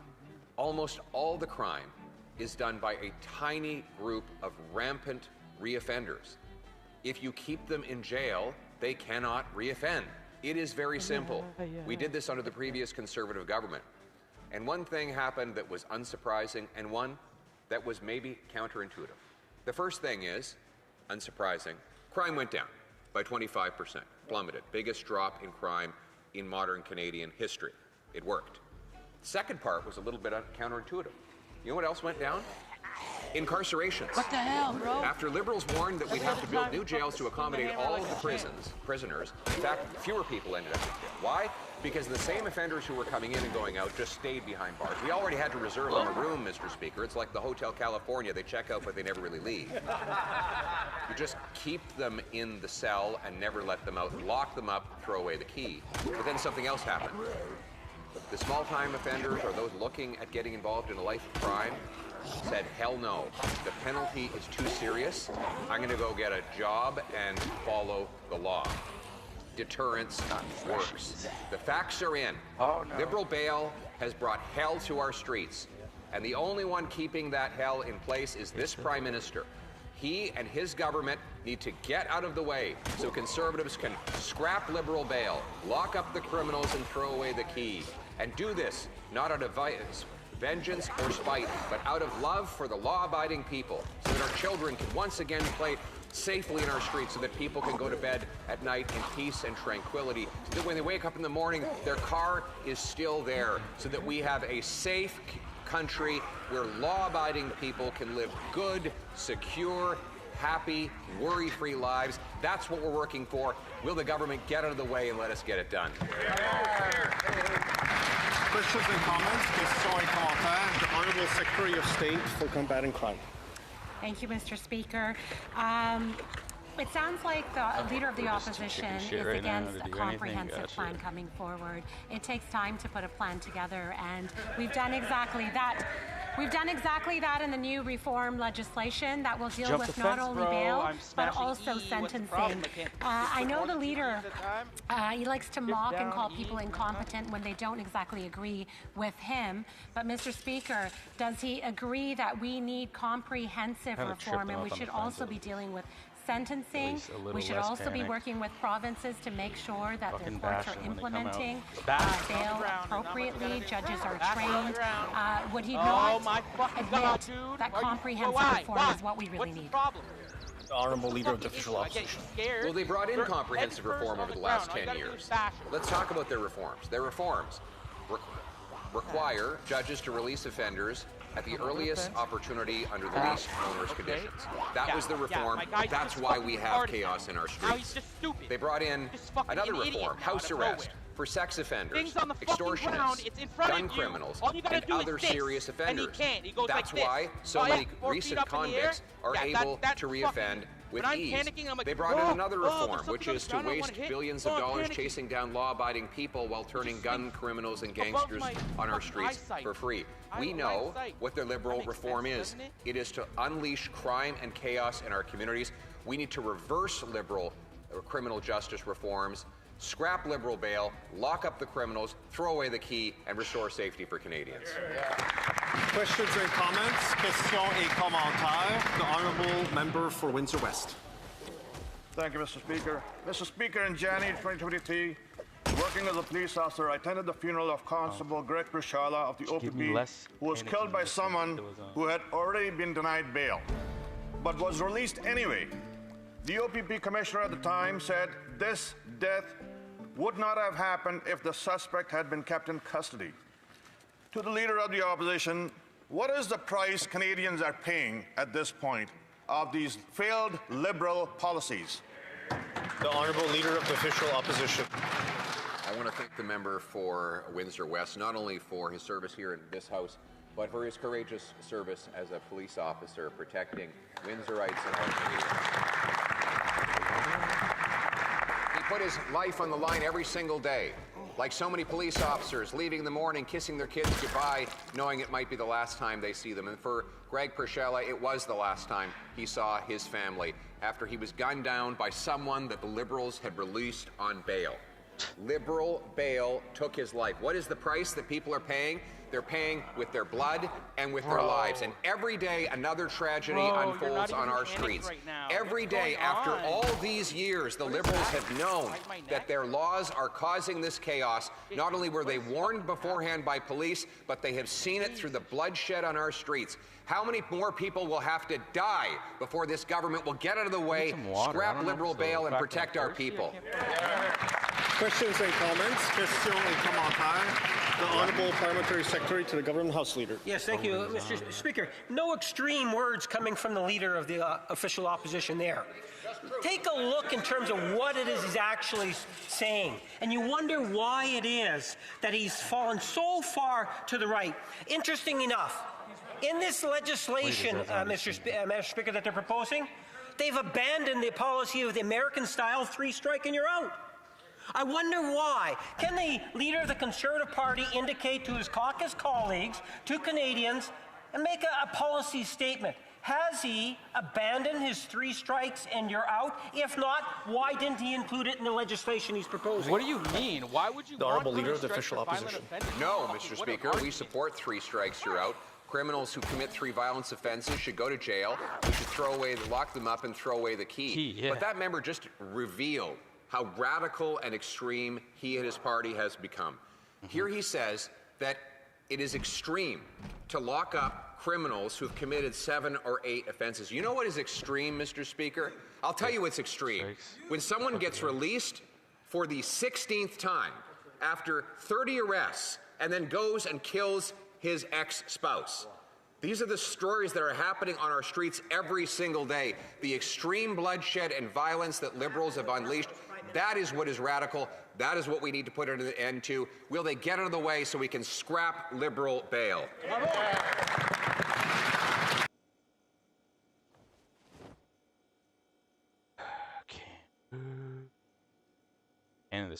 [SPEAKER 24] Almost all the crime is done by a tiny group of rampant reoffenders. If you keep them in jail, they cannot reoffend. It is very simple. We did this under the previous Conservative government. And one thing happened that was unsurprising, and one that was maybe counterintuitive. The first thing is, unsurprising, crime went down by 25%, plummeted. Biggest drop in crime in modern Canadian history. It worked. The second part was a little bit counterintuitive. You know what else went down? Incarcerations.
[SPEAKER 10] What the hell, bro?
[SPEAKER 24] After Liberals warned that we'd have to build new jails to accommodate all of the prisoners, in fact, fewer people ended up in jail. Why? Because the same offenders who were coming in and going out just stayed behind bars. We already had to reserve them a room, Mr. Speaker. It's like the Hotel California. They check out, but they never really leave. You just keep them in the cell and never let them out. Lock them up, throw away the key. But then something else happened. The small-time offenders, or those looking at getting involved in a life of crime, said, hell no, the penalty is too serious. I'm going to go get a job and follow the law. Deterrence works. The facts are in. Liberal bail has brought hell to our streets, and the only one keeping that hell in place is this Prime Minister. He and his government need to get out of the way so Conservatives can scrap liberal bail, lock up the criminals and throw away the key, and do this not out of vengeance or spite, but out of love for the law-abiding people, so that our children can once again play safely in our streets, so that people can go to bed at night in peace and tranquility, so that when they wake up in the morning, their car is still there, so that we have a safe country where law-abiding people can live good, secure, happy, worry-free lives. That's what we're working for. Will the government get out of the way and let us get it done?
[SPEAKER 21] Questions and comments? Questions et commentaires. The Honourable Secretary of State for Combating Crime.
[SPEAKER 10] Thank you, Mr. Speaker. It sounds like the leader of the opposition is against a comprehensive plan coming forward. It takes time to put a plan together, and we've done exactly that. We've done exactly that in the new reform legislation that will deal with not only bail, but also sentencing. I know the leader, he likes to mock and call people incompetent when they don't exactly agree with him. But Mr. Speaker, does he agree that we need comprehensive reform, and we should also be dealing with sentencing? We should also be working with provinces to make sure that their courts are implementing bail appropriately, judges are trained. Would he not admit that comprehensive reform is what we really need?
[SPEAKER 21] The Honourable Leader of the Official Opposition.
[SPEAKER 24] Well, they brought in comprehensive reform over the last 10 years. Let's talk about their reforms. Their reforms require judges to release offenders at the earliest opportunity under the least onerous conditions. That was the reform. That's why we have chaos in our streets. They brought in another reform, house arrest, for sex offenders, extortionists, gun criminals, and other serious offenders. That's why so many recent convicts are able to reoffend with ease. They brought in another reform, which is to waste billions of dollars chasing down law-abiding people while turning gun criminals and gangsters on our streets for free. We know what their liberal reform is. It is to unleash crime and chaos in our communities. We need to reverse liberal criminal justice reforms, scrap liberal bail, lock up the criminals, throw away the key, and restore safety for Canadians.
[SPEAKER 21] Questions and comments? Questions et commentaires. The Honourable Member for Windsor West.
[SPEAKER 16] Thank you, Mr. Speaker. Mr. Speaker, in January 2023, working as a police officer, I attended the funeral of Constable Greg Prishala of the OPP, who was killed by someone who had already been denied bail, but was released anyway. The OPP commissioner at the time said this death would not have happened if the suspect had been kept in custody. To the Leader of the Opposition, what is the price Canadians are paying at this point of these failed Liberal policies?
[SPEAKER 21] The Honourable Leader of the Official Opposition.
[SPEAKER 24] I want to thank the member for Windsor West, not only for his service here in this House, but for his courageous service as a police officer protecting Windsorites and our Canadians. He put his life on the line every single day, like so many police officers, leaving in the morning, kissing their kids goodbye, knowing it might be the last time they see them. And for Greg Prishala, it was the last time he saw his family after he was gunned down by someone that the Liberals had released on bail. Liberal bail took his life. What is the price that people are paying? They're paying with their blood and with their lives. And every day, another tragedy unfolds on our streets. Every day, after all these years, the Liberals have known that their laws are causing this chaos. Not only were they warned beforehand by police, but they have seen it through the bloodshed on our streets. How many more people will have to die before this government will get out of the way, scrap liberal bail, and protect our people?
[SPEAKER 21] Questions and comments? Questions et commentaires. The Honourable Parliamentary Secretary to the Government House Leader.
[SPEAKER 20] Yes, thank you, Mr. Speaker. No extreme words coming from the Leader of the Official Opposition there. Take a look in terms of what it is he's actually saying, and you wonder why it is that he's fallen so far to the right. Interesting enough, in this legislation, Mr. Speaker, that they're proposing, they've abandoned the policy of the American-style three-strike and you're out. I wonder why. Can the Leader of the Conservative Party indicate to his caucus colleagues, to Canadians, and make a policy statement? Has he abandoned his three strikes and you're out? If not, why didn't he include it in the legislation he's proposing?
[SPEAKER 1] What do you mean? Why would you
[SPEAKER 21] The Honourable Leader of the Official Opposition.
[SPEAKER 24] No, Mr. Speaker, we support three strikes, you're out. Criminals who commit three violence offenses should go to jail. We should lock them up and throw away the key. But that member just revealed how radical and extreme he and his party has become. Here he says that it is extreme to lock up criminals who've committed 7 or 8 offenses. You know what is extreme, Mr. Speaker? I'll tell you what's extreme. When someone gets released for the 16th time after 30 arrests and then goes and kills his ex-spouse. These are the stories that are happening on our streets every single day. The extreme bloodshed and violence that Liberals have unleashed, that is what is radical. That is what we need to put an end to. Will they get out of the way so we can scrap Liberal bail?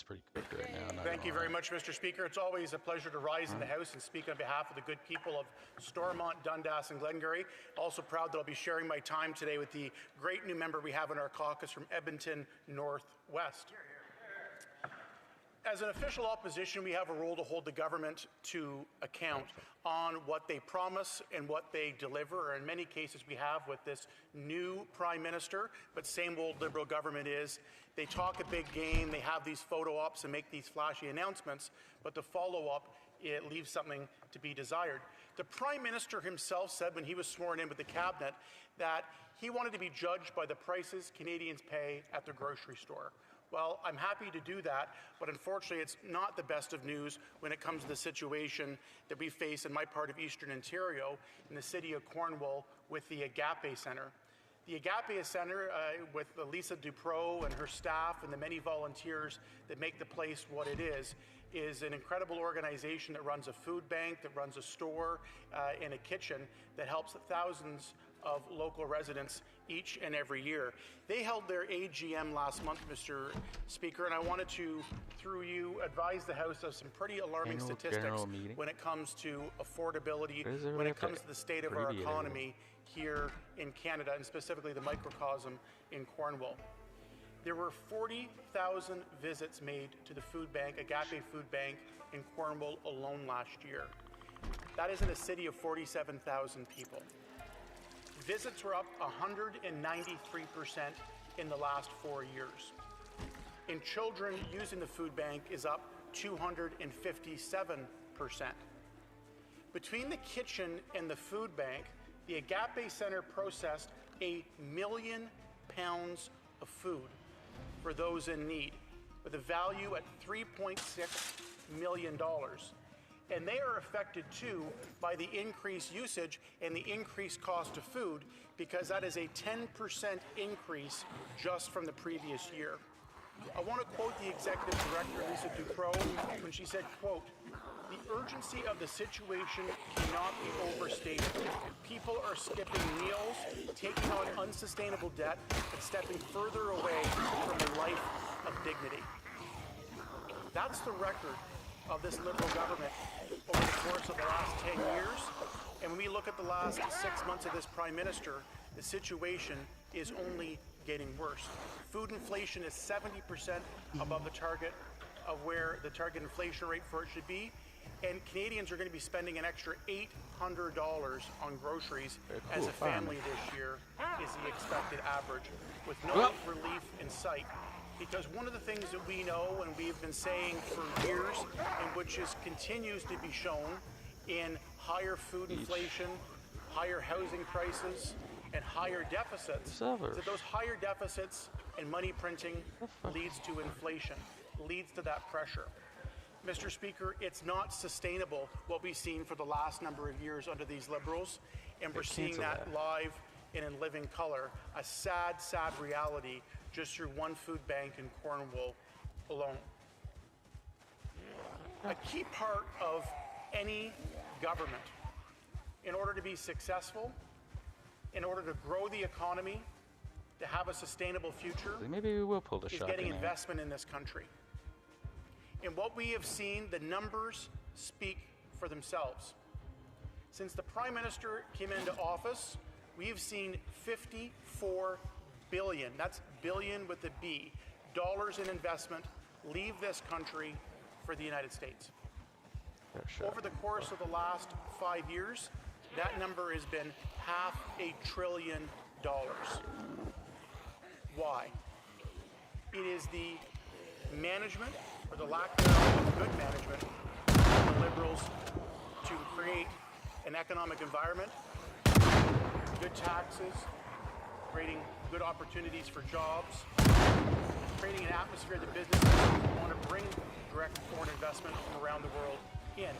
[SPEAKER 1] pretty cooked right now.
[SPEAKER 5] Thank you very much, Mr. Speaker. It's always a pleasure to rise in the House and speak on behalf of the good people of Stormont, Dundas, and Glengarry. Also proud that I'll be sharing my time today with the great new member we have in our caucus from Edmonton Northwest. As an official opposition, we have a role to hold the government to account on what they promise and what they deliver. Or in many cases, we have with this new Prime Minister, but same old Liberal government is. They talk a big game, they have these photo ops and make these flashy announcements, but the follow-up, it leaves something to be desired. The Prime Minister himself said when he was sworn in with the Cabinet that he wanted to be judged by the prices Canadians pay at the grocery store. Well, I'm happy to do that, but unfortunately it's not the best of news when it comes to the situation that we face in my part of Eastern Ontario in the city of Cornwall with the Agape Centre. The Agape Centre, with Lisa Duprow and her staff and the many volunteers that make the place what it is an incredible organization that runs a food bank, that runs a store and a kitchen that helps thousands of local residents each and every year. They held their AGM last month, Mr. Speaker, and I wanted to, through you, advise the House of some pretty alarming statistics when it comes to affordability, when it comes to the state of our economy here in Canada, and specifically the microcosm in Cornwall. There were 40,000 visits made to the food bank, Agape Food Bank, in Cornwall alone last year. That is in a city of 47,000 people. Visits were up 193% in the last 4 years. In children using the food bank is up 257%. Between the kitchen and the food bank, the Agape Centre processed 1 million pounds of food for those in need, with a value at $3.6 million. And they are affected too by the increased usage and the increased cost of food, because that is a 10% increase just from the previous year. I want to quote the Executive Director, Lisa Duprow, when she said, quote, "The urgency of the situation cannot be overstated. People are skipping meals, taking on unsustainable debt, and stepping further away from a life of dignity." That's the record of this Liberal government over the course of the last 10 years. And when we look at the last 6 months of this Prime Minister, the situation is only getting worse. Food inflation is 70% above the target of where the target inflation rate for it should be. And Canadians are going to be spending an extra $800 on groceries as a family this year is the expected average, with no relief in sight. Because one of the things that we know and we've been saying for years, and which continues to be shown in higher food inflation, higher housing prices, and higher deficits, is that those higher deficits and money printing leads to inflation, leads to that pressure. Mr. Speaker, it's not sustainable what we've seen for the last number of years under these Liberals, and we're seeing that live and in living color, a sad, sad reality just through one food bank in Cornwall alone. A key part of any government, in order to be successful, in order to grow the economy, to have a sustainable future,
[SPEAKER 1] maybe we will pull the
[SPEAKER 5] is
[SPEAKER 1] shot
[SPEAKER 5] getting investment in this country. And what we have seen, the numbers speak for themselves. Since the Prime Minister came into office, we've seen $54 billion, that's billion with a B, dollars in investment leave this country for the United States. Over the course of the last 5 years, that number has been $500 billion. Why? It is the management, or the lack of good management, of the Liberals to create an economic environment, good taxes, creating good opportunities for jobs, creating an atmosphere that businesses want to bring direct foreign investment from around the world in.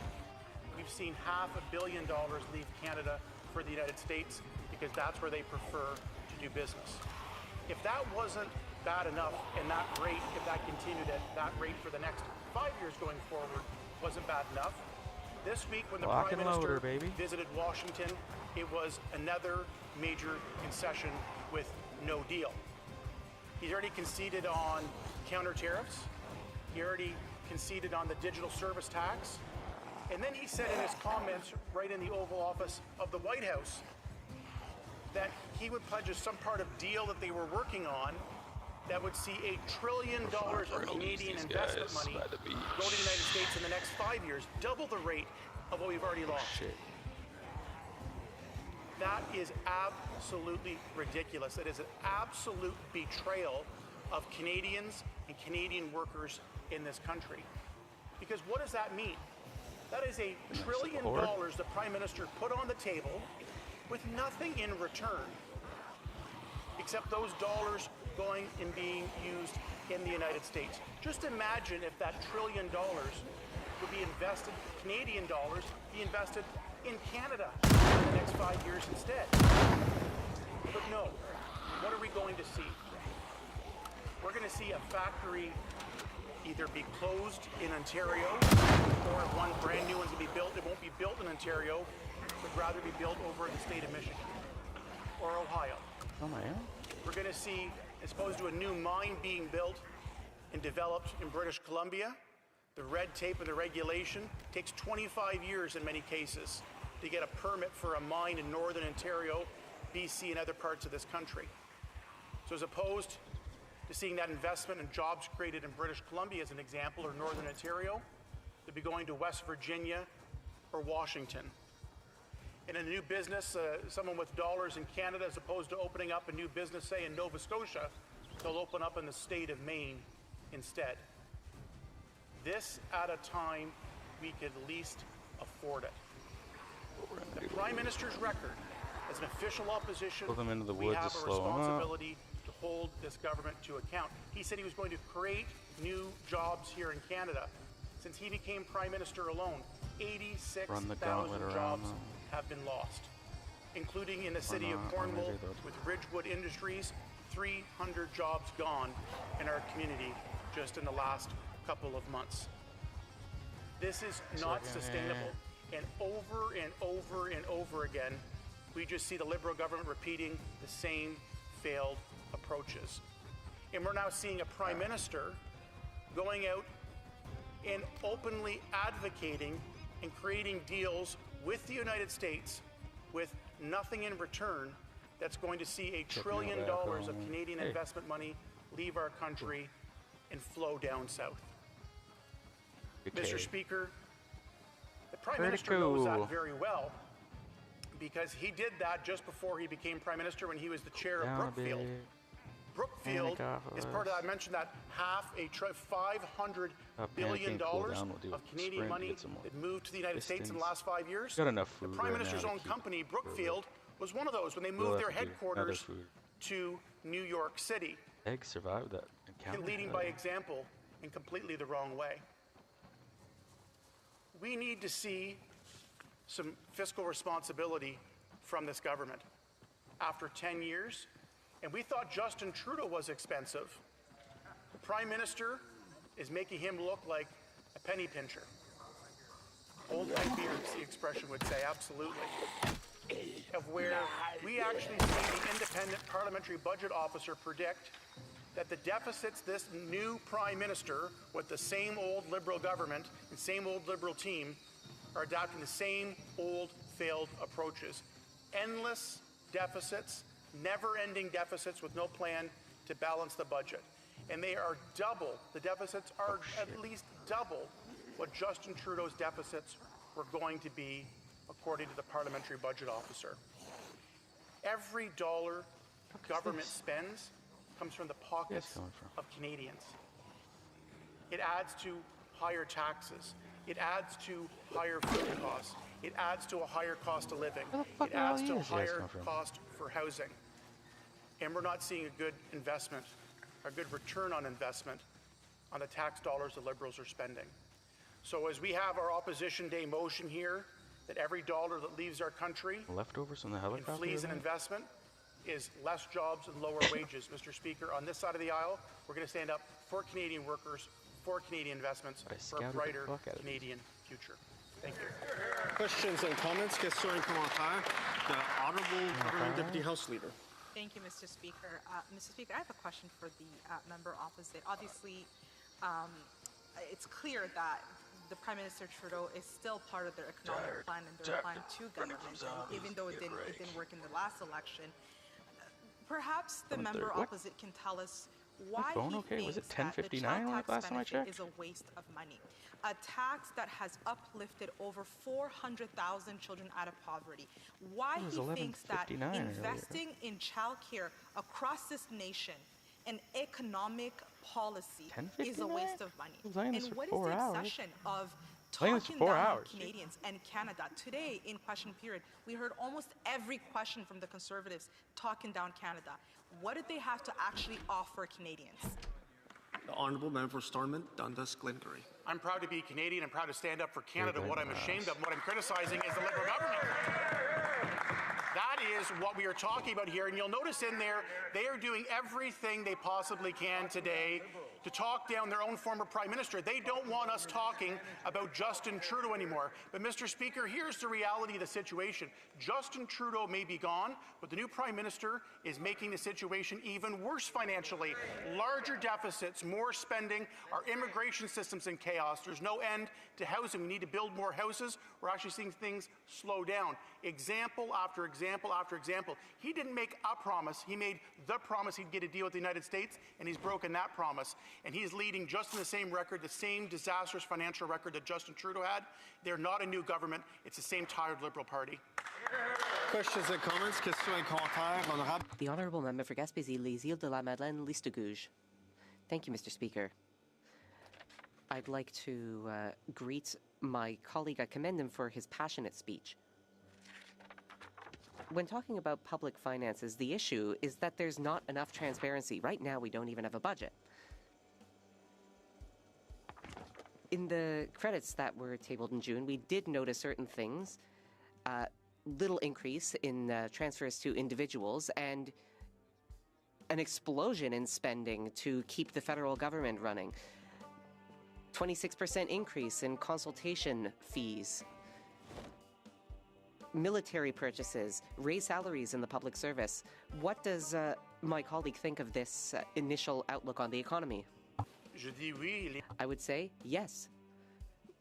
[SPEAKER 5] We've seen $500 billion leave Canada for the United States because that's where they prefer to do business. If that wasn't bad enough, and that rate, if that continued at that rate for the next 5 years going forward, wasn't bad enough, this week when the Prime Minister visited Washington, it was another major concession with no deal. He's already conceded on counter tariffs. He already conceded on the digital service tax. And then he said in his comments right in the Oval Office of the White House that he would pledge us some part of deal that they were working on that would see $1 trillion of Canadian investment money go to the United States in the next 5 years, double the rate of what we've already lost. That is absolutely ridiculous. That is an absolute betrayal of Canadians and Canadian workers in this country. Because what does that mean? That is $1 trillion the Prime Minister put on the table with nothing in return except those dollars going and being used in the United States. Just imagine if that $1 trillion would be invested, Canadian dollars, be invested in Canada in the next 5 years instead. But no, what are we going to see? We're going to see a factory either be closed in Ontario, or if one brand new one's going to be built, it won't be built in Ontario, but rather be built over in the state of Michigan or Ohio. We're going to see, as opposed to a new mine being built and developed in British Columbia, the red tape and the regulation takes 25 years in many cases to get a permit for a mine in northern Ontario, BC, and other parts of this country. So as opposed to seeing that investment and jobs created in British Columbia as an example, or northern Ontario, to be going to West Virginia or Washington. In a new business, someone with dollars in Canada, as opposed to opening up a new business, say in Nova Scotia, they'll open up in the state of Maine instead. This at a time we could least afford it. The Prime Minister's record as an official opposition, we have a responsibility to hold this government to account. He said he was going to create new jobs here in Canada. Since he became Prime Minister alone, 86,000 jobs have been lost, including in the city of Cornwall with Ridgewood Industries, 300 jobs gone in our community just in the last couple of months. This is not sustainable. And over and over and over again, we just see the Liberal government repeating the same failed approaches. And we're now seeing a Prime Minister going out and openly advocating and creating deals with the United States with nothing in return that's going to see $1 trillion of Canadian investment money leave our country and flow down south. Mr. Speaker, the Prime Minister knows that very well because he did that just before he became Prime Minister when he was the chair of Brookfield. Brookfield is part of that. I mentioned that $500 billion of Canadian money that moved to the United States in the last 5 years. The Prime Minister's own company, Brookfield, was one of those when they moved their headquarters to New York City.
[SPEAKER 1] Eggs survived that encounter.
[SPEAKER 5] Leading by example in completely the wrong way. We need to see some fiscal responsibility from this government. After 10 years, and we thought Justin Trudeau was expensive, the Prime Minister is making him look like a penny pincher. Old like beards, the expression would say, absolutely. Of where we actually see the independent parliamentary budget officer predict that the deficits this new Prime Minister with the same old Liberal government and same old Liberal team are adopting the same old failed approaches. Endless deficits, never-ending deficits with no plan to balance the budget. And they are double, the deficits are at least double what Justin Trudeau's deficits were going to be according to the parliamentary budget officer. Every dollar government spends comes from the pockets of Canadians. It adds to higher taxes. It adds to higher food costs. It adds to a higher cost of living. It adds to a higher cost for housing. And we're not seeing a good investment, a good return on investment on the tax dollars the Liberals are spending. So as we have our Opposition Day motion here, that every dollar that leaves our country
[SPEAKER 1] leftovers from the helicopter
[SPEAKER 5] in flees and investment is less jobs and lower wages. Mr. Speaker, on this side of the aisle, we're going to stand up for Canadian workers, for Canadian investments, for a brighter Canadian future. Thank you.
[SPEAKER 21] Questions and comments? Question and commentaire. The Honourable Government Deputy House Leader.
[SPEAKER 8] Thank you, Mr. Speaker. Mr. Speaker, I have a question for the member opposite. Obviously, it's clear that the Prime Minister Trudeau is still part of their economic plan and their plan to government, and even though it didn't work in the last election. Perhaps the member opposite can tell us why he thinks that the child tax benefit is a waste of money. A tax that has uplifted over 400,000 children out of poverty. Why he thinks that investing in childcare across this nation, an economic policy, is a waste of money. And what is the obsession of talking down Canadians and Canada? Today, in question period, we heard almost every question from the Conservatives talking down Canada. What did they have to actually offer Canadians?
[SPEAKER 21] The Honourable Member for Stormont, Dundas, Glengarry.
[SPEAKER 5] I'm proud to be Canadian. I'm proud to stand up for Canada. What I'm ashamed of, what I'm criticizing is the Liberal government. That is what we are talking about here. And you'll notice in there, they are doing everything they possibly can today to talk down their own former Prime Minister. They don't want us talking about Justin Trudeau anymore. But Mr. Speaker, here's the reality of the situation. Justin Trudeau may be gone, but the new Prime Minister is making the situation even worse financially. Larger deficits, more spending, our immigration system's in chaos. There's no end to housing. We need to build more houses. We're actually seeing things slow down. Example after example after example. He didn't make a promise. He made the promise he'd get a deal with the United States, and he's broken that promise. And he's leading just in the same record, the same disastrous financial record that Justin Trudeau had. They're not a new government. It's the same tired Liberal Party.
[SPEAKER 21] Questions and comments? Questions and commentaires, honorable.
[SPEAKER 12] The Honourable Member for Gaspésie, Les Îles de la Madeleine, Listagouge. Thank you, Mr. Speaker. I'd like to greet my colleague. I commend him for his passionate speech. When talking about public finances, the issue is that there's not enough transparency. Right now, we don't even have a budget. In the credits that were tabled in June, we did notice certain things. Little increase in transfers to individuals and an explosion in spending to keep the federal government running. 26% increase in consultation fees. Military purchases, raise salaries in the public service. What does my colleague think of this initial outlook on the economy? I would say yes.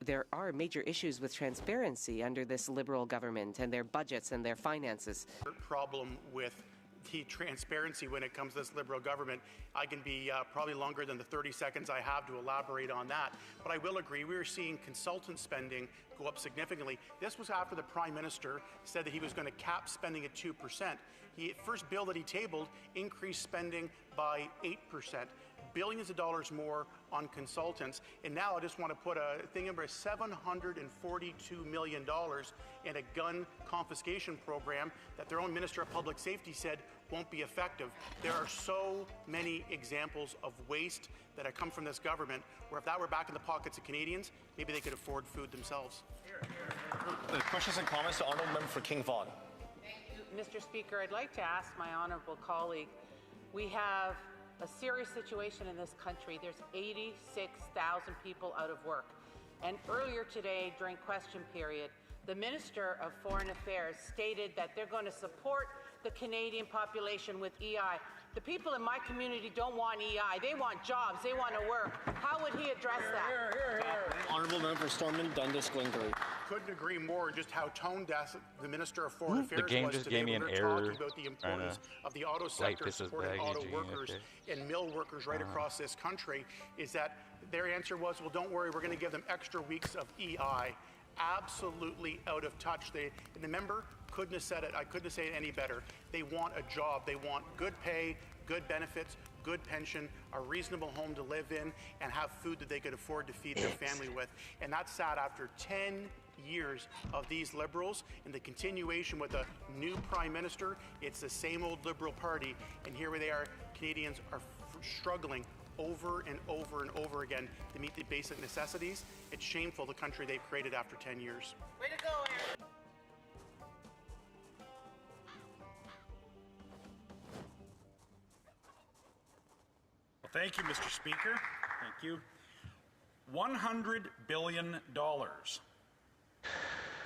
[SPEAKER 12] There are major issues with transparency under this Liberal government and their budgets and their finances.
[SPEAKER 5] Problem with the transparency when it comes to this Liberal government. I can be probably longer than the 30 seconds I have to elaborate on that. But I will agree, we are seeing consultant spending go up significantly. This was after the Prime Minister said that he was going to cap spending at 2%. The first bill that he tabled increased spending by 8%. Billions of dollars more on consultants. And now I just want to put a thing in for $742 million in a gun confiscation program that their own Minister of Public Safety said won't be effective. There are so many examples of waste that have come from this government where if that were back in the pockets of Canadians, maybe they could afford food themselves.
[SPEAKER 21] Questions and comments to Honourable Member for King Vaughan.
[SPEAKER 15] Thank you, Mr. Speaker. I'd like to ask my honourable colleague, we have a serious situation in this country. There's 86,000 people out of work. And earlier today, during question period, the Minister of Foreign Affairs stated that they're going to support the Canadian population with EI. The people in my community don't want EI. They want jobs. They want to work. How would he address that?
[SPEAKER 21] Honourable Member for Stormont, Dundas, Glengarry.
[SPEAKER 5] Couldn't agree more just how tone deaf the Minister of Foreign Affairs
[SPEAKER 1] the game
[SPEAKER 5] was
[SPEAKER 1] just
[SPEAKER 5] today
[SPEAKER 1] gave me
[SPEAKER 5] when
[SPEAKER 1] an
[SPEAKER 5] we were
[SPEAKER 1] error.
[SPEAKER 5] talking about the importance of the auto sector supporting auto workers and mill workers right across this country, is that their answer was, well, don't worry, we're going to give them extra weeks of EI. Absolutely out of touch. And the member couldn't have said it. I couldn't have said it any better. They want a job. They want good pay, good benefits, good pension, a reasonable home to live in, and have food that they could afford to feed their family with. And that's sad after 10 years of these Liberals and the continuation with a new Prime Minister. It's the same old Liberal Party, and here they are. Canadians are struggling over and over and over again to meet the basic necessities. It's shameful, the country they've created after 10 years.
[SPEAKER 15] Way to go, Aaron.
[SPEAKER 22] Well, thank you, Mr. Speaker. Thank you. $100 billion.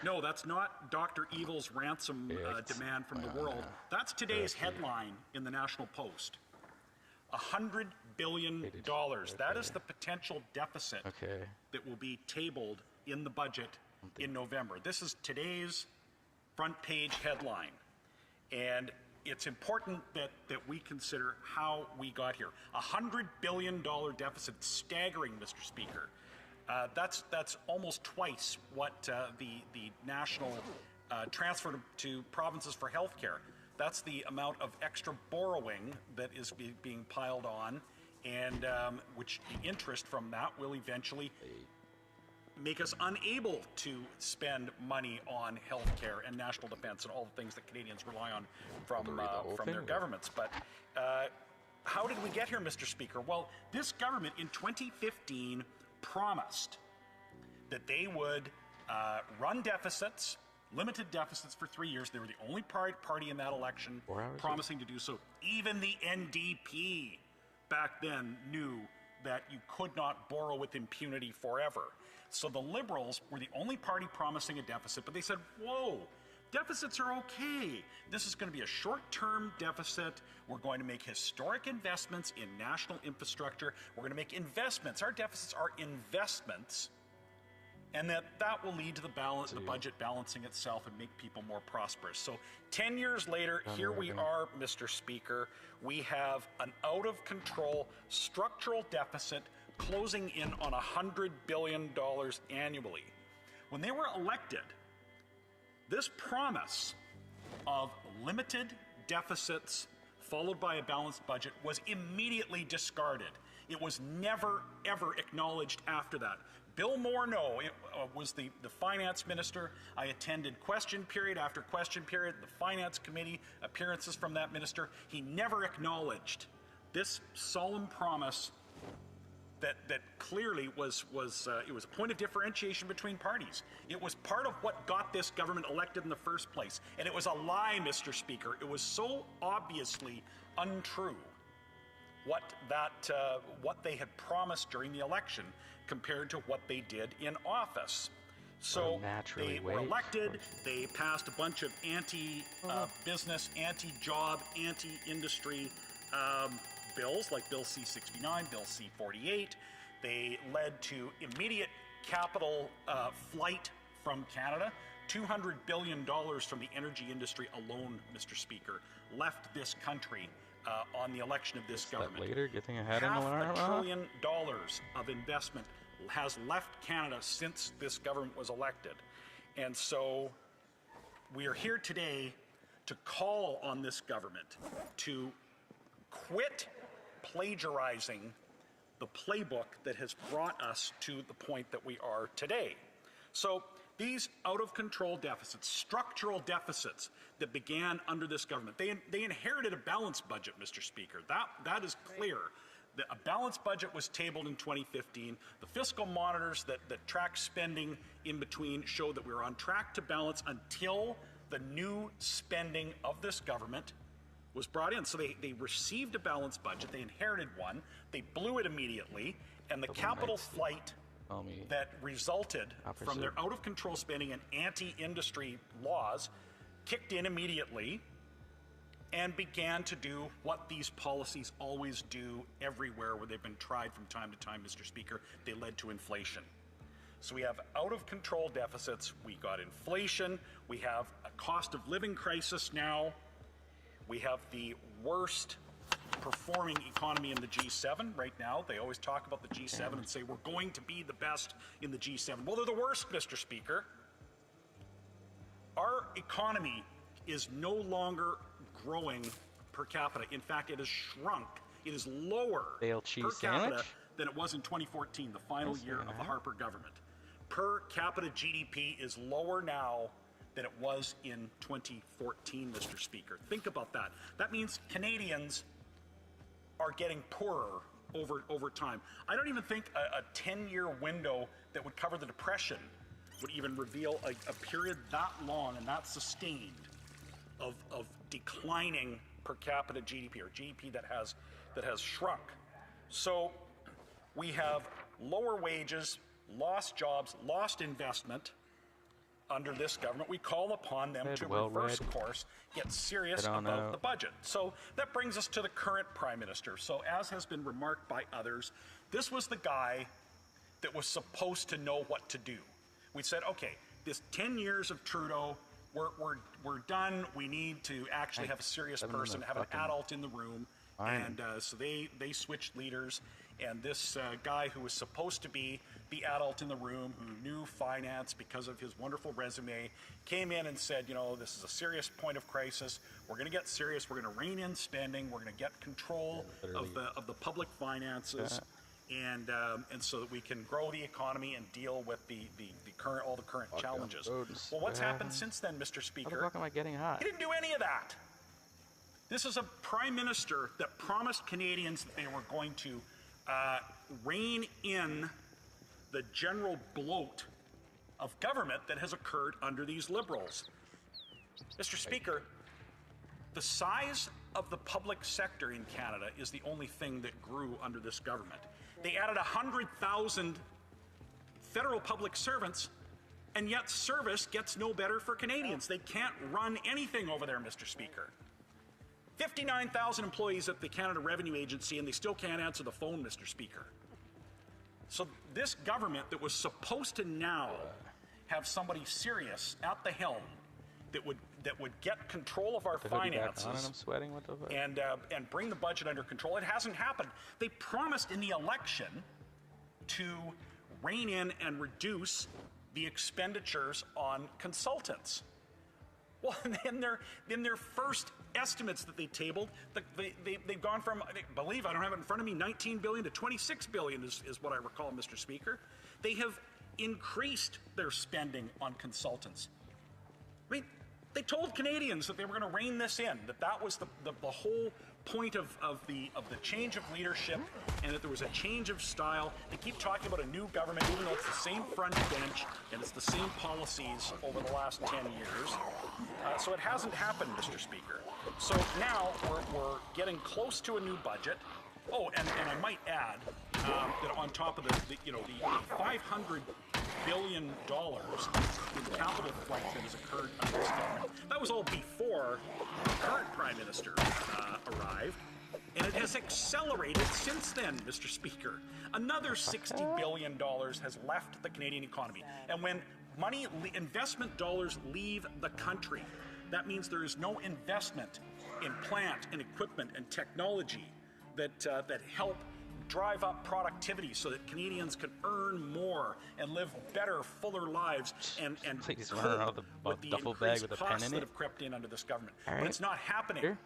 [SPEAKER 22] No, that's not Dr. Evil's ransom demand from the world. That's today's headline in the National Post. $100 billion. That is the potential deficit that will be tabled in the budget in November. This is today's front page headline. And it's important that we consider how we got here. $100 billion deficit, staggering, Mr. Speaker. That's almost twice what the national transfer to provinces for health care. That's the amount of extra borrowing that is being piled on, and which the interest from that will eventually make us unable to spend money on health care and national defense and all the things that Canadians rely on from their governments. But how did we get here, Mr. Speaker? Well, this government in 2015 promised that they would run deficits, limited deficits for 3 years. They were the only party in that election promising to do so. Even the NDP back then knew that you could not borrow with impunity forever. So the Liberals were the only party promising a deficit, but they said, whoa, deficits are okay. This is going to be a short-term deficit. We're going to make historic investments in national infrastructure. We're going to make investments. Our deficits are investments. And that will lead to the budget balancing itself and make people more prosperous. So 10 years later, here we are, Mr. Speaker. We have an out-of-control structural deficit closing in on $100 billion annually. When they were elected, this promise of limited deficits followed by a balanced budget was immediately discarded. It was never, ever acknowledged after that. Bill Morneau was the finance minister. I attended question period after question period, the finance committee, appearances from that minister. He never acknowledged this solemn promise that clearly was it was a point of differentiation between parties. It was part of what got this government elected in the first place. And it was a lie, Mr. Speaker. It was so obviously untrue what they had promised during the election compared to what they did in office. So they were elected, they passed a bunch of anti-business, anti-job, anti-industry bills like Bill C-69, Bill C-48. They led to immediate capital flight from Canada. $200 billion from the energy industry alone, Mr. Speaker, left this country on the election of this government.
[SPEAKER 1] Later, getting ahead
[SPEAKER 22] $500 billion of investment has left Canada since this government was elected. And so we are here today to call on this government to quit plagiarizing the playbook that has brought us to the point that we are today. So these out-of-control deficits, structural deficits that began under this government, they inherited a balanced budget, Mr. Speaker. That is clear. A balanced budget was tabled in 2015. The fiscal monitors that track spending in between show that we were on track to balance until the new spending of this government was brought in. So they received a balanced budget, they inherited one, they blew it immediately, and the capital flight that resulted from their out-of-control spending and anti-industry laws kicked in immediately and began to do what these policies always do everywhere where they've been tried from time to time, Mr. Speaker. They led to inflation. So we have out-of-control deficits, we got inflation, we have a cost of living crisis now, we have the worst performing economy in the G7 right now. They always talk about the G7 and say we're going to be the best in the G7. Well, they're the worst, Mr. Speaker. Our economy is no longer growing per capita. In fact, it has shrunk. It is lower per capita than it was in 2014, the final year of the Harper government. Per capita GDP is lower now than it was in 2014, Mr. Speaker. Think about that. That means Canadians are getting poorer over time. I don't even think a 10-year window that would cover the Depression would even reveal a period that long and that sustained of declining per capita GDP, or GDP that has shrunk. So we have lower wages, lost jobs, lost investment, under this government, we call upon them to reverse course, get serious about the budget. So that brings us to the current Prime Minister. So as has been remarked by others, this was the guy that was supposed to know what to do. We said, okay, this 10 years of Trudeau, we're done. We need to actually have a serious person, have an adult in the room. And so they switched leaders, and this guy who was supposed to be the adult in the room, who knew finance because of his wonderful resume, came in and said, you know, this is a serious point of crisis. We're going to get serious. We're going to rein in spending. We're going to get control of the public finances, and so that we can grow the economy and deal with all the current challenges. Well, what's happened since then, Mr. Speaker?
[SPEAKER 1] How the fuck am I getting hot?
[SPEAKER 22] He didn't do any of that. This is a Prime Minister that promised Canadians that they were going to rein in the general bloat of government that has occurred under these Liberals. Mr. Speaker, the size of the public sector in Canada is the only thing that grew under this government. They added 100,000 federal public servants, and yet service gets no better for Canadians. They can't run anything over there, Mr. Speaker. 59,000 employees at the Canada Revenue Agency, and they still can't answer the phone, Mr. Speaker. So this government that was supposed to now have somebody serious at the helm that would get control of our finances
[SPEAKER 1] and I'm sweating. What the fuck?
[SPEAKER 22] And bring the budget under control, it hasn't happened. They promised in the election to rein in and reduce the expenditures on consultants. Well, in their first estimates that they tabled, they've gone from, I believe, I don't have it in front of me, 19 billion to 26 billion is what I recall, Mr. Speaker. They have increased their spending on consultants. I mean, they told Canadians that they were going to rein this in, that was the whole point of the change of leadership, and that there was a change of style. They keep talking about a new government, even though it's the same front bench and it's the same policies over the last 10 years. So it hasn't happened, Mr. Speaker. So now we're getting close to a new budget. Oh, and I might add that on top of the $500 billion in capital flight that has occurred under this government, that was all before the current Prime Minister arrived, and it has accelerated since then, Mr. Speaker. Another $60 billion has left the Canadian economy, and when investment dollars leave the country, that means there is no investment in plant and equipment and technology that help drive up productivity so that Canadians can earn more and live better, fuller lives and cope with the increased costs that have crept in under this government. But it's not happening.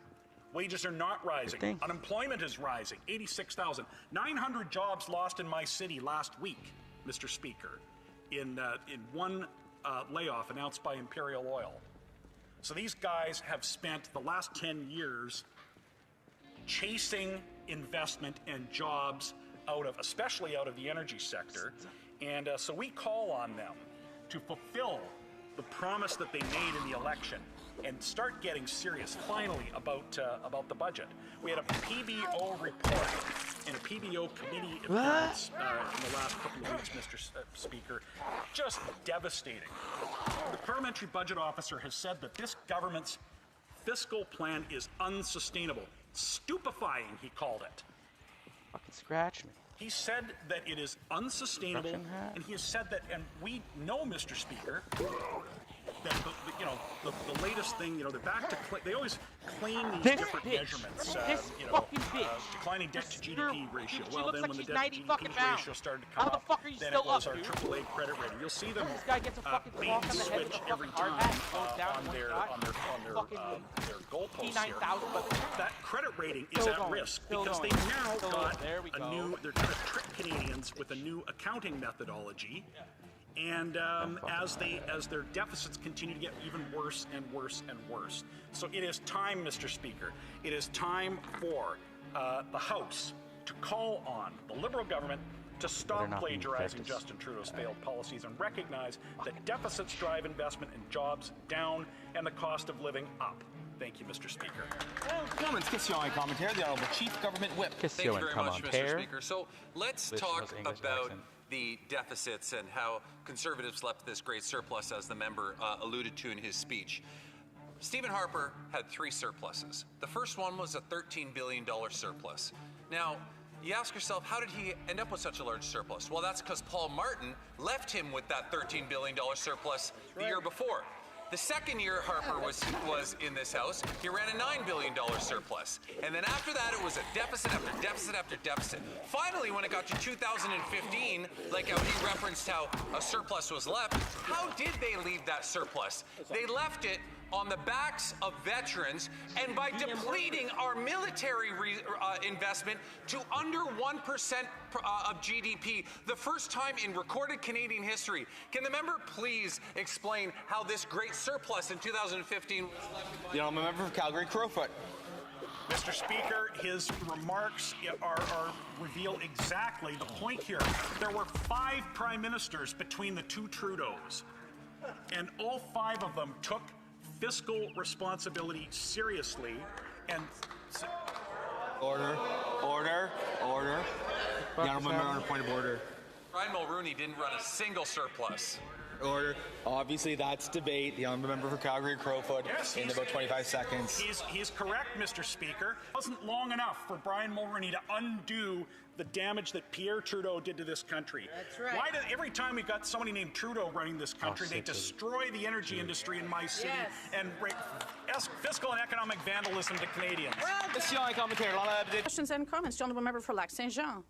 [SPEAKER 22] Wages are not rising. Unemployment is rising. 86,000. 900 jobs lost in my city last week, Mr. Speaker, in one layoff announced by Imperial Oil. So these guys have spent the last 10 years chasing investment and jobs especially out of the energy sector. And so we call on them to fulfill the promise that they made in the election and start getting serious, finally, about the budget. We had a PBO report and a PBO committee appearance in the last couple of weeks, Mr. Speaker. Just devastating. The parliamentary budget officer has said that this government's fiscal plan is unsustainable. Stupefying, he called it.
[SPEAKER 1] Fucking scratch me.
[SPEAKER 22] He said that it is unsustainable, and he has said that, and we know, Mr. Speaker, that the latest thing, they're back to they always claim these different measurements. Declining debt to GDP ratio. Well, then when the debt to GDP ratio started to come up, then it was our AAA credit rating. You'll see them bait and switch every time on their goalposts here. But that credit rating is at risk because they've now got they're trying to trick Canadians with a new accounting methodology. And as their deficits continue to get even worse and worse and worse. So it is time, Mr. Speaker, it is time for the House to call on the Liberal government to stop plagiarizing Justin Trudeau's failed policies and recognize that deficits drive investment and jobs down and the cost of living up. Thank you, Mr. Speaker.
[SPEAKER 6] Gentlemen's question and commentary, the Honourable Chief Government Whip.
[SPEAKER 1] Thank you very much,
[SPEAKER 6] Mr. Speaker. So let's talk about
[SPEAKER 9] the deficits and how Conservatives left this great surplus, as the member alluded to in his speech. Stephen Harper had 3 surpluses. The first one was a $13 billion surplus. Now, you ask yourself, how did he end up with such a large surplus? Well, that's because Paul Martin left him with that $13 billion surplus the year before. The second year Harper was in this House, he ran a $9 billion surplus. And then after that, it was a deficit after deficit after deficit. Finally, when it got to 2015, like how he referenced how a surplus was left, how did they leave that surplus? They left it on the backs of veterans and by depleting our military investment to under 1% of GDP, the first time in recorded Canadian history. Can the member please explain how this great surplus in 2015 was left?
[SPEAKER 6] The honourable member for Calgary, Crowfoot.
[SPEAKER 22] Mr. Speaker, his remarks reveal exactly the point here. There were 5 prime ministers between the 2 Trudeaus, and all 5 of them took fiscal responsibility seriously and...
[SPEAKER 6] Order. The honourable member on a point of order.
[SPEAKER 9] Brian Mulroney didn't run a single surplus.
[SPEAKER 6] Order. Obviously, that's debate. The honourable member for Calgary, Crowfoot, in about 25 seconds.
[SPEAKER 22] He's correct, Mr. Speaker. It wasn't long enough for Brian Mulroney to undo the damage that Pierre Trudeau did to this country.
[SPEAKER 15] That's right.
[SPEAKER 22] Why every time we've got somebody named Trudeau running this country, they destroy the energy industry in my city and bring fiscal and economic vandalism to Canadians.
[SPEAKER 11] Questions and comments. Honourable member for Lac Saint-Jean.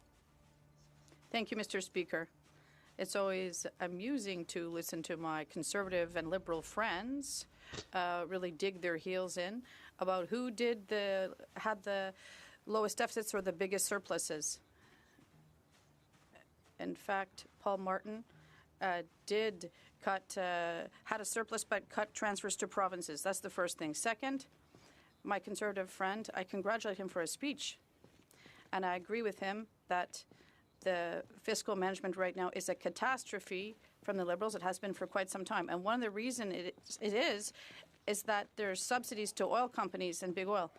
[SPEAKER 11] Thank you, Mr. Speaker. It's always amusing to listen to my Conservative and Liberal friends really dig their heels in about who had the lowest deficits or the biggest surpluses. In fact, Paul Martin had a surplus but cut transfers to provinces. That's the first thing. Second, my Conservative friend, I congratulate him for his speech. And I agree with him that the fiscal management right now is a catastrophe from the Liberals. It has been for quite some time. And one of the reasons it is that there's subsidies to oil companies and big oil.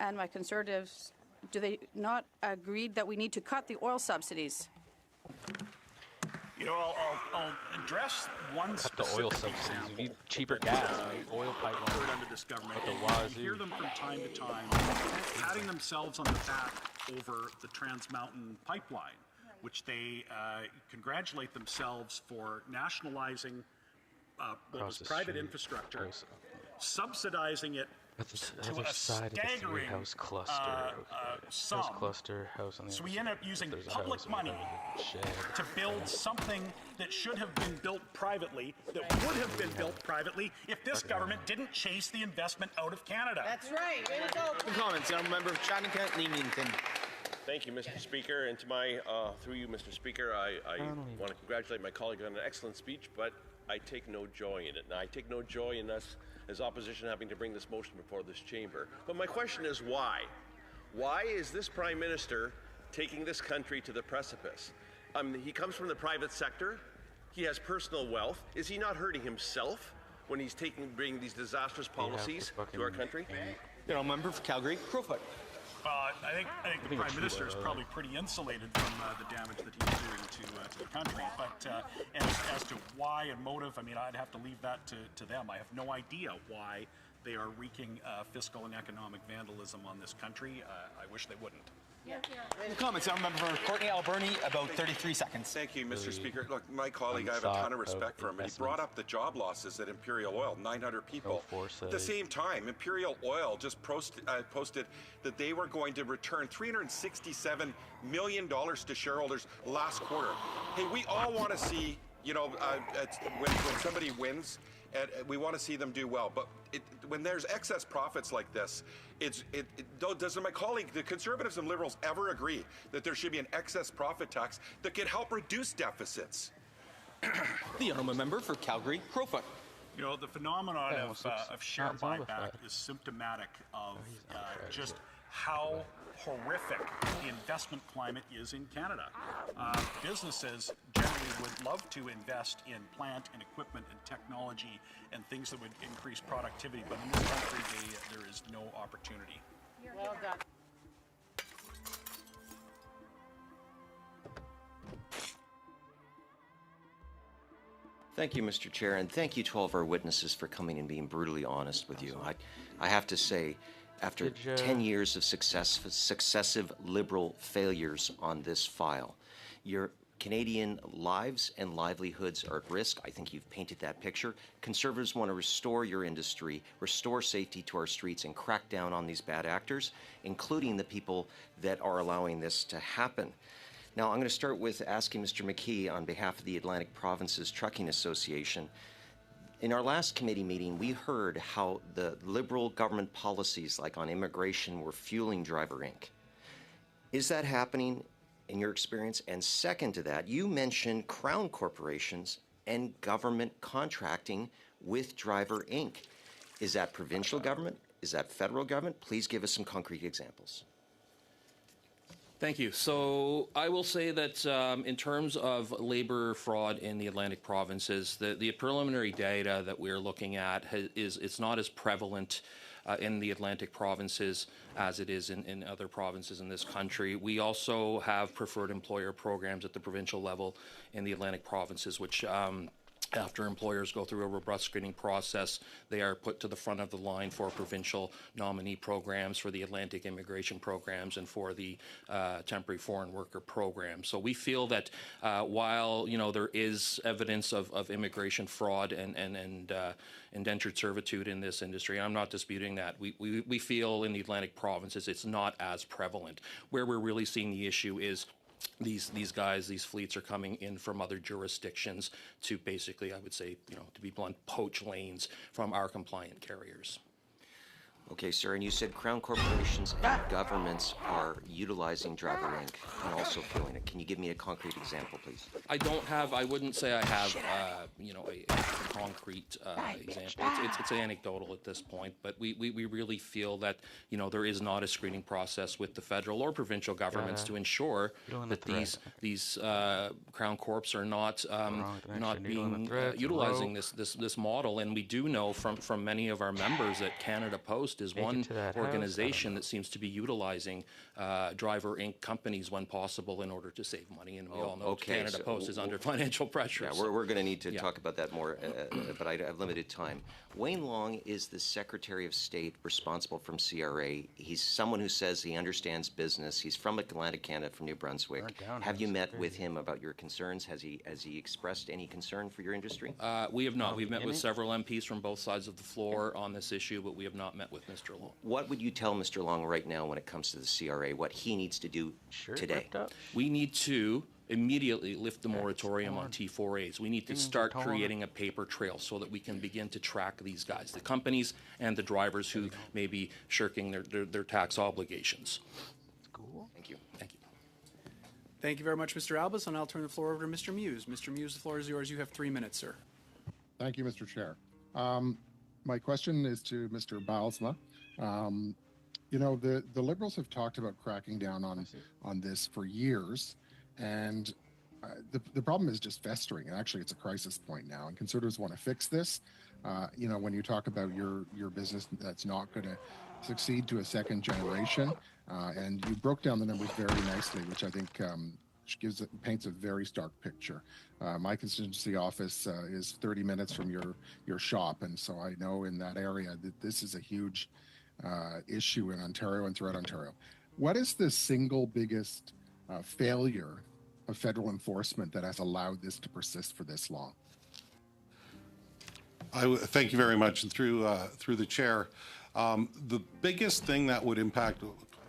[SPEAKER 11] And my Conservatives, do they not agree that we need to cut the oil subsidies?
[SPEAKER 22] You know, I'll address one specific
[SPEAKER 1] the oil subsidies. We need cheaper gas. Oil pipelines
[SPEAKER 22] under this government.
[SPEAKER 1] You
[SPEAKER 22] hear them from time to time patting themselves on the back over the Trans Mountain pipeline, which they congratulate themselves for nationalizing what was private infrastructure, subsidizing it to a staggering sum. So we end up using public money to build something that should have been built privately, that would have been built privately if this government didn't chase the investment out of Canada.
[SPEAKER 15] That's right. Way to go.
[SPEAKER 6] Comments. The honourable member of Chatham-Kent, Leamington.
[SPEAKER 13] Thank you, Mr. Speaker. And to my, through you, Mr. Speaker, I want to congratulate my colleague on an excellent speech, but I take no joy in it. And I take no joy in us as opposition having to bring this motion before this chamber. But my question is why? Why is this Prime Minister taking this country to the precipice? He comes from the private sector. He has personal wealth. Is he not hurting himself when he's bringing these disastrous policies to our country?
[SPEAKER 6] You know, member for Calgary, Crowfoot.
[SPEAKER 22] I think the Prime Minister is probably pretty insulated from the damage that he's doing to the country. But as to why and motive, I mean, I'd have to leave that to them. I have no idea why they are wreaking fiscal and economic vandalism on this country. I wish they wouldn't.
[SPEAKER 6] Comments. I'm member for Courtney Alberni, about 33 seconds.
[SPEAKER 17] Thank you, Mr. Speaker. Look, my colleague, I have a ton of respect for him, and he brought up the job losses at Imperial Oil, 900 people. At the same time, Imperial Oil just posted that they were going to return $367 million to shareholders last quarter. Hey, we all want to see, you know, when somebody wins, we want to see them do well. But when there's excess profits like this, does my colleague, the Conservatives and Liberals, ever agree that there should be an excess profit tax that could help reduce deficits?
[SPEAKER 6] The honourable member for Calgary, Crowfoot.
[SPEAKER 22] You know, the phenomenon of share buyback is symptomatic of just how horrific the investment climate is in Canada. Businesses generally would love to invest in plant and equipment and technology and things that would increase productivity, but in this country there is no opportunity.
[SPEAKER 15] Well done.
[SPEAKER 2] Thank you, Mr. Chair, and thank you to all of our witnesses for coming and being brutally honest with you. I have to say, after 10 years of successive Liberal failures on this file, your Canadian lives and livelihoods are at risk. I think you've painted that picture. Conservatives want to restore your industry, restore safety to our streets, and crack down on these bad actors, including the people that are allowing this to happen. Now, I'm going to start with asking Mr. McKee on behalf of the Atlantic Provinces Trucking Association. In our last committee meeting, we heard how the Liberal government policies, like on immigration, were fueling Driver Inc. Is that happening in your experience? And second to that, you mentioned Crown corporations and government contracting with Driver Inc. Is that provincial government? Is that federal government? Please give us some concrete examples.
[SPEAKER 7] Thank you. So I will say that in terms of labor fraud in the Atlantic provinces, the preliminary data that we're looking at it's not as prevalent in the Atlantic provinces as it is in other provinces in this country. We also have preferred employer programs at the provincial level in the Atlantic provinces, which after employers go through a robust screening process, they are put to the front of the line for provincial nominee programs, for the Atlantic immigration programs, and for the temporary foreign worker program. So we feel that while there is evidence of immigration fraud and indentured servitude in this industry, I'm not disputing that. We feel in the Atlantic provinces it's not as prevalent. Where we're really seeing the issue is these fleets are coming in from other jurisdictions to basically, I would say, to be blunt, poach lanes from our compliant carriers.
[SPEAKER 2] Okay, sir, and you said Crown corporations and governments are utilizing Driver Inc. and also fueling it. Can you give me a concrete example, please?
[SPEAKER 7] I wouldn't say I have, a concrete example. It's anecdotal at this point, but we really feel that, there is not a screening process with the federal or provincial governments to ensure that these Crown Corps are not being utilizing this model. And we do know from many of our members that Canada Post is one organization that seems to be utilizing Driver Inc. companies when possible in order to save money, and we all know Canada Post is under financial pressure.
[SPEAKER 2] Yeah, we're going to need to talk about that more, but I have limited time. Wayne Long is the Secretary of State responsible from CRA. He's someone who says he understands business. He's from Atlantic Canada, from New Brunswick. Have you met with him about your concerns? Has he expressed any concern for your industry?
[SPEAKER 7] We have not. We've met with several MPs from both sides of the floor on this issue, but we have not met with Mr. Long.
[SPEAKER 2] What would you tell Mr. Long right now when it comes to the CRA, what he needs to do today?
[SPEAKER 7] We need to immediately lift the moratorium on T4As. We need to start creating a paper trail so that we can begin to track these guys, the companies and the drivers who may be shirking their tax obligations.
[SPEAKER 2] Cool. Thank you.
[SPEAKER 7] Thank you.
[SPEAKER 14] Thank you very much, Mr. Albus, and I'll turn the floor over to Mr. Muse. Mr. Muse, the floor is yours. You have 3 minutes, sir.
[SPEAKER 23] Thank you, Mr. Chair. My question is to Mr. Baalsma. The Liberals have talked about cracking down on this for years, and the problem is just festering. And actually, it's a crisis point now, and Conservatives want to fix this. When you talk about your business that's not going to succeed to a second generation, and you broke down the numbers very nicely, which I think paints a very stark picture. My constituency office is 30 minutes from your shop, and so I know in that area that this is a huge issue in Ontario and throughout Ontario. What is the single biggest failure of federal enforcement that has allowed this to persist for this long?
[SPEAKER 25] Thank you very much, and through the chair. The biggest thing that would impact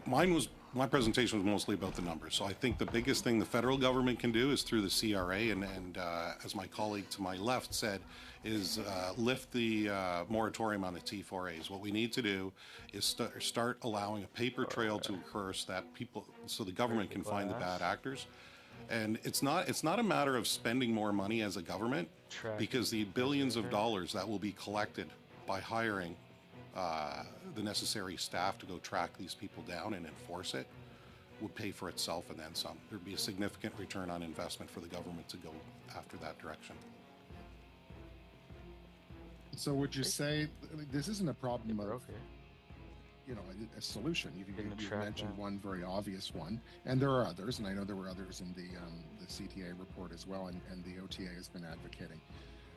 [SPEAKER 25] my presentation was mostly about the numbers. So I think the biggest thing the federal government can do is through the CRA, and as my colleague to my left said, is lift the moratorium on the T4As. What we need to do is start allowing a paper trail to occur so the government can find the bad actors. And it's not a matter of spending more money as a government, because the billions of dollars that will be collected by hiring the necessary staff to go track these people down and enforce it would pay for itself and then some. There'd be a significant return on investment for the government to go after that direction.
[SPEAKER 23] So would you say this isn't a problem of, a solution? You mentioned one very obvious one, and there are others, and I know there were others in the CTA report as well, and the OTA has been advocating.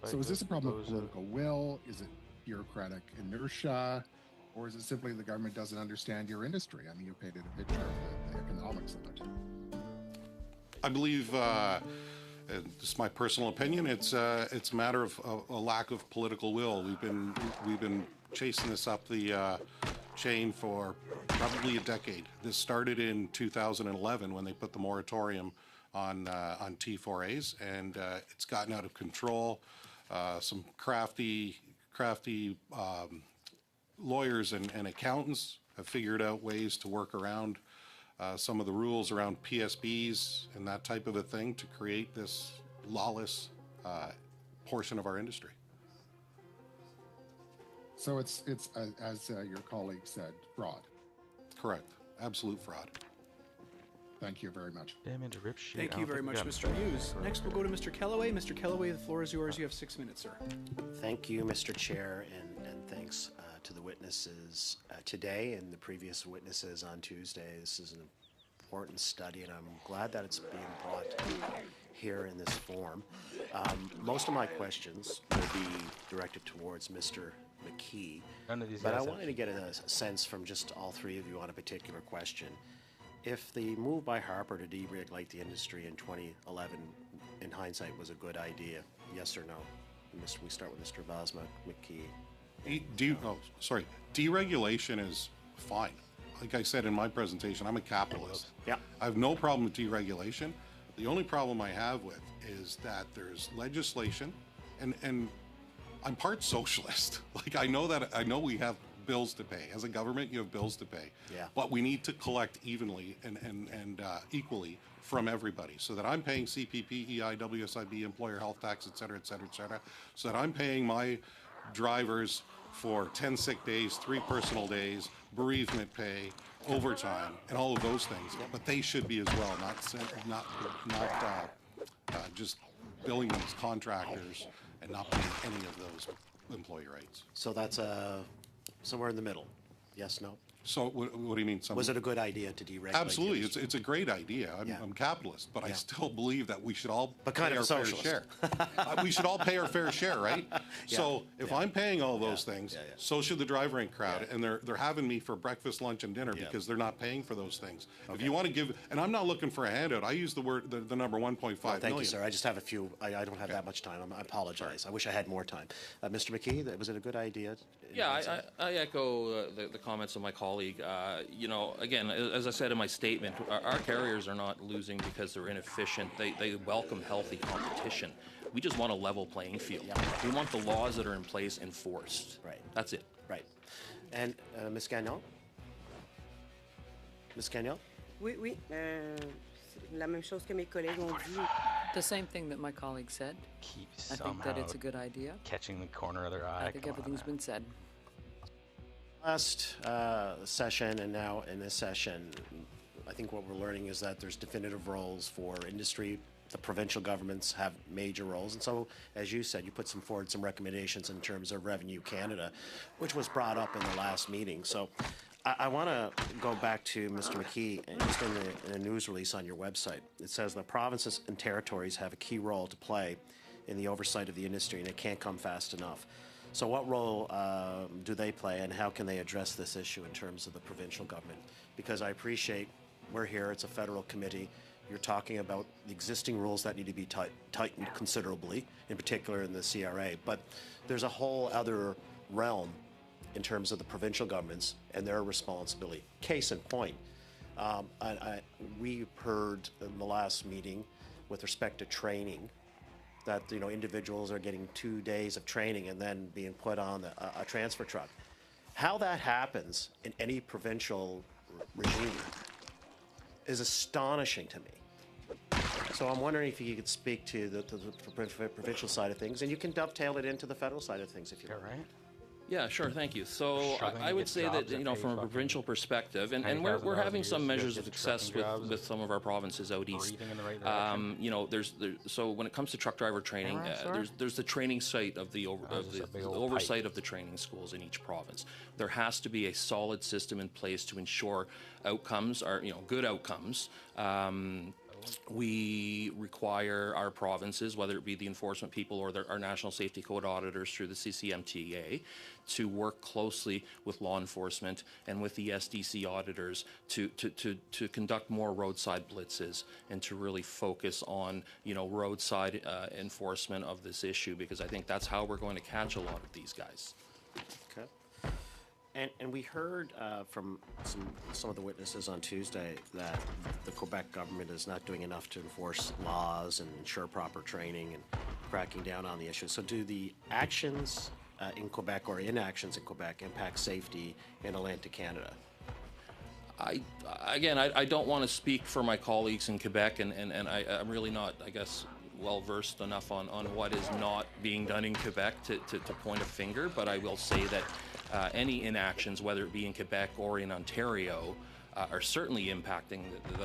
[SPEAKER 23] So is this a problem of political will? Is it bureaucratic inertia? Or is it simply the government doesn't understand your industry? I mean, you painted a picture of the economics of it.
[SPEAKER 25] I believe, it's my personal opinion, it's a matter of a lack of political will. We've been chasing this up the chain for probably a decade. This started in 2011 when they put the moratorium on T4As, and it's gotten out of control. Some crafty lawyers and accountants have figured out ways to work around some of the rules around PSBs and that type of a thing to create this lawless portion of our industry.
[SPEAKER 23] So it's as your colleague said, fraud.
[SPEAKER 25] Correct. Absolute fraud.
[SPEAKER 23] Thank you very much.
[SPEAKER 1] Damage, rip shit.
[SPEAKER 14] Thank you very much, Mr. Muse. Next, we'll go to Mr. Kellaway. Mr. Kellaway, the floor is yours. You have 6 minutes, sir.
[SPEAKER 3] Thank you, Mr. Chair, and thanks to the witnesses today and the previous witnesses on Tuesday. This is an important study, and I'm glad that it's being brought here in this form. Most of my questions will be directed towards Mr. McKee, but I wanted to get a sense from just all three of you on a particular question. If the move by Harper to deregulate the industry in 2011, in hindsight, was a good idea, yes or no? We start with Mr. Basma McKee.
[SPEAKER 25] Deregulation is fine. Like I said in my presentation, I'm a capitalist.
[SPEAKER 3] Yeah.
[SPEAKER 25] I have no problem with deregulation. The only problem I have with is that there's legislation, and I'm part socialist. Like I know we have bills to pay. As a government, you have bills to pay.
[SPEAKER 3] Yeah.
[SPEAKER 25] But we need to collect evenly and equally from everybody, so that I'm paying CPP, EI, WSIB, employer health tax, et cetera, et cetera, et cetera, so that I'm paying my drivers for 10 sick days, 3 personal days, bereavement pay, overtime, and all of those things. But they should be as well, not just billing them as contractors and not paying any of those employee rates.
[SPEAKER 3] So that's somewhere in the middle. Yes, no?
[SPEAKER 25] So what do you mean?
[SPEAKER 3] Was it a good idea to deregulate?
[SPEAKER 25] Absolutely, it's a great idea. I'm capitalist, but I still believe that we should all pay our fair share. We should all pay our fair share, right? So if I'm paying all those things, so should the driver and crowd, and they're having me for breakfast, lunch, and dinner because they're not paying for those things. If you want to give, and I'm not looking for a handout. I use the number 1.5 million.
[SPEAKER 3] Thank you, sir. I just have a few. I don't have that much time. I apologize. I wish I had more time. Mr. McKee, was it a good idea?
[SPEAKER 7] Yeah, I echo the comments of my colleague. Again, as I said in my statement, our carriers are not losing because they're inefficient. They welcome healthy competition. We just want a level playing field. We want the laws that are in place enforced.
[SPEAKER 3] Right.
[SPEAKER 7] That's it.
[SPEAKER 3] Right. And Ms. Gagnon? Ms. Gagnon?
[SPEAKER 4] Oui. La même chose que mes collègues ont dit. The same thing that my colleague said. I think that it's a good idea.
[SPEAKER 1] Catching the corner of their eye.
[SPEAKER 4] I think everything's been said.
[SPEAKER 3] Last session and now in this session, I think what we're learning is that there's definitive roles for industry. The provincial governments have major roles. And so, as you said, you put forward some recommendations in terms of Revenue Canada, which was brought up in the last meeting. So I want to go back to Mr. McKee, and just in a news release on your website. It says the provinces and territories have a key role to play in the oversight of the industry, and it can't come fast enough. So what role do they play, and how can they address this issue in terms of the provincial government? Because I appreciate we're here, it's a federal committee. You're talking about the existing rules that need to be tightened considerably, in particular in the CRA. But there's a whole other realm in terms of the provincial governments and their responsibility. Case in point, we heard in the last meeting with respect to training that individuals are getting 2 days of training and then being put on a transfer truck. How that happens in any provincial regime is astonishing to me. So I'm wondering if you could speak to the provincial side of things, and you can dovetail it into the federal side of things if you want.
[SPEAKER 1] Right.
[SPEAKER 7] Yeah, sure, thank you. So I would say that, from a provincial perspective, and we're having some measures of success with some of our provinces out east. So when it comes to truck driver training, there's the training site of the oversight of the training schools in each province. There has to be a solid system in place to ensure outcomes are, good outcomes. we require our provinces, whether it be the enforcement people or our National Safety Code auditors through the CCMTA, to work closely with law enforcement and with the SDC auditors to conduct more roadside blitzes and to really focus on, roadside enforcement of this issue, because I think that's how we're going to catch a lot of these guys.
[SPEAKER 3] Okay. And we heard from some of the witnesses on Tuesday that the Quebec government is not doing enough to enforce laws and ensure proper training and cracking down on the issue. So do the actions in Quebec or inactions in Quebec impact safety in Atlantic Canada?
[SPEAKER 7] I don't want to speak for my colleagues in Quebec, and I'm really not, I guess, well versed enough on what is not being done in Quebec to point a finger, but I will say that any inactions, whether it be in Quebec or in Ontario, are certainly impacting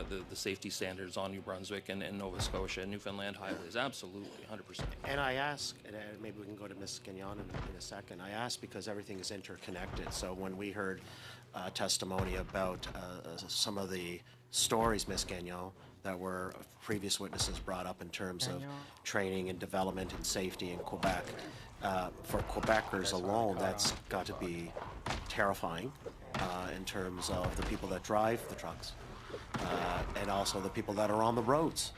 [SPEAKER 7] the safety standards on New Brunswick and Nova Scotia and Newfoundland highways. Absolutely, 100%.
[SPEAKER 3] And I ask, and maybe we can go to Ms. Gagnon in a second, I ask because everything is interconnected. So when we heard testimony about some of the stories, Ms. Gagnon, that were previous witnesses brought up in terms of training and development and safety in Quebec, for Quebecers alone, that's got to be terrifying in terms of the people that drive the trucks and also the people that are on the roads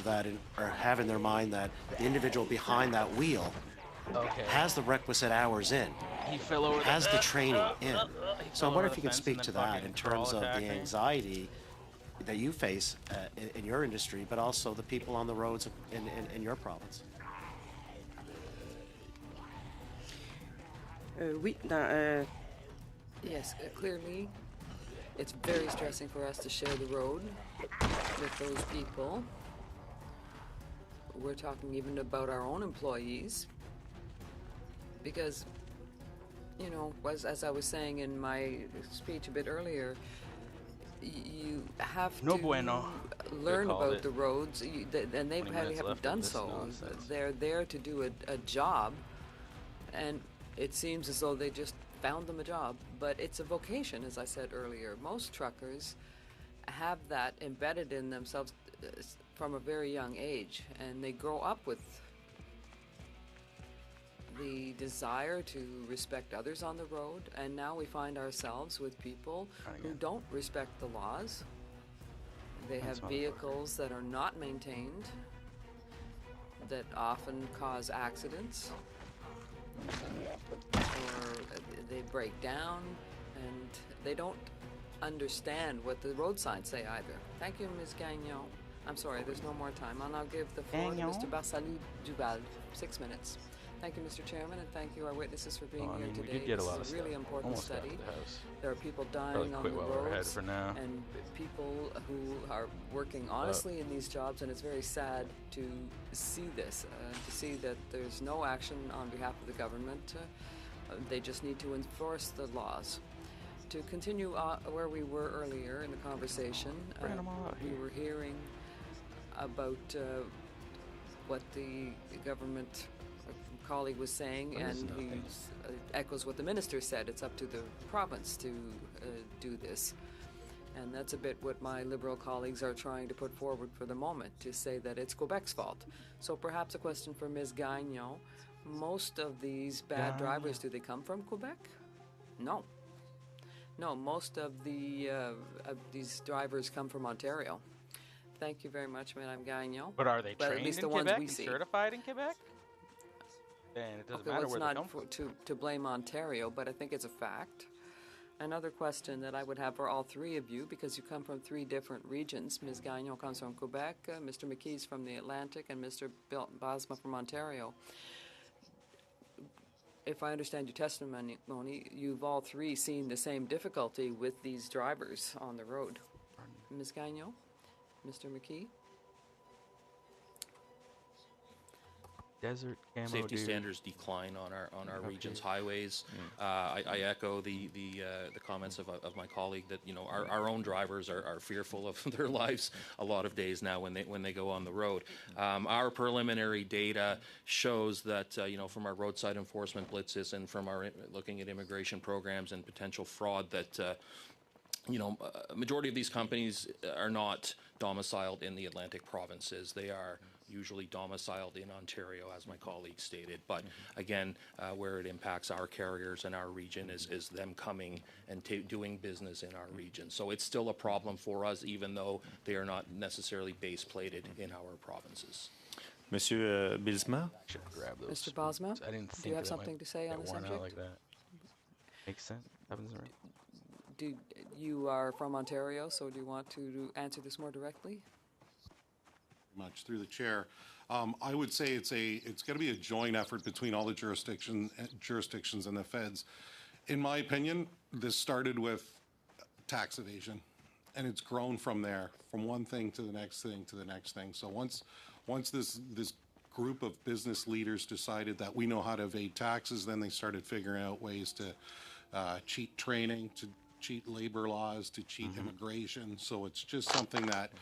[SPEAKER 3] that have in their mind that the individual behind that wheel has the requisite hours in, has the training in. So I wonder if you can speak to that in terms of the anxiety that you face in your industry, but also the people on the roads in your province.
[SPEAKER 4] Yes, clearly, it's very stressing for us to share the road with those people. We're talking even about our own employees, because, as I was saying in my speech a bit earlier, you have to learn about the roads, and they probably haven't done so. They're there to do a job, and it seems as though they just found them a job, but it's a vocation, as I said earlier. Most truckers have that embedded in themselves from a very young age, and they grow up with the desire to respect others on the road, and now we find ourselves with people who don't respect the laws. They have vehicles that are not maintained, that often cause accidents, or they break down, and they don't understand what the road signs say either. Thank you, Ms. Gagnon. I'm sorry, there's no more time. I'll now give the floor to Mr. Barsali Duval. 6 minutes. Thank you, Mr. Chairman, and thank you, our witnesses, for being here today. This is a really important study. There are people dying on the roads, and people who are working honestly in these jobs, and it's very sad to see this, to see that there's no action on behalf of the government. They just need to enforce the laws. To continue where we were earlier in the conversation, we were hearing about what the government colleague was saying, and he echoes what the minister said. It's up to the province to do this. And that's a bit what my Liberal colleagues are trying to put forward for the moment, to say that it's Quebec's fault. So perhaps a question for Ms. Gagnon. Most of these bad drivers, do they come from Quebec? No. No, most of these drivers come from Ontario. Thank you very much, Madame Gagnon.
[SPEAKER 1] But are they trained
[SPEAKER 4] at least
[SPEAKER 1] in
[SPEAKER 4] the ones
[SPEAKER 1] Quebec
[SPEAKER 4] we
[SPEAKER 1] and
[SPEAKER 4] see.
[SPEAKER 1] certified in Quebec? And it doesn't matter where they come from.
[SPEAKER 4] To blame Ontario, but I think it's a fact. Another question that I would have for all three of you, because you come from three different regions. Ms. Gagnon comes from Quebec, Mr. McKee's from the Atlantic, and Mr. Basma from Ontario. If I understand your testimony, you've all three seen the same difficulty with these drivers on the road. Ms. Gagnon, Mr. McKee?
[SPEAKER 1] Desert camo
[SPEAKER 7] Safety standards decline on our region's highways. I echo the comments of my colleague that our own drivers are fearful of their lives a lot of days now when they go on the road. Our preliminary data shows that from our roadside enforcement blitzes and from our looking at immigration programs and potential fraud, that majority of these companies are not domiciled in the Atlantic provinces. They are usually domiciled in Ontario, as my colleague stated. But again, where it impacts our carriers in our region is them coming and doing business in our region. So it's still a problem for us, even though they are not necessarily base plated in our provinces.
[SPEAKER 10] Monsieur Bilsma?
[SPEAKER 4] Mr. Bosma, do you have something to say on the subject?
[SPEAKER 1] Like that. Makes sense.
[SPEAKER 4] You are from Ontario, so do you want to answer this more directly?
[SPEAKER 25] Much through the chair. I would say it's going to be a joint effort between all the jurisdictions and the feds. In my opinion, this started with tax evasion, and it's grown from there, from one thing to the next thing to the next thing. So once this group of business leaders decided that we know how to evade taxes, then they started figuring out ways to cheat training, to cheat labor laws, to cheat immigration. So it's just something that,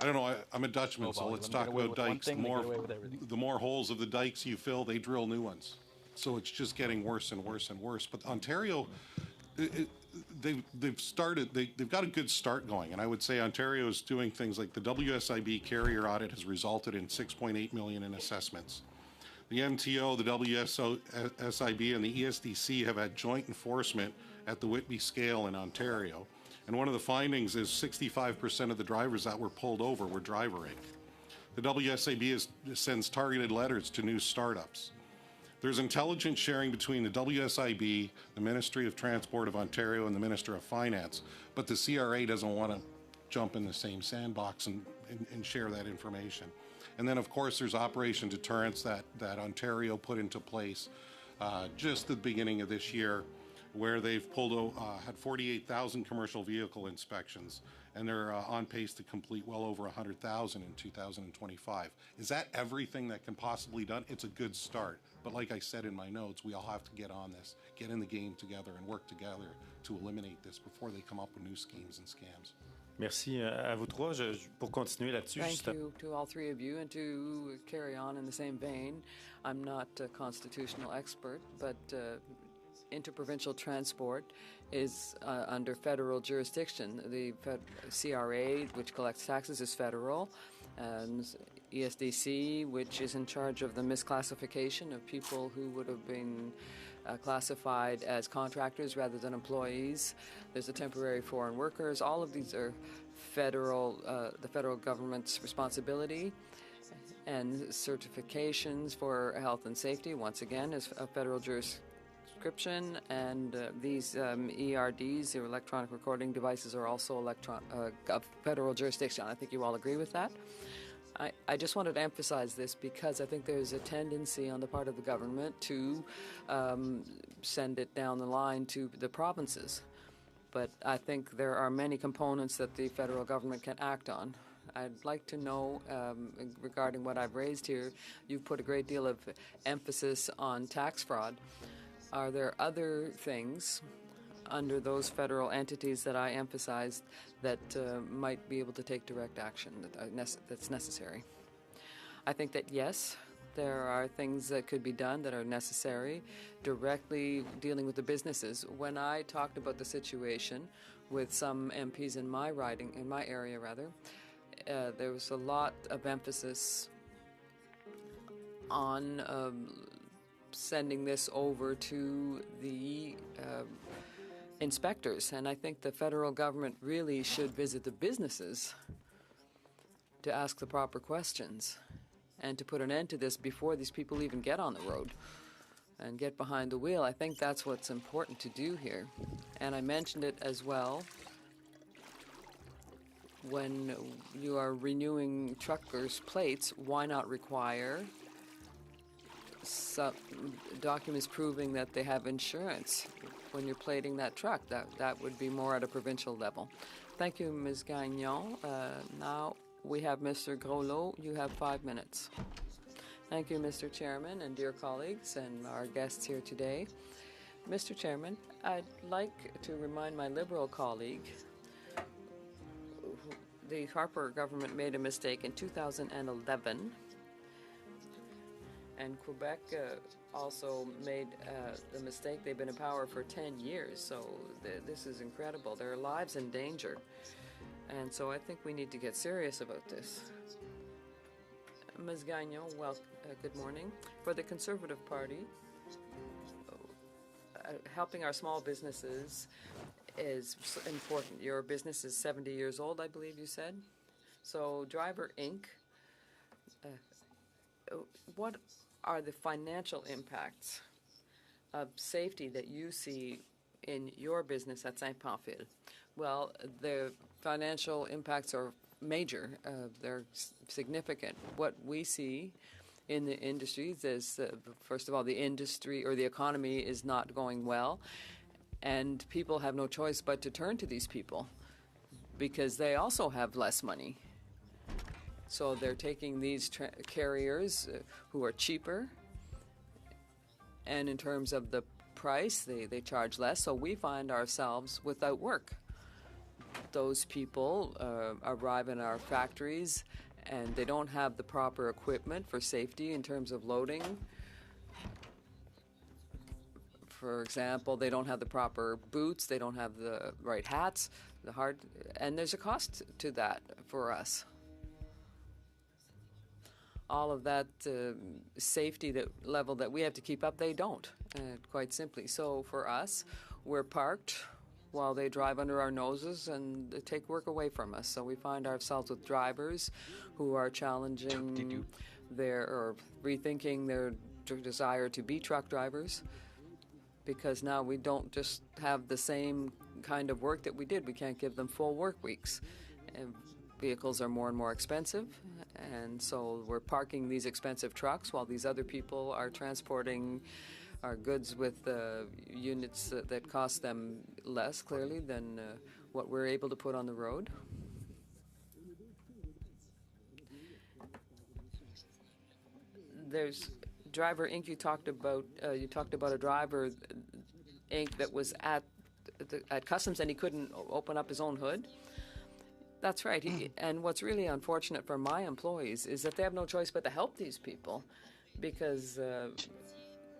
[SPEAKER 25] I don't know, I'm a Dutchman, so let's talk about dikes. The more holes of the dikes you fill, they drill new ones. So it's just getting worse and worse and worse. But Ontario, they've got a good start going. And I would say Ontario is doing things like the WSIB carrier audit has resulted in $6.8 million in assessments. The MTO, the WSIB, and the ESDC have had joint enforcement at the Whitby scale in Ontario. And one of the findings is 65% of the drivers that were pulled over were driver ink. The WSIB sends targeted letters to new startups. There's intelligence sharing between the WSIB, the Ministry of Transport of Ontario, and the Minister of Finance, but the CRA doesn't want to jump in the same sandbox and share that information. And then, of course, there's Operation Deterrence that Ontario put into place just at the beginning of this year, where they've had 48,000 commercial vehicle inspections, and they're on pace to complete well over 100,000 in 2025. Is that everything that can possibly be done? It's a good start. But like I said in my notes, we all have to get on this, get in the game together, and work together to eliminate this before they come up with new schemes and scams.
[SPEAKER 10] Merci à vous trois. Pour continuer là-dessus,
[SPEAKER 4] Thank you to all three of you, and to carry on in the same vein. I'm not a constitutional expert, but interprovincial transport is under federal jurisdiction. The CRA, which collects taxes, is federal, and ESDC, which is in charge of the misclassification of people who would have been classified as contractors rather than employees. There's the temporary foreign workers. All of these are the federal government's responsibility. And certifications for health and safety, once again, is a federal jurisdiction. And these ERDs, or electronic recording devices, are also a federal jurisdiction. I think you all agree with that. I just wanted to emphasize this because I think there's a tendency on the part of the government to send it down the line to the provinces. But I think there are many components that the federal government can act on. I'd like to know, regarding what I've raised here, you've put a great deal of emphasis on tax fraud. Are there other things under those federal entities that I emphasized that might be able to take direct action that's necessary? I think that yes, there are things that could be done that are necessary, directly dealing with the businesses. When I talked about the situation with some MPs in my riding, in my area rather, there was a lot of emphasis on sending this over to the inspectors, and I think the federal government really should visit the businesses to ask the proper questions and to put an end to this before these people even get on the road and get behind the wheel. I think that's what's important to do here. And I mentioned it as well. When you are renewing truckers' plates, why not require some documents proving that they have insurance when you're plating that truck? That would be more at a provincial level. Thank you, Ms. Gagnon. Now we have Mr. Groslo. You have 5 minutes. Thank you, Mr. Chairman, and dear colleagues and our guests here today. Mr. Chairman, I'd like to remind my Liberal colleague the Harper government made a mistake in 2011, and Quebec also made the mistake. They've been in power for 10 years, so this is incredible. There are lives in danger. And so I think we need to get serious about this. Ms. Gagnon, good morning. For the Conservative Party, helping our small businesses is important. Your business is 70 years old, I believe you said. So Driver Inc., what are the financial impacts of safety that you see in your business at St. Pamphile? Well, the financial impacts are major. They're significant. What we see in the industries is, first of all, the industry or the economy is not going well, and people have no choice but to turn to these people because they also have less money. So they're taking these carriers who are cheaper, and in terms of the price, they charge less, so we find ourselves without work. Those people arrive in our factories and they don't have the proper equipment for safety in terms of loading. For example, they don't have the proper boots, they don't have the right hats, and there's a cost to that for us. All of that safety level that we have to keep up, they don't, quite simply. So for us, we're parked while they drive under our noses and take work away from us. So we find ourselves with drivers who are challenging or rethinking their desire to be truck drivers, because now we don't just have the same kind of work that we did. We can't give them full work weeks. And vehicles are more and more expensive, and so we're parking these expensive trucks while these other people are transporting our goods with units that cost them less, clearly, than what we're able to put on the road. There's Driver Inc. You talked about a Driver Inc. that was at customs and he couldn't open up his own hood. That's right. And what's really unfortunate for my employees is that they have no choice but to help these people, because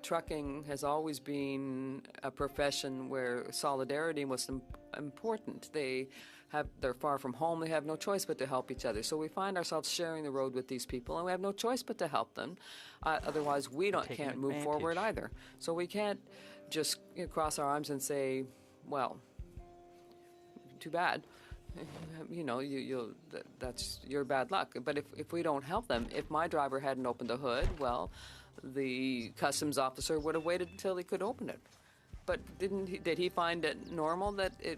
[SPEAKER 4] trucking has always been a profession where solidarity was important. They're far from home. They have no choice but to help each other. So we find ourselves sharing the road with these people, and we have no choice but to help them. Otherwise, we can't move forward either. So we can't just cross our arms and say, well, too bad. That's your bad luck. But if we don't help them, if my driver hadn't opened the hood, well, the customs officer would have waited until he could open it. But did he find it normal that the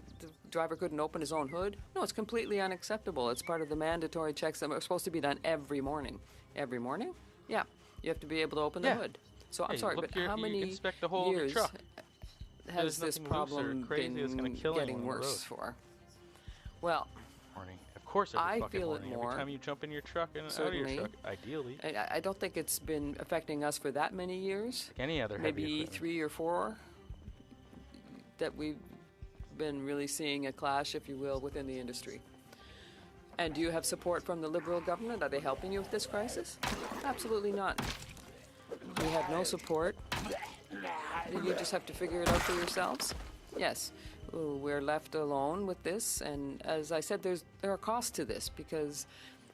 [SPEAKER 4] driver couldn't open his own hood? No, it's completely unacceptable. It's part of the mandatory checks that are supposed to be done every morning. Every morning? Yeah. You have to be able to open the hood. So I'm sorry, but how many years has this problem been getting worse for? Well,
[SPEAKER 1] of course,
[SPEAKER 4] I feel it more.
[SPEAKER 1] Every time you jump in your truck and out of your truck, ideally.
[SPEAKER 4] I don't think it's been affecting us for that many years.
[SPEAKER 1] Like any other heavy
[SPEAKER 4] maybe
[SPEAKER 1] equipment.
[SPEAKER 4] 3 or 4 that we've been really seeing a clash, if you will, within the industry. And do you have support from the Liberal government? Are they helping you with this crisis? Absolutely not. We have no support. You just have to figure it out for yourselves? Yes. We're left alone with this, and as I said, there are costs to this, because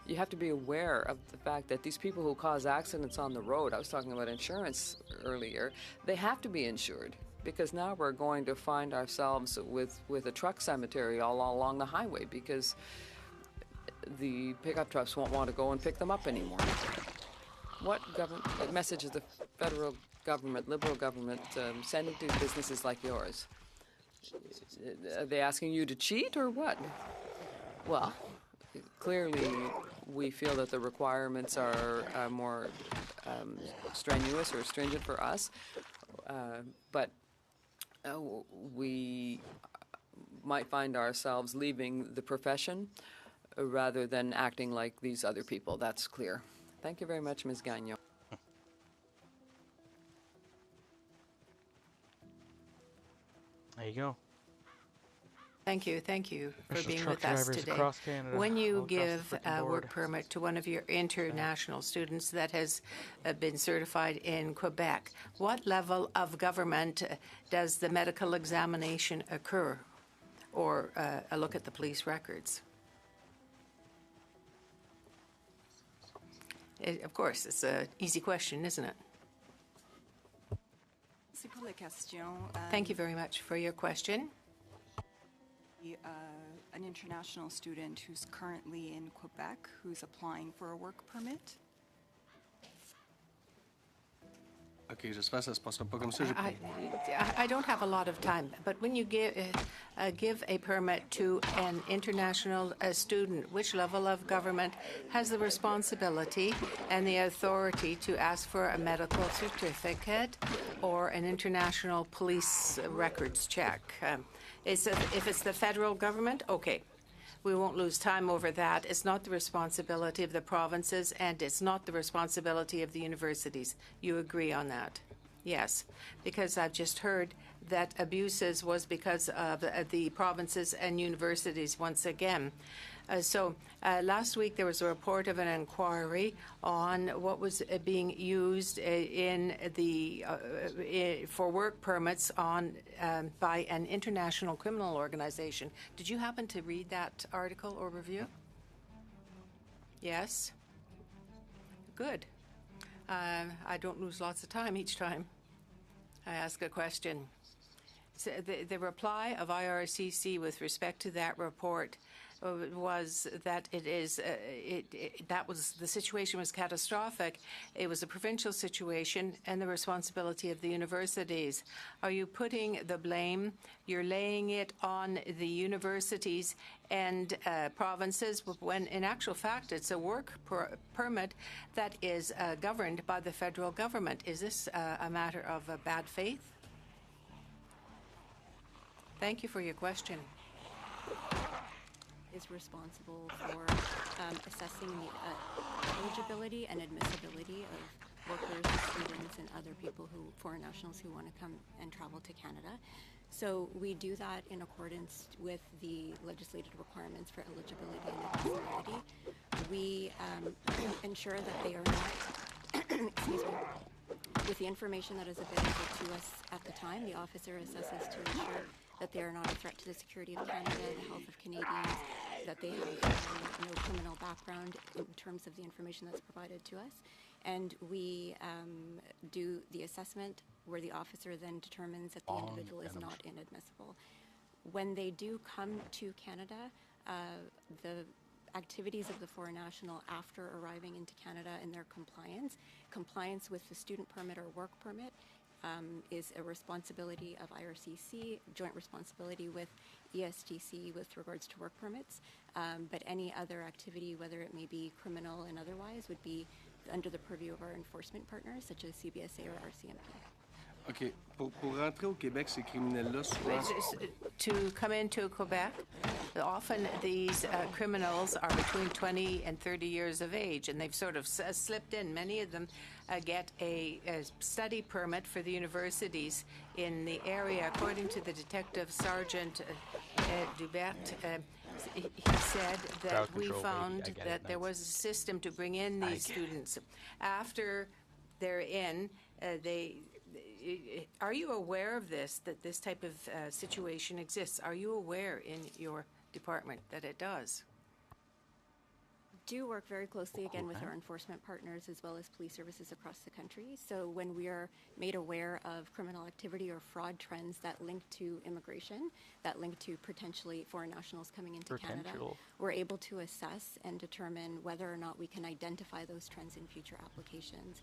[SPEAKER 4] you have to be aware of the fact that these people who cause accidents on the road, I was talking about insurance earlier, they have to be insured, because now we're going to find ourselves with a truck cemetery all along the highway, because the pickup trucks won't want to go and pick them up anymore. What message is the federal government, Liberal government, sending to businesses like yours? Are they asking you to cheat or what? Well, clearly we feel that the requirements are more strenuous or stringent for us, but we might find ourselves leaving the profession rather than acting like these other people. That's clear. Thank you very much, Ms. Gagnon.
[SPEAKER 1] There you go.
[SPEAKER 16] Thank you for
[SPEAKER 1] There's
[SPEAKER 16] being
[SPEAKER 1] truck
[SPEAKER 16] with us
[SPEAKER 1] drivers
[SPEAKER 16] today.
[SPEAKER 1] across Canada,
[SPEAKER 16] When
[SPEAKER 1] all
[SPEAKER 16] you
[SPEAKER 1] across the
[SPEAKER 16] give
[SPEAKER 1] frickin'
[SPEAKER 16] a work
[SPEAKER 1] board.
[SPEAKER 16] permit to one of your international students that has been certified in Quebec, what level of government does the medical examination occur, or a look at the police records? Of course, it's an easy question, isn't it? Thank you very much for your question.
[SPEAKER 18] An international student who's currently in Quebec who's applying for a work permit.
[SPEAKER 19] OK, j'espère que ça se passera pas comme ça.
[SPEAKER 16] I don't have a lot of time, but when you give a permit to an international student, which level of government has the responsibility and the authority to ask for a medical certificate or an international police records check? If it's the federal government, okay. We won't lose time over that. It's not the responsibility of the provinces, and it's not the responsibility of the universities. You agree on that? Yes, because I've just heard that abuses was because of the provinces and universities once again. Last week there was a report of an inquiry on what was being used for work permits by an international criminal organization. Did you happen to read that article or review? Yes? Good. I don't lose lots of time each time I ask a question. So the reply of IRCC with respect to that report was that the situation was catastrophic. It was a provincial situation and the responsibility of the universities. Are you putting the blame? You're laying it on the universities and provinces when in actual fact it's a work permit that is governed by the federal government. Is this a matter of bad faith? Thank you for your question.
[SPEAKER 18] Is responsible for assessing the eligibility and admissibility of workers, students, and other people foreign nationals who want to come and travel to Canada. So we do that in accordance with the legislated requirements for eligibility and admissibility. We ensure that they are not, excuse me, with the information that is available to us at the time, the officer assesses to ensure that they are not a threat to the security of Canada, the health of Canadians, that they have no criminal background in terms of the information that's provided to us. And we do the assessment where the officer then determines that the individual is not inadmissible. When they do come to Canada, the activities of the foreign national after arriving into Canada and their compliance with the student permit or work permit is a responsibility of IRCC, joint responsibility with ESTC with regards to work permits. But any other activity, whether it may be criminal and otherwise, would be under the purview of our enforcement partners, such as CBSA or RCMP.
[SPEAKER 19] OK. Pour rentrer au Québec, ces criminels-là, souvent...
[SPEAKER 16] To come into Quebec, often these criminals are between 20 and 30 years of age, and they've sort of slipped in. Many of them get a study permit for the universities in the area. According to the Detective Sergeant Dubert, he said that we found that there was a system to bring in these students. After they're in, are you aware of this, that this type of situation exists? Are you aware in your department that it does?
[SPEAKER 18] Do work very closely again with our enforcement partners as well as police services across the country. So when we are made aware of criminal activity or fraud trends that link to immigration, that link to potentially foreign nationals coming into Canada, we're able to assess and determine whether or not we can identify those trends in future applications.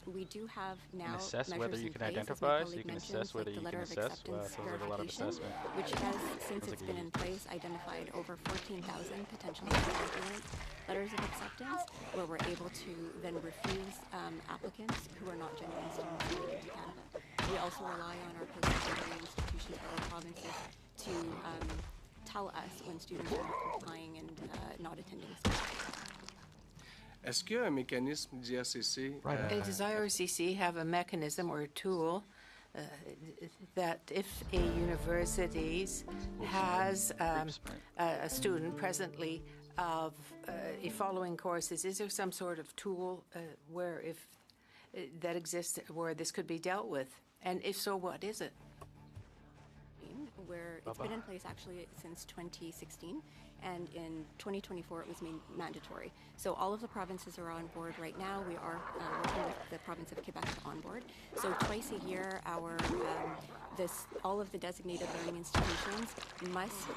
[SPEAKER 18] We do have now
[SPEAKER 1] assess
[SPEAKER 18] measures
[SPEAKER 1] whether you
[SPEAKER 18] in
[SPEAKER 1] can
[SPEAKER 18] place,
[SPEAKER 1] identify,
[SPEAKER 18] as my
[SPEAKER 1] so you can
[SPEAKER 18] mentioned,
[SPEAKER 1] assess whether
[SPEAKER 18] like the
[SPEAKER 1] you
[SPEAKER 18] letter
[SPEAKER 1] can
[SPEAKER 18] of
[SPEAKER 1] assess.
[SPEAKER 18] acceptance
[SPEAKER 1] Sounds like a lot of
[SPEAKER 18] verification,
[SPEAKER 1] assessment.
[SPEAKER 18] which has, since it's been in place, identified over 14,000 potentially fraudulent letters of acceptance, where we're able to then refuse applicants who are not genuine students coming into Canada. We also rely on our post-secondary institutions or our provinces to tell us when students are not complying and not attending school.
[SPEAKER 19] Est-ce qu'il y a un mécanisme d'IRCC?
[SPEAKER 16] Does IRCC have a mechanism or a tool that if a university has a student presently of following courses, is there some sort of tool where if that exists where this could be dealt with? And if so, what is it?
[SPEAKER 18] Where it's been in place actually since 2016, and in 2024 it was made mandatory. So all of the provinces are on board right now. We are working with the province of Quebec to onboard. So twice a year, all of the designated learning institutions must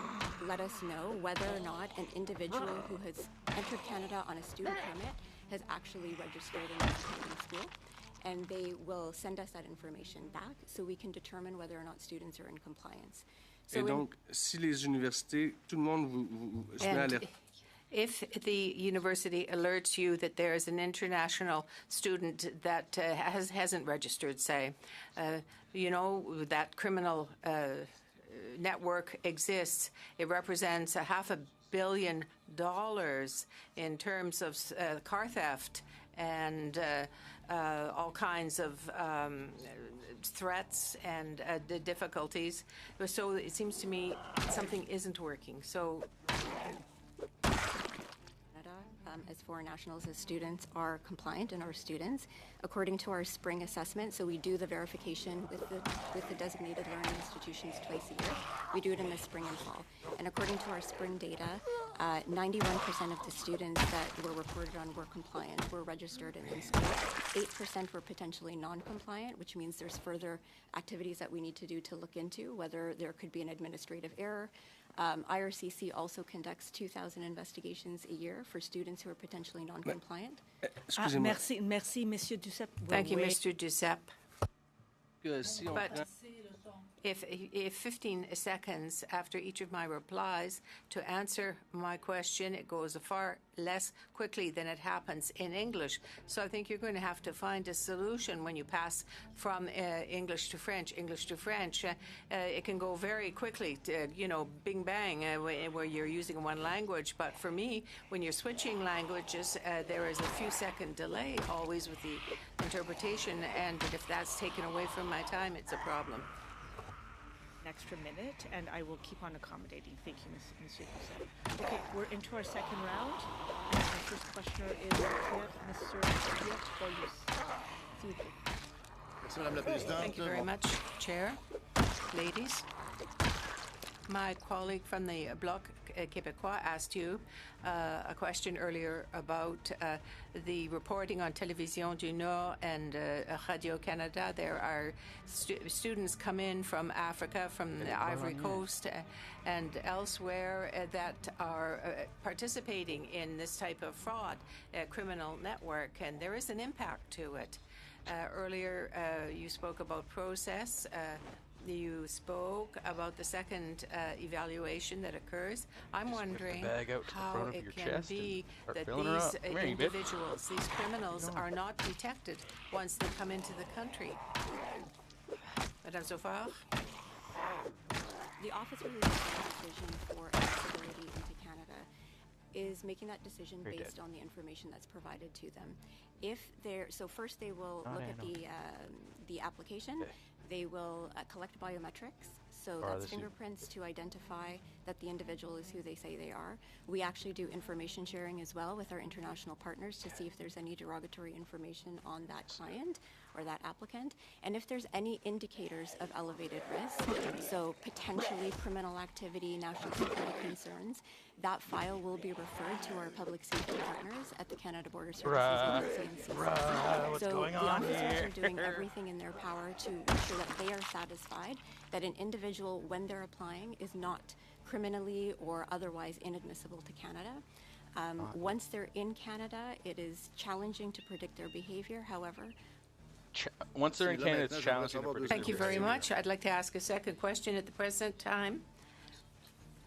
[SPEAKER 18] let us know whether or not an individual who has entered Canada on a student permit has actually registered in a Canadian school. And they will send us that information back so we can determine whether or not students are in compliance. So
[SPEAKER 19] Et donc, si les universités, tout le monde vous se met à alerte.
[SPEAKER 16] If the university alerts you that there is an international student that hasn't registered, say, that criminal network exists, it represents $500 million in terms of car theft and all kinds of threats and the difficulties. So it seems to me something isn't working. So
[SPEAKER 18] as foreign nationals, as students, are compliant and are students according to our spring assessment. So we do the verification with the designated learning institutions twice a year. We do it in the spring and fall. And according to our spring data, 91% of the students that were reported on were compliant, were registered and in school. 8% were potentially non-compliant, which means there's further activities that we need to do to look into whether there could be an administrative error. IRCC also conducts 2,000 investigations a year for students who are potentially non-compliant.
[SPEAKER 8] Merci, Monsieur Duceppe.
[SPEAKER 16] Thank you, Mr. Duceppe.
[SPEAKER 19] Si on
[SPEAKER 16] But if 15 seconds after each of my replies to answer my question, it goes far less quickly than it happens in English. So I think you're going to have to find a solution when you pass from English to French. It can go very quickly, bing bang, where you're using one language. But for me, when you're switching languages, there is a few second delay always with the interpretation. And if that's taken away from my time, it's a problem.
[SPEAKER 8] An extra minute, and I will keep on accommodating. Thank you, Monsieur Duceppe. Okay, we're into our second round. And our first questioner is Mr. Pierre Boyus.
[SPEAKER 16] Thank you very much, Chair, ladies. My colleague from the Bloc Québécois asked you a question earlier about the reporting on Télévision du Nord and Radio-Canada. There are students come in from Africa, from the Ivory Coast and elsewhere that are participating in this type of fraud, criminal network, and there is an impact to it. Earlier, you spoke about process. You spoke about the second evaluation that occurs. I'm wondering how it can be that these individuals, these criminals, are not detected once they come into the country. Madame Zofar?
[SPEAKER 18] The office releasing a decision for accessibility into Canada is making that decision based on the information that's provided to them. So first they will look at the application. Okay. They will collect biometrics, so that's fingerprints to identify that the individual is who they say they are. We actually do information sharing as well with our international partners to see if there's any derogatory information on that client or that applicant, and if there's any indicators of elevated risk, so potentially criminal activity, national security concerns, that file will be referred to our public safety partners at the Canada Border Services Agency and CCC. So the officers are doing everything in their power to ensure that they are satisfied that an individual, when they're applying, is not criminally or otherwise inadmissible to Canada. Once they're in Canada, it is challenging to predict their behavior. However,
[SPEAKER 1] once they're in Canada, it's challenging to predict.
[SPEAKER 16] Thank you very much. I'd like to ask a second question at the present time.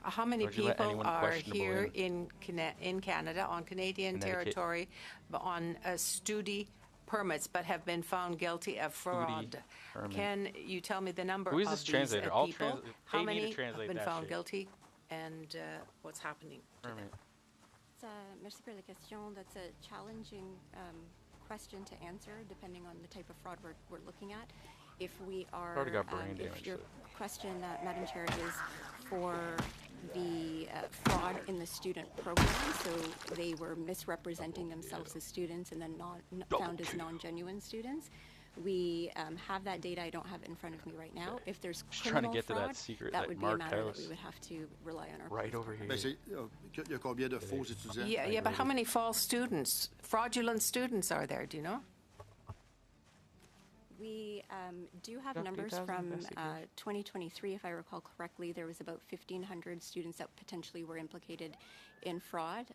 [SPEAKER 16] How many people are here in Canada, on Canadian territory, on study permits, but have been found guilty of fraud? Can you tell me the number of these people? How many have been found guilty, and what's happening to them?
[SPEAKER 18] Merci pour la question. That's a challenging question to answer, depending on the type of fraud we're looking at. if we are,
[SPEAKER 1] Already got brain
[SPEAKER 18] if
[SPEAKER 1] damage,
[SPEAKER 18] your
[SPEAKER 1] so-
[SPEAKER 18] question, Madam Chair, is for the fraud in the student program, so they were misrepresenting themselves as students and then found as non-genuine students. We have that data. I don't have it in front of me right now. If there's
[SPEAKER 1] Just trying to
[SPEAKER 18] criminal
[SPEAKER 1] get to that
[SPEAKER 18] fraud,
[SPEAKER 1] secret,
[SPEAKER 18] that
[SPEAKER 1] like
[SPEAKER 18] would be a
[SPEAKER 1] Mark
[SPEAKER 18] matter that
[SPEAKER 1] House.
[SPEAKER 18] we would have to rely on our
[SPEAKER 1] Right
[SPEAKER 18] police
[SPEAKER 1] over
[SPEAKER 18] partners.
[SPEAKER 1] here.
[SPEAKER 19] Il y a combien de faux étudiants?
[SPEAKER 16] Yeah, but how many false students, fraudulent students are there, do you know?
[SPEAKER 18] We do have
[SPEAKER 16] Got
[SPEAKER 18] numbers
[SPEAKER 16] 3,000
[SPEAKER 18] from
[SPEAKER 16] investigators.
[SPEAKER 18] 2023, if I recall correctly. There was about 1,500 students that potentially were implicated in fraud.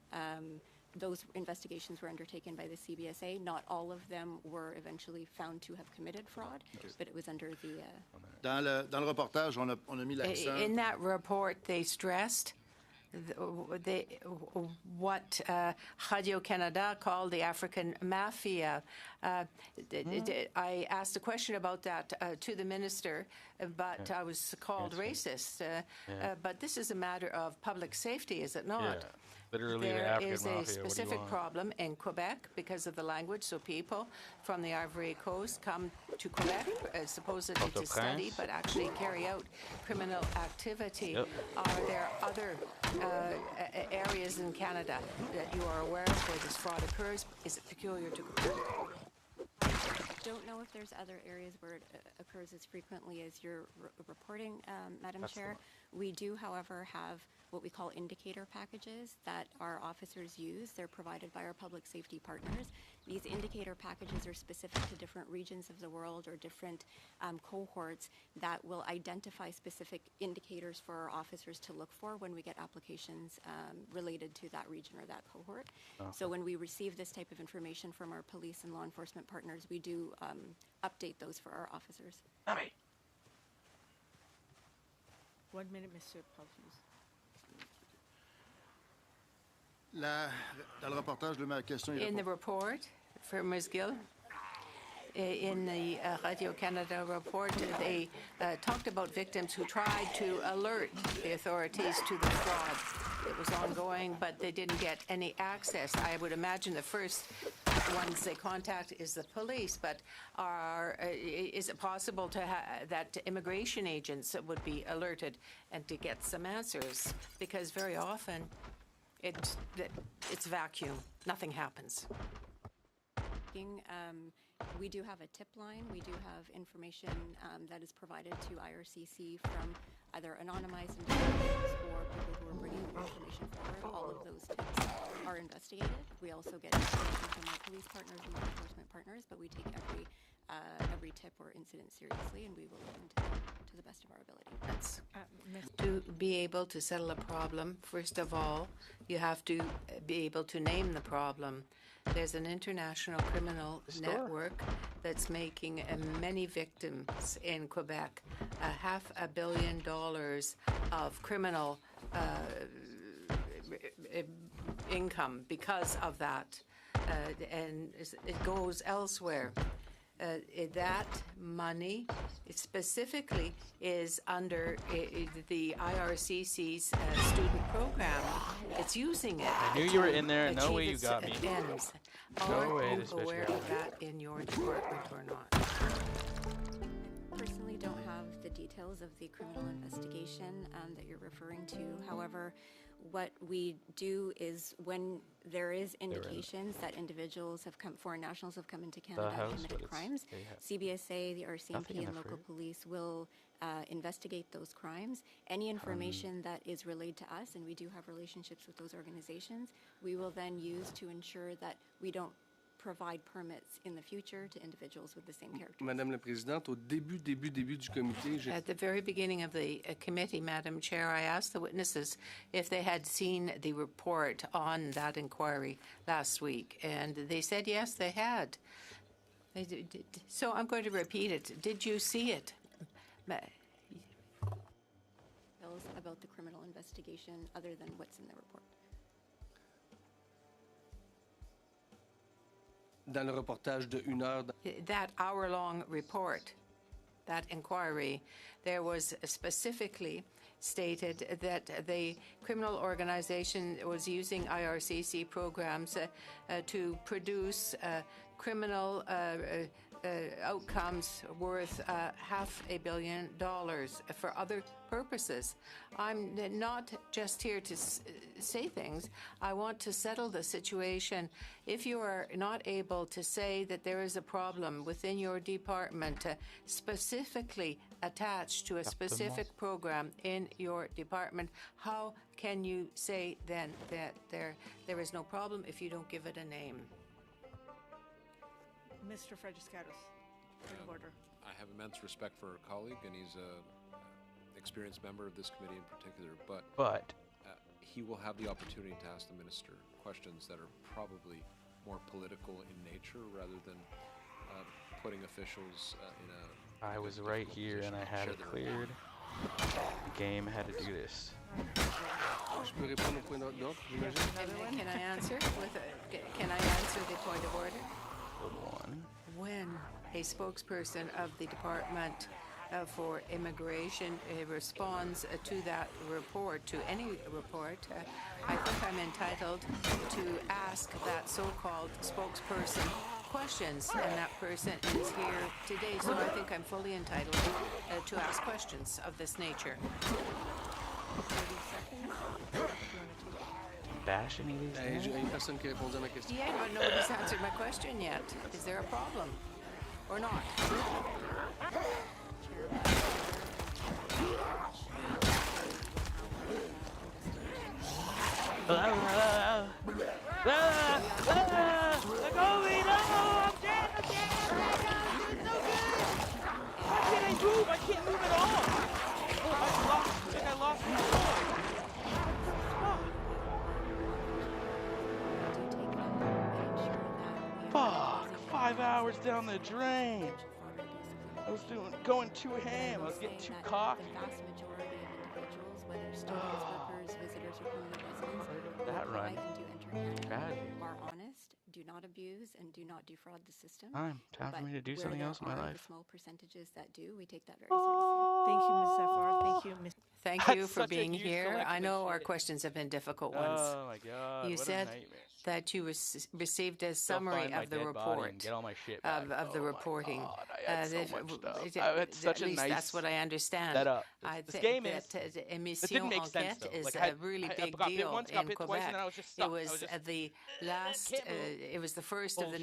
[SPEAKER 18] Those investigations were undertaken by the CBSA. Not all of them were eventually found to have committed fraud, but it was under the...
[SPEAKER 19] Dans le reportage, on a mis l'accent.
[SPEAKER 16] In that report, they stressed what Radio-Canada called the African mafia. I asked a question about that to the minister, but I was called racist. But this is a matter of public safety, is it not?
[SPEAKER 1] Yeah. Literally the
[SPEAKER 16] There
[SPEAKER 1] African
[SPEAKER 16] is
[SPEAKER 1] mafia.
[SPEAKER 16] a
[SPEAKER 1] What do you
[SPEAKER 16] specific
[SPEAKER 1] want?
[SPEAKER 16] problem in Quebec because of the language. So people from the Ivory Coast come to Quebec supposedly to study,
[SPEAKER 1] Port-au-Prince.
[SPEAKER 16] but actually carry out criminal activity.
[SPEAKER 1] Yep.
[SPEAKER 16] Are there other areas in Canada that you are aware of where this fraud occurs? Is it peculiar to Quebec?
[SPEAKER 18] I don't know if there's other areas where it occurs as frequently as you're reporting, Madam
[SPEAKER 1] That's the
[SPEAKER 18] Chair.
[SPEAKER 1] one.
[SPEAKER 18] We do, however, have what we call indicator packages that our officers use. They're provided by our public safety partners. These indicator packages are specific to different regions of the world or different cohorts that will identify specific indicators for our officers to look for when we get applications related to that region or that cohort. So when we receive this type of information from our police and law enforcement partners, we do update those for our officers.
[SPEAKER 8] 1 minute, Monsieur Paulus.
[SPEAKER 19] Dans le reportage, ma question
[SPEAKER 16] In the report for Ms. Gill, in the Radio-Canada report, they talked about victims who tried to alert the authorities to the fraud. It was ongoing, but they didn't get any access. I would imagine the first ones they contact is the police, but is it possible that immigration agents would be alerted and to get some answers? Because very often it's vacuum. Nothing happens.
[SPEAKER 18] We do have a tip line. We do have information that is provided to IRCC from either anonymized individuals or people who are bringing information forward. All of those tips are investigated. We also get information from our police partners and law enforcement partners, but we take every tip or incident seriously, and we will look into them to the best of our ability.
[SPEAKER 16] To be able to settle a problem, first of all, you have to be able to name the problem. There's an international criminal network that's making many victims in Quebec. $500 million of criminal income because of that. And it goes elsewhere. That money specifically is under the IRCC's student program. It's using it.
[SPEAKER 1] I knew you were in there. No
[SPEAKER 16] achieve
[SPEAKER 1] way you
[SPEAKER 16] its
[SPEAKER 1] got me.
[SPEAKER 16] ends.
[SPEAKER 1] No
[SPEAKER 16] Are
[SPEAKER 1] way
[SPEAKER 16] you
[SPEAKER 1] this bitch
[SPEAKER 16] aware
[SPEAKER 1] got
[SPEAKER 16] of
[SPEAKER 1] me.
[SPEAKER 16] that in your department or not?
[SPEAKER 18] Personally don't have the details of the criminal investigation that you're referring to. However, what we do is when there is indications that individuals have come, foreign nationals have come into Canada and committed crimes, CBSA, the RCMP, and local police will investigate those crimes. Any information that is relayed to us, and we do have relationships with those organizations, we will then use to ensure that we don't provide permits in the future to individuals with the same characteristics.
[SPEAKER 19] Madame la Présidente, au début du comité,
[SPEAKER 16] At the very beginning of the committee, Madam Chair, I asked the witnesses if they had seen the report on that inquiry last week, and they said yes, they had. So I'm going to repeat it. Did you see it?
[SPEAKER 18] About the criminal investigation other than what's in the report.
[SPEAKER 19] Dans le reportage de 1 heure,
[SPEAKER 16] That hour-long report, that inquiry, there was specifically stated that the criminal organization was using IRCC programs to produce criminal outcomes worth $500 million for other purposes. I'm not just here to say things. I want to settle the situation. If you are not able to say that there is a problem within your department specifically attached to a specific program in your department, how can you say then that there is no problem if you don't give it a name?
[SPEAKER 8] Mr. Frederick-Skatos, point of order.
[SPEAKER 5] I have immense respect for our colleague, and he's a experienced member of this committee in particular, but he will have the opportunity to ask the minister questions that are probably more political in nature rather than putting officials in a...
[SPEAKER 1] I was right here and I had it cleared. The game had to do this.
[SPEAKER 16] Can I answer can I answer the point of order?
[SPEAKER 1] Good one.
[SPEAKER 16] When a spokesperson of the Department for Immigration responds to that report, to any report, I think I'm entitled to ask that so-called spokesperson questions, and that person is here today, so I think I'm fully entitled to ask questions of this nature.
[SPEAKER 8] 30 seconds.
[SPEAKER 1] Bashing these guys?
[SPEAKER 16] Yeah, but nobody's answered my question yet. Is there a problem or not?
[SPEAKER 1] Let go of me! No! I'm dead! I'm dead! It's so good! Why can't I move? I can't move at all! Oh, I think I lost control. Fuck! 5 hours down the drain. I was going too ham. I was getting too cocky.
[SPEAKER 18] The vast majority of individuals, whether students, workers, visitors, or permanent residents,
[SPEAKER 1] That
[SPEAKER 18] who
[SPEAKER 1] run.
[SPEAKER 18] arrive and do enter Canada,
[SPEAKER 1] Tragedy.
[SPEAKER 18] are honest, do not abuse, and do not defraud the system.
[SPEAKER 1] Time for me to do something else in my
[SPEAKER 18] Where there are
[SPEAKER 1] life.
[SPEAKER 18] the small percentages that do, we take that very seriously.
[SPEAKER 8] Thank you, Ms. Zafar. Thank you, Ms.
[SPEAKER 16] Thank you for being here. I know our questions have been difficult ones.
[SPEAKER 1] Oh my God!
[SPEAKER 16] You
[SPEAKER 1] what
[SPEAKER 16] said
[SPEAKER 1] a nightmare.
[SPEAKER 16] that you received a
[SPEAKER 1] Go
[SPEAKER 16] summary
[SPEAKER 1] find my
[SPEAKER 16] of the
[SPEAKER 1] dead body
[SPEAKER 16] report
[SPEAKER 1] and get all my shit back.
[SPEAKER 16] of the
[SPEAKER 1] Oh my
[SPEAKER 16] reporting.
[SPEAKER 1] God, I had so much stuff. I had such
[SPEAKER 16] At
[SPEAKER 1] a
[SPEAKER 16] least
[SPEAKER 1] nice
[SPEAKER 16] that's what I understand.
[SPEAKER 1] setup.
[SPEAKER 16] I
[SPEAKER 1] This
[SPEAKER 16] think
[SPEAKER 1] game is.
[SPEAKER 16] that
[SPEAKER 1] It
[SPEAKER 16] Émission
[SPEAKER 1] didn't make sense
[SPEAKER 16] Enquête
[SPEAKER 1] though.
[SPEAKER 16] is
[SPEAKER 1] Like,
[SPEAKER 16] a really
[SPEAKER 1] I
[SPEAKER 16] big
[SPEAKER 1] got bit
[SPEAKER 16] deal
[SPEAKER 1] once, got
[SPEAKER 16] in
[SPEAKER 1] bit twice,
[SPEAKER 16] Quebec.
[SPEAKER 1] and then I was just
[SPEAKER 16] It
[SPEAKER 1] stuck.
[SPEAKER 16] was the last.
[SPEAKER 1] Can't move.
[SPEAKER 16] It was the first of the